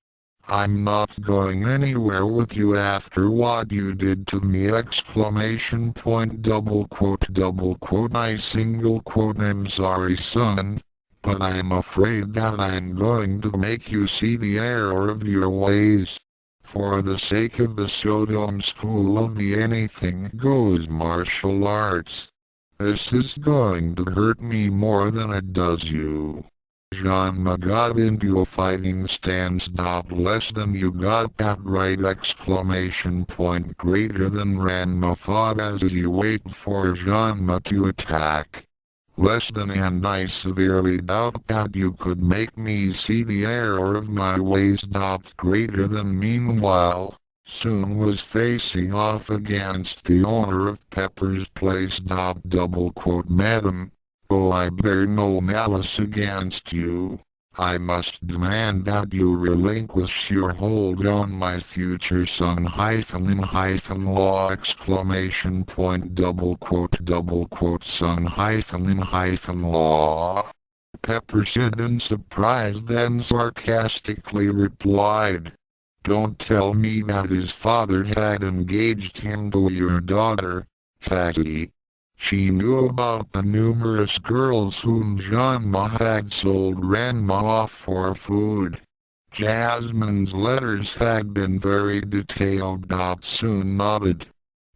I'm not going anywhere with you after what you did to me exclamation point double quote I single quote I'm sorry son. But I'm afraid that I'm going to make you see the error of your ways. For the sake of the Sodom School of the Anything Goes martial arts. This is going to hurt me more than it does you. Ranma got into a fighting stance. Less than you got that right exclamation point greater than Ranma thought as he waited for Ranma to attack. Less than and I severely doubt that you could make me see the error of my ways. Greater than meanwhile, Soon was facing off against the owner of Pepper's Place. Double quote Madam, oh I bear no malice against you. I must demand that you relinquish your hold on my future son in law exclamation point double quote son in law. Pepper said in surprise then sarcastically replied. Don't tell me that his father had engaged him to your daughter, had he? She knew about the numerous girls whom Ranma had sold Ranma off for food. Jasmine's letters had been very detailed. Soon nodded.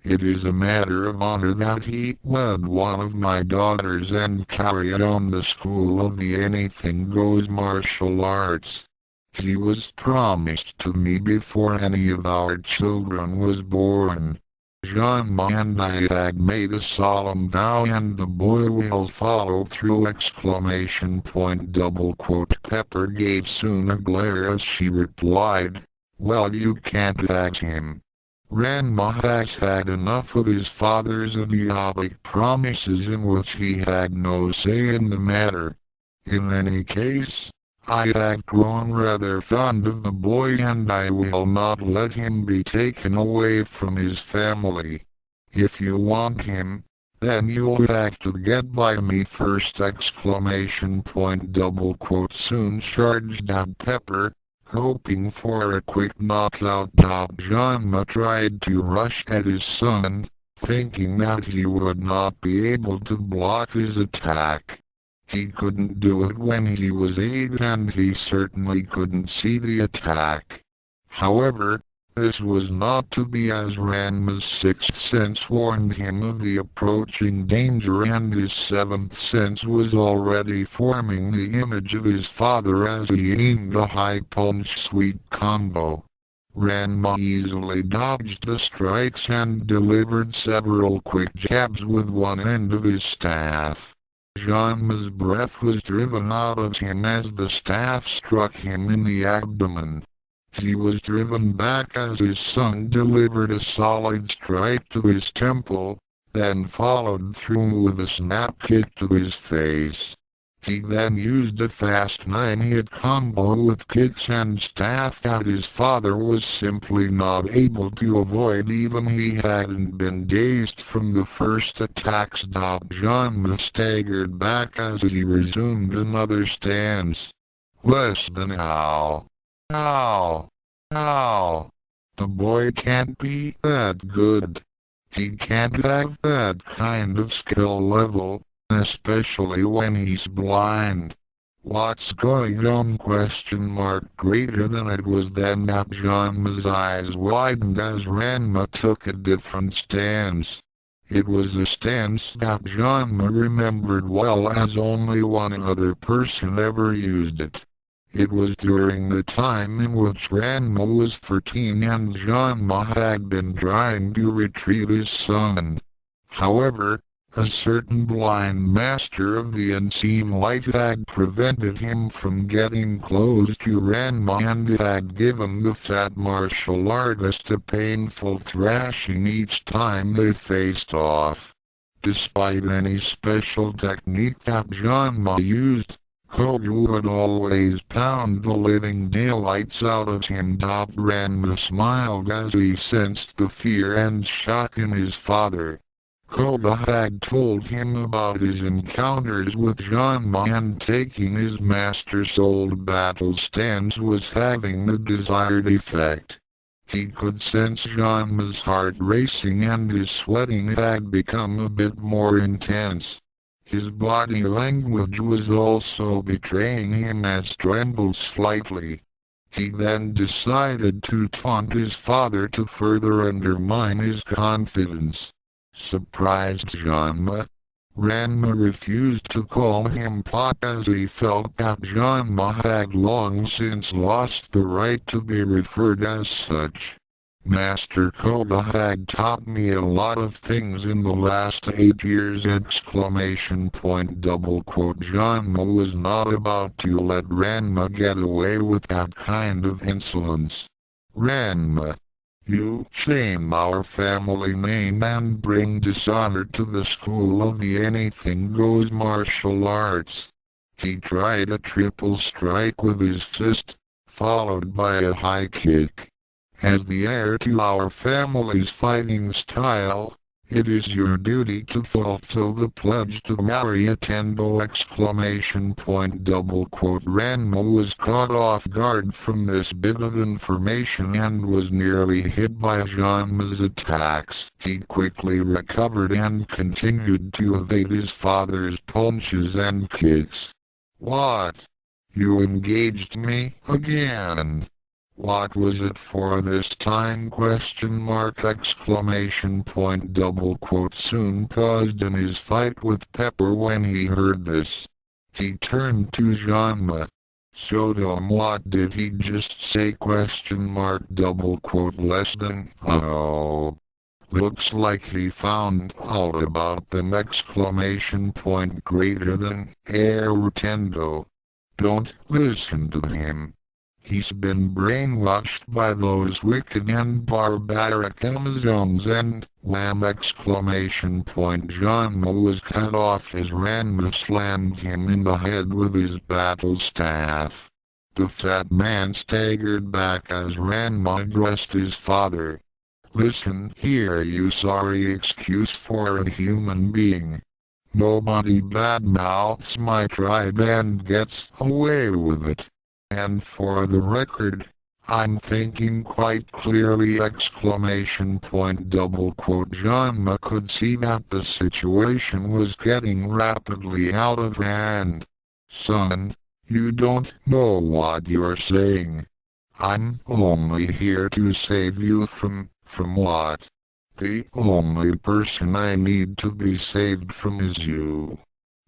It is a matter of honor that he wed one of my daughters and carry on the school of the Anything Goes martial arts. He was promised to me before any of our children was born. Ranma and Ayag made a solemn vow and the boy will follow through! Pepper gave soon a glare as she replied, "Well, you can't ask him. Ranma has had enough of his father's idiotic promises in which he had no say in the matter. In any case, I have grown rather fond of the boy and I will not let him be taken away from his family. If you want him, then you'll have to get by me first!" Soon charged out Pepper, hoping for a quick knockout. Ranma tried to rush at his son, thinking that he would not be able to block his attack. He couldn't do it when he was 8 and he certainly couldn't see the attack. However, this was not to be, as Ranma's sixth sense warned him of the approaching danger and his seventh sense was already forming the image of his father as he aimed a high punch sweep combo. Ranma easily dodged the strikes and delivered several quick jabs with one end of his staff. Ranma's breath was driven out of him as the staff struck him in the abdomen. He was driven back as his son delivered a solid strike to his temple, then followed through with a snap kick to his face. He then used a fast 9-hit combo with kicks and staff that his father was simply not able to avoid even he hadn't been dazed from the first attacks. Ranma staggered back as he resumed another stance. Less than ow. Ow! Ow! The boy can't be that good. He can't have that kind of skill level, especially when he's blind. What's going on? ? Greater than it was then. Ranma's eyes widened as Ranma took a different stance. It was a stance that Ranma remembered well as only one other person ever used it. It was during the time in which Ranma was 13 and Ranma had been trying to retrieve his son. However, a certain blind master of the unseen light had prevented him from getting close to Ranma and had given the fat martial artist a painful thrashing each time they faced off. Despite any special technique that Ranma used, Kogu would always pound the living daylights out of him. Ranma smiled as he sensed the fear and shock in his father. Koga had told him about his encounters with Ranma and taking his master's old battle stance was having the desired effect. He could sense Ranma's heart racing and his sweating had become a bit more intense. His body language was also betraying him as trembled slightly. He then decided to taunt his father to further undermine his confidence. Surprised Ranma refused to call him Pop as he felt that Ranma had long since lost the right to be referred as such. Master Koga had taught me a lot of things in the last 8 years! Ranma was not about to let Ranma get away with that kind of insolence. Ranma, you shame our family name and bring dishonor to the school of the anything goes martial arts. He tried a triple strike with his fist, followed by a high kick. As the heir to our family's fighting style, it is your duty to fulfill the pledge to marry Tendo! Ranma was caught off guard from this bit of information and was nearly hit by Ranma's attacks. He quickly recovered and continued to evade his father's punches and kicks. What? You engaged me again? What was it for this time? ? Soon paused in his fight with Pepper when he heard this. He turned to Ranma. Sodom, what did he just say? ? Less than, oh. Looks like he found out about them! Exclamation point greater than air Rotendo. Don't listen to him. He's been brainwashed by those wicked and barbaric Amazons and wham! Exclamation point Ranma was cut off as Ranma slammed him in the head with his battle staff. The fat man staggered back as Ranma addressed his father. Listen here, you sorry excuse for a human being. Nobody badmouths my tribe and gets away with it. And for the record, I'm thinking quite clearly! Exclamation point double quote Ranma could see that the situation was getting rapidly out of hand. Son, you don't know what you're saying. I'm only here to save you from what? The only person I need to be saved from is you.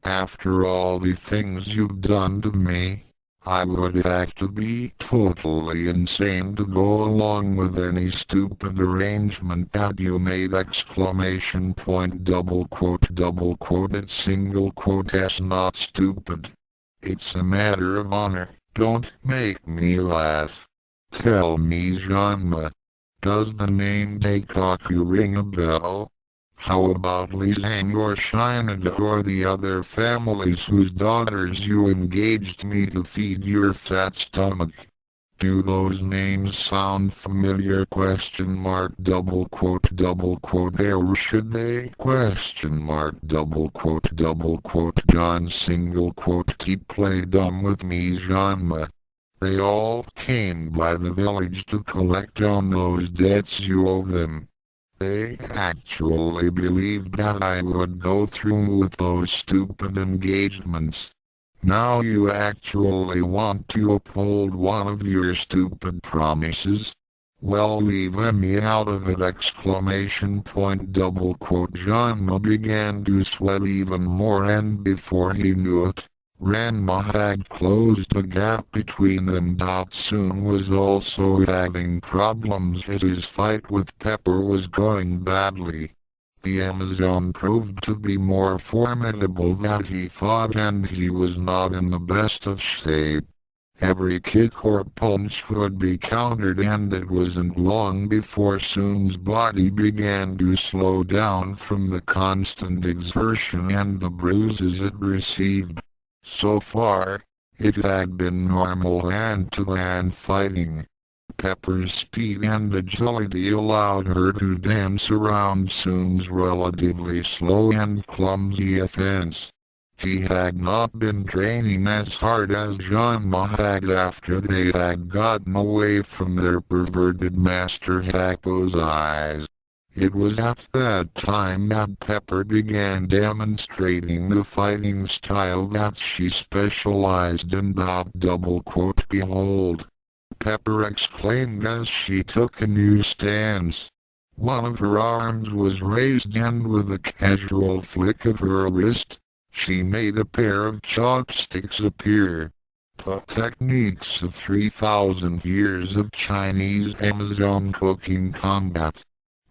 After all the things you've done to me, I would have to be totally insane to go along with any stupid arrangement that you made! Exclamation point double quote it's single quote s not stupid. It's a matter of honor. Don't make me laugh. Tell me, Ranma, does the name Daikaku ring a bell? How about Lizang or Shinada or the other families whose daughters you engaged me to feed your fat stomach? Do those names sound familiar? Question mark double quote or should they? Question mark double quote John single quote keep play dumb with me, Ranma. They all came by the village to collect on those debts you owe them. They actually believed that I would go through with those stupid engagements. Now you actually want to uphold one of your stupid promises? Well, leave me out of it! Exclamation point double quote Ranma began to sweat even more, and before he knew it, Ranma had closed the gap between them. Soon was also having problems as his fight with Pepper was going badly. The Amazon proved to be more formidable than he thought, and he was not in the best of shape. Every kick or punch would be countered, and it wasn't long before Soon's body began to slow down from the constant exertion and the bruises it received. So far, it had been normal hand-to-hand fighting. Pepper's speed and agility allowed her to dance around Soon's relatively slow and clumsy offense. He had not been training as hard as Ranma had after they had gotten away from their perverted master Hako's eyes. It was at that time that Pepper began demonstrating the fighting style that she specialized in. Behold! Pepper exclaimed as she took a new stance. One of her arms was raised, and with a casual flick of her wrist, she made a pair of chopsticks appear. The techniques of 3,000 years of Chinese Amazon cooking combat.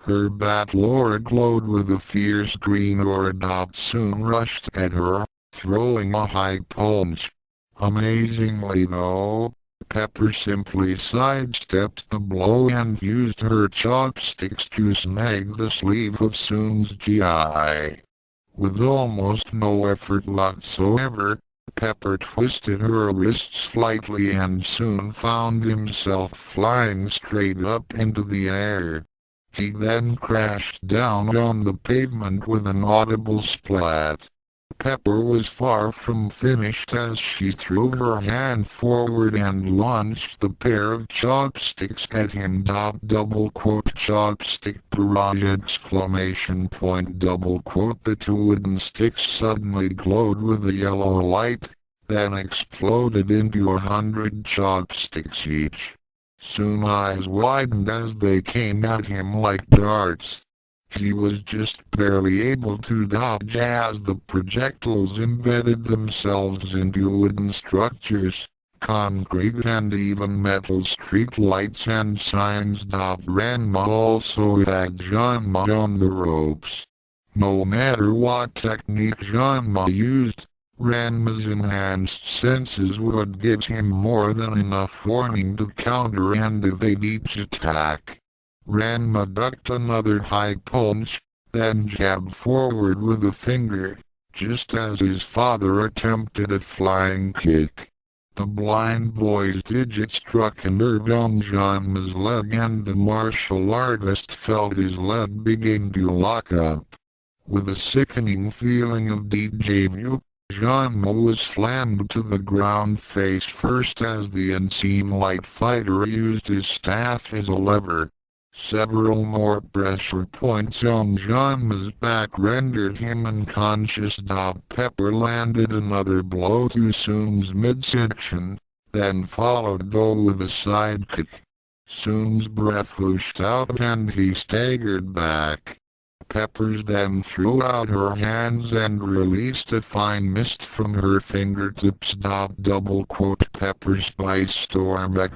Her battle aura glowed with a fierce green aura. Soon rushed at her, throwing a high punch. Amazingly though, Pepper simply sidestepped the blow and used her chopsticks to snag the sleeve of Soon's GI. With almost no effort whatsoever, Pepper twisted her wrist slightly and Soon found himself flying straight up into the air. He then crashed down on the pavement with an audible splat. Pepper was far from finished as she threw her hand forward and launched the pair of chopsticks at him. Chopstick barrage! Exclamation point double quote The two wooden sticks suddenly glowed with a yellow light, then exploded into 100 chopsticks each. Soon eyes widened as they came at him like darts. He was just barely able to dodge as the projectiles embedded themselves into wooden structures, concrete and even metal street lights and signs. Ranma also had Ranma on the ropes. No matter what technique Ranma used, Ranma's enhanced senses would give him more than enough warning to counter and evade each attack. Ranma ducked another high punch, then jabbed forward with a finger, just as his father attempted a flying kick. The blind boy's digit struck a nerve on Ranma's leg and the martial artist felt his leg begin to lock up. With a sickening feeling of deja vu, Ranma was slammed to the ground face first as the unseen light fighter used his staff as a lever. Several more pressure points on Ranma's back rendered him unconscious. Pepper landed another blow to Soom's midsection, then followed though with a sidekick. Soom's breath whooshed out and he staggered back. Peppers then threw out her hands and released a fine mist from her fingertips. Pepper spice storm! A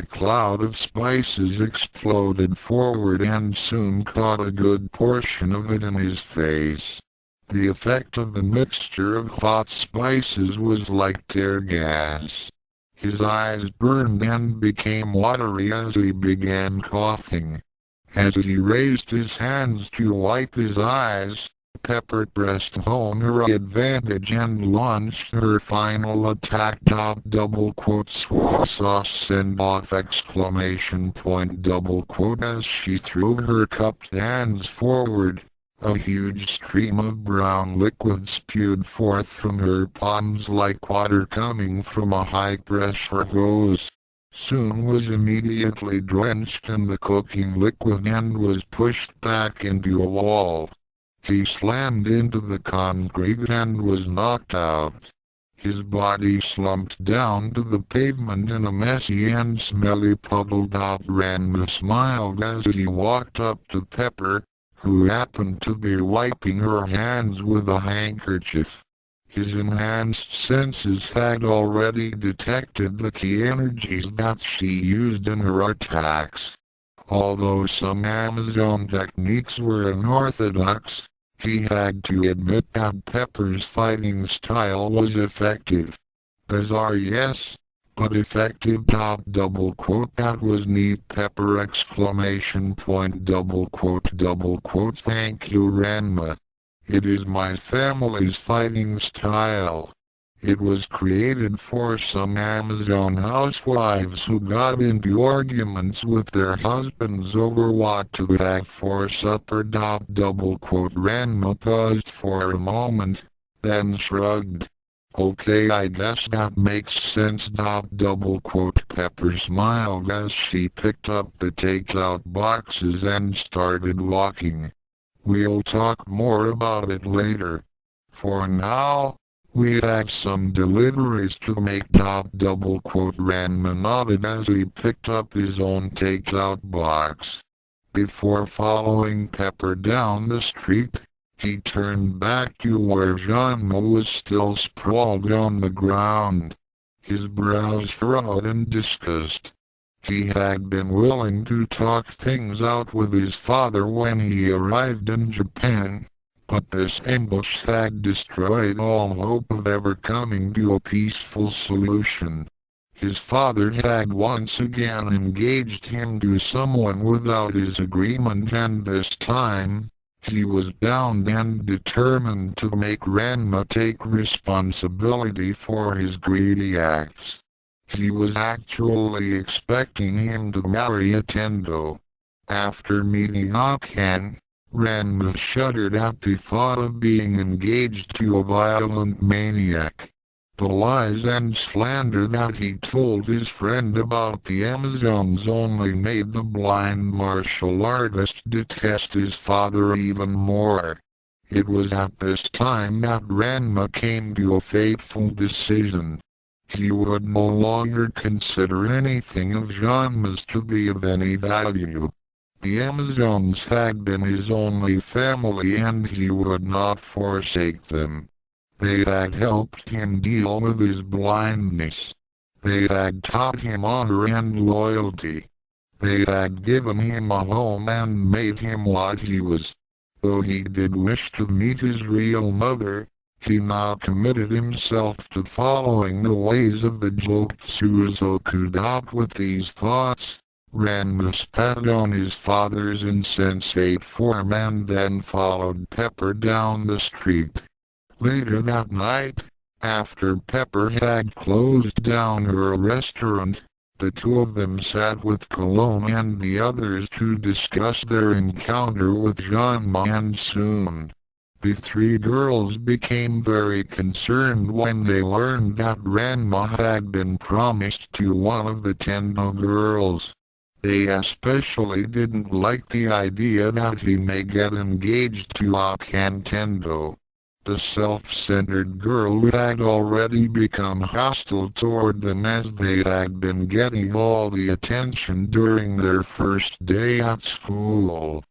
cloud of spices exploded forward and soon caught a good portion of it in his face. The effect of the mixture of hot spices was like tear gas. His eyes burned and became watery as he began coughing. As he raised his hands to wipe his eyes, Pepper pressed home her advantage and launched her final attack. Swat sauce send off! As she threw her cupped hands forward, a huge stream of brown liquid spewed forth from her palms like water coming from a high-pressure hose. Soon was immediately drenched in the cooking liquid and was pushed back into a wall. He slammed into the concrete and was knocked out. His body slumped down to the pavement in a messy and smelly puddle. Ranma smiled as he walked up to Pepper, who happened to be wiping her hands with a handkerchief. His enhanced senses had already detected the key energies that she used in her attacks. Although some Amazon techniques were unorthodox, he had to admit that Pepper's fighting style was effective. Bizarre, yes, but effective. That was neat. Pepper! Thank you, Ranma. It is my family's fighting style. It was created for some Amazon housewives who got into arguments with their husbands over what to have for supper. Ranma paused for a moment, then shrugged. Okay, I guess that makes sense. Pepper smiled as she picked up the takeout boxes and started walking. We'll talk more about it later. For now, we have some deliveries to make. Ranma nodded as he picked up his own takeout box. Before following Pepper down the street, he turned back to where Ranma was still sprawled on the ground. His brows furrowed in disgust. He had been willing to talk things out with his father when he arrived in Japan, but this ambush had destroyed all hope of ever coming to a peaceful solution. His father had once again engaged him to someone without his agreement, and this time, he was bound and determined to make Ranma take responsibility for his greedy acts. He was actually expecting him to marry a Tendo. After meeting Akan, Ranma shuddered at the thought of being engaged to a violent maniac. The lies and slander that he told his friend about the Amazons only made the blind martial artist detest his father even more. It was at this time that Ranma came to a fateful decision. He would no longer consider anything of Ranma's to be of any value. The Amazons had been his only family and he would not forsake them. They had helped him deal with his blindness. They had taught him honor and loyalty. They had given him a home and made him what he was. Though he did wish to meet his real mother, he now committed himself to following the ways of the Joksuzoku. With these thoughts, Ranma spat on his father's insensate form and then followed Pepper down the street. Later that night, after Pepper had closed down her restaurant, the two of them sat with Cologne and the others to discuss their encounter with Ranma, and soon the three girls became very concerned when they learned that Ranma had been promised to one of the Tendo girls. They especially didn't like the idea that he may get engaged to Akan Tendo. The self-centered girl had already become hostile toward them as they had been getting all the attention during their first day at school.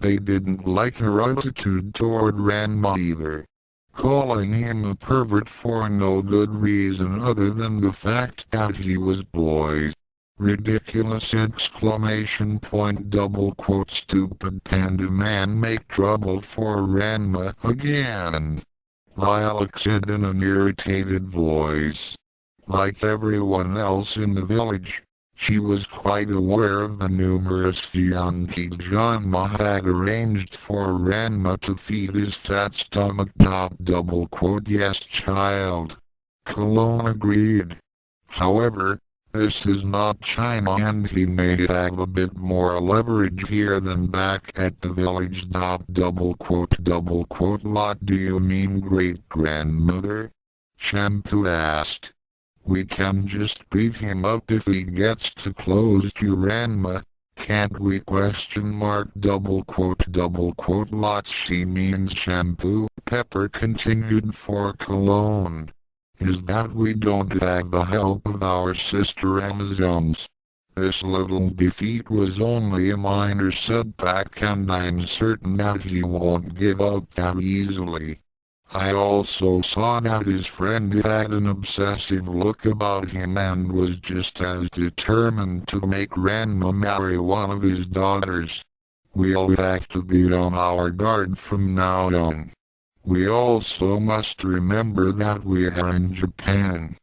They didn't like her attitude toward Ranma either, calling him a pervert for no good reason other than the fact that he was boy. Ridiculous exclamation point, double quote, stupid panda man make trouble for Ranma again, Lilac said in an irritated voice. Like everyone else in the village, she was quite aware of the numerous fiancés Ranma had arranged for Ranma to feed his fat stomach. Double quote, yes child, Cologne agreed. However, this is not China and he may have a bit more leverage here than back at the village. Double quote, what do you mean great-grandmother? Shampoo asked. We can just beat him up if he gets too close to Ranma, can't we? Double quote, what she means Shampoo, Pepper continued for Cologne, is that we don't have the help of our sister Amazons. This little defeat was only a minor setback and I'm certain that he won't give up that easily. I also saw that his friend had an obsessive look about him and was just as determined to make Ranma marry one of his daughters. We'll have to be on our guard from now on. We also must remember that we are in Japan.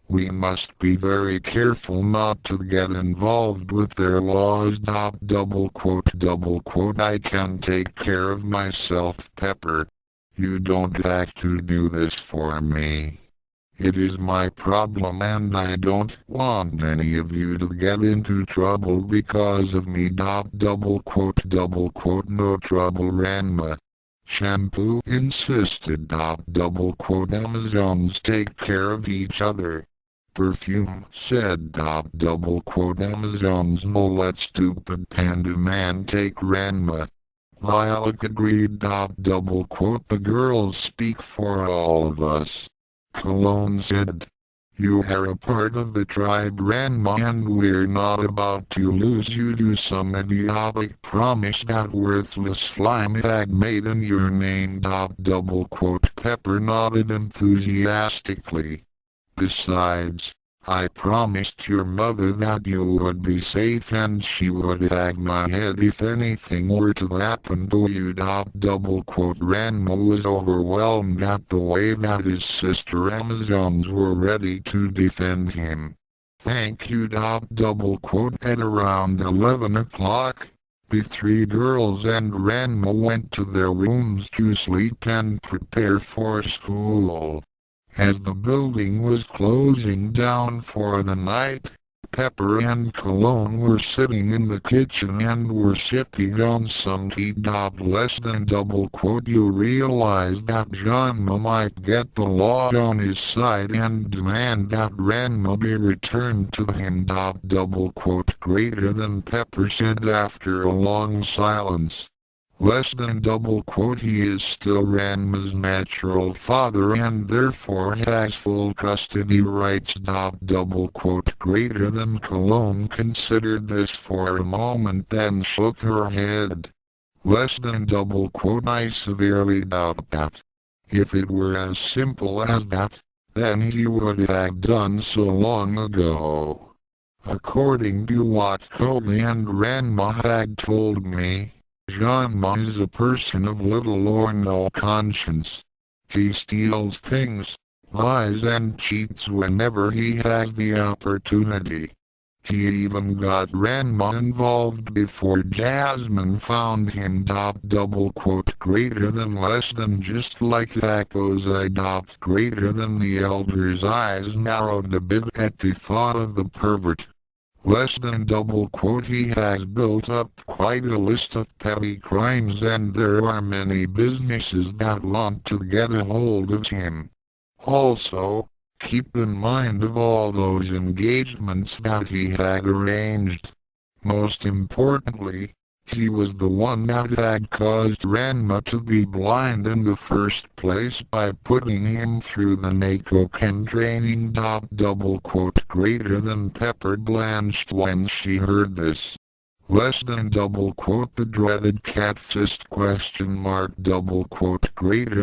We must be very careful not to get involved with their laws. Double quote, I can take care of myself, Pepper. You don't have to do this for me. It is my problem and I don't want any of you to get into trouble because of me. Double quote, no trouble Ranma. Shampoo insisted. Double quote, Amazons take care of each other. Perfume said. Double quote, Amazons no let stupid panda man take Ranma. Lilac agreed. Double quote, the girls speak for all of us. Cologne said. You are a part of the tribe Ranma and we're not about to lose you to some idiotic promise that worthless slime had made in your name. Double quote, Pepper nodded enthusiastically. Besides, I promised your mother that you would be safe and she would hang my head if anything were to happen to you. Double quote, Ranma was overwhelmed at the way that his sister Amazons were ready to defend him. Thank you. Double quote, at around 11 o'clock, the three girls and Ranma went to their rooms to sleep and prepare for school. As the building was closing down for the night, Pepper and Cologne were sitting in the kitchen and were sipping on some tea. Less than double quote, you realize that Ranma might get the law on his side and demand that Ranma be returned to him. Double quote, greater than Pepper said after a long silence. Less than double quote, he is still Ranma's natural father and therefore has full custody rights. Double quote, greater than Cologne considered this for a moment then shook her head. Less than double quote, I severely doubt that. If it were as simple as that, then he would have done so long ago. According to what Kobe and Ranma had told me, Ranma is a person of little or no conscience. He steals things, lies and cheats whenever he has the opportunity. He even got Ranma involved before Jasmine found him. Greater than less than just like Echo's eye. Greater than the elder's eyes narrowed a bit at the thought of the pervert. Less than he has built up quite a list of petty crimes, and there are many businesses that want to get a hold of him. Also, keep in mind of all those engagements that he had arranged. Most importantly, he was the one that had caused Ranma to be blind in the first place by putting him through the Nakoken training. Greater than Pepper blanched when she heard this. Less than the dreaded cat fist ? Greater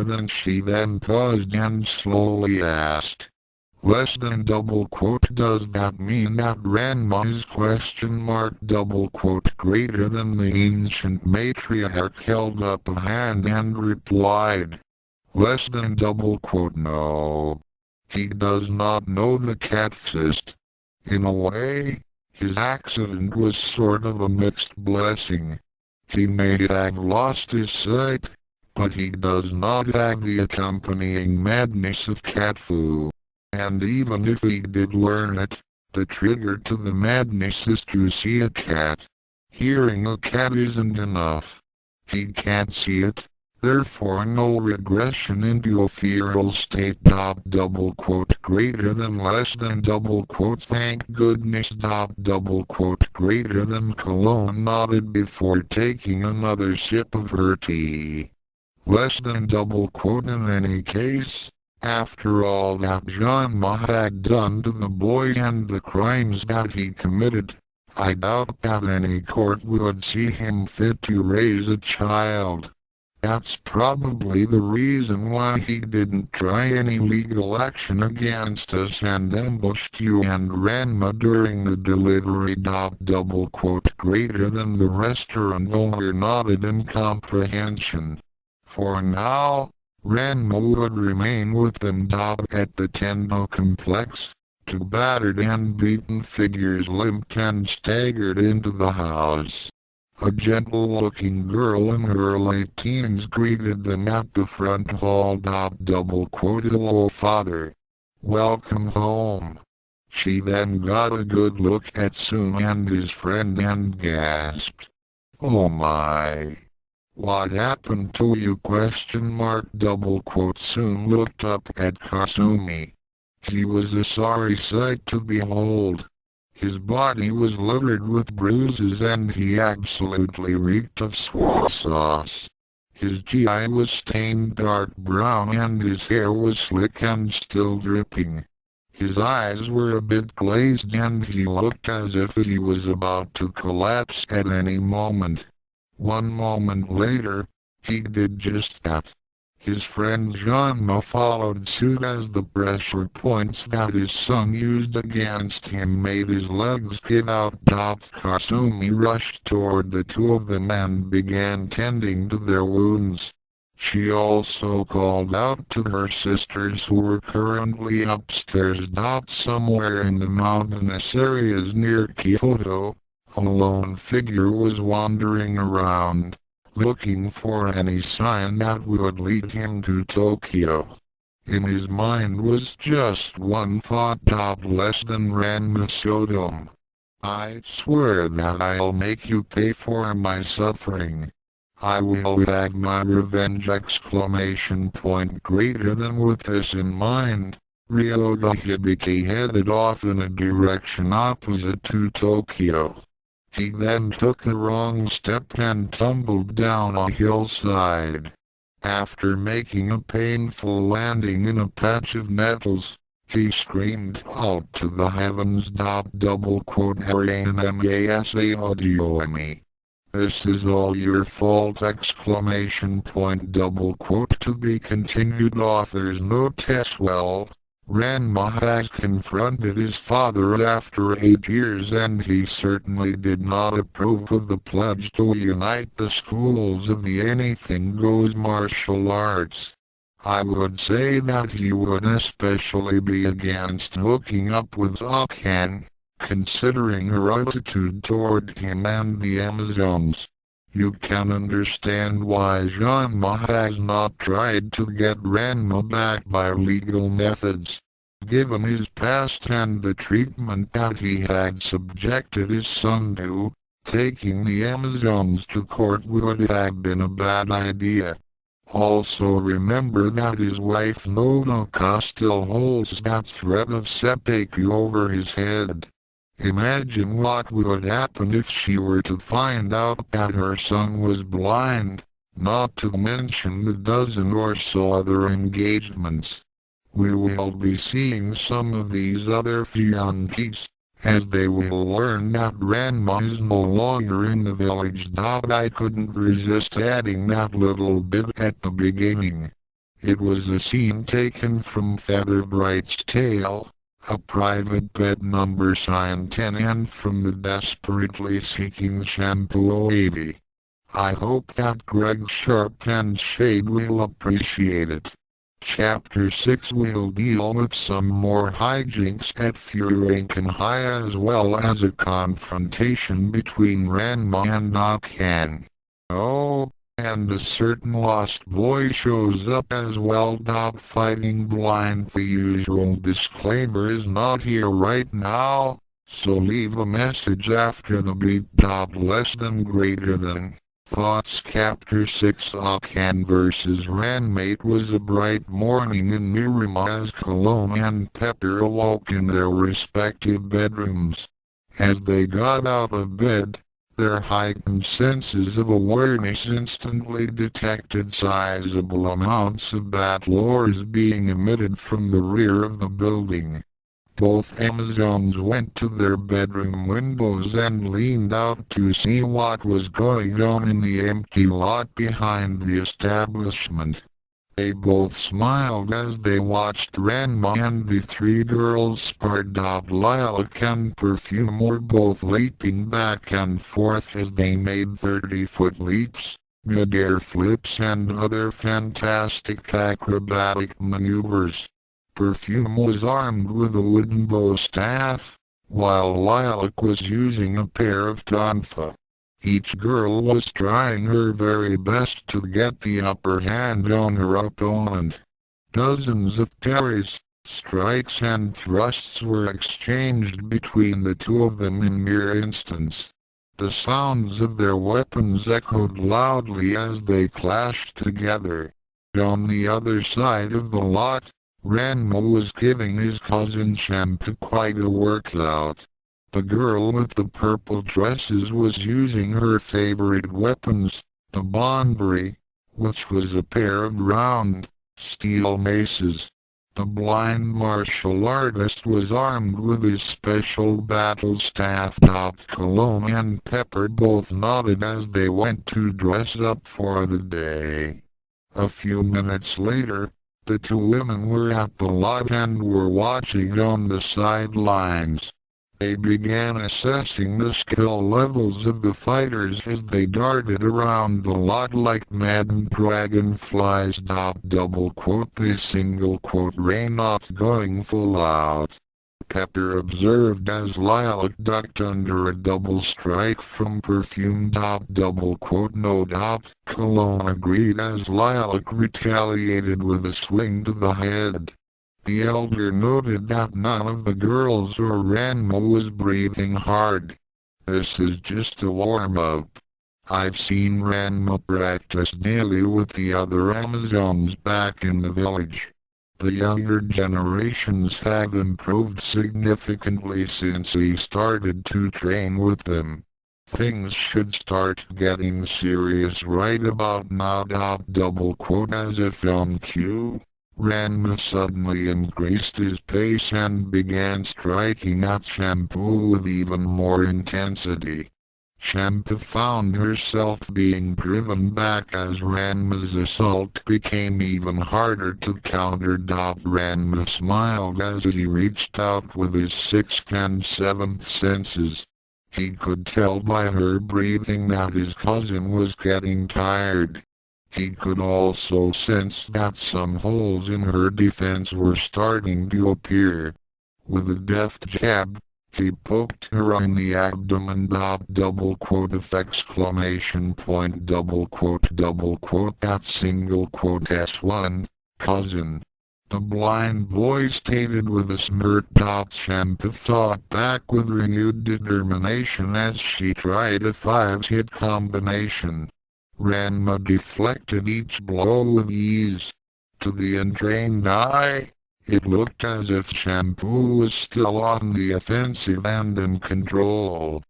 than she then paused and slowly asked. Less than does that mean that Ranma is ? Greater than the ancient matriarch held up a hand and replied. Less than no. He does not know the cat fist. In a way, his accident was sort of a mixed blessing. He may have lost his sight, but he does not have the accompanying madness of cat foo. And even if he did learn it, the trigger to the madness is to see a cat. Hearing a cat isn't enough. He can't see it, therefore no regression into a feral state. Greater than less than thank goodness. Greater than Cologne nodded before taking another sip of her tea. Less than in any case. After all that Ranma had done to the boy and the crimes that he committed, I doubt that any court would see him fit to raise a child. That's probably the reason why he didn't try any legal action against us and ambushed you and Ranma during the delivery. Greater than the restaurant owner nodded in comprehension. For now, Ranma would remain with them. At the Tendo complex, two battered and beaten figures limped and staggered into the house. A gentle-looking girl in her late teens greeted them at the front hall. Hello, father. Welcome home. She then got a good look at Soon and his friend and gasped. Oh my. What happened to you? Soon looked up at Kasumi. He was a sorry sight to behold. His body was littered with bruises and he absolutely reeked of soy sauce. His GI was stained dark brown and his hair was slick and still dripping. His eyes were a bit glazed and he looked as if he was about to collapse at any moment. 1 moment later, he did just that. His friend Ranma followed suit as the pressure points that his son used against him made his legs give out. Kasumi rushed toward the two of them and began tending to their wounds. She also called out to her sisters who were currently upstairs. Somewhere in the mountainous areas near Kyoto, a lone figure was wandering around, looking for any sign that would lead him to Tokyo. In his mind was just one thought. Less than Ranma Sodom. I swear that I'll make you pay for my suffering. I will have my revenge! Greater than with this in mind, Ryoga Hibiki headed off in a direction opposite to Tokyo. He then took the wrong step and tumbled down a hillside. After making a painful landing in a patch of nettles, he screamed out to the heavens. Haranmasa audioemi. This is all your fault! Exclamation point, double quote, to be continued. Author's note. Well, Ranma has confronted his father after 8 years, and he certainly did not approve of the pledge to unite the schools of the anything goes martial arts. I would say that he would especially be against hooking up with Akan, considering her attitude toward him and the Amazons. You can understand why Ranma has not tried to get Ranma back by legal methods. Given his past and the treatment that he had subjected his son to, taking the Amazons to court would have been a bad idea. Also remember that his wife Nodoka still holds that threat of seppuku over his head. Imagine what would happen if she were to find out that her son was blind, not to mention the dozen or so other engagements. We will be seeing some of these other fiancés, as they will learn that Ranma is no longer in the village. I couldn't resist adding that little bit at the beginning. It was a scene taken from Featherbright's Tale, A Private Pet number sign 10, and from the Desperately Seeking Shampoo OAV. I hope that Greg Sharp and Shade will appreciate it. Chapter 6 will deal with some more hijinks at Furanken High, as well as a confrontation between Ranma and Akan. Oh, and a certain lost boy shows up as well. Fighting blind. The usual disclaimer is not here right now, so leave a message after the beep. Less than greater than. Thoughts. Chapter 6 Akan vs. Ranma. It was a bright morning in Miramar as Cologne and Pepper awoke in their respective bedrooms. As they got out of bed, their heightened senses of awareness instantly detected sizable amounts of battle ores being emitted from the rear of the building. Both Amazons went to their bedroom windows and leaned out to see what was going on in the empty lot behind the establishment. They both smiled as they watched Ranma and the three girls spar. Lilac and Perfume were both leaping back and forth as they made 30-foot leaps, mid-air flips and other fantastic acrobatic maneuvers. Perfume was armed with a wooden bow staff, while Lilac was using a pair of tonfa. Each girl was trying her very best to get the upper hand on her opponent. Dozens of parries, strikes and thrusts were exchanged between the two of them in mere instants. The sounds of their weapons echoed loudly as they clashed together. On the other side of the lot, Ranma was giving his cousin Shampoo quite a workout. The girl with the purple dresses was using her favorite weapons, the Bonbury, which was a pair of round, steel maces. The blind martial artist was armed with his special battle staff. Cologne and Pepper both nodded as they went to dress up for the day. A few minutes later, the two women were at the lot and were watching on the sidelines. They began assessing the skill levels of the fighters as they darted around the lot like maddened dragonflies. Double quote, they single quote, Ray not going full out. Pepper observed as Lilac ducked under a double strike from Perfume. Double quote, no. Cologne agreed as Lilac retaliated with a swing to the head. The elder noted that none of the girls or Ranma was breathing hard. This is just a warm-up. I've seen Ranma practice daily with the other Amazons back in the village. The younger generations have improved significantly since he started to train with them. Things should start getting serious right about now. Double quote, as if on cue, Ranma suddenly increased his pace and began striking at Shampoo with even more intensity. Champa found herself being driven back as Ranma's assault became even harder to counter. Ranma smiled as he reached out with his sixth and seventh senses. He could tell by her breathing that his cousin was getting tired. He could also sense that some holes in her defense were starting to appear. With a deft jab, he poked her in the abdomen. If exclamation point double quote that single quote S1, cousin. The blind boy stated with a smirk. Champa fought back with renewed determination as she tried a 5-hit combination. Ranma deflected each blow with ease. To the untrained eye, it looked as if Shampoo was still on the offensive and in control.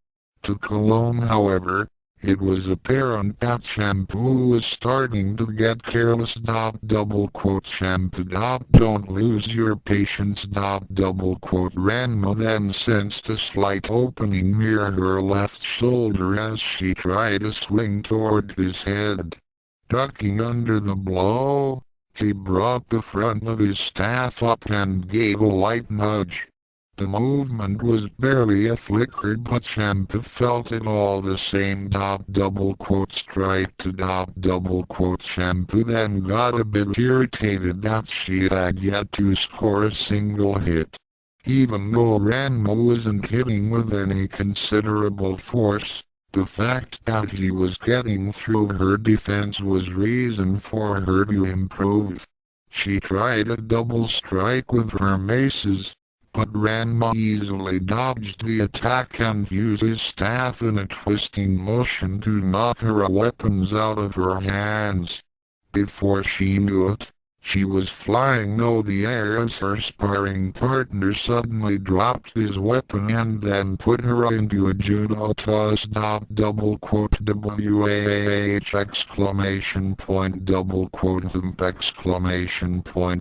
To Cologne, however, it was apparent that Shampoo was starting to get careless. Shampoo. Don't lose your patience. Ranma then sensed a slight opening near her left shoulder as she tried to swing toward his head. Ducking under the blow, he brought the front of his staff up and gave a light nudge. The movement was barely a flicker, but Champa felt it all the same. Strike to Champa then got a bit irritated that she had yet to score a single hit. Even though Ranma wasn't hitting with any considerable force, the fact that he was getting through her defense was reason for her to improve. She tried a double strike with her maces, but Ranma easily dodged the attack and used his staff in a twisting motion to knock her weapons out of her hands. Before she knew it, she was flying through the air as her sparring partner suddenly dropped his weapon and then put her into a judo toss. WAH exclamation point.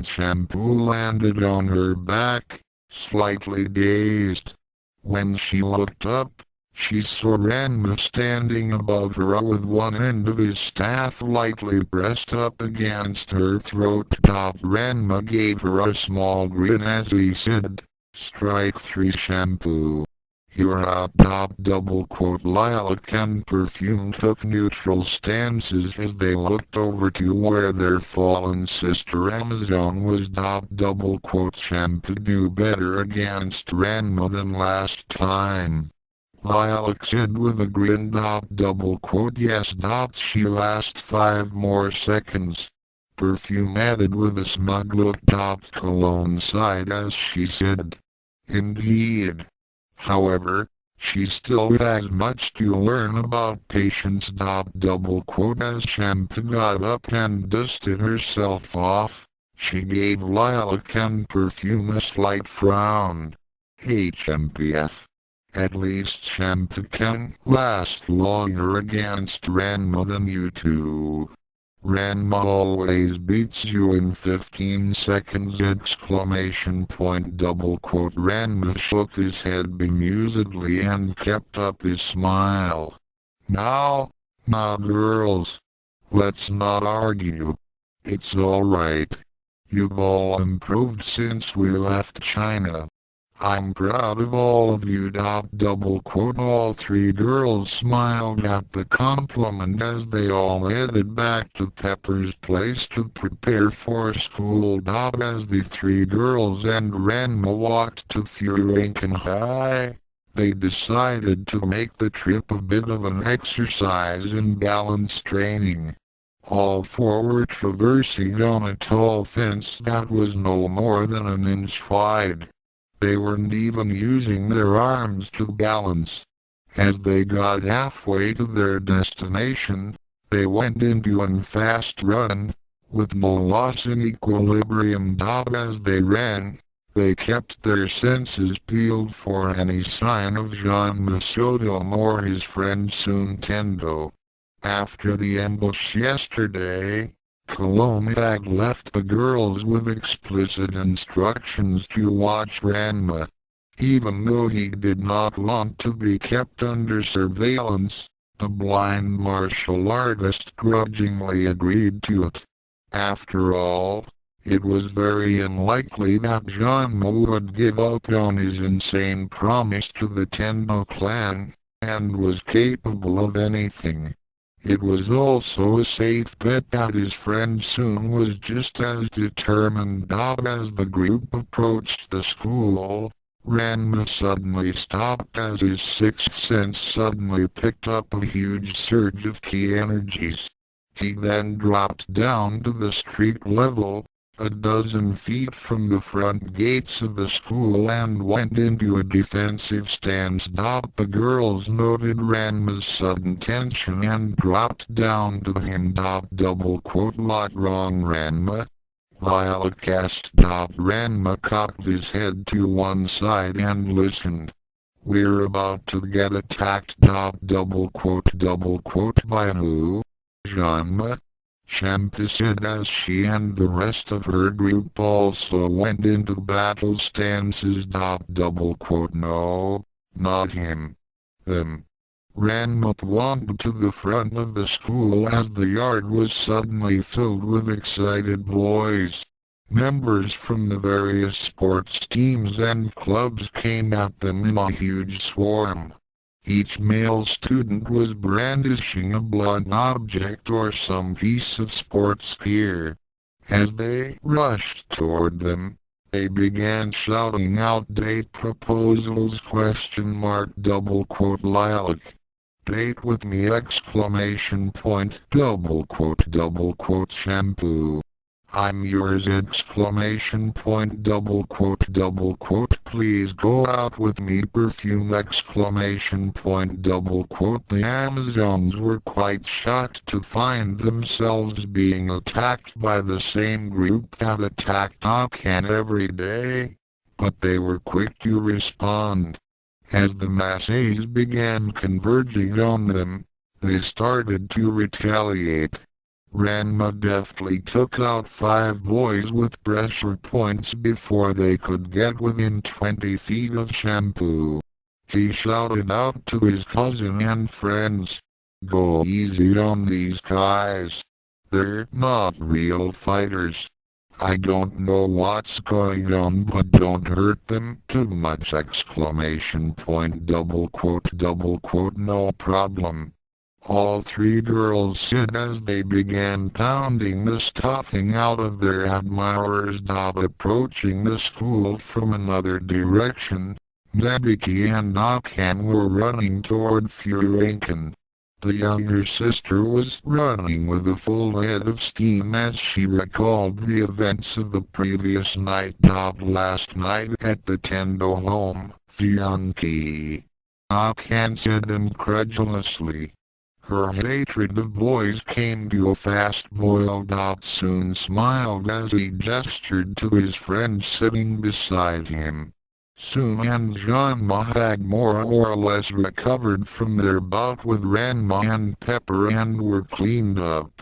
Shampoo landed on her back, slightly dazed. When she looked up, she saw Ranma standing above her with one end of his staff lightly pressed up against her throat. Ranma gave her a small grin as he said, "Strike 3 Shampoo. You're out." Lilac and Perfume took neutral stances as they looked over to where their fallen sister Amazon was. Shampoo knew better against Ranma than last time. Lilac said with a grin. Yes. She last 5 more seconds. Perfume added with a smug look. Cologne sighed as she said, "Indeed. However, she still has much to learn about patience." As Champa got up and dusted herself off, she gave Lilac and Perfume a slight frown. HMPF. At least Champa can last longer against Ranma than you two. Ranma always beats you in 15 seconds! Exclamation point. Ranma shook his head bemusedly and kept up his smile. Now girls, let's not argue. It's alright. You've all improved since we left China. I'm proud of all of you. All 3 girls smiled at the compliment as they all headed back to Pepper's place to prepare for school. As the 3 girls and Ranma walked to Furinken High, they decided to make the trip a bit of an exercise in balance training. All 4 were traversing on a tall fence that was no more than an inch wide. They weren't even using their arms to balance. As they got halfway to their destination, they went into a fast run, with no loss in equilibrium. As they ran, they kept their senses peeled for any sign of Jean Masodom or his friend Suntendo. After the ambush yesterday, Cologne had left the girls with explicit instructions to watch Ranma. Even though he did not want to be kept under surveillance, the blind martial artist grudgingly agreed to it. After all, it was very unlikely that Ranma would give up on his insane promise to the Tendo clan, and was capable of anything. It was also a safe bet that his friend soon was just as determined. As the group approached the school, Ranma suddenly stopped as his sixth sense suddenly picked up a huge surge of ki energies. He then dropped down to the street level, a dozen feet from the front gates of the school, and went into a defensive stance. The girls noted Ranma's sudden tension and dropped down to him. Lot wrong Ranma. Lilac asked. Ranma cocked his head to one side and listened. We're about to get attacked. By who? Ranma? Champa said as she and the rest of her group also went into battle stances. No, not him. Them. Ranma wandered to the front of the school as the yard was suddenly filled with excited boys. Members from the various sports teams and clubs came at them in a huge swarm. Each male student was brandishing a blunt object or some piece of sports gear. As they rushed toward them, they began shouting out date proposals ? Lilac. Date with me! ! Shampoo. I'm yours! ! Please go out with me! Perfume! ! The Amazons were quite shocked to find themselves being attacked by the same group that attacked Akan every day, but they were quick to respond. As the masses began converging on them, they started to retaliate. Ranma deftly took out 5 boys with pressure points before they could get within 20 feet of Shampoo. He shouted out to his cousin and friends, "Go easy on these guys. They're not real fighters. I don't know what's going on, but don't hurt them too much!" No problem. All 3 girls said as they began pounding the stuffing out of their admirers. Approaching the school from another direction, Nebiki and Akan were running toward Furinkan. The younger sister was running with a full head of steam as she recalled the events of the previous night. Last night at the Tendo home, Fianki. Akan said incredulously. Her hatred of boys came to a fast boil. Soon smiled as he gestured to his friend sitting beside him. Soon and Ranma had more or less recovered from their bout with Ranma and Pepper and were cleaned up.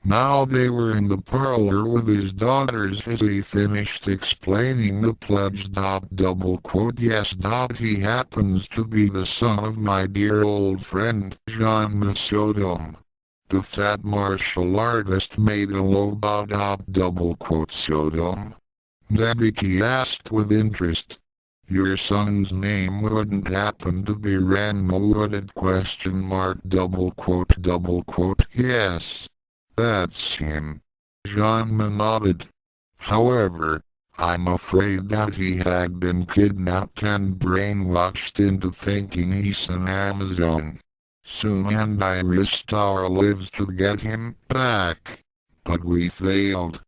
Now they were in the parlor with his daughters as he finished explaining the pledge. Yes, he happens to be the son of my dear old friend, Ranma Sodom. The fat martial artist made a low bow. Sodom? Nebiki asked with interest. Your son's name wouldn't happen to be Ranma, would it? ? Yes. That's him. Ranma nodded. However, I'm afraid that he had been kidnapped and brainwashed into thinking he's an Amazon. Soon and I risked our lives to get him back. But we failed.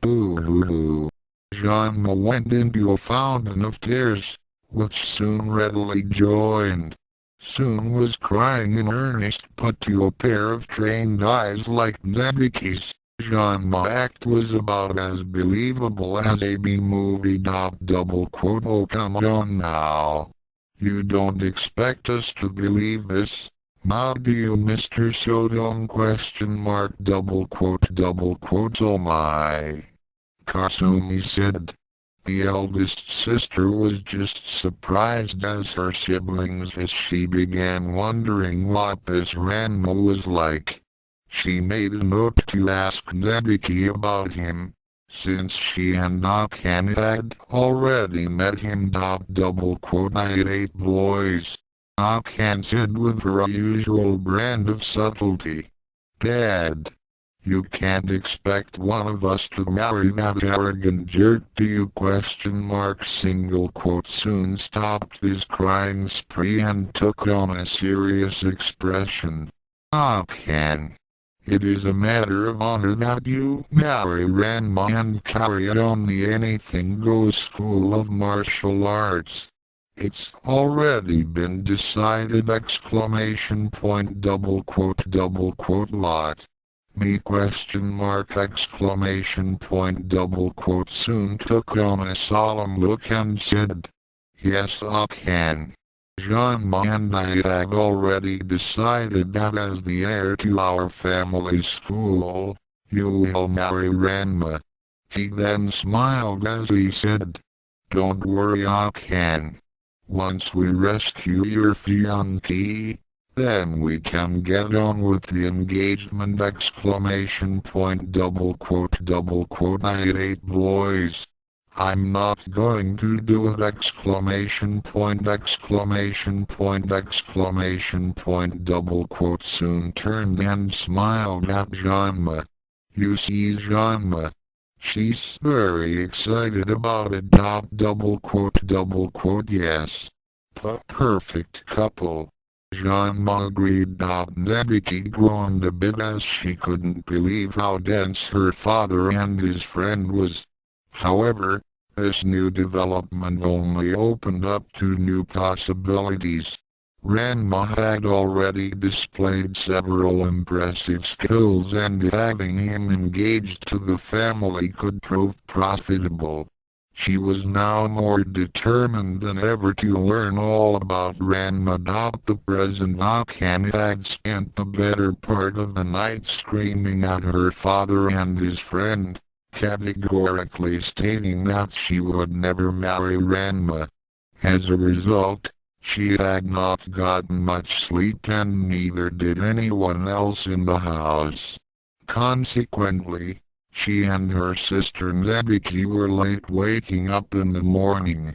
Boo-hoo-hoo. Ranma went into a fountain of tears, which Soon readily joined. Soon was crying in earnest, but to a pair of trained eyes like Nebiki's, Ranma's act was about as believable as a B-movie. Oh, come on now. You don't expect us to believe this, now do you, Mr. Sodom? ? Oh my. Kasumi said. The eldest sister was just surprised as her siblings as she began wondering what this Ranma was like. She made a note to ask Nebiki about him, since she and Akan had already met him. I ate boys. Akan said with her usual brand of subtlety. Dad, you can't expect one of us to marry that arrogant jerk, do you? Single quote soon stopped his crying spree and took on a serious expression. Akan, it is a matter of honor that you marry Ranma and carry on the Anything Goes School of Martial Arts. It's already been decided! Lot. Me ? Soon took on a solemn look and said, Yes, Akan. Ranma and I had already decided that as the heir to our family school, you will marry Ranma. He then smiled as he said, Don't worry, Akan. Once we rescue your fiancé, then we can get on with the engagement! I ate boys. I'm not going to do it! Soon turned and smiled at Ranma. You see Ranma. She's very excited about it! Yes. Perfect couple. Ranma agreed. Nebiki groaned a bit as she couldn't believe how dense her father and his friend was. However, this new development only opened up two new possibilities. Ranma had already displayed several impressive skills, and having him engaged to the family could prove profitable. She was now more determined than ever to learn all about Ranma. The present Akan had spent the better part of the night screaming at her father and his friend, categorically stating that she would never marry Ranma. As a result, she had not gotten much sleep, and neither did anyone else in the house. Consequently, she and her sister Nebiki were late waking up in the morning.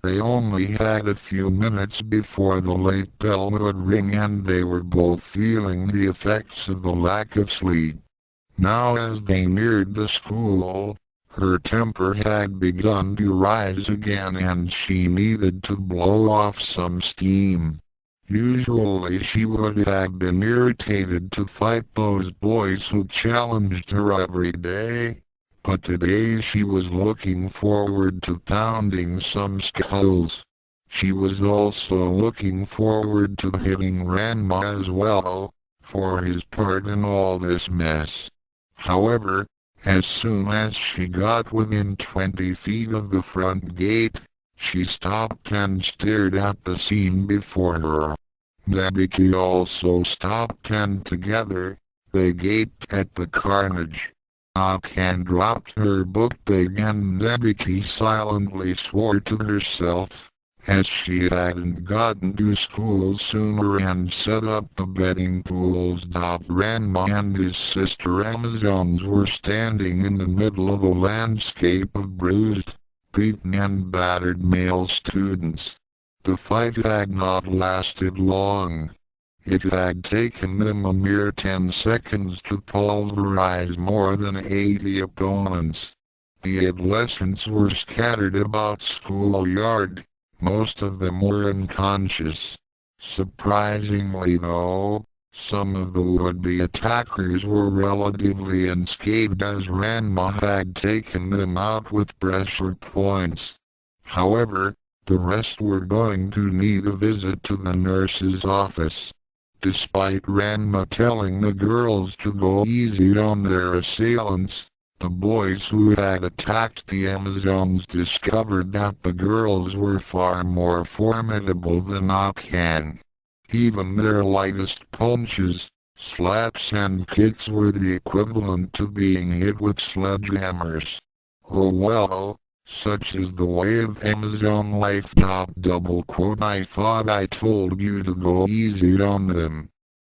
They only had a few minutes before the late bell would ring, and they were both feeling the effects of the lack of sleep. Now as they neared the school, her temper had begun to rise again, and she needed to blow off some steam. Usually she would have been irritated to fight those boys who challenged her every day, but today she was looking forward to pounding some skulls. She was also looking forward to hitting Ranma as well, for his part in all this mess. However, as soon as she got within 20 feet of the front gate, she stopped and stared at the scene before her. Nebiki also stopped, and together, they gaped at the carnage. Akan dropped her book bag, and Nebiki silently swore to herself, as she hadn't gotten to school sooner and set up the betting pools. Ranma and his sister Amazons were standing in the middle of a landscape of bruised, beaten and battered male students. The fight had not lasted long. It had taken them a mere 10 seconds to pulverize more than 80 opponents. The adolescents were scattered about schoolyard. Most of them were unconscious. Surprisingly though, some of the would-be attackers were relatively unscathed, as Ranma had taken them out with pressure points. However, the rest were going to need a visit to the nurse's office. Despite Ranma telling the girls to go easy on their assailants, the boys who had attacked the Amazons discovered that the girls were far more formidable than Akan. Even their lightest punches, slaps and kicks were the equivalent to being hit with sledgehammers. Oh well, Such is the way of Amazon life. I thought I told you to go easy on them.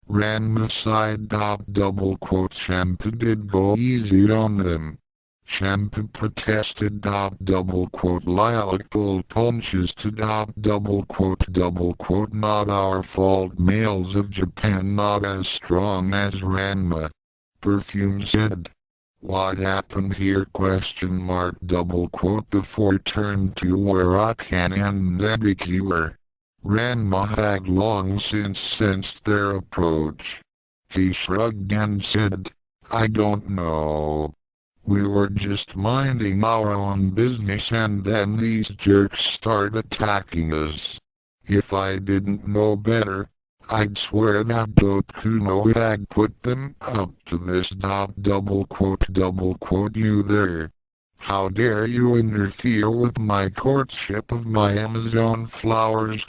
Ranma sighed. Shampoo did go easy on them. Shampoo protested. Lilac pulled punches to. Not our fault. Males of Japan not as strong as Ranma. Perfume said. What happened here? The four turned to where Akan and Nebiki were. Ranma had long since sensed their approach. He shrugged and said, I don't know. We were just minding our own business and then these jerks start attacking us. If I didn't know better, I'd swear that Dokuno had put them up to this. You there. How dare you interfere with my courtship of my Amazon flowers?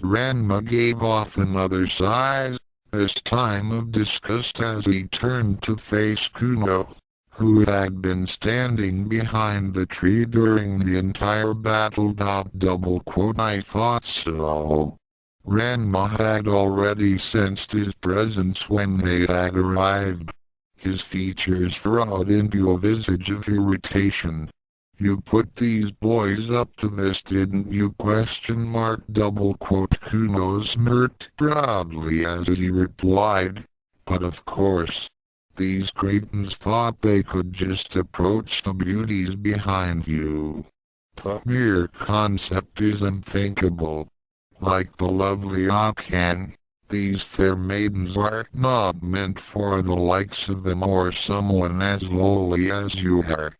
Ranma gave off another sigh, this time of disgust as he turned to face Kuno, who had been standing behind the tree during the entire battle. I thought so. Ranma had already sensed his presence when they had arrived. His features furrowed into a visage of irritation. You put these boys up to this, didn't you? Kuno smirked proudly as he replied. But of course, these cretins thought they could just approach the beauties behind you. The mere concept is unthinkable. Like the lovely Akan, these fair maidens are not meant for the likes of them or someone as lowly as you are.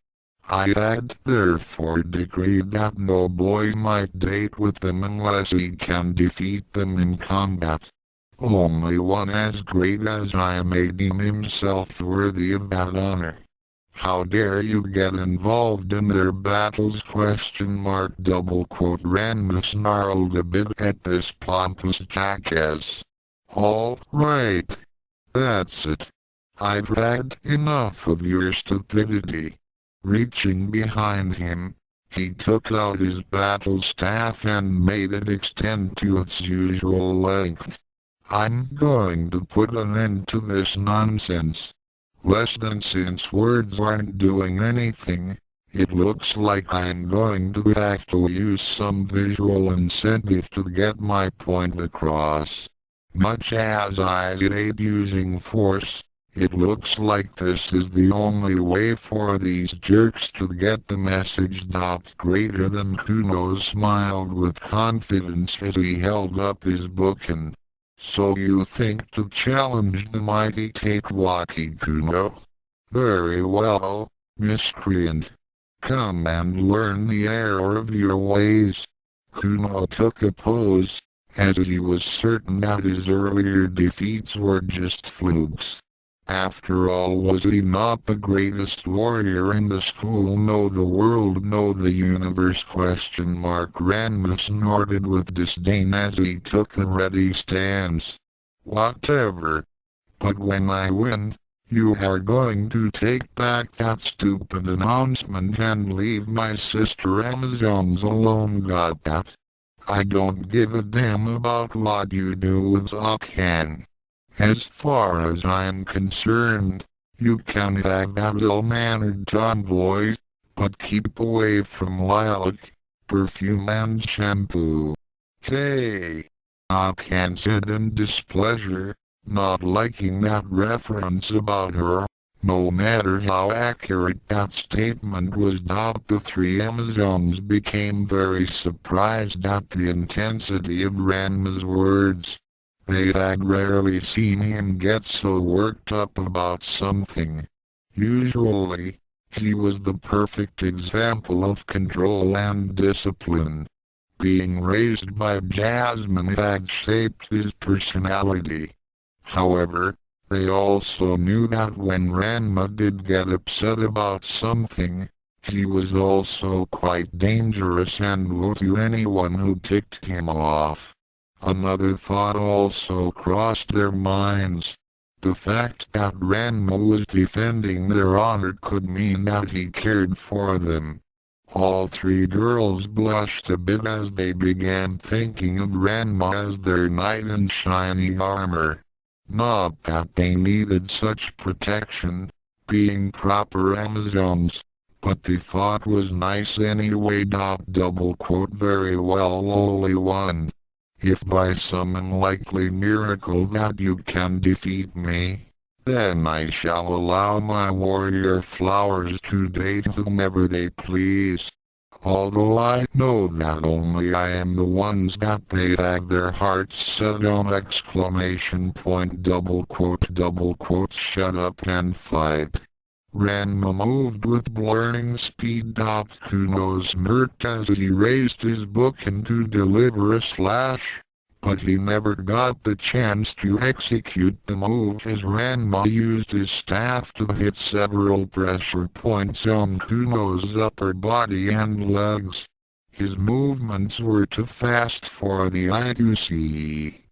I had therefore decreed that no boy might date with them unless he can defeat them in combat. Only one as great as I may deem himself worthy of that honor. How dare you get involved in their battles? Ranma snarled a bit at this pompous jackass. All right. That's it. I've had enough of your stupidity. Reaching behind him, he took out his battle staff and made it extend to its usual length. I'm going to put an end to this nonsense. Less than since words aren't doing anything, it looks like I'm going to have to use some visual incentive to get my point across. Much as I hate using force, it looks like this is the only way for these jerks to get the message. Greater than Kuno smiled with confidence as he held up his book and, so you think to challenge the mighty Tatewaki Kuno? Very well, miscreant. Come and learn the error of your ways. Kuno took a pose, as he was certain that his earlier defeats were just flukes. After all, was he not the greatest warrior in the school? No, the world, no, the universe? Ranma snorted with disdain as he took a ready stance. Whatever. But when I win, you are going to take back that stupid announcement and leave my sister Amazons alone. Got that? I don't give a damn about what you do with Akan. As far as I'm concerned, you can have that ill-mannered tomboy, but keep away from lilac, perfume and shampoo. Hey! Akan said in displeasure, not liking that reference about her. No matter how accurate that statement was. The three Amazons became very surprised at the intensity of Ranma's words. They had rarely seen him get so worked up about something. Usually, he was the perfect example of control and discipline. Being raised by Jasmine had shaped his personality. However, they also knew that when Ranma did get upset about something, he was also quite dangerous and rude to anyone who ticked him off. Another thought also crossed their minds. The fact that Ranma was defending their honor could mean that he cared for them. All three girls blushed a bit as they began thinking of Ranma as their knight in shiny armor. Not that they needed such protection, being proper Amazons, but the thought was nice anyway. Very well, lowly one. If by some unlikely miracle that you can defeat me, then I shall allow my warrior flowers to date whomever they please. Although I know that only I am the ones that they have their hearts set on! Shut up and fight. Ranma moved with blurring speed. Kuno smirked as he raised his book to deliver a slash, but he never got the chance to execute the move as Ranma used his staff to hit several pressure points on Kuno's upper body and legs. His movements were too fast for the eye to see.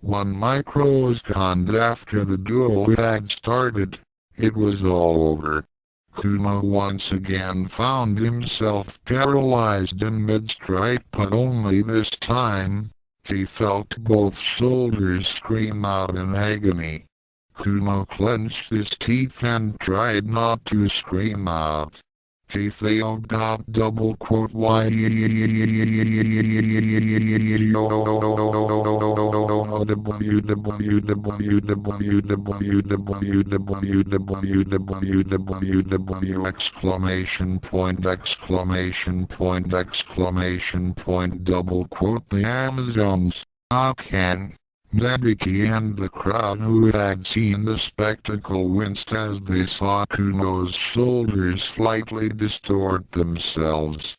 1 microsecond after the duel had started, it was all over. Kuno once again found himself paralyzed in mid-strike, but only this time, he felt both shoulders scream out in agony. Kuno clenched his teeth and tried not to scream out. He failed. Why? The Amazons, Akan, Nebiki and the crowd who had seen the spectacle winced as they saw Kuno's shoulders slightly distort themselves.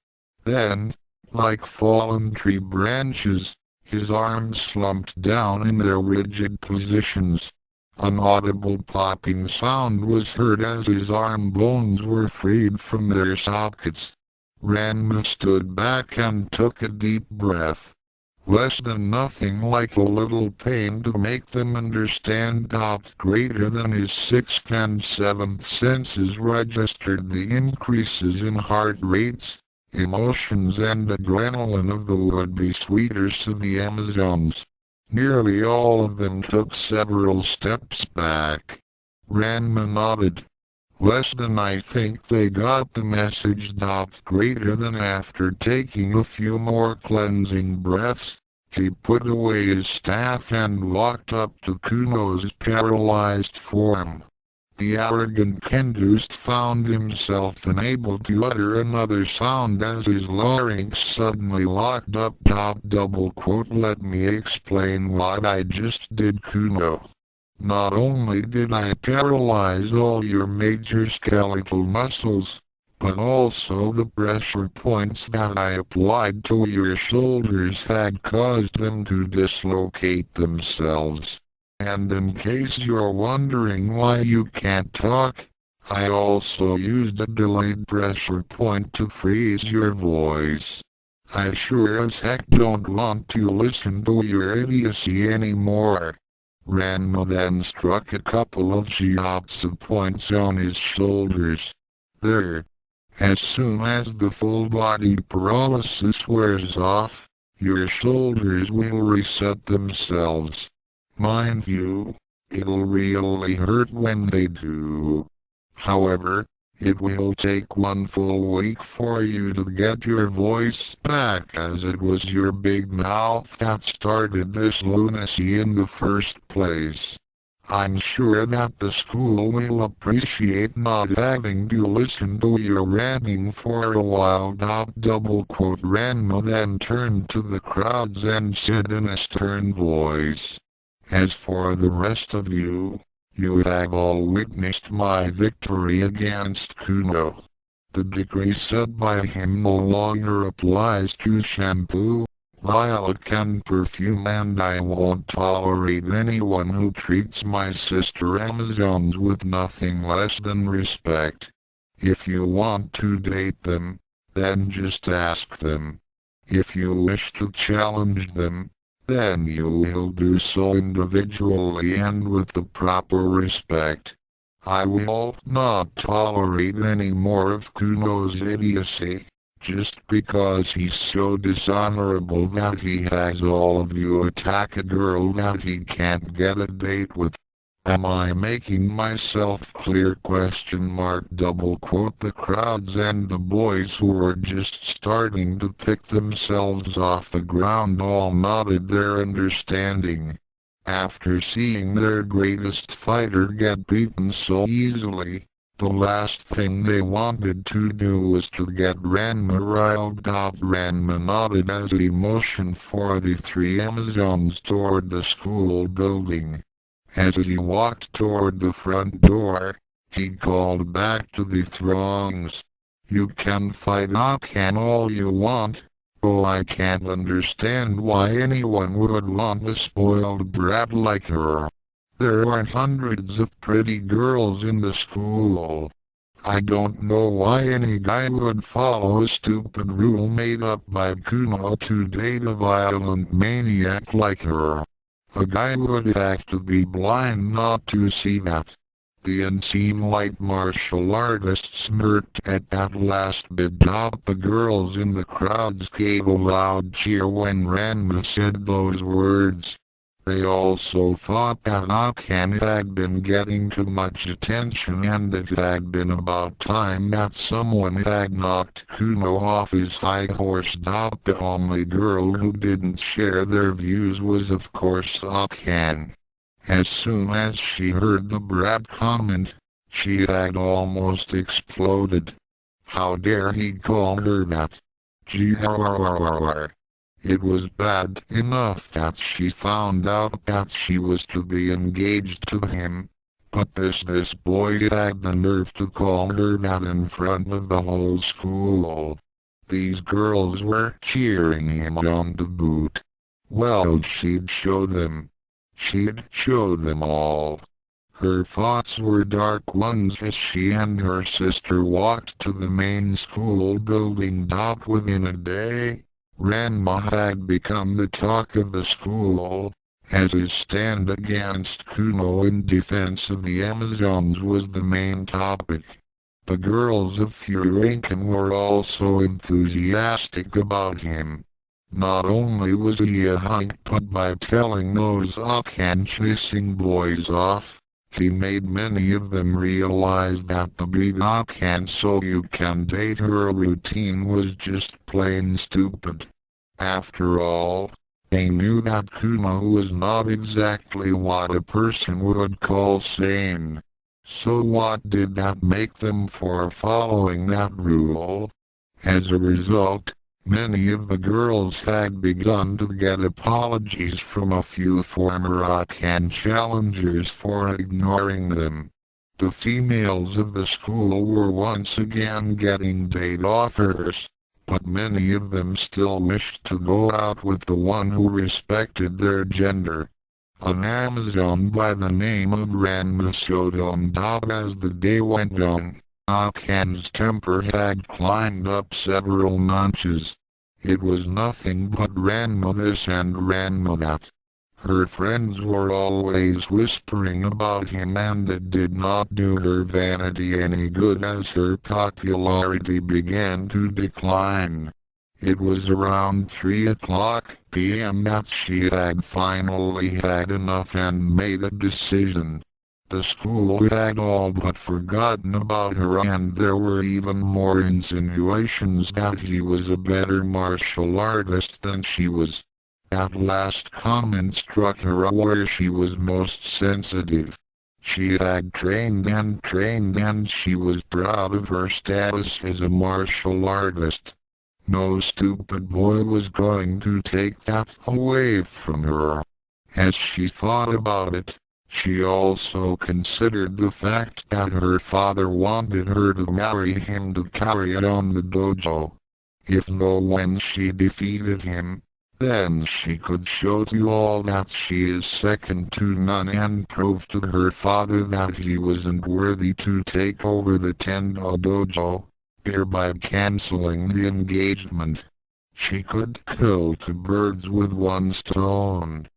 Then, like fallen tree branches, his arms slumped down in their rigid positions. An audible popping sound was heard as his arm bones were freed from their sockets. Ranma stood back and took a deep breath. Less than nothing like a little pain to make them understand. Greater than his 6th and 7th senses registered the increases in heart rates, emotions and adrenaline of the would-be sweeters of the Amazons. Nearly all of them took several steps back. Ranma nodded. Less than I think they got the message. Greater than after taking a few more cleansing breaths, he put away his staff and walked up to Kuno's paralyzed form. The arrogant Kendust found himself unable to utter another sound as his larynx suddenly locked up. Let me explain what I just did, Kuno. Not only did I paralyze all your major skeletal muscles, but also the pressure points that I applied to your shoulders had caused them to dislocate themselves. And in case you're wondering why you can't talk, I also used a delayed pressure point to freeze your voice. I sure as heck don't want to listen to your idiocy anymore. Ranma then struck a couple of shiatsu points on his shoulders. There. As soon as the full-body paralysis wears off, your shoulders will reset themselves. Mind you, it'll really hurt when they do. However, it will take 1 full week for you to get your voice back, as it was your big mouth that started this lunacy in the first place. I'm sure that the school will appreciate not having to listen to your ranting for a while. Ranma then turned to the crowds and said in a stern voice, "As for the rest of you, you have all witnessed my victory against Kuno. The decree set by him no longer applies to shampoo, lilac and perfume, and I won't tolerate anyone who treats my sister Amazons with nothing less than respect. If you want to date them, then just ask them. If you wish to challenge them, then you will do so individually and with the proper respect. I will not tolerate any more of Kuno's idiocy, just because he's so dishonorable that he has all of you attack a girl that he can't get a date with. Am I making myself clear? Double quote. The crowds and the boys who were just starting to pick themselves off the ground all nodded their understanding. After seeing their greatest fighter get beaten so easily, the last thing they wanted to do was to get Ranma riled up. Ranma nodded as he motioned for the three Amazons toward the school building. As he walked toward the front door, he called back to the throngs. You can fight Akan all you want. Oh, I can't understand why anyone would want a spoiled brat like her. There are hundreds of pretty girls in the school. I don't know why any guy would follow a stupid rule made up by Kuno to date a violent maniac like her. A guy would have to be blind not to see that. The unseen light martial artist smirked at that last bit. The girls in the crowds gave a loud cheer when Ranma said those words. They also thought that Akan had been getting too much attention and it had been about time that someone had knocked Kuno off his high horse. The only girl who didn't share their views was of course Akan. As soon as she heard the brat comment, she had almost exploded. How dare he call her that? It was bad enough that she found out that she was to be engaged to him, but this boy had the nerve to call her that in front of the whole school. These girls were cheering him on to boot. Well, she'd show them. She'd show them all. Her thoughts were dark ones as she and her sister walked to the main school building. Within a day, Ranma had become the talk of the school, as his stand against Kuno in defense of the Amazons was the main topic. The girls of Furankan were also enthusiastic about him. Not only was he a hunk, but by telling those Akan chasing boys off, he made many of them realize that the beat Akan so you can date her routine was just plain stupid. After all, they knew that Kuno was not exactly what a person would call sane. So what did that make them for following that rule? As a result, many of the girls had begun to get apologies from a few former Akan challengers for ignoring them. The females of the school were once again getting date offers, but many of them still wished to go out with the one who respected their gender. An Amazon by the name of Ranma showed on top as the day went on. Akan's temper had climbed up several notches. It was nothing but Ranma this and Ranma that. Her friends were always whispering about him and it did not do her vanity any good as her popularity began to decline. It was around 3:00 p.m. that she had finally had enough and made a decision. The school had all but forgotten about her and there were even more insinuations that he was a better martial artist than she was. That last comment struck her where she was most sensitive. She had trained and she was proud of her status as a martial artist. No stupid boy was going to take that away from her. As she thought about it, she also considered the fact that her father wanted her to marry him to carry on the dojo. If when she defeated him, then she could show to all that she is second to none and prove to her father that he wasn't worthy to take over the Tendo dojo, thereby canceling the engagement. She could kill two birds with one stone.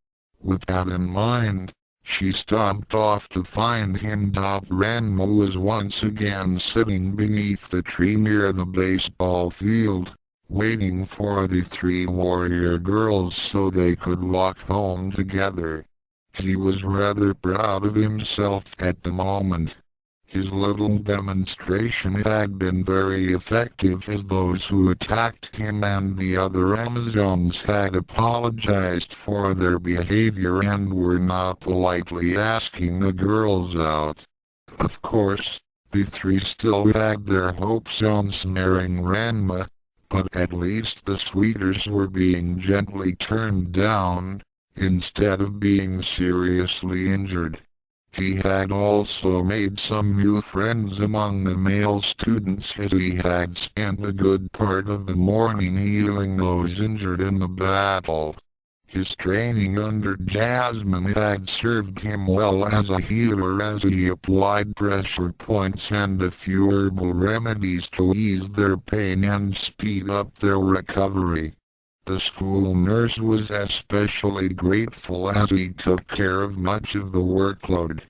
With that in mind, she stomped off to find him. Ranma was once again sitting beneath the tree near the baseball field, waiting for the three warrior girls so they could walk home together. He was rather proud of himself at the moment. His little demonstration had been very effective, as those who attacked him and the other Amazons had apologized for their behavior and were now politely asking the girls out. Of course, the three still had their hopes on snaring Ranma, but at least the suitors were being gently turned down, instead of being seriously injured. He had also made some new friends among the male students, as he had spent a good part of the morning healing those injured in the battle. His training under Jasmine had served him well as a healer, as he applied pressure points and a few herbal remedies to ease their pain and speed up their recovery. The school nurse was especially grateful, as he took care of much of the workload.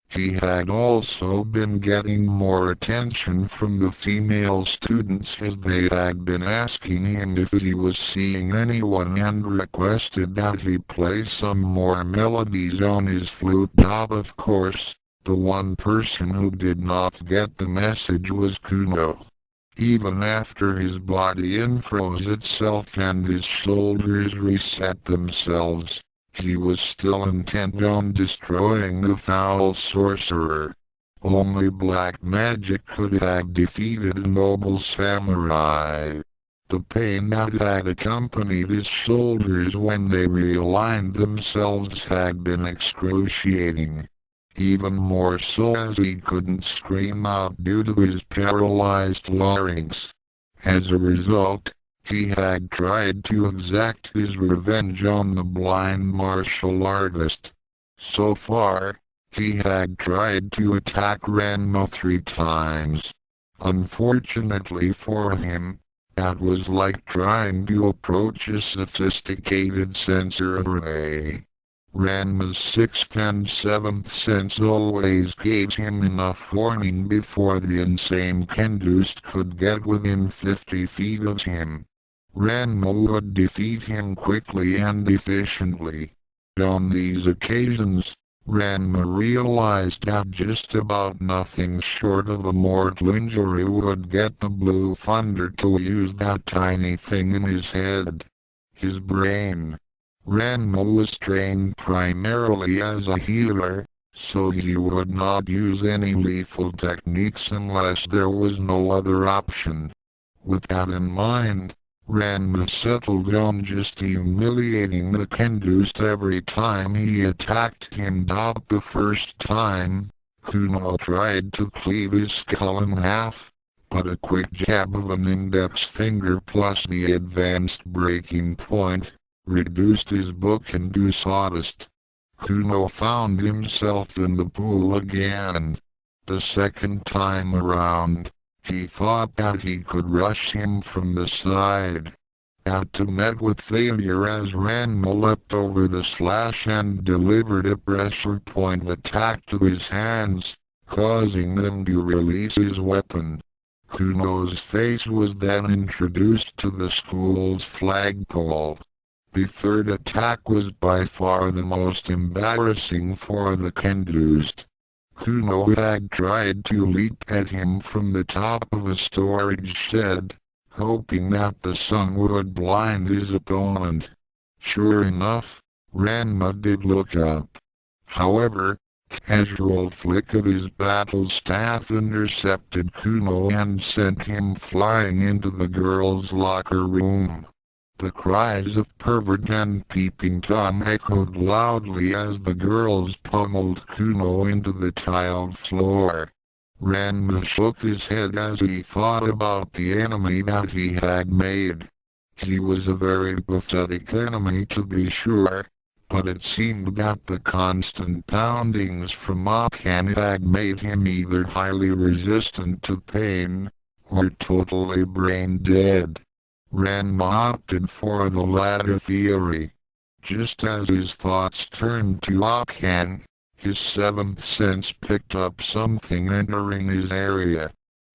He had also been getting more attention from the female students, as they had been asking him if he was seeing anyone and requested that he play some more melodies on his flute. Of course, the one person who did not get the message was Kuno. Even after his body unfroze itself and his shoulders reset themselves, he was still intent on destroying the foul sorcerer. Only black magic could have defeated a noble samurai. The pain that had accompanied his shoulders when they realigned themselves had been excruciating. Even more so as he couldn't scream out due to his paralyzed larynx. As a result, he had tried to exact his revenge on the blind martial artist. So far, he had tried to attack Ranma 3 times. Unfortunately for him, that was like trying to approach a sophisticated sensor array. Ranma's 6th and 7th sense always gave him enough warning before the insane Kendust could get within 50 feet of him. Ranma would defeat him quickly and efficiently. On these occasions, Ranma realized that just about nothing short of a mortal injury would get the Blue Thunder to use that tiny thing in his head. His brain. Ranma was trained primarily as a healer, so he would not use any lethal techniques unless there was no other option. With that in mind, Ranma settled on just humiliating the Kendust every time he attacked him. The first time, Kuno tried to cleave his skull in half, but a quick jab of an index finger plus the advanced breaking point reduced his book into sawdust. Kuno found himself in the pool again. The second time around, he thought that he could rush him from the side. That met with failure as Ranma leapt over the slash and delivered a pressure point attack to his hands, causing them to release his weapon. Kuno's face was then introduced to the school's flagpole. The third attack was by far the most embarrassing for the Kendust. Kuno had tried to leap at him from the top of a storage shed, hoping that the sun would blind his opponent. Sure enough, Ranma did look up. However, a casual flick of his battle staff intercepted Kuno and sent him flying into the girls' locker room. The cries of pervert and peeping Tom echoed loudly as the girls pummeled Kuno into the tiled floor. Ranma shook his head as he thought about the enemy that he had made. He was a very pathetic enemy, to be sure, but it seemed that the constant poundings from Akan had made him either highly resistant to pain, or totally brain dead. Ranma opted for the latter theory. Just as his thoughts turned to Akan, his seventh sense picked up something entering his area.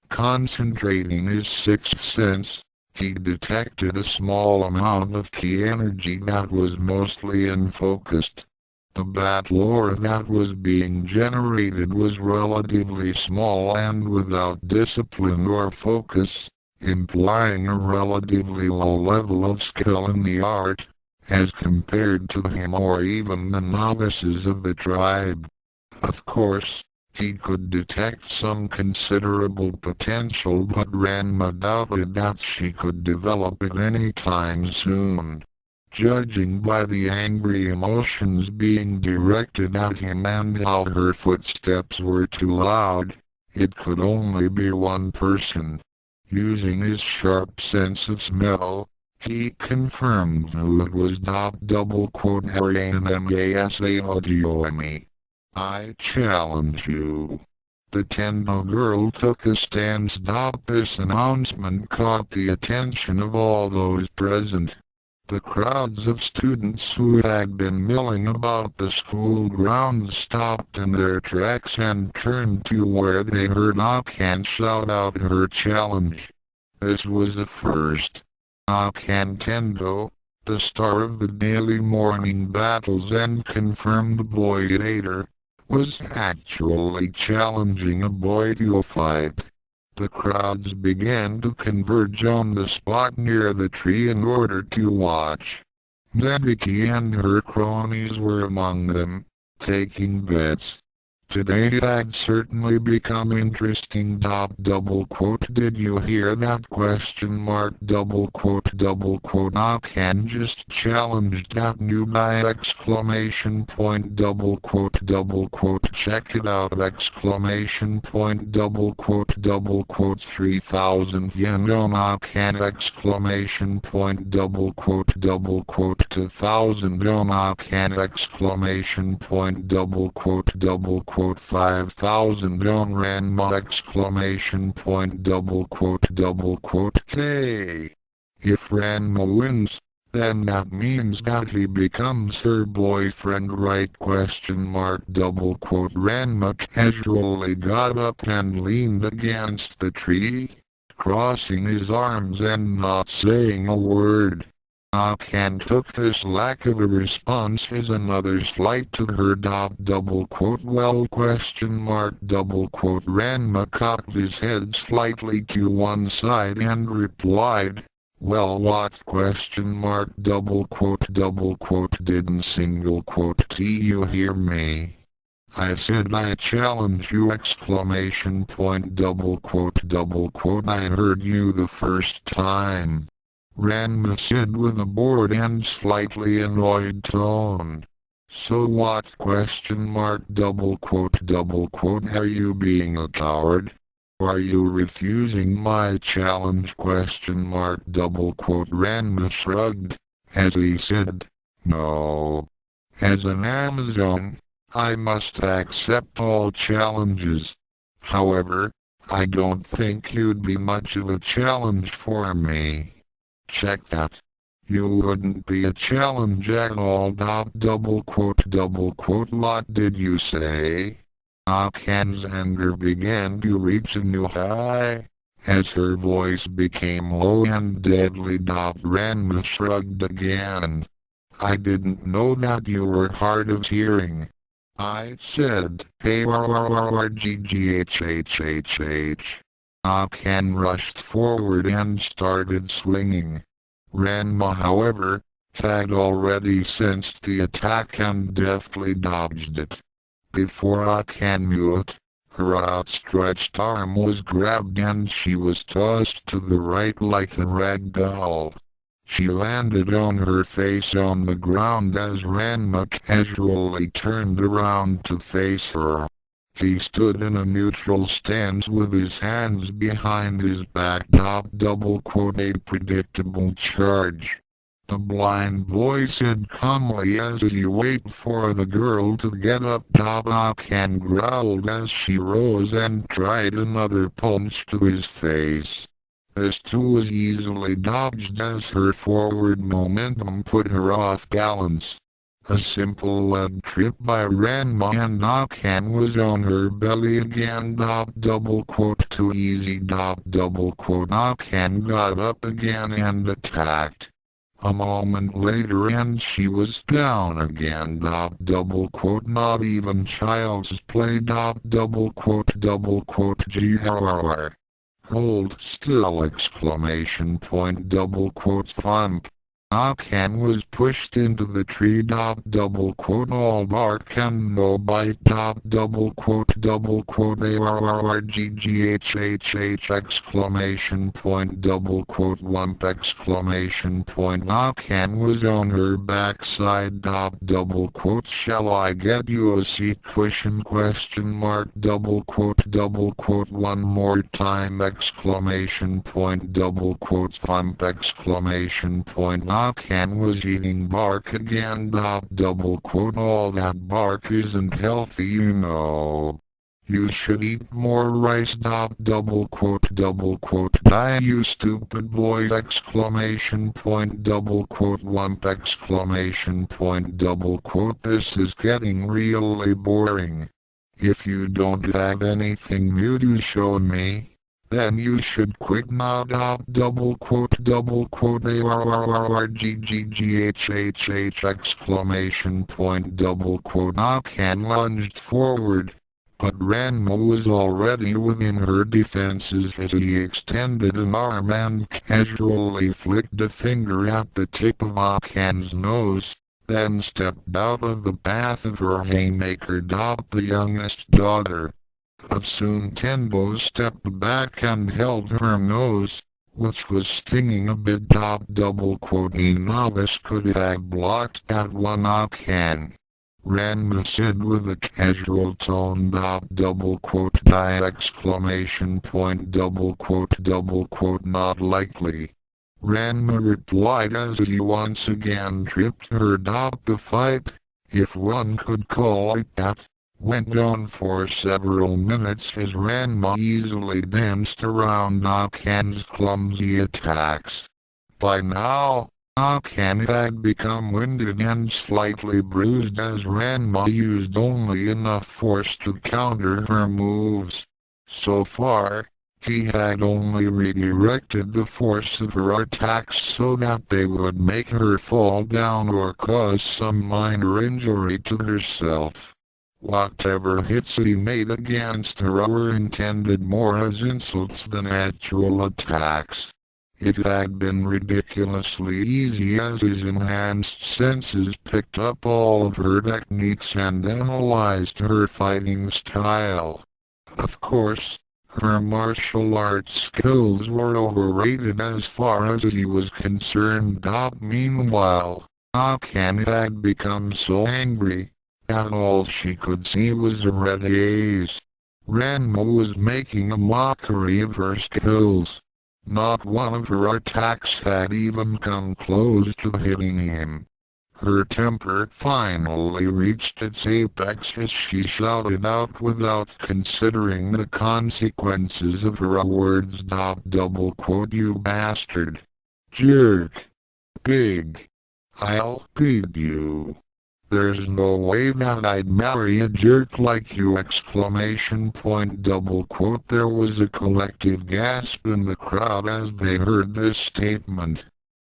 Concentrating his sixth sense, he detected a small amount of ki energy that was mostly unfocused. The battle aura that was being generated was relatively small and without discipline or focus, implying a relatively low level of skill in the art, as compared to him or even the novices of the tribe. Of course, he could detect some considerable potential, but Ranma doubted that she could develop it any time soon. Judging by the angry emotions being directed at him and how her footsteps were too loud, it could only be one person. Using his sharp sense of smell, he confirmed who it was. Masa Audioimi. I challenge you. The Tendo girl took a stance. This announcement caught the attention of all those present. The crowds of students who had been milling about the school grounds stopped in their tracks and turned to where they heard Akan shout out her challenge. This was a first. Akan Tendo, the star of the daily morning battles and confirmed boy leader, was actually challenging a boy to a fight. The crowds began to converge on the spot near the tree in order to watch. Mediki and her cronies were among them, taking bets. Today had certainly become interesting. Did you hear that question mark? Akan just challenged that new guy! Check it out! 3,000 yen on Akan! 2,000 on Akan! 5,000 on Ranma! Hey! If Ranma wins, then that means that he becomes her boyfriend, right? Ranma casually got up and leaned against the tree, crossing his arms and not saying a word. Akan took this lack of a response as another slight to her. Well? Ranma cocked his head slightly to one side and replied, well, what? Didn't single quote T you hear me? I said I challenge you! I heard you the first time. Ranma said with a bored and slightly annoyed tone. So what? Are you being a coward? Are you refusing my challenge? Ranma shrugged, as he said, no. As an Amazon, I must accept all challenges. However, I don't think you'd be much of a challenge for me. Check that. You wouldn't be a challenge at all. What did you say? Akan's anger began to reach a new high, as her voice became low and deadly. Ranma shrugged again. I didn't know that you were hard of hearing. I said, hey rrrrgghhhh. Akan rushed forward and started swinging. Ranma, however, had already sensed the attack and deftly dodged it. Before Akan knew it, her outstretched arm was grabbed and she was tossed to the right like a rag doll. She landed on her face on the ground as Ranma casually turned around to face her. He stood in a neutral stance with his hands behind his back. A predictable charge. The blind boy said calmly as he waited for the girl to get up. Akan growled as she rose and tried another punch to his face. This too was easily dodged as her forward momentum put her off balance. A simple leg trip by Ranma and Akan was on her belly again. Too easy. Akan got up again and attacked. A moment later and she was down again. Not even child's play. GRR. Hold still! Thump. Akan was pushed into the tree. All bark and no bite. ARRGGHHH! Wump! Akan was on her backside. Shall I get you a seat cushion? One more time! Thump! Akan was eating bark again. All that bark isn't healthy, you know. You should eat more rice. Die, you stupid boy! Wump! This is getting really boring. If you don't have anything new to show me, then you should quit now. ARRGGHHH! Akan lunged forward, but Ranma was already within her defenses as he extended an arm and casually flicked a finger at the tip of Akan's nose, then stepped out of the path of her haymaker. The youngest daughter of Tendo stepped back and held her nose, which was stinging a bit. A novice could have blocked that one. Akan, Ranma said with a casual tone. Not likely, Ranma replied as he once again tripped her. The fight, if one could call it that, went on for several minutes as Ranma easily danced around Akan's clumsy attacks. By now, Akan had become winded and slightly bruised as Ranma used only enough force to counter her moves. So far, he had only redirected the force of her attacks so that they would make her fall down or cause some minor injury to herself. Whatever hits he made against her were intended more as insults than actual attacks. It had been ridiculously easy as his enhanced senses picked up all of her techniques and analyzed her fighting style. Of course, her martial arts skills were overrated as far as he was concerned. Meanwhile, Akan had become so angry that all she could see was a red haze. Ranma was making a mockery of her skills. Not one of her attacks had even come close to hitting him. Her temper finally reached its apex as she shouted out without considering the consequences of her words. You bastard! Jerk! Pig! I'll beat you! There's no way that I'd marry a jerk like you! There was a collective gasp in the crowd as they heard this statement.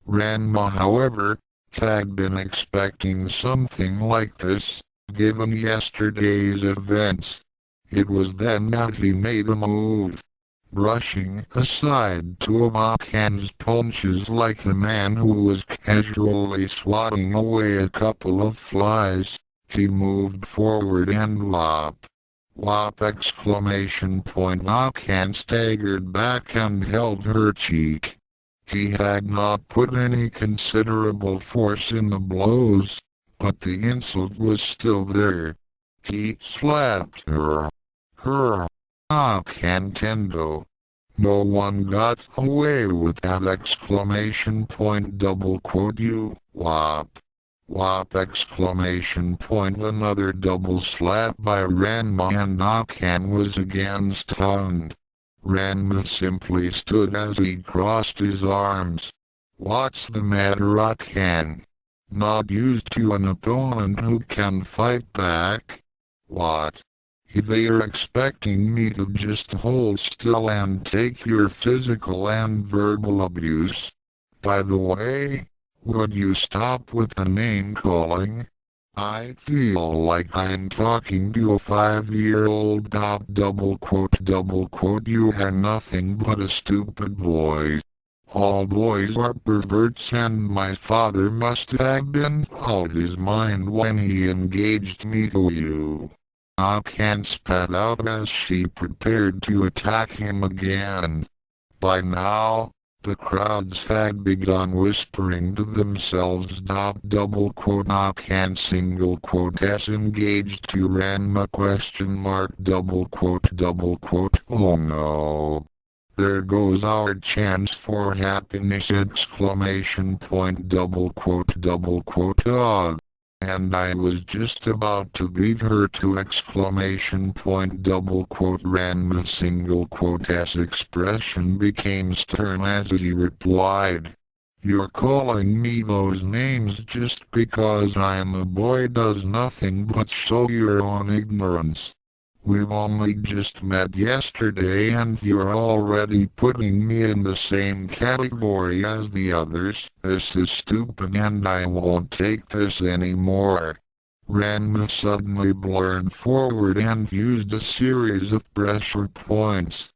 Ranma, however, had been expecting something like this, given yesterday's events. It was then that he made a move. Brushing aside two of Akan's punches like a man who was casually swatting away a couple of flies, he moved forward and whop! Whop! Akan staggered back and held her cheek. He had not put any considerable force in the blows, but the insult was still there. He slapped her. Tendo. No one got away with that! You whop! Whop! Another double slap by Ranma and Akan was again stunned. Ranma simply stood as he crossed his arms. What's the matter, Akan? Not used to an opponent who can fight back? What? They're expecting me to just hold still and take your physical and verbal abuse? By the way, would you stop with the name calling? I feel like I'm talking to a 5-year-old. Double quote, you are nothing but a stupid boy. All boys are perverts, and my father must have been out his mind when he engaged me to you. Akan spat out as she prepared to attack him again. By now, the crowds had begun whispering to themselves. Double quote, Akan single quote s engaged to Ranma question mark double quote, oh no. There goes our chance for happiness exclamation point double quote, ah. And I was just about to beat her to exclamation point double quote. Ranma single quote s expression became stern as he replied. You're calling me those names just because I'm a boy does nothing but show your own ignorance. We've only just met yesterday and you're already putting me in the same category as the others. This is stupid and I won't take this anymore. Ranma suddenly blurred forward and used a series of pressure points.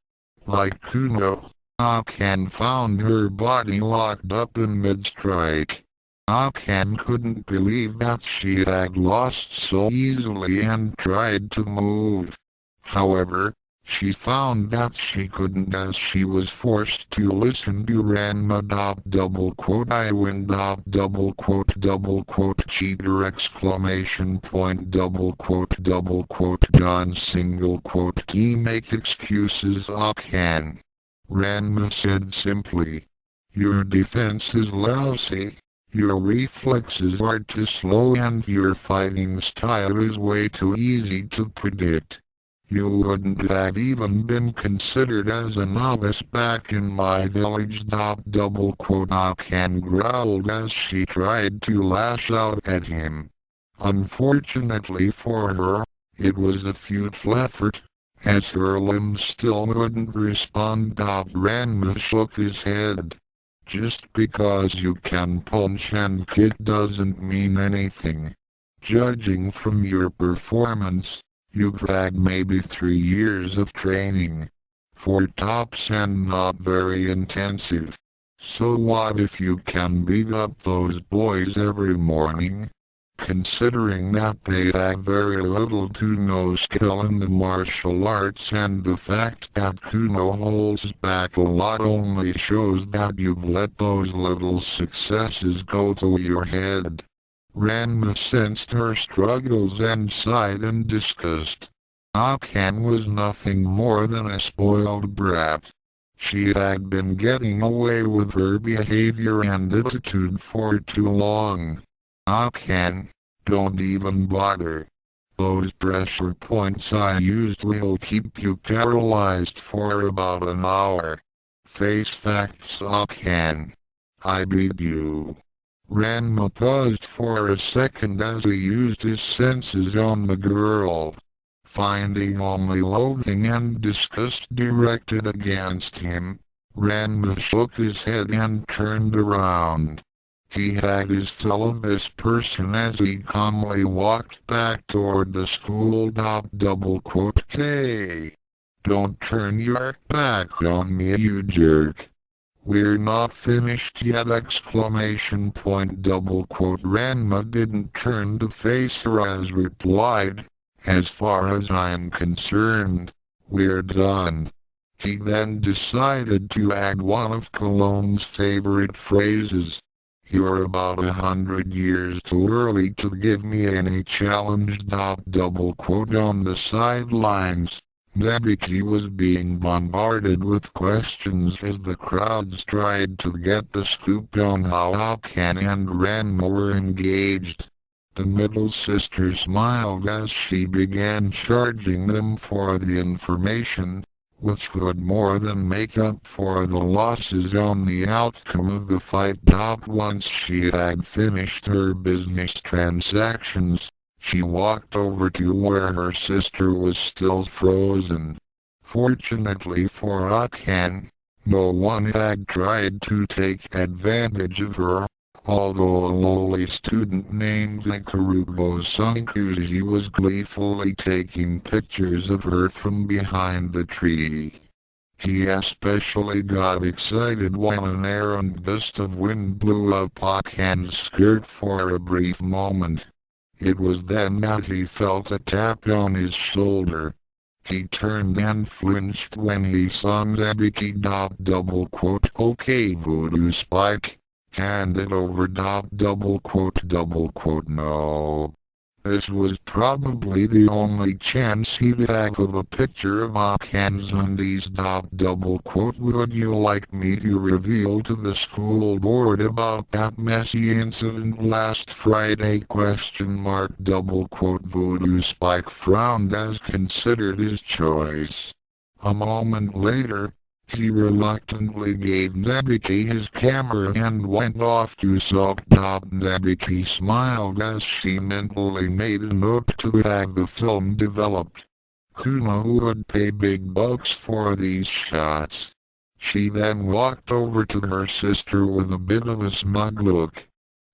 Like Kuno, Akan found her body locked up in mid-strike. Akan couldn't believe that she had lost so easily and tried to move. However, she found that she couldn't as she was forced to listen to Ranma. Double quote, I win. Double quote, cheater exclamation point double quote, John single quote, he make excuses. Akan. Ranma said simply. Your defense is lousy. Your reflexes are too slow and your fighting style is way too easy to predict. You wouldn't have even been considered as a novice back in my village. Double quote, Akan growled as she tried to lash out at him. Unfortunately for her, it was a futile effort, as her limbs still wouldn't respond. Ranma shook his head. Just because you can punch and kick doesn't mean anything. Judging from your performance, you've had maybe 3 years of training. 4 tops and not very intensive. So what if you can beat up those boys every morning? Considering that they have very little to no skill in the martial arts and the fact that Kuno holds back a lot only shows that you've let those little successes go to your head. Ranma sensed her struggles and sighed in disgust. Akan was nothing more than a spoiled brat. She had been getting away with her behavior and attitude for too long. Akan, don't even bother. Those pressure points I used will keep you paralyzed for about an hour. Face facts, Akan. I beat you. Ranma paused for a second as he used his senses on the girl. Finding only loathing and disgust directed against him, Ranma shook his head and turned around. He had his fill of this person as he calmly walked back toward the school. Double quote, hey! Don't turn your back on me, you jerk. We're not finished yet exclamation point double quote. Ranma didn't turn to face her as replied, as far as I'm concerned, we're done. He then decided to add one of Cologne's favorite phrases. You're about 100 years too early to give me any challenge. Double quote on the sidelines. Nebiki was being bombarded with questions as the crowds tried to get the scoop on how Akan and Ranma were engaged. The middle sister smiled as she began charging them for the information, which would more than make up for the losses on the outcome of the fight. Once she had finished her business transactions, she walked over to where her sister was still frozen. Fortunately for Akan, no one had tried to take advantage of her, although a lowly student named Ikarugo Sankuji was gleefully taking pictures of her from behind the tree. He especially got excited when an errant gust of wind blew up Akan's skirt for a brief moment. It was then that he felt a tap on his shoulder. He turned and flinched when he saw Zabiki. Okay, Voodoo Spike. Hand it over. No. This was probably the only chance he'd have of a picture of Akan's undies. Would you like me to reveal to the school board about that messy incident last Friday? Voodoo Spike frowned as considered his choice. A moment later, he reluctantly gave Zabiki his camera and went off to sulk. Zabiki smiled as she mentally made a note to have the film developed. Kuno would pay big bucks for these shots. She then walked over to her sister with a bit of a smug look.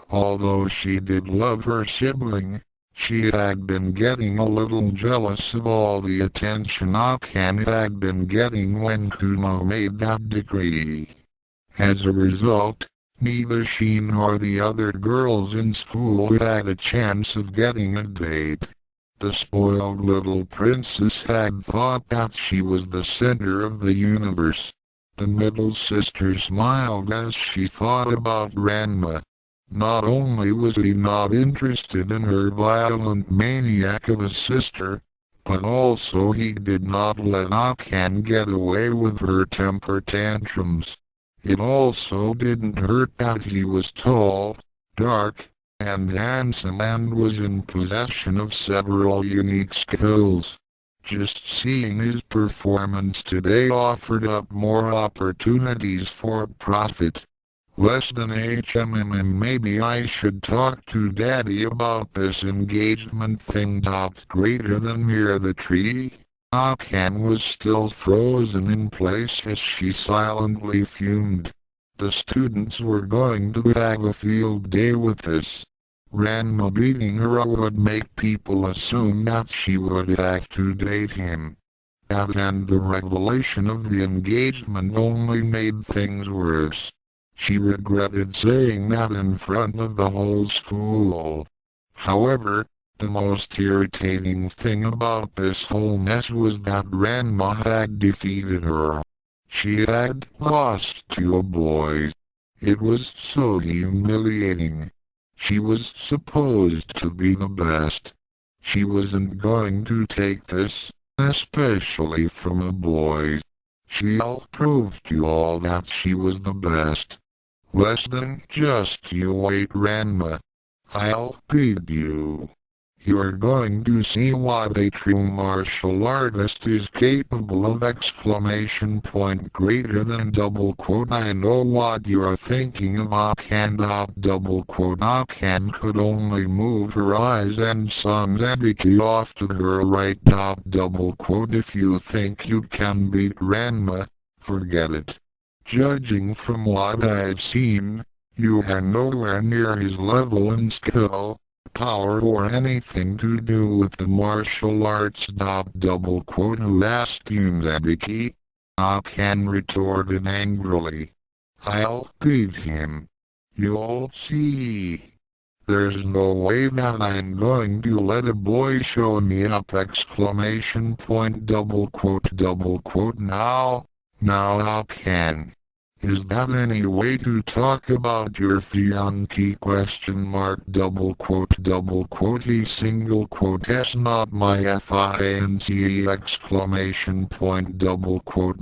Although she did love her sibling, she had been getting a little jealous of all the attention Akan had been getting when Kuno made that decree. As a result, neither she nor the other girls in school had a chance of getting a date. The spoiled little princess had thought that she was the center of the universe. The middle sister smiled as she thought about Ranma. Not only was he not interested in her violent maniac of a sister, but also he did not let Akan get away with her temper tantrums. It also didn't hurt that he was tall, dark, and handsome and was in possession of several unique skills. Just seeing his performance today offered up more opportunities for profit. Less than maybe I should talk to Daddy about this engagement thing. Greater than near the tree. Akan was still frozen in place as she silently fumed. The students were going to have a field day with this. Ranma beating her would make people assume that she would have to date him. That and the revelation of the engagement only made things worse. She regretted saying that in front of the whole school. However, the most irritating thing about this whole mess was that Ranma had defeated her. She had lost to a boy. It was so humiliating. She was supposed to be the best. She wasn't going to take this, especially from a boy. She'll prove to all that she was the best. Less than just you wait, Ranma. I'll beat you. You're going to see what a true martial artist is capable of! Greater than ! I know what you're thinking of. Akan. Akan could only move her eyes and saw Zabiki off to her right. If you think you can beat Ranma, forget it. Judging from what I've seen, you are nowhere near his level in skill, power or anything to do with the martial arts. Who asked you, Zabiki? Akan retorted angrily. I'll beat him. You'll see. There's no way that I'm going to let a boy show me up! Now Akan. Is that any way to talk about your fiancé? He single quote S not my fiancé!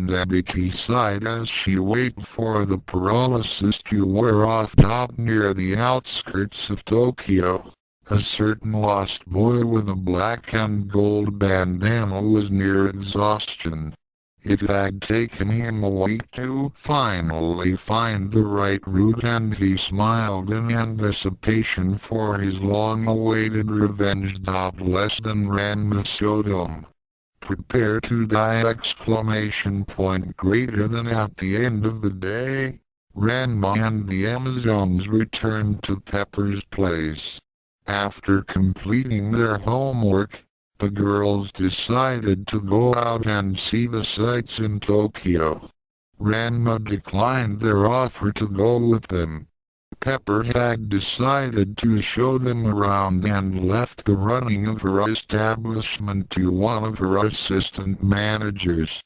Zabiki sighed as she waited for the paralysis to wear off. Near the outskirts of Tokyo, a certain lost boy with a black and gold bandana was near exhaustion. It had taken him a week to finally find the right route, and he smiled in anticipation for his long-awaited revenge. Less than Ranma showed him. Prepare to die! Exclamation point greater than. At the end of the day, Ranma and the Amazons returned to Pepper's place. After completing their homework, the girls decided to go out and see the sights in Tokyo. Ranma declined their offer to go with them. Pepper had decided to show them around and left the running of her establishment to one of her assistant managers.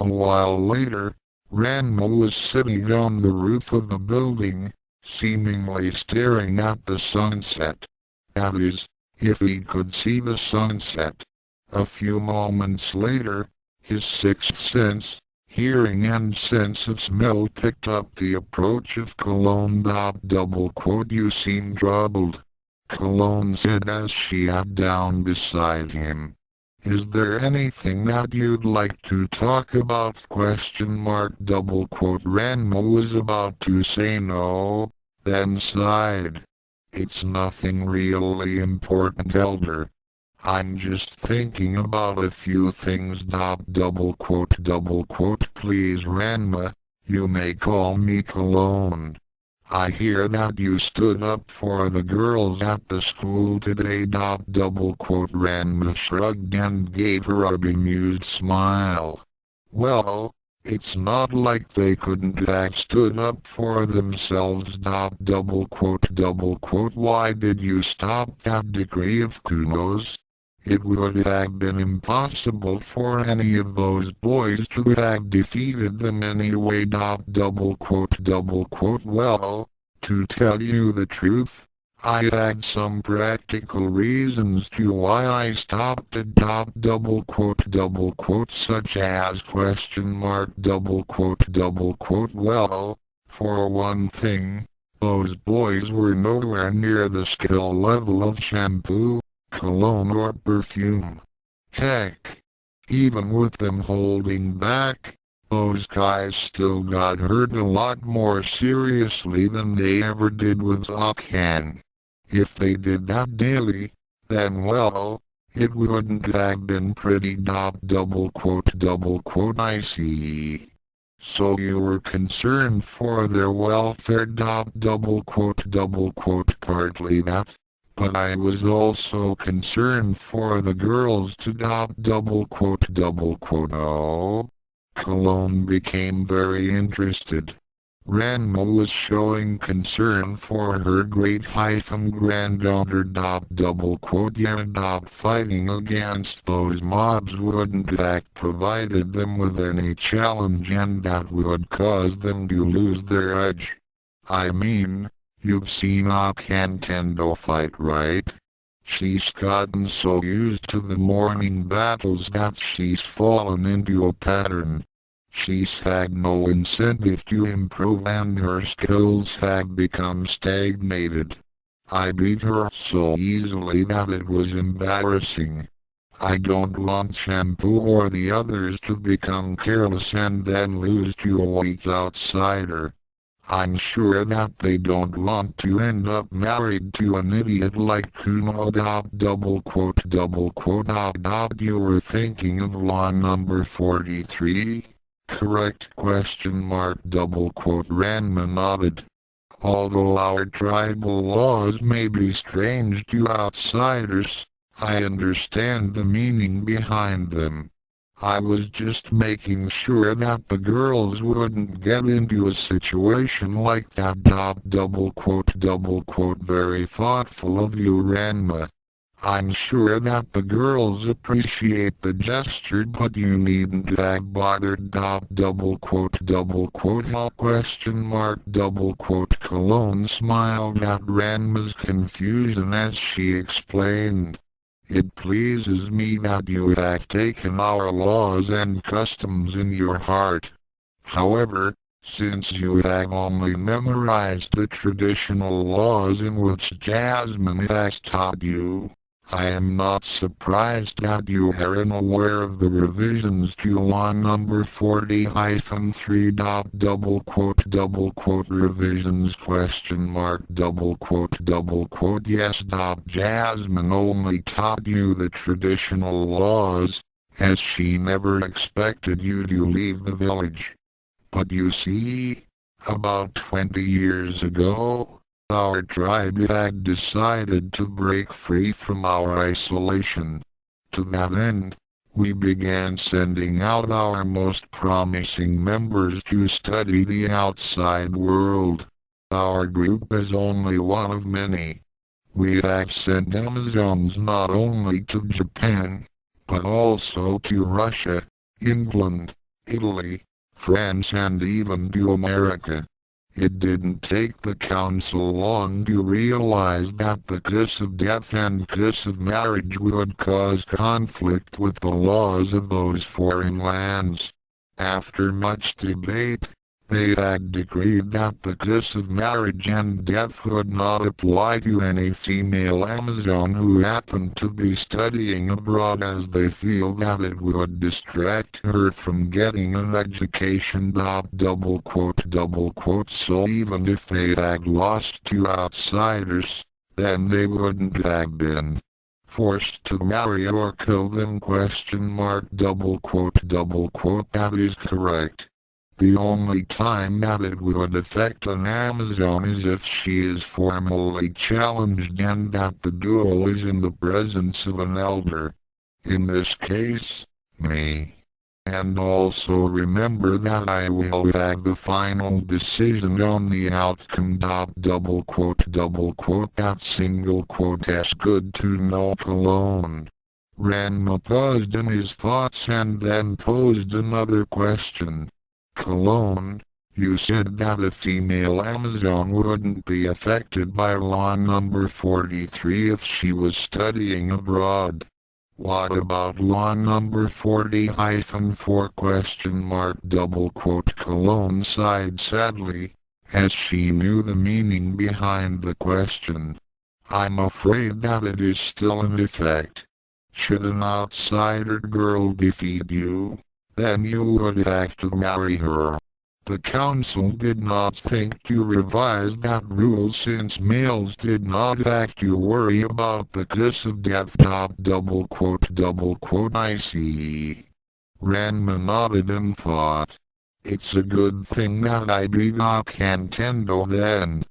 A while later, Ranma was sitting on the roof of the building, seemingly staring at the sunset. That is, if he could see the sunset. A few moments later, his sixth sense, hearing and sense of smell picked up the approach of Cologne. You seem troubled, Cologne said as she sat down beside him. Is there anything that you'd like to talk about? Ranma was about to say no, then sighed. It's nothing really important, Elder. I'm just thinking about a few things. Please, Ranma, you may call me Cologne. I hear that you stood up for the girls at the school today. Ranma shrugged and gave her a bemused smile. Well, it's not like they couldn't have stood up for themselves. Why did you stop that decree of Kuno's? It would have been impossible for any of those boys to have defeated them anyway. Well, to tell you the truth, I had some practical reasons to why I stopped it. Such as ? Well, for one thing, those boys were nowhere near the skill level of shampoo, cologne or perfume. Heck, even with them holding back, those guys still got hurt a lot more seriously than they ever did with Akhan. If they did that daily, then well, it wouldn't have been pretty. I see. So you were concerned for their welfare. Partly that, but I was also concerned for the girls too. Oh. Cologne became very interested. Ranma was showing concern for her great-granddaughter. Fighting against those mobs wouldn't have provided them with any challenge, and that would cause them to lose their edge. I mean, you've seen Akantendo fight, right? She's gotten so used to the morning battles that she's fallen into a pattern. She's had no incentive to improve, and her skills have become stagnated. I beat her so easily that it was embarrassing. I don't want Shampoo or the others to become careless and then lose to a weak outsider. I'm sure that they don't want to end up married to an idiot like Kuno. You were thinking of law number 43? Correct? Ranma nodded. Although our tribal laws may be strange to outsiders, I understand the meaning behind them. I was just making sure that the girls wouldn't get into a situation like that. Very thoughtful of you, Ranma. I'm sure that the girls appreciate the gesture, but you needn't have bothered. How? Cologne smiled at Ranma's confusion as she explained. It pleases me that you have taken our laws and customs in your heart. However, since you have only memorized the traditional laws in which Jasmine has taught you, I am not surprised that you are unaware of the revisions to law number 40-3. Revisions ? Yes. Jasmine only taught you the traditional laws, as she never expected you to leave the village. But you see, about 20 years ago, our tribe had decided to break free from our isolation. To that end, we began sending out our most promising members to study the outside world. Our group is only one of many. We have sent Amazons not only to Japan, but also to Russia, England, Italy, France, and even to America. It didn't take the council long to realize that the kiss of death and kiss of marriage would cause conflict with the laws of those foreign lands. After much debate, they had decreed that the kiss of marriage and death would not apply to any female Amazon who happened to be studying abroad, as they feel that it would distract her from getting an education. So even if they had lost to outsiders, then they wouldn't have been forced to marry or kill them. ? That is correct. The only time that it would affect an Amazon is if she is formally challenged and that the duel is in the presence of an elder. In this case, me. And also remember that I will have the final decision on the outcome. ? That single quote is good to know. Cologne. Ranma paused in his thoughts and then posed another question. Cologne, you said that a female Amazon wouldn't be affected by law number 43 if she was studying abroad. What about law number 40-4? ? Cologne sighed sadly, as she knew the meaning behind the question. I'm afraid that it is still in effect. Should an outsider girl defeat you, then you would have to marry her. The council did not think to revise that rule since males did not have to worry about the kiss of death. ? I see. Ranma nodded and thought. It's a good thing that I do not Nintendo then.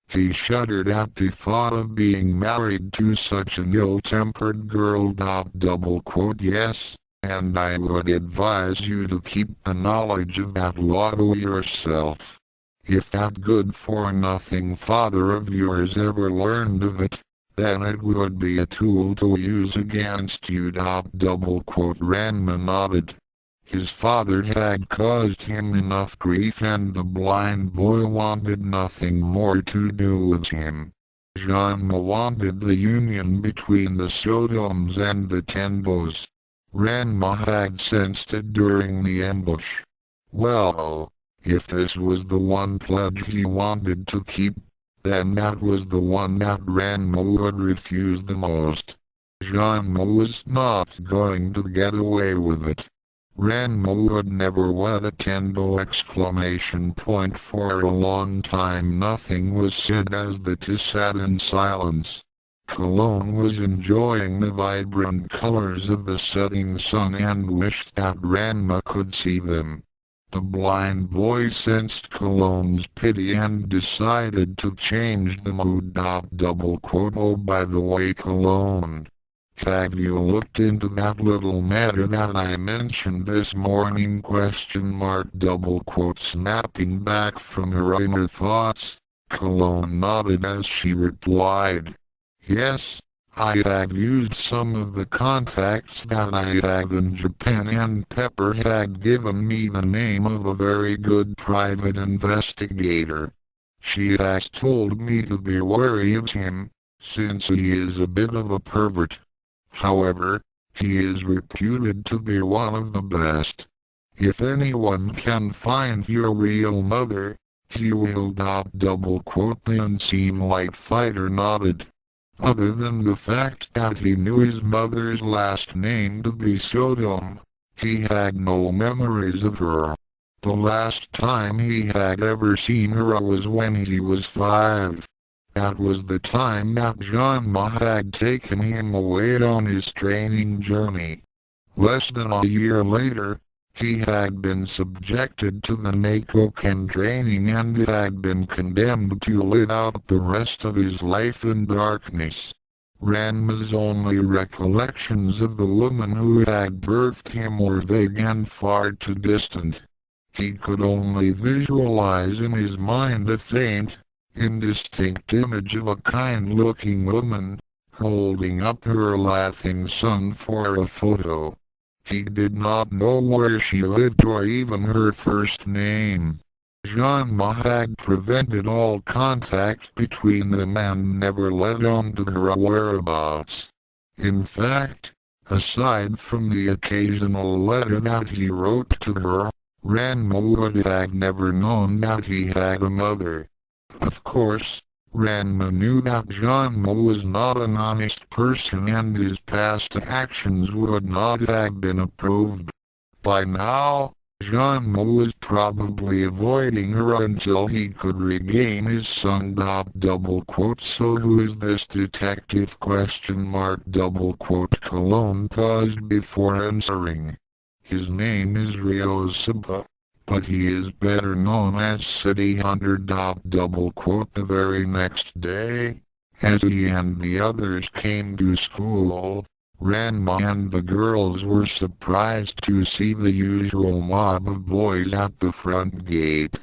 He shuddered at the thought of being married to such an ill-tempered girl. Yes. And I would advise you to keep the knowledge of that law to yourself. If that good-for-nothing father of yours ever learned of it, then it would be a tool to use against you. ? Ranma nodded. His father had caused him enough grief and the blind boy wanted nothing more to do with him. Ranma wanted the union between the Sodoms and the Tenbos. Ranma had sensed it during the ambush. Well, if this was the one pledge he wanted to keep, then that was the one that Ranma would refuse the most. Ranma was not going to get away with it. Ranma would never wed a Tendo! For a long time nothing was said as the two sat in silence. Cologne was enjoying the vibrant colors of the setting sun and wished that Ranma could see them. The blind boy sensed Cologne's pity and decided to change the mood. ? Oh, by the way, Cologne, have you looked into that little matter that I mentioned this morning? ? Snapping back from her inner thoughts, Cologne nodded as she replied. Yes, I have used some of the contacts that I have in Japan, and Pepper had given me the name of a very good private investigator. She has told me to be wary of him, since he is a bit of a pervert. However, he is reputed to be one of the best. If anyone can find your real mother, he will. The unseen light fighter nodded. Other than the fact that he knew his mother's last name to be Sodom, he had no memories of her. The last time he had ever seen her was when he was 5. That was the time that Ranma had taken him away on his training journey. Less than a year later, he had been subjected to the Nakoken training and had been condemned to live out the rest of his life in darkness. Ranma's only recollections of the woman who had birthed him were vague and far too distant. He could only visualize in his mind a faint, indistinct image of a kind-looking woman, holding up her laughing son for a photo. He did not know where she lived or even her first name. Ranma had prevented all contact between them and never let on to her whereabouts. In fact, aside from the occasional letter that he wrote to her, Ranma would have never known that he had a mother. Of course, Ranma knew that Ranma was not an honest person and his past actions would not have been approved. By now, Ranma was probably avoiding her until he could regain his son. So who is this detective ? Paused before answering. His name is Ryosuba, but he is better known as City Hunter. The very next day, as he and the others came to school, Ranma and the girls were surprised to see the usual mob of boys at the front gate.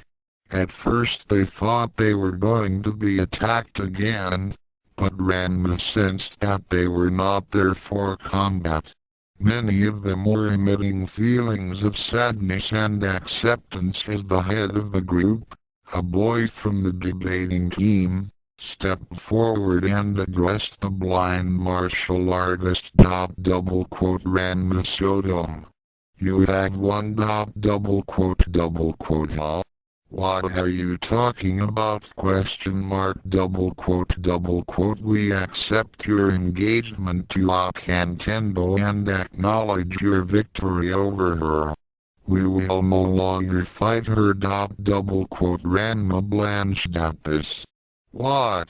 At first they thought they were going to be attacked again, but Ranma sensed that they were not there for combat. Many of them were emitting feelings of sadness and acceptance as the head of the group, a boy from the debating team, stepped forward and addressed the blind martial artist. Ranma Sodom. You have won. Huh? What are you talking about? We accept your engagement to Akantendo and acknowledge your victory over her. We will no longer fight her. Ranma blanched at this. What?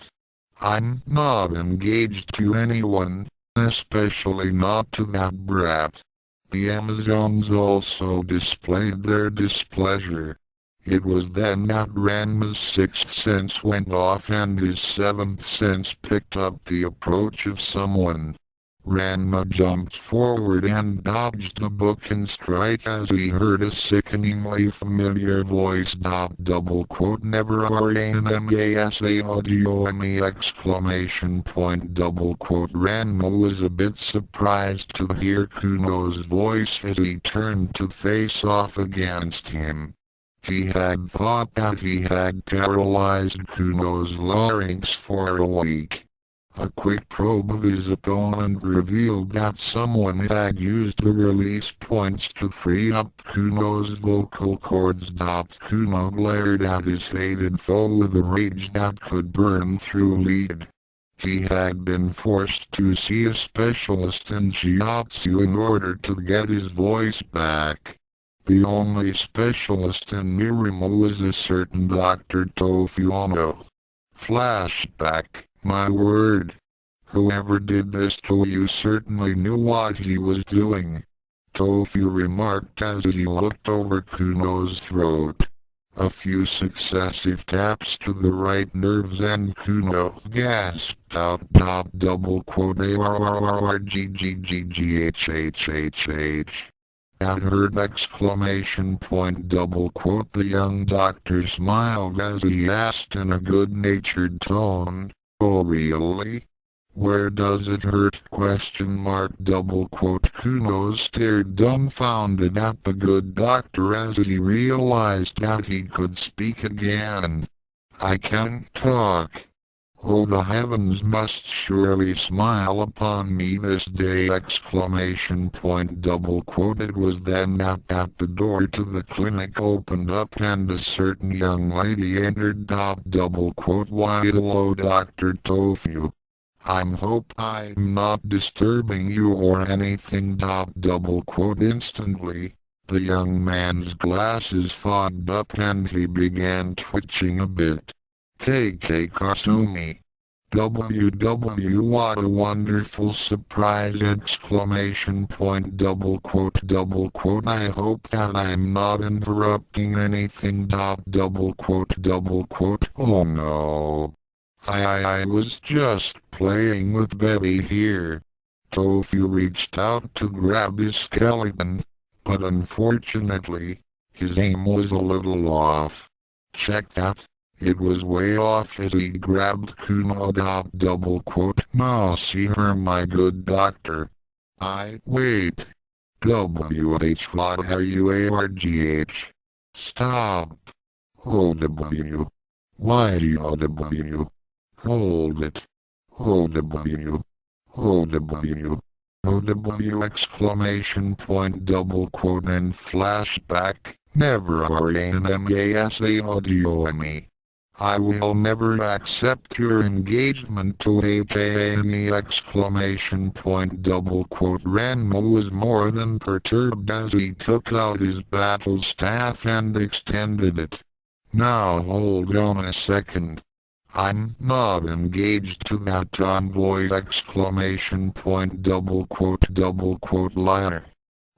I'm not engaged to anyone, especially not to that brat. The Amazons also displayed their displeasure. It was then that Ranma's sixth sense went off and his seventh sense picked up the approach of someone. Ranma jumped forward and dodged the book and strike as he heard a sickeningly familiar voice. Never Ranma audio me! Ranma was a bit surprised to hear Kuno's voice as he turned to face off against him. He had thought that he had paralyzed Kuno's larynx for a week. A quick probe of his opponent revealed that someone had used the release points to free up Kuno's vocal cords. Kuno glared at his hated foe with a rage that could burn through lead. He had been forced to see a specialist in shiatsu in order to get his voice back. The only specialist in Mirima was a certain Dr. Tofuano. Flashback, my word. Whoever did this to you certainly knew what he was doing. Tofu remarked as he looked over Kuno's throat. A few successive taps to the right nerves and Kuno gasped out. ARRGGGGHHHH. At her ! The young doctor smiled as he asked in a good-natured tone, "Oh really? Where does it hurt?" Kuno stared dumbfounded at the good doctor as he realized that he could speak again. "I can't talk. Oh, the heavens must surely smile upon me this day!" It was then that the door to the clinic opened up and a certain young lady entered. "Why hello Dr. Tofu. Hope I'm not disturbing you or anything. Instantly, the young man's glasses fogged up and he began twitching a bit. KK Kasumi. WW, what a wonderful surprise! Exclamation point, double quote. I hope that I'm not interrupting anything. Double quote. Oh no. I was just playing with Betty here. Tofu reached out to grab his skeleton, but unfortunately, his aim was a little off. Check that. It was way off as he grabbed Kumo. Double quote. Now see her, my good doctor. Wait. WH, what are you ARGH? Stop. OW. Why OW? Hold it. OW. OW. OW exclamation point, double quote, and flashback. Never RANMASA audio me. I will never accept your engagement to AKA exclamation point, double quote. Ranma was more than perturbed as he took out his battle staff and extended it. Now hold on a second. I'm not engaged to that tomboy exclamation point, double quote, liar.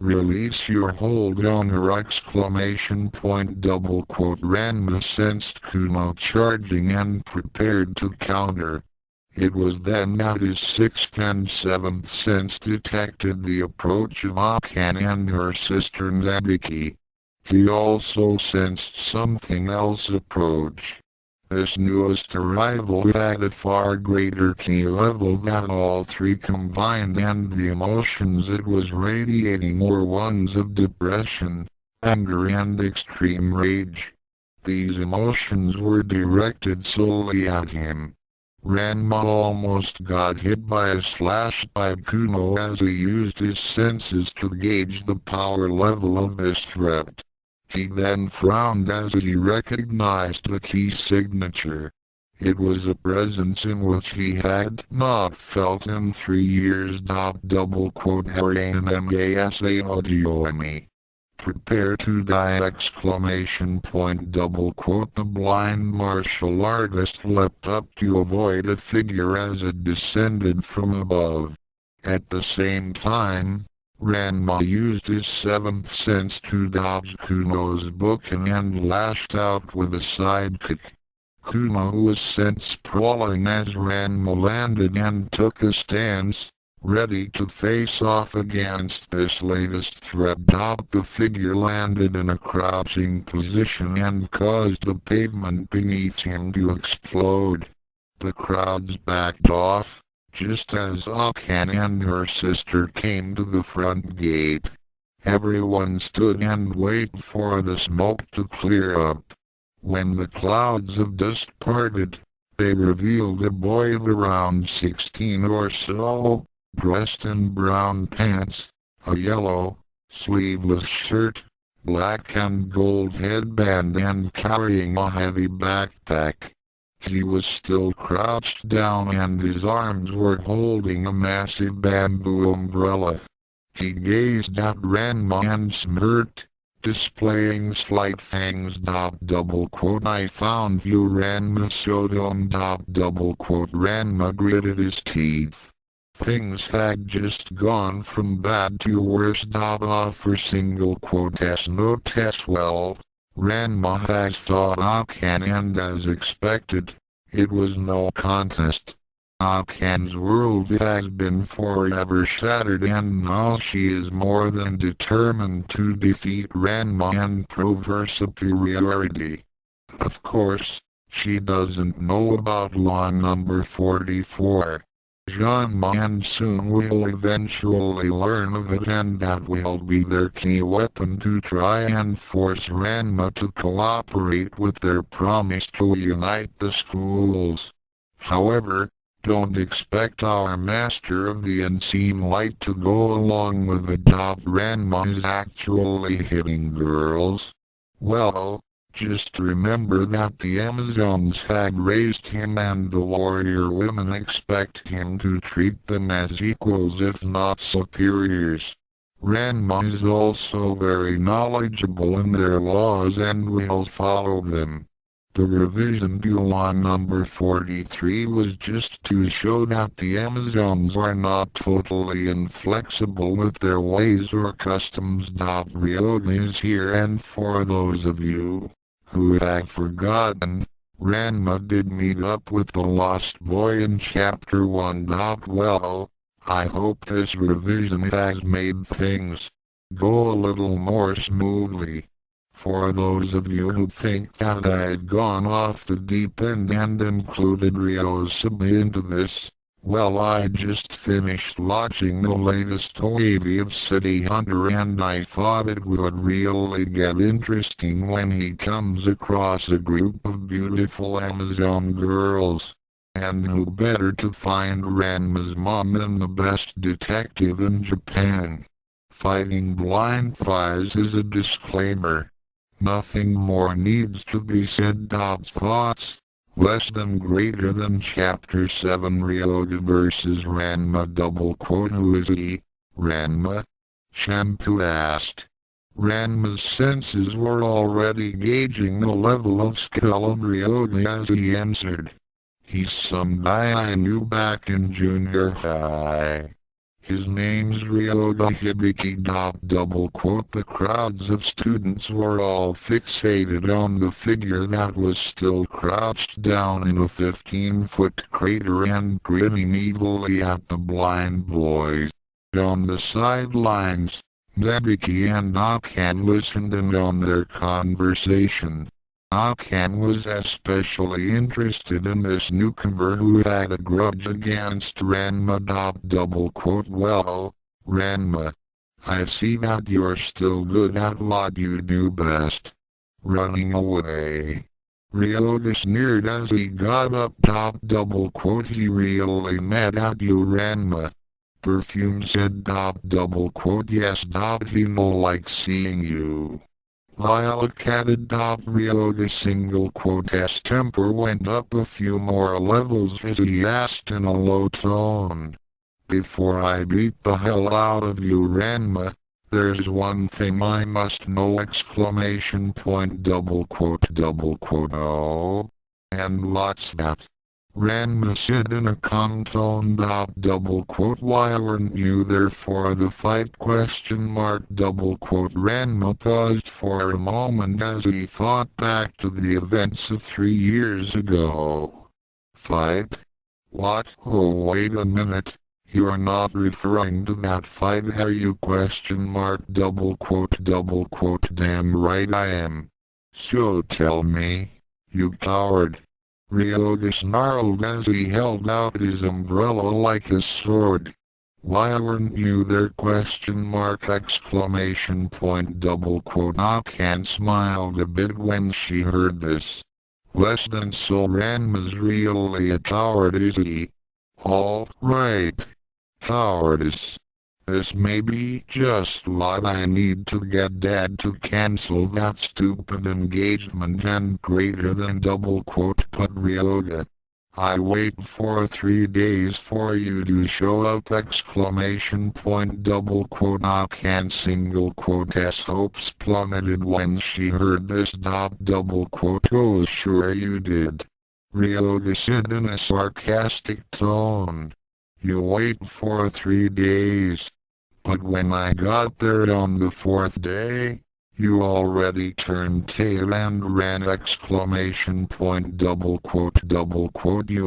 Release your hold on her exclamation point, double quote. Ranma sensed Kumo charging and prepared to counter. It was then that his sixth and seventh sense detected the approach of Akan and her sister Nabiki. He also sensed something else approach. This newest arrival had a far greater ki level than all three combined, and the emotions it was radiating were ones of depression, anger and extreme rage. These emotions were directed solely at him. Ranma almost got hit by a slash by Kumo as he used his senses to gauge the power level of this threat. He then frowned as he recognized the key signature. It was a presence in which he had not felt in 3 years. Double quote. RANMASA audio me. Prepare to die exclamation point, double quote. The blind martial artist leapt up to avoid a figure as it descended from above. At the same time, Ranma used his seventh sense to dodge Kumo's booking and lashed out with a sidekick. Kumo was sent sprawling as Ranma landed and took a stance, ready to face off against this latest threat. The figure landed in a crouching position and caused the pavement beneath him to explode. The crowds backed off, just as Akan and her sister came to the front gate. Everyone stood and waited for the smoke to clear up. When the clouds of dust parted, they revealed a boy of around 16 or so, dressed in brown pants, a yellow, sleeveless shirt, black and gold headband, and carrying a heavy backpack. He was still crouched down and his arms were holding a massive bamboo umbrella. He gazed at Ranma and smirked, displaying slight fangs. Double quote. I found you, Ranma showed him. Double quote. Ranma gritted his teeth. Things had just gone from bad to worse. For single quote s note s well. Ranma has fought Akan and as expected, it was no contest. Akan's world has been forever shattered and now she is more than determined to defeat Ranma and prove her superiority. Of course, she doesn't know about law number 44. Ranma and soon will eventually learn of it, and that will be their key weapon to try and force Ranma to cooperate with their promise to unite the schools. However, don't expect our master of the unseen light to go along with it. Ranma is actually hitting girls. Well, Just remember that the Amazons had raised him and the warrior women expect him to treat them as equals if not superiors. Ranma is also very knowledgeable in their laws and will follow them. The revision to law number 43 was just to show that the Amazons are not totally inflexible with their ways or customs. Ryoga is here, and for those of you who have forgotten, Ranma did meet up with the lost boy in chapter 1. Well, I hope this revision has made things go a little more smoothly. For those of you who think that I had gone off the deep end and included Ryosubi into this, well, I just finished watching the latest OAV of City Hunter and I thought it would really get interesting when he comes across a group of beautiful Amazon girls. And who better to find Ranma's mom than the best detective in Japan? Fighting blind thighs is a disclaimer. Nothing more needs to be said. Thoughts? Less than greater than Chapter 7 Ryoga vs. Ranma. Who is he? Ranma? Shampoo asked. Ranma's senses were already gauging the level of skill of Ryoga as he answered. He's some guy I knew back in junior high. His name's Ryoga Hibiki. The crowds of students were all fixated on the figure that was still crouched down in a 15-foot crater and grinning evilly at the blind boys. On the sidelines, Hibiki and Akan listened in on their conversation. Akan was especially interested in this newcomer who had a grudge against Ranma. Well, Ranma, I see that you're still good at what you do best. Running away. Ryoga sneered as he got up. He really mad at you, Ranma. Perfume said. Yes. He no like seeing you. Lilac added. Ryoga's temper went up a few more levels as he asked in a low tone. Before I beat the hell out of you, Ranma, there's one thing I must know! Oh? And what's that? Ranma said in a calm tone. Why weren't you there for the fight? Ranma paused for a moment as he thought back to the events of 3 years ago. Fight? What? Oh, wait a minute. You're not referring to that fight, are you? Damn right I am. So tell me, you coward. Ryoga snarled as he held out his umbrella like a sword. Why weren't you there? Akan smiled a bit when she heard this. Less than so. Ranma's really a coward, is he? All right. Cowardice. This may be just what I need to get Dad to cancel that stupid engagement and greater than But Ryoga, I wait for 3 days for you to show up! Akan's hopes plummeted when she heard this. Oh, sure you did. Ryoga said in a sarcastic tone. You wait for 3 days. But when I got there on the 4th day, you already turned tail and ran! You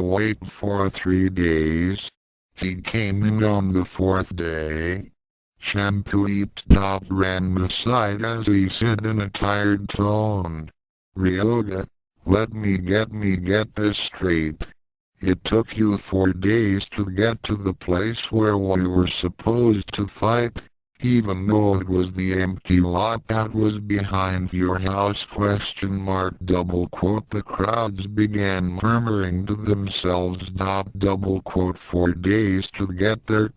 wait for 3 days. He came in on the 4th day. Shampoo eeped. Ranma sighed as he said in a tired tone. Ryoga, let me get this straight. It took you 4 days to get to the place where we were supposed to fight, Even though it was the empty lot that was behind your house? The crowds began murmuring to themselves. For days to get there?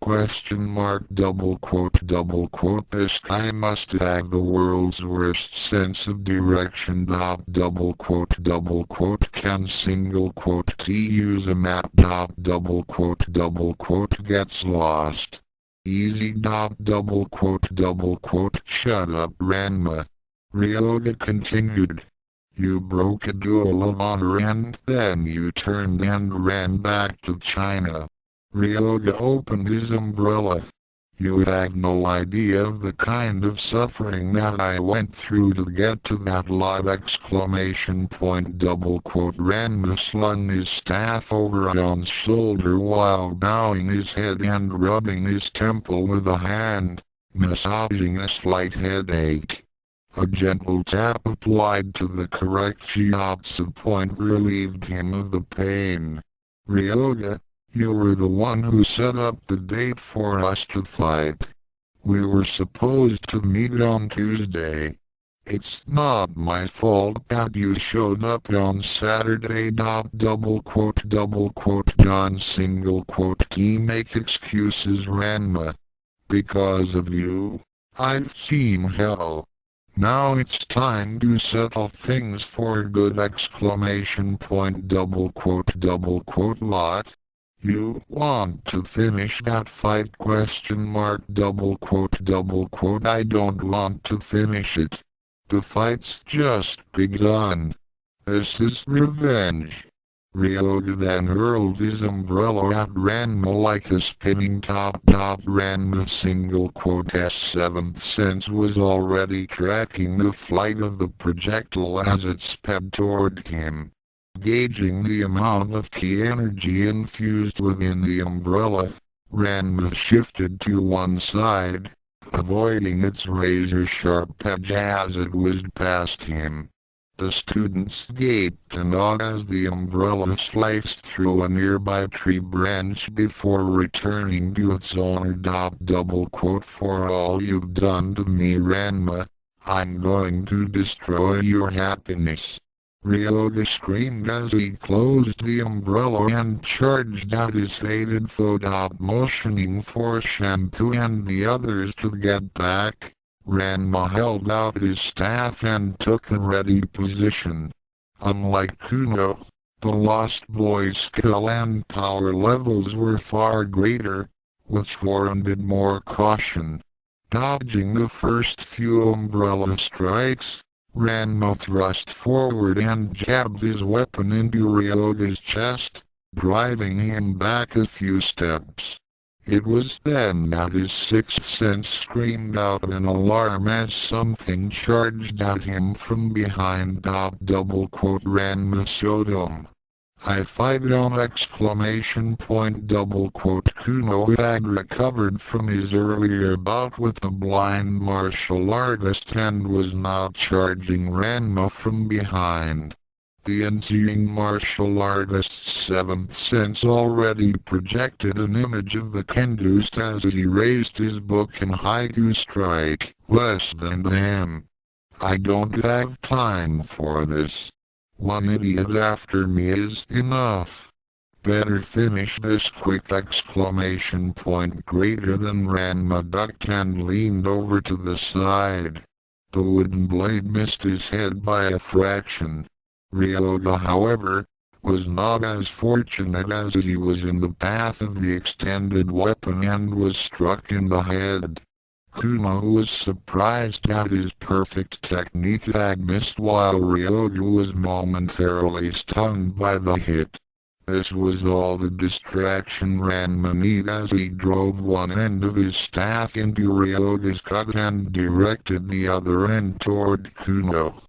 This guy must have the world's worst sense of direction. Can T use a map? Gets lost. Easy. Shut up, Ranma. Ryoga continued. You broke a duel of honor and then you turned and ran back to China. Ryoga opened his umbrella. You had no idea of the kind of suffering that I went through to get to that lot! Ranma slung his staff over John's shoulder while bowing his head and rubbing his temple with a hand, massaging a slight headache. A gentle tap applied to the correct shiatsu point relieved him of the pain. Ryoga, you were the one who set up the date for us to fight. We were supposed to meet on Tuesday. It's not my fault that you showed up on Saturday. John T make excuses, Ranma. Because of you, I've seen hell. Now it's time to settle things for good! Lot. You want to finish that fight? I don't want to finish it. The fight's just begun. This is revenge. Ryoga then hurled his umbrella at Ranma like a spinning top. Ranma's seventh sense was already tracking the flight of the projectile as it sped toward him. Gauging the amount of ki energy infused within the umbrella, Ranma shifted to one side, avoiding its razor-sharp edge as it whizzed past him. The students gaped and awed as the umbrella sliced through a nearby tree branch before returning to its owner. For all you've done to me, Ranma, I'm going to destroy your happiness. Ryoga screamed as he closed the umbrella and charged at his hated foe. Motioning for Shampoo and the others to get back, Ranma held out his staff and took a ready position. Unlike Kuno, the Lost Boy's skill and power levels were far greater, which warranted more caution. Dodging the first few umbrella strikes, Ranma thrust forward and jabbed his weapon into Ryoga's chest, driving him back a few steps. It was then that his sixth sense screamed out in alarm as something charged at him from behind. Ranma showed him. I fight on! Kuno had recovered from his earlier bout with the blind martial artist and was now charging Ranma from behind. The ensuing martial artist's seventh sense already projected an image of the Kendust as he raised his book in haiku strike. Less than damn. I don't have time for this. One idiot after me is enough. Better finish this quick! Greater than Ranma ducked and leaned over to the side. The wooden blade missed his head by a fraction. Ryoga, however, was not as fortunate as he was in the path of the extended weapon and was struck in the head. Kuno was surprised at his perfect technique had missed while Ryoga was momentarily stunned by the hit. This was all the distraction Ranma needed as he drove one end of his staff into Ryoga's gut and directed the other end toward Kuno.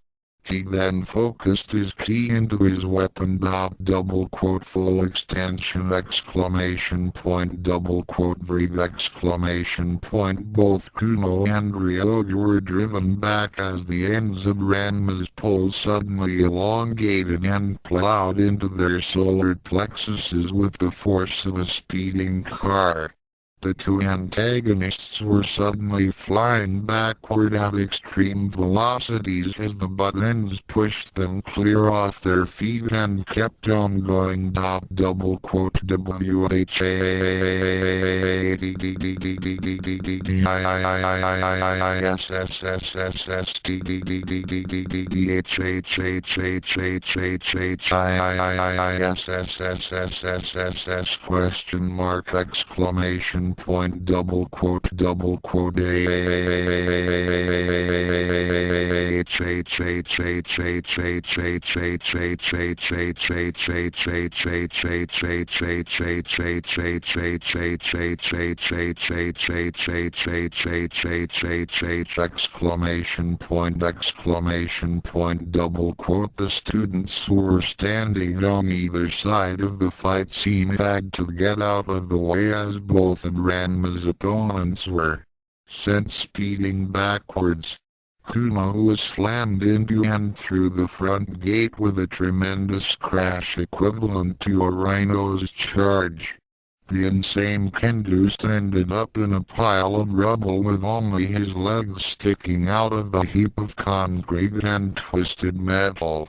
He then focused his ki into his weapon. Full extension! Breathe! Both Kuno and Ryoga were driven back as the ends of Ranma's pole suddenly elongated and plowed into their solar plexuses with the force of a speeding car. The two antagonists were suddenly flying backward at extreme velocities as the buttons pushed them clear off their feet and kept on going. Double quote question mark exclamation point double quote exclamation point double quote. The students who were standing on either side of the fight scene had to get out of the way as both of Ranma's opponents were sent speeding backwards. Kuno was slammed into and through the front gate with a tremendous crash equivalent to a rhino's charge. The insane Kendust ended up in a pile of rubble with only his legs sticking out of the heap of concrete and twisted metal.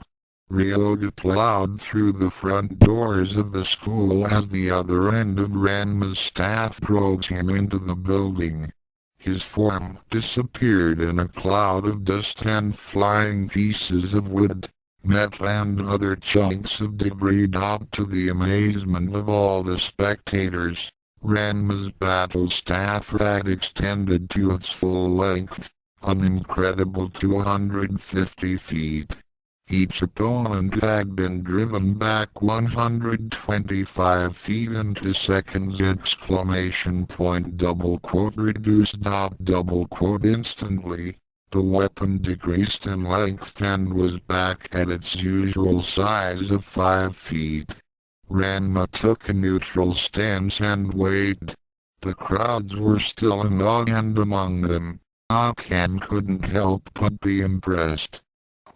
Ryoga plowed through the front doors of the school as the other end of Ranma's staff drove him into the building. His form disappeared in a cloud of dust and flying pieces of wood, metal and other chunks of debris. To the amazement of all the spectators, Ranma's battle staff had extended to its full length, an incredible 250 feet. Each opponent had been driven back 125 feet into seconds exclamation point double quote reduced double quote instantly. The weapon decreased in length and was back at its usual size of 5 feet. Ranma took a neutral stance and waited. The crowds were still in awe, and among them, Akan couldn't help but be impressed.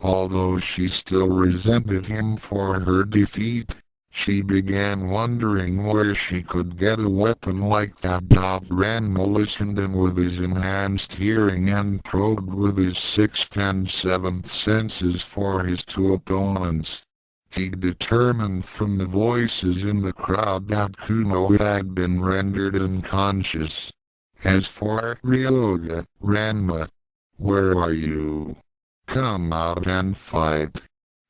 Although she still resented him for her defeat, she began wondering where she could get a weapon like that. Ranma listened in with his enhanced hearing and probed with his sixth and seventh senses for his two opponents. He determined from the voices in the crowd that Kuno had been rendered unconscious. As for Ryoga, Ranma, where are you? Come out and fight.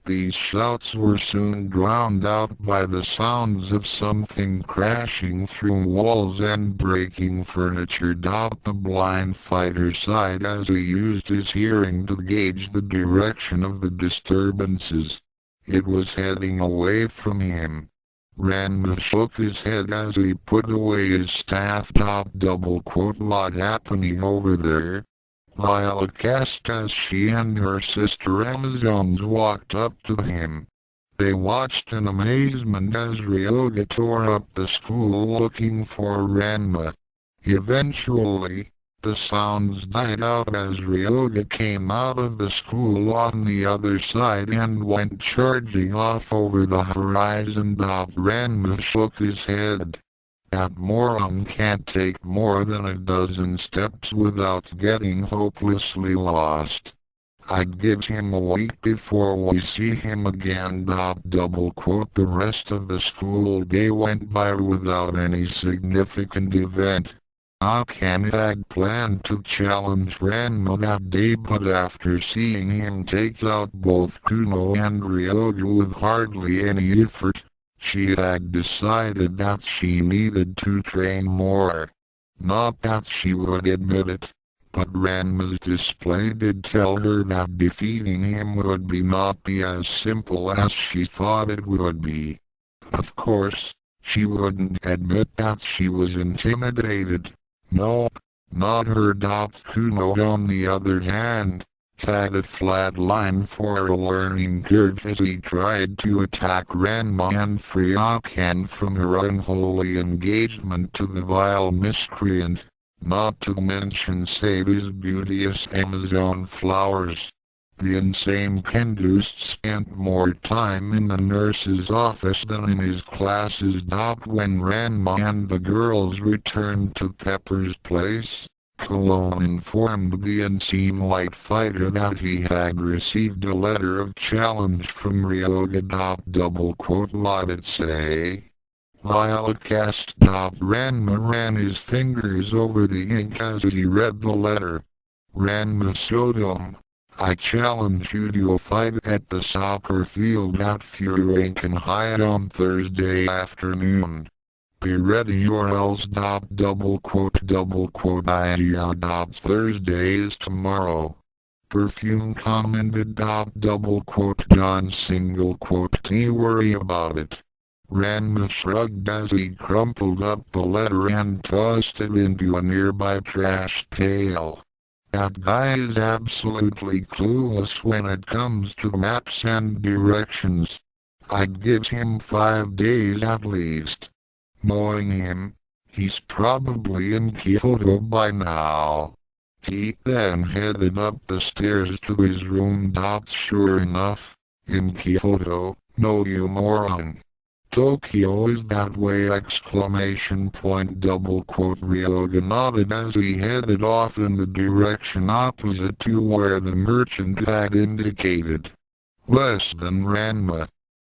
These shouts were soon drowned out by the sounds of something crashing through walls and breaking furniture. The blind fighter sighed as he used his hearing to gauge the direction of the disturbances. It was heading away from him. Ranma shook his head as he put away his staff. Double quote lot happening over there. Lila cast as she and her sister Amazons walked up to him. They watched in amazement as Ryoga tore up the school looking for Ranma. Eventually, the sounds died out as Ryoga came out of the school on the other side and went charging off over the horizon. Ranma shook his head. That moron can't take more than a dozen steps without getting hopelessly lost. I'd give him a week before we see him again. Double quote. The rest of the school day went by without any significant event. Akan had planned to challenge Ranma that day, but after seeing him take out both Kuno and Ryoga with hardly any effort, she had decided that she needed to train more. Not that she would admit it, but Ranma's display did tell her that defeating him would not be as simple as she thought it would be. Of course, she wouldn't admit that she was intimidated. Nope, not her. Kuno, on the other hand, had a flat line for a learning curve as he tried to attack Ranma and free Akan from her unholy engagement to the vile miscreant, not to mention save his beauteous Amazon flowers. The insane Kendust spent more time in the nurse's office than in his classes. When Ranma and the girls returned to Pepper's place, Cologne informed the unseen light fighter that he had received a letter of challenge from Ryoga. Let it say. Lilac-cast. Ranma ran his fingers over the ink as he read the letter. Ranma Sodom, I challenge you to a fight at the soccer field at Furenkenheit on Thursday afternoon. Be ready or else. Thursday is tomorrow. Perfume commented. John T worry about it. Ranma shrugged as he crumpled up the letter and tossed it into a nearby trash pail. That guy is absolutely clueless when it comes to maps and directions. I'd give him 5 days at least. Knowing him, he's probably in Kyoto by now. He then headed up the stairs to his room. Sure enough, in Kyoto, no you moron. Tokyo is that way! Ryoga nodded as he headed off in the direction opposite to where the merchant had indicated. Less than Ranma.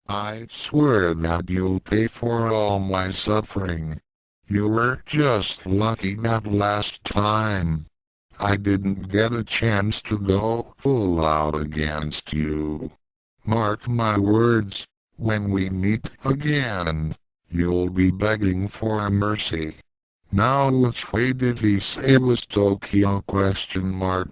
I swear that you'll pay for all my suffering. You were just lucky that last time. I didn't get a chance to go full out against you. Mark my words. When we meet again, you'll be begging for mercy. Now which way did he say was Tokyo?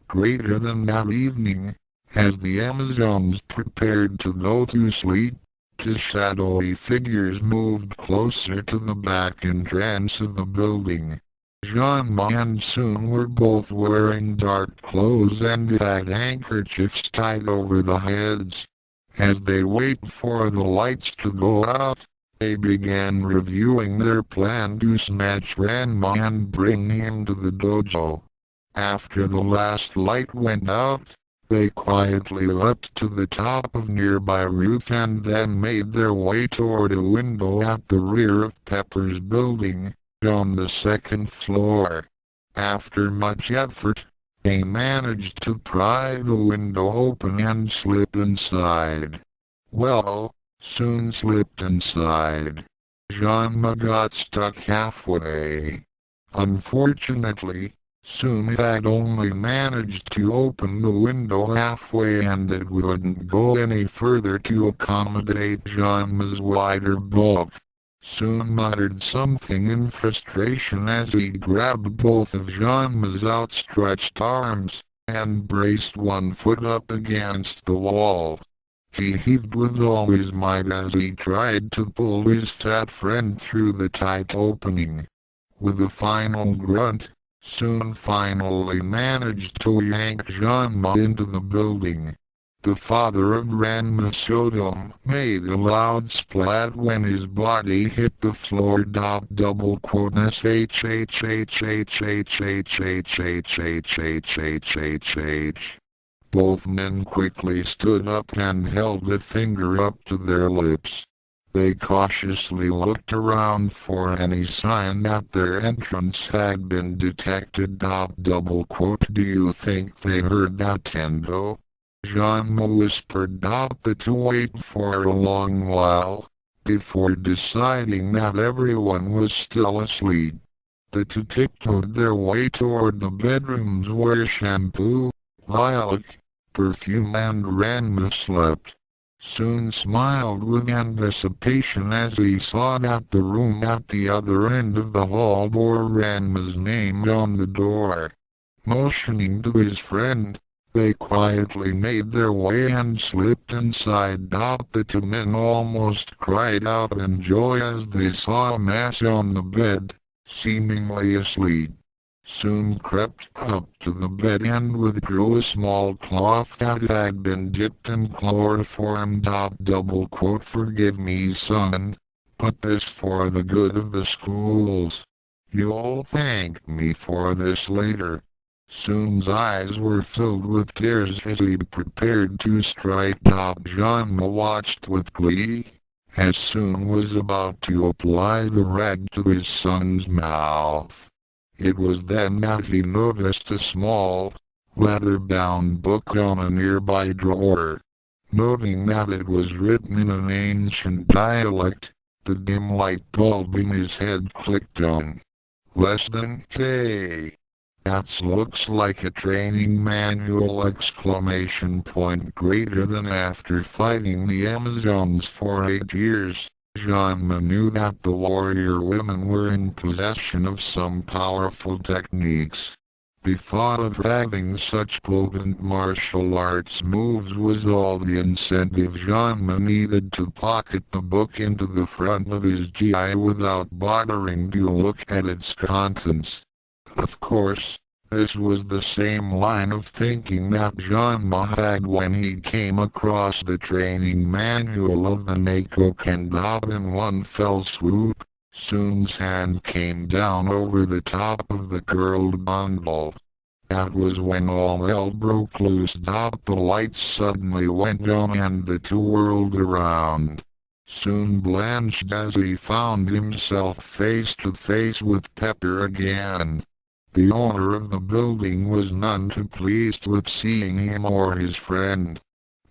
Greater than that evening, as the Amazons prepared to go to sleep, two shadowy figures moved closer to the back entrance of the building. Ranma and Sun were both wearing dark clothes and had handkerchiefs tied over the heads. As they waited for the lights to go out, they began reviewing their plan to snatch Ranma and bring him to the dojo. After the last light went out, they quietly leapt to the top of nearby roof and then made their way toward a window at the rear of Pepper's building, on the 2nd floor. After much effort, they managed to pry the window open and slip inside. Well, soon slipped inside. Ranma got stuck halfway. Unfortunately, Sun had only managed to open the window halfway and it wouldn't go any further to accommodate Ranma's wider bulk. Sun muttered something in frustration as he grabbed both of Ranma's outstretched arms, and braced one foot up against the wall. He heaved with all his might as he tried to pull his fat friend through the tight opening. With a final grunt, Sun finally managed to yank Ranma into the building. The father of Ranma Sodom made a loud splat when his body hit the floor. Both men quickly stood up and held a finger up to their lips. They cautiously looked around for any sign that their entrance had been detected. Do you think they heard that, Tendo? Ranma whispered. To wait for a long while, before deciding that everyone was still asleep. The two tiptoed their way toward the bedrooms where shampoo, lilac, perfume and Ranma slept. Sun smiled with anticipation as he saw that the room at the other end of the hall bore Ranma's name on the door. Motioning to his friend, they quietly made their way and slipped inside. The two men almost cried out in joy as they saw a mass on the bed, seemingly asleep. Sun crept up to the bed and withdrew a small cloth that had been dipped in chloroform. Forgive me, son, but this for the good of the schools. You'll thank me for this later. Soon's eyes were filled with tears as he prepared to strike. Janma watched with glee, as Soon was about to apply the rag to his son's mouth. It was then that he noticed a small, leather-bound book on a nearby drawer. Noting that it was written in an ancient dialect, the dim light bulb in his head clicked on. Less than K. That looks like a training manual! Greater than after fighting the Amazons for 8 years, Janma knew that the warrior women were in possession of some powerful techniques. The thought of having such potent martial arts moves was all the incentive Janma needed to pocket the book into the front of his GI without bothering to look at its contents. Of course, this was the same line of thinking that Janma had when he came across the training manual of the Neko Kendo in one fell swoop. Soon's hand came down over the top of the curled bundle. That was when all hell broke loose. The lights suddenly went on and the two whirled around. Soon blanched as he found himself face to face with Pepper again. The owner of the building was none too pleased with seeing him or his friend.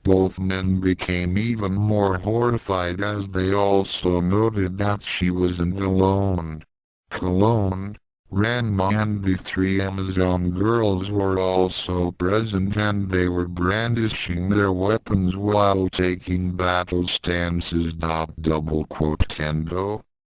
Both men became even more horrified as they also noted that she wasn't alone. Cologne, Ranma and the 3 Amazon girls were also present, and they were brandishing their weapons while taking battle stances. Kendo.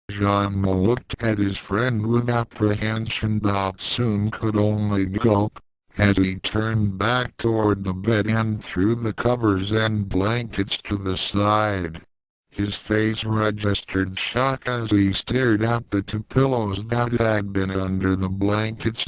Janma looked at his friend with apprehension. Soon could only gulp, as he turned back toward the bed and threw the covers and blankets to the side. His face registered shock as he stared at the 2 pillows that had been under the blankets.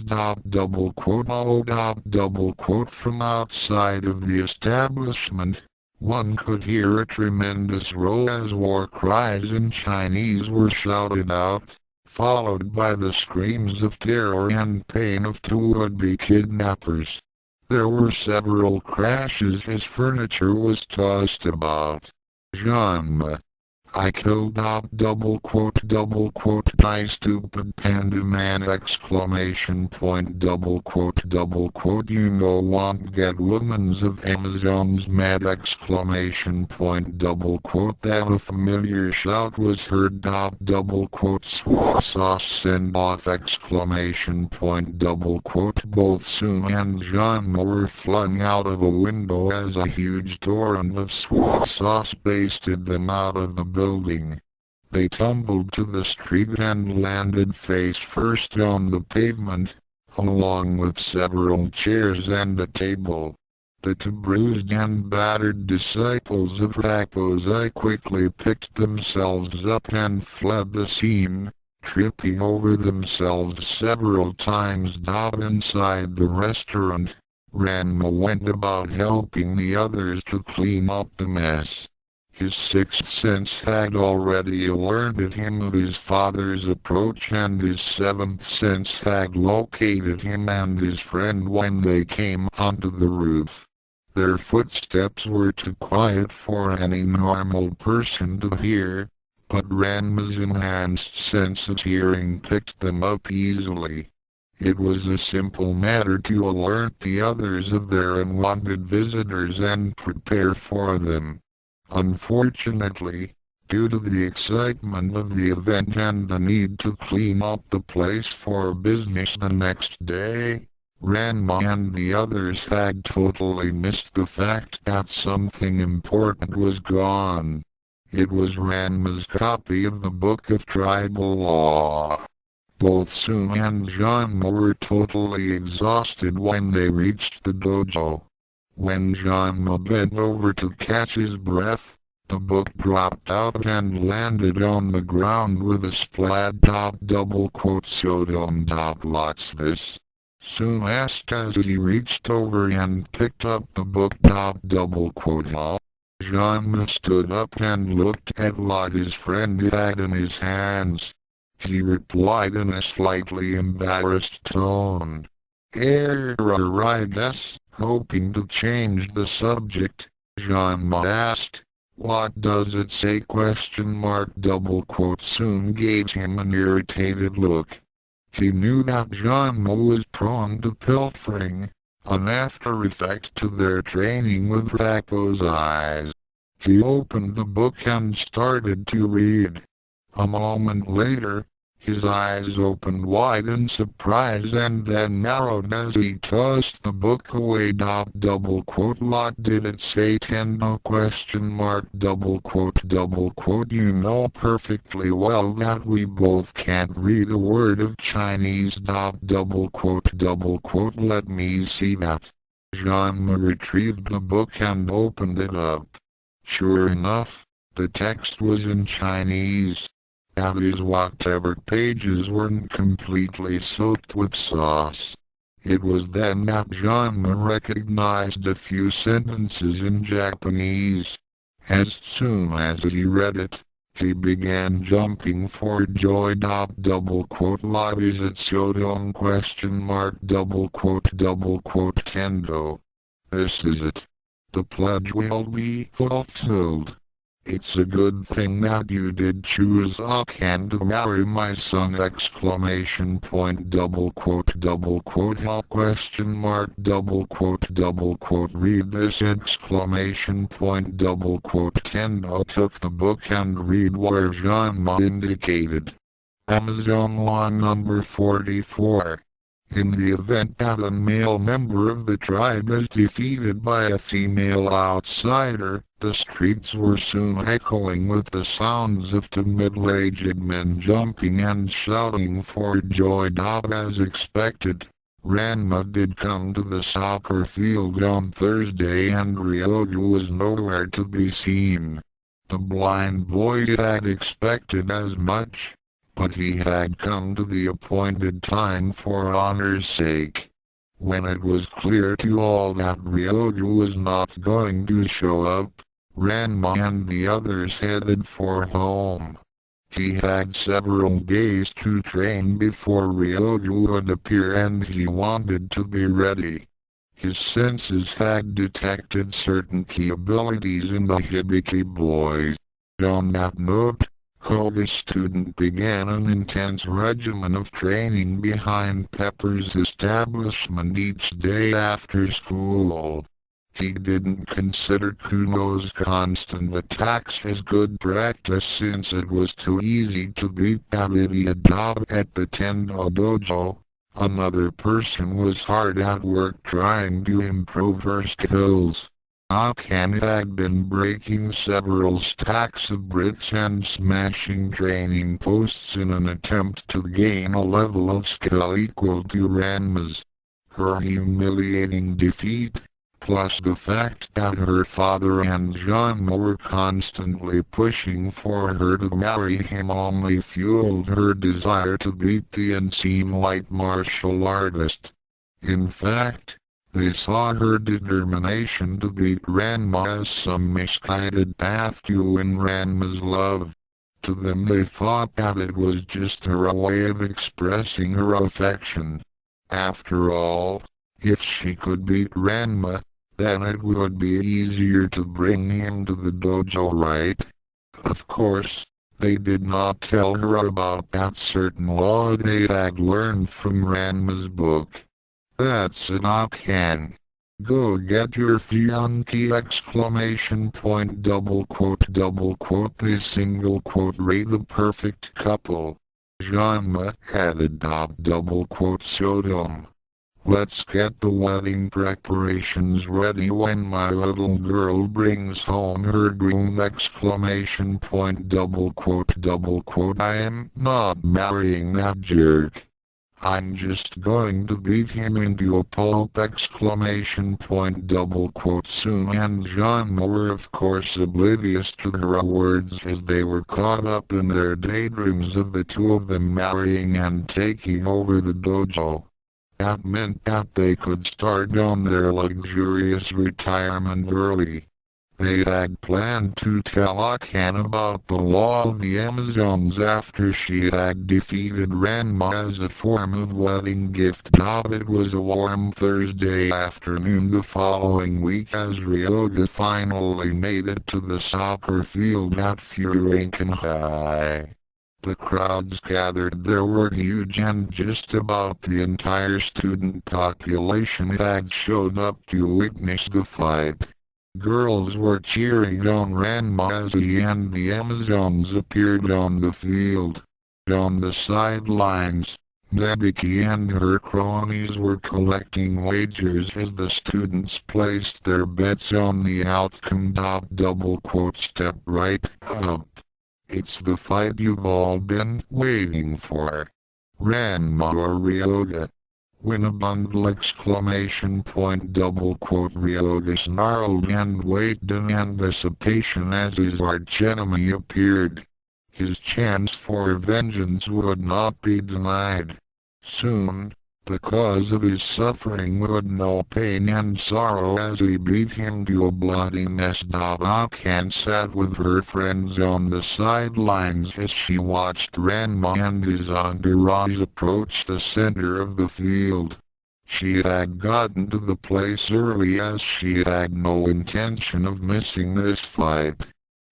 From outside of the establishment, one could hear a tremendous roar as war cries in Chinese were shouted out, followed by the screams of terror and pain of 2 would-be kidnappers. There were several crashes as furniture was tossed about. Janma. I killed I stupid panda man! You know won't get women's of Amazons mad! That a familiar shout was heard. Sauce send off! Both Soon and Janma were flung out of a window as a huge torrent of sauce basted them out of the building. They tumbled to the street and landed face first on the pavement, along with several chairs and a table. The 2 bruised and battered disciples of Raposi quickly picked themselves up and fled the scene, tripping over themselves several times. Inside the restaurant, Ranma went about helping the others to clean up the mess. His 6th sense had already alerted him of his father's approach, and his 7th sense had located him and his friend when they came onto the roof. Their footsteps were too quiet for any normal person to hear, but Ranma's enhanced sense of hearing picked them up easily. It was a simple matter to alert the others of their unwanted visitors and prepare for them. Unfortunately, due to the excitement of the event and the need to clean up the place for business the next day, Ranma and the others had totally missed the fact that something important was gone. It was Ranma's copy of the Book of Tribal Law. Both Soon and Janma were totally exhausted when they reached the dojo. When Janma bent over to catch his breath, the book dropped out and landed on the ground with a splat. So what's this? Soon asked as he reached over and picked up the book. Huh? Janma stood up and looked at what his friend had in his hands. He replied in a slightly embarrassed tone. Error, I guess. Hoping to change the subject, Ranma asked. What does it say? Double quote soon gave him an irritated look. He knew that Ranma was prone to pilfering, an after effect to their training with Rapo's eyes. He opened the book and started to read. A moment later, his eyes opened wide in surprise and then narrowed as he tossed the book away. Double quote, what did it say? Tendo? Double quote, you know perfectly well that we both can't read a word of Chinese. Double quote, let me see that. Ranma retrieved the book and opened it up. Sure enough, the text was in Chinese. That is, whatever pages weren't completely soaked with sauce. It was then that Ranma recognized a few sentences in Japanese. As soon as he read it, he began jumping for joy. Double quote, what is it? Sodong? Double quote, Tendo. This is it. The pledge will be fulfilled. It's a good thing that you did choose Akan to marry my son! Double quote, how? Double quote, read this! Double quote, Tendo took the book and read where Ranma indicated. Amazon Law number 44. In the event that a male member of the tribe is defeated by a female outsider, the streets were soon echoing with the sounds of two middle-aged men jumping and shouting for joy. As expected, Ranma did come to the soccer field on Thursday and Ryoju was nowhere to be seen. The blind boy had expected as much, but he had come to the appointed time for honor's sake. When it was clear to all that Ryoju was not going to show up, Ranma and the others headed for home. He had several days to train before Ryoju would appear and he wanted to be ready. His senses had detected certain key abilities in the Hibiki boys. On that note, the student began an intense regimen of training behind Pepper's establishment each day after school. He didn't consider Kuno's constant attacks as good practice since it was too easy to beat that idiot at the Tendo dojo. Another person was hard at work trying to improve her skills. Akan had been breaking several stacks of bricks and smashing training posts in an attempt to gain a level of skill equal to Ranma's. Her humiliating defeat, plus the fact that her father and Ranma were constantly pushing for her to marry him, only fueled her desire to beat the unseen light martial artist. In fact, they saw her determination to beat Ranma as some misguided path to win Ranma's love. To them they thought that it was just her way of expressing her affection. After all, if she could beat Ranma, then it would be easier to bring him to the dojo, right? Of course, they did not tell her about that certain law they had learned from Ranma's book. That's it, Akan. Go get your fiancé! Double quote, they single quote rate the perfect couple. Ranma added. Double quote, Sodom. Let's get the wedding preparations ready when my little girl brings home her groom! Double quote, I am not marrying that jerk. I'm just going to beat him into a pulp! Double quote, Soon and Ranma were of course oblivious to her words as they were caught up in their daydreams of the two of them marrying and taking over the dojo. That meant that they could start on their luxurious retirement early. They had planned to tell Akan about the law of the Amazons after she had defeated Ranma as a form of wedding gift. It was a warm Thursday afternoon the following week as Ryoga finally made it to the soccer field at Furinkan High. The crowds gathered there were huge and just about the entire student population had showed up to witness the fight. Girls were cheering on Ranma as he and the Amazons appeared on the field. On the sidelines, Nebiki and her cronies were collecting wagers as the students placed their bets on the outcome. Step right up. It's the fight you've all been waiting for. Ranma or Ryoga? Win a bundle! Ryoga snarled and waited in anticipation as his archenemy appeared. His chance for vengeance would not be denied. Soon, the cause of his suffering would know pain and sorrow as he beat him to a bloody mess. Akan sat with her friends on the sidelines as she watched Ranma and his entourage approach the center of the field. She had gotten to the place early as she had no intention of missing this fight.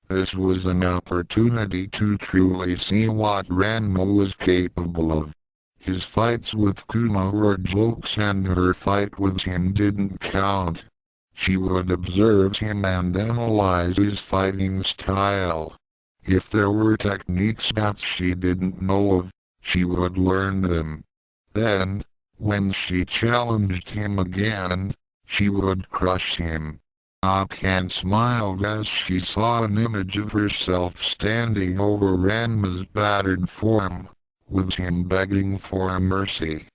This was an opportunity to truly see what Ranma was capable of. His fights with Kuma were jokes and her fight with him didn't count. She would observe him and analyze his fighting style. If there were techniques that she didn't know of, she would learn them. Then, when she challenged him again, she would crush him. Akan smiled as she saw an image of herself standing over Ranma's battered form, with him begging for mercy.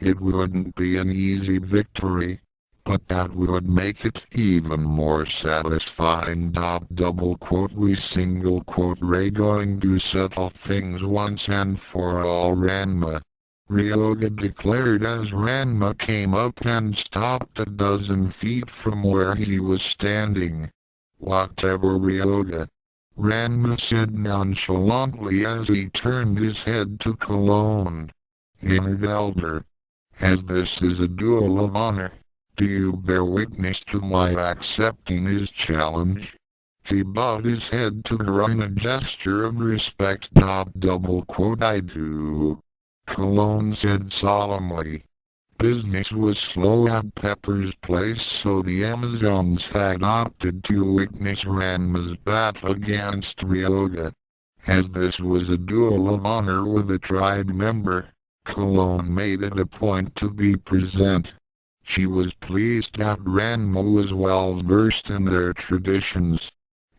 It wouldn't be an easy victory, but that would make it even more satisfying. Ray going to settle things once and for all. Ranma, Ryoga declared as Ranma came up and stopped a dozen feet from where he was standing. Whatever, Ryoga, Ranma said nonchalantly as he turned his head to Cologne. Inner Elder, as this is a duel of honor, do you bear witness to my accepting his challenge? He bowed his head to her in a gesture of respect. I do. Cologne said solemnly. Business was slow at Pepper's place, so the Amazons had opted to witness Ranma's battle against Ryoga. As this was a duel of honor with a tribe member, Cologne made it a point to be present. She was pleased that Ranma was well versed in their traditions.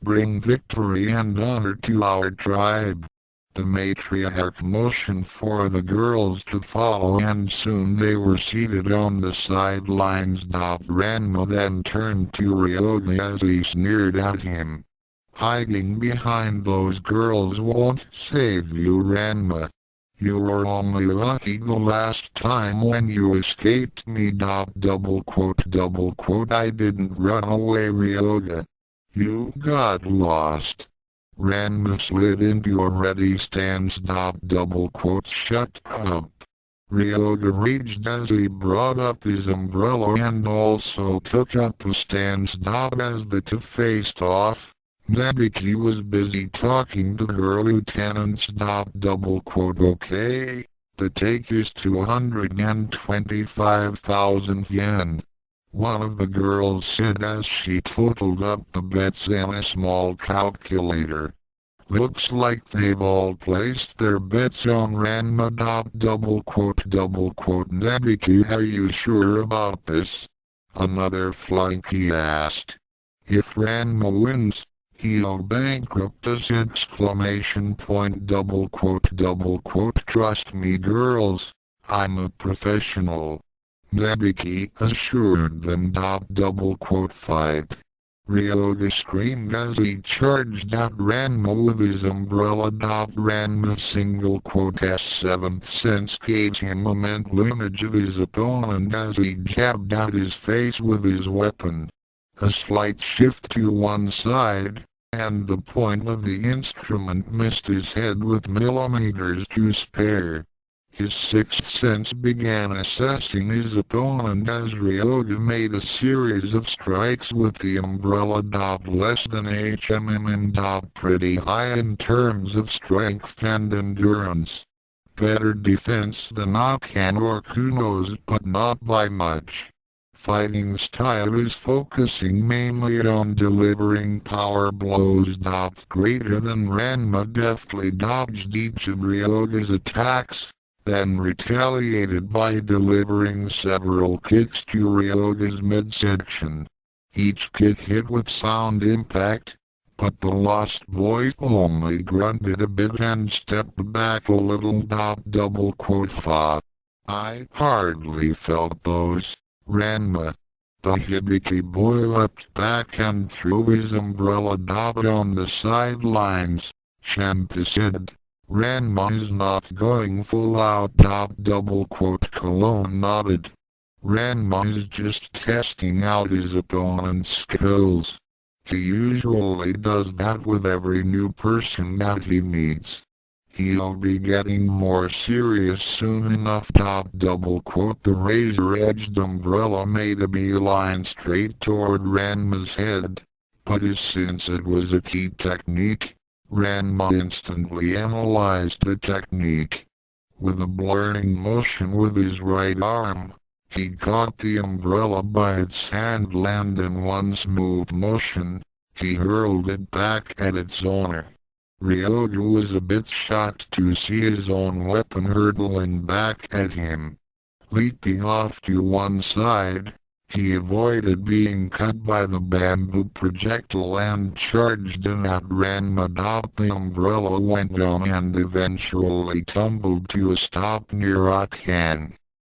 Bring victory and honor to our tribe. The matriarch motioned for the girls to follow and soon they were seated on the sidelines. Ranma then turned to Ryoga as he sneered at him. Hiding behind those girls won't save you, Ranma. You were only lucky the last time when you escaped me. I didn't run away, Ryoga. You got lost. Ranma slid into a ready stance. Shut up. Ryoga raged as he brought up his umbrella and also took up a stance. As the two faced off, Nebiki was busy talking to her lieutenants. Okay, the take is 225,000 yen. One of the girls said as she totaled up the bets in a small calculator. Looks like they've all placed their bets on Ranma. Nebiki, are you sure about this? Another flunky asked. If Ranma wins, he'll bankrupt us! Trust me, girls, I'm a professional. Nebiki assured them. Fight. Ryoga screamed as he charged at Ranma with his umbrella. Ranma's single seventh sense gave him a mental image of his opponent as he jabbed at his face with his weapon. A slight shift to one side, and the point of the instrument missed his head with millimeters to spare. His sixth sense began assessing his opponent as Ryoga made a series of strikes with the umbrella. Less than HMM. Pretty high in terms of strength and endurance. Better defense than Akan or Kuno's, but not by much. Fighting style is focusing mainly on delivering power blows. Greater than Ranma deftly dodged each of Ryoga's attacks, then retaliated by delivering several kicks to Ryoga's midsection. Each kick hit with sound impact, but the lost boy only grunted a bit and stepped back a little. Fa. I hardly felt those, Ranma. The Hibiki boy leapt back and threw his umbrella on the sidelines. Shampa said, Ranma is not going full out. Cologne nodded. Ranma is just testing out his opponent's skills. He usually does that with every new person that he meets. He'll be getting more serious soon enough. The razor-edged umbrella made a beeline straight toward Ranma's head, but since it was a key technique, Ranma instantly analyzed the technique. With a blurring motion with his right arm, he caught the umbrella by its handle and in one smooth motion, he hurled it back at its owner. Ryoga was a bit shocked to see his own weapon hurtling back at him. Leaping off to one side, he avoided being cut by the bamboo projectile and charged in at Ranma. The umbrella went down and eventually tumbled to a stop near Akan.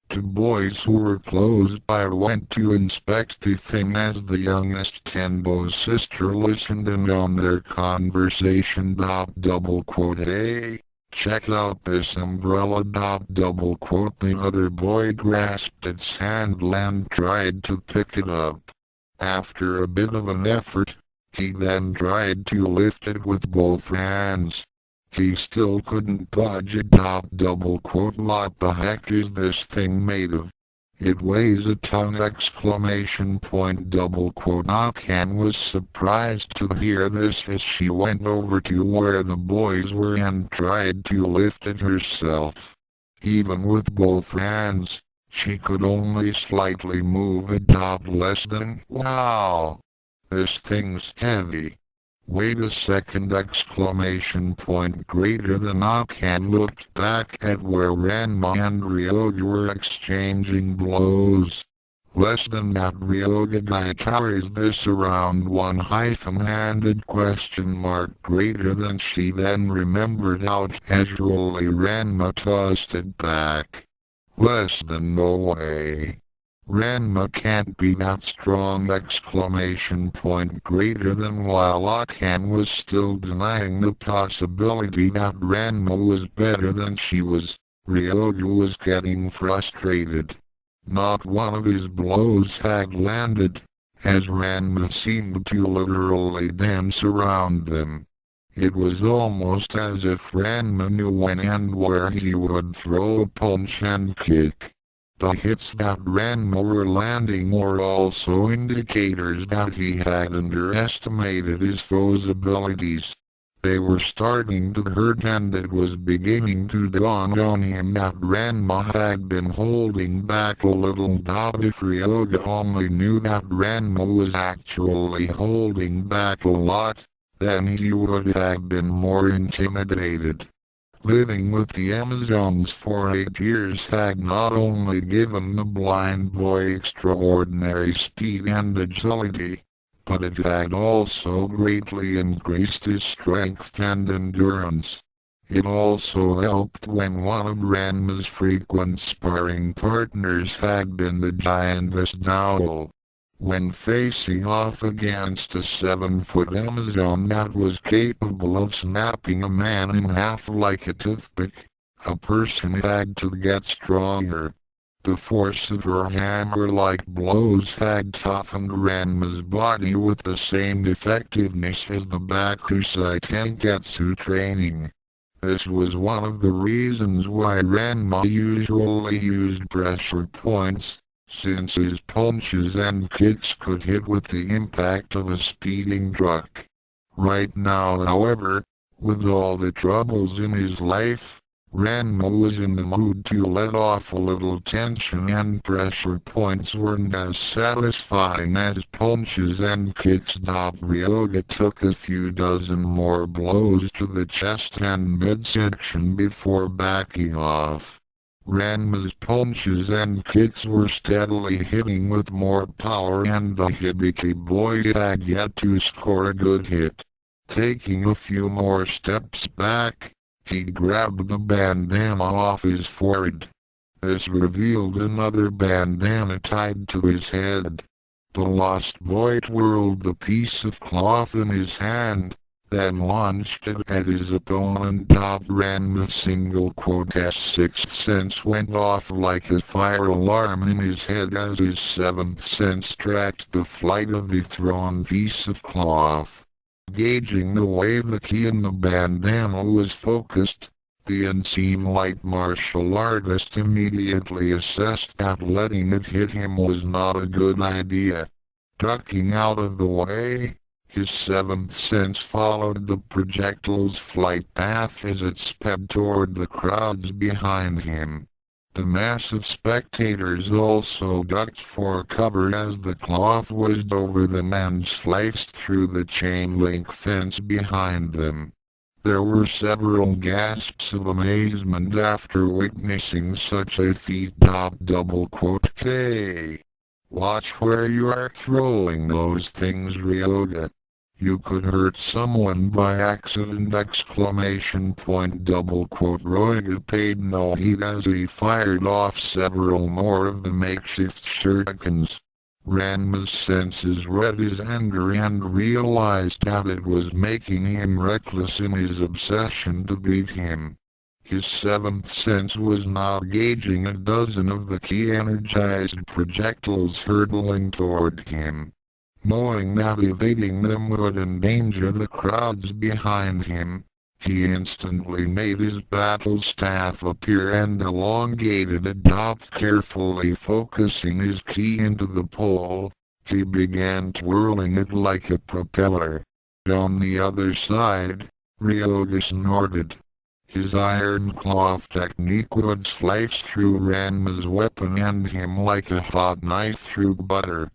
Two boys who were close by went to inspect the thing as the youngest Tenbo's sister listened in on their conversation. Hey, check out this umbrella. The other boy grasped its handle and tried to pick it up. After a bit of an effort, he then tried to lift it with both hands. He still couldn't budge it. What the heck is this thing made of? It weighs a ton! Akan was surprised to hear this as she went over to where the boys were and tried to lift it herself. Even with both hands, she could only slightly move it. Less than, wow! This thing's heavy. Wait a second! Greater than Akan looked back at where Ranma and Ryoga were exchanging blows. Less than that Ryoga guy carries this around one-handed ? Greater than she then remembered how casually Ranma tossed it back. Less than no way. Ranma can't be that strong! Greater than while Akan was still denying the possibility that Ranma was better than she was, Ryoga was getting frustrated. Not one of his blows had landed, as Ranma seemed to literally dance around them. It was almost as if Ranma knew when and where he would throw a punch and kick. The hits that Ranma were landing were also indicators that he had underestimated his foe's abilities. They were starting to hurt and it was beginning to dawn on him that Ranma had been holding back a little. If Ryoga only knew that Ranma was actually holding back a lot, then he would have been more intimidated. Living with the Amazons for 8 years had not only given the blind boy extraordinary speed and agility, but it had also greatly increased his strength and endurance. It also helped when one of Ranma's frequent sparring partners had been the giantess Dowell. When facing off against a 7-foot Amazon that was capable of snapping a man in half like a toothpick, a person had to get stronger. The force of her hammer-like blows had toughened Ranma's body with the same effectiveness as the Bakusai Tenketsu training. This was one of the reasons why Ranma usually used pressure points, since his punches and kicks could hit with the impact of a speeding truck. Right now, however, with all the troubles in his life, Ranma was in the mood to let off a little tension, and pressure points weren't as satisfying as punches and kicks. Ryoga took a few dozen more blows to the chest and midsection before backing off. Ranma's punches and kicks were steadily hitting with more power, and the Hibiki boy had yet to score a good hit. Taking a few more steps back, he grabbed the bandana off his forehead. This revealed another bandana tied to his head. The lost boy twirled the piece of cloth in his hand, then launched it at his opponent. Ranma's sixth sense went off like a fire alarm in his head as his seventh sense tracked the flight of the thrown piece of cloth. Gauging the way the ki in the bandana was focused, the unseen light martial artist immediately assessed that letting it hit him was not a good idea. Ducking out of the way, his seventh sense followed the projectile's flight path as it sped toward the crowds behind him. The mass of spectators also ducked for cover as the cloth whizzed over them and sliced through the chain-link fence behind them. There were several gasps of amazement after witnessing such a feat. Hey! Watch where you are throwing those things, Ryoga. You could hurt someone by accident! Ryoga paid no heed as he fired off several more of the makeshift shurikens. Ranma's senses read his anger and realized that it was making him reckless in his obsession to beat him. His seventh sense was now gauging a dozen of the ki-energized projectiles hurtling toward him. Knowing that evading them would endanger the crowds behind him, he instantly made his battle staff appear and elongated it. Carefully focusing his ki into the pole, he began twirling it like a propeller. On the other side, Ryoga snorted. His iron cloth technique would slice through Ranma's weapon and him like a hot knife through butter.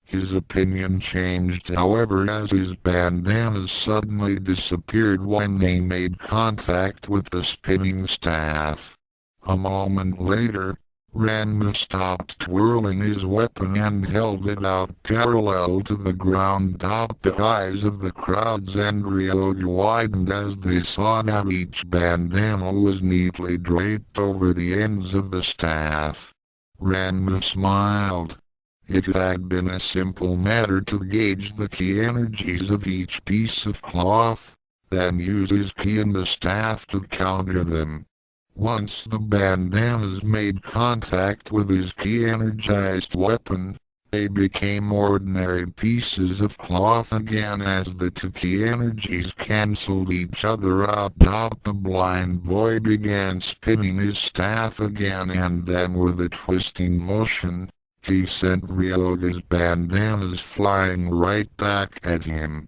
His opinion changed, however, as his bandanas suddenly disappeared when they made contact with the spinning staff. A moment later, Ranma stopped twirling his weapon and held it out parallel to the ground. The eyes of the crowds and Ryoga widened as they saw that each bandana was neatly draped over the ends of the staff. Ranma smiled. It had been a simple matter to gauge the ki energies of each piece of cloth, then use his ki in the staff to counter them. Once the bandanas made contact with his ki-energized weapon, they became ordinary pieces of cloth again as the two ki energies cancelled each other out. The blind boy began spinning his staff again, and then with a twisting motion, he sent Ryoga's bandanas flying right back at him.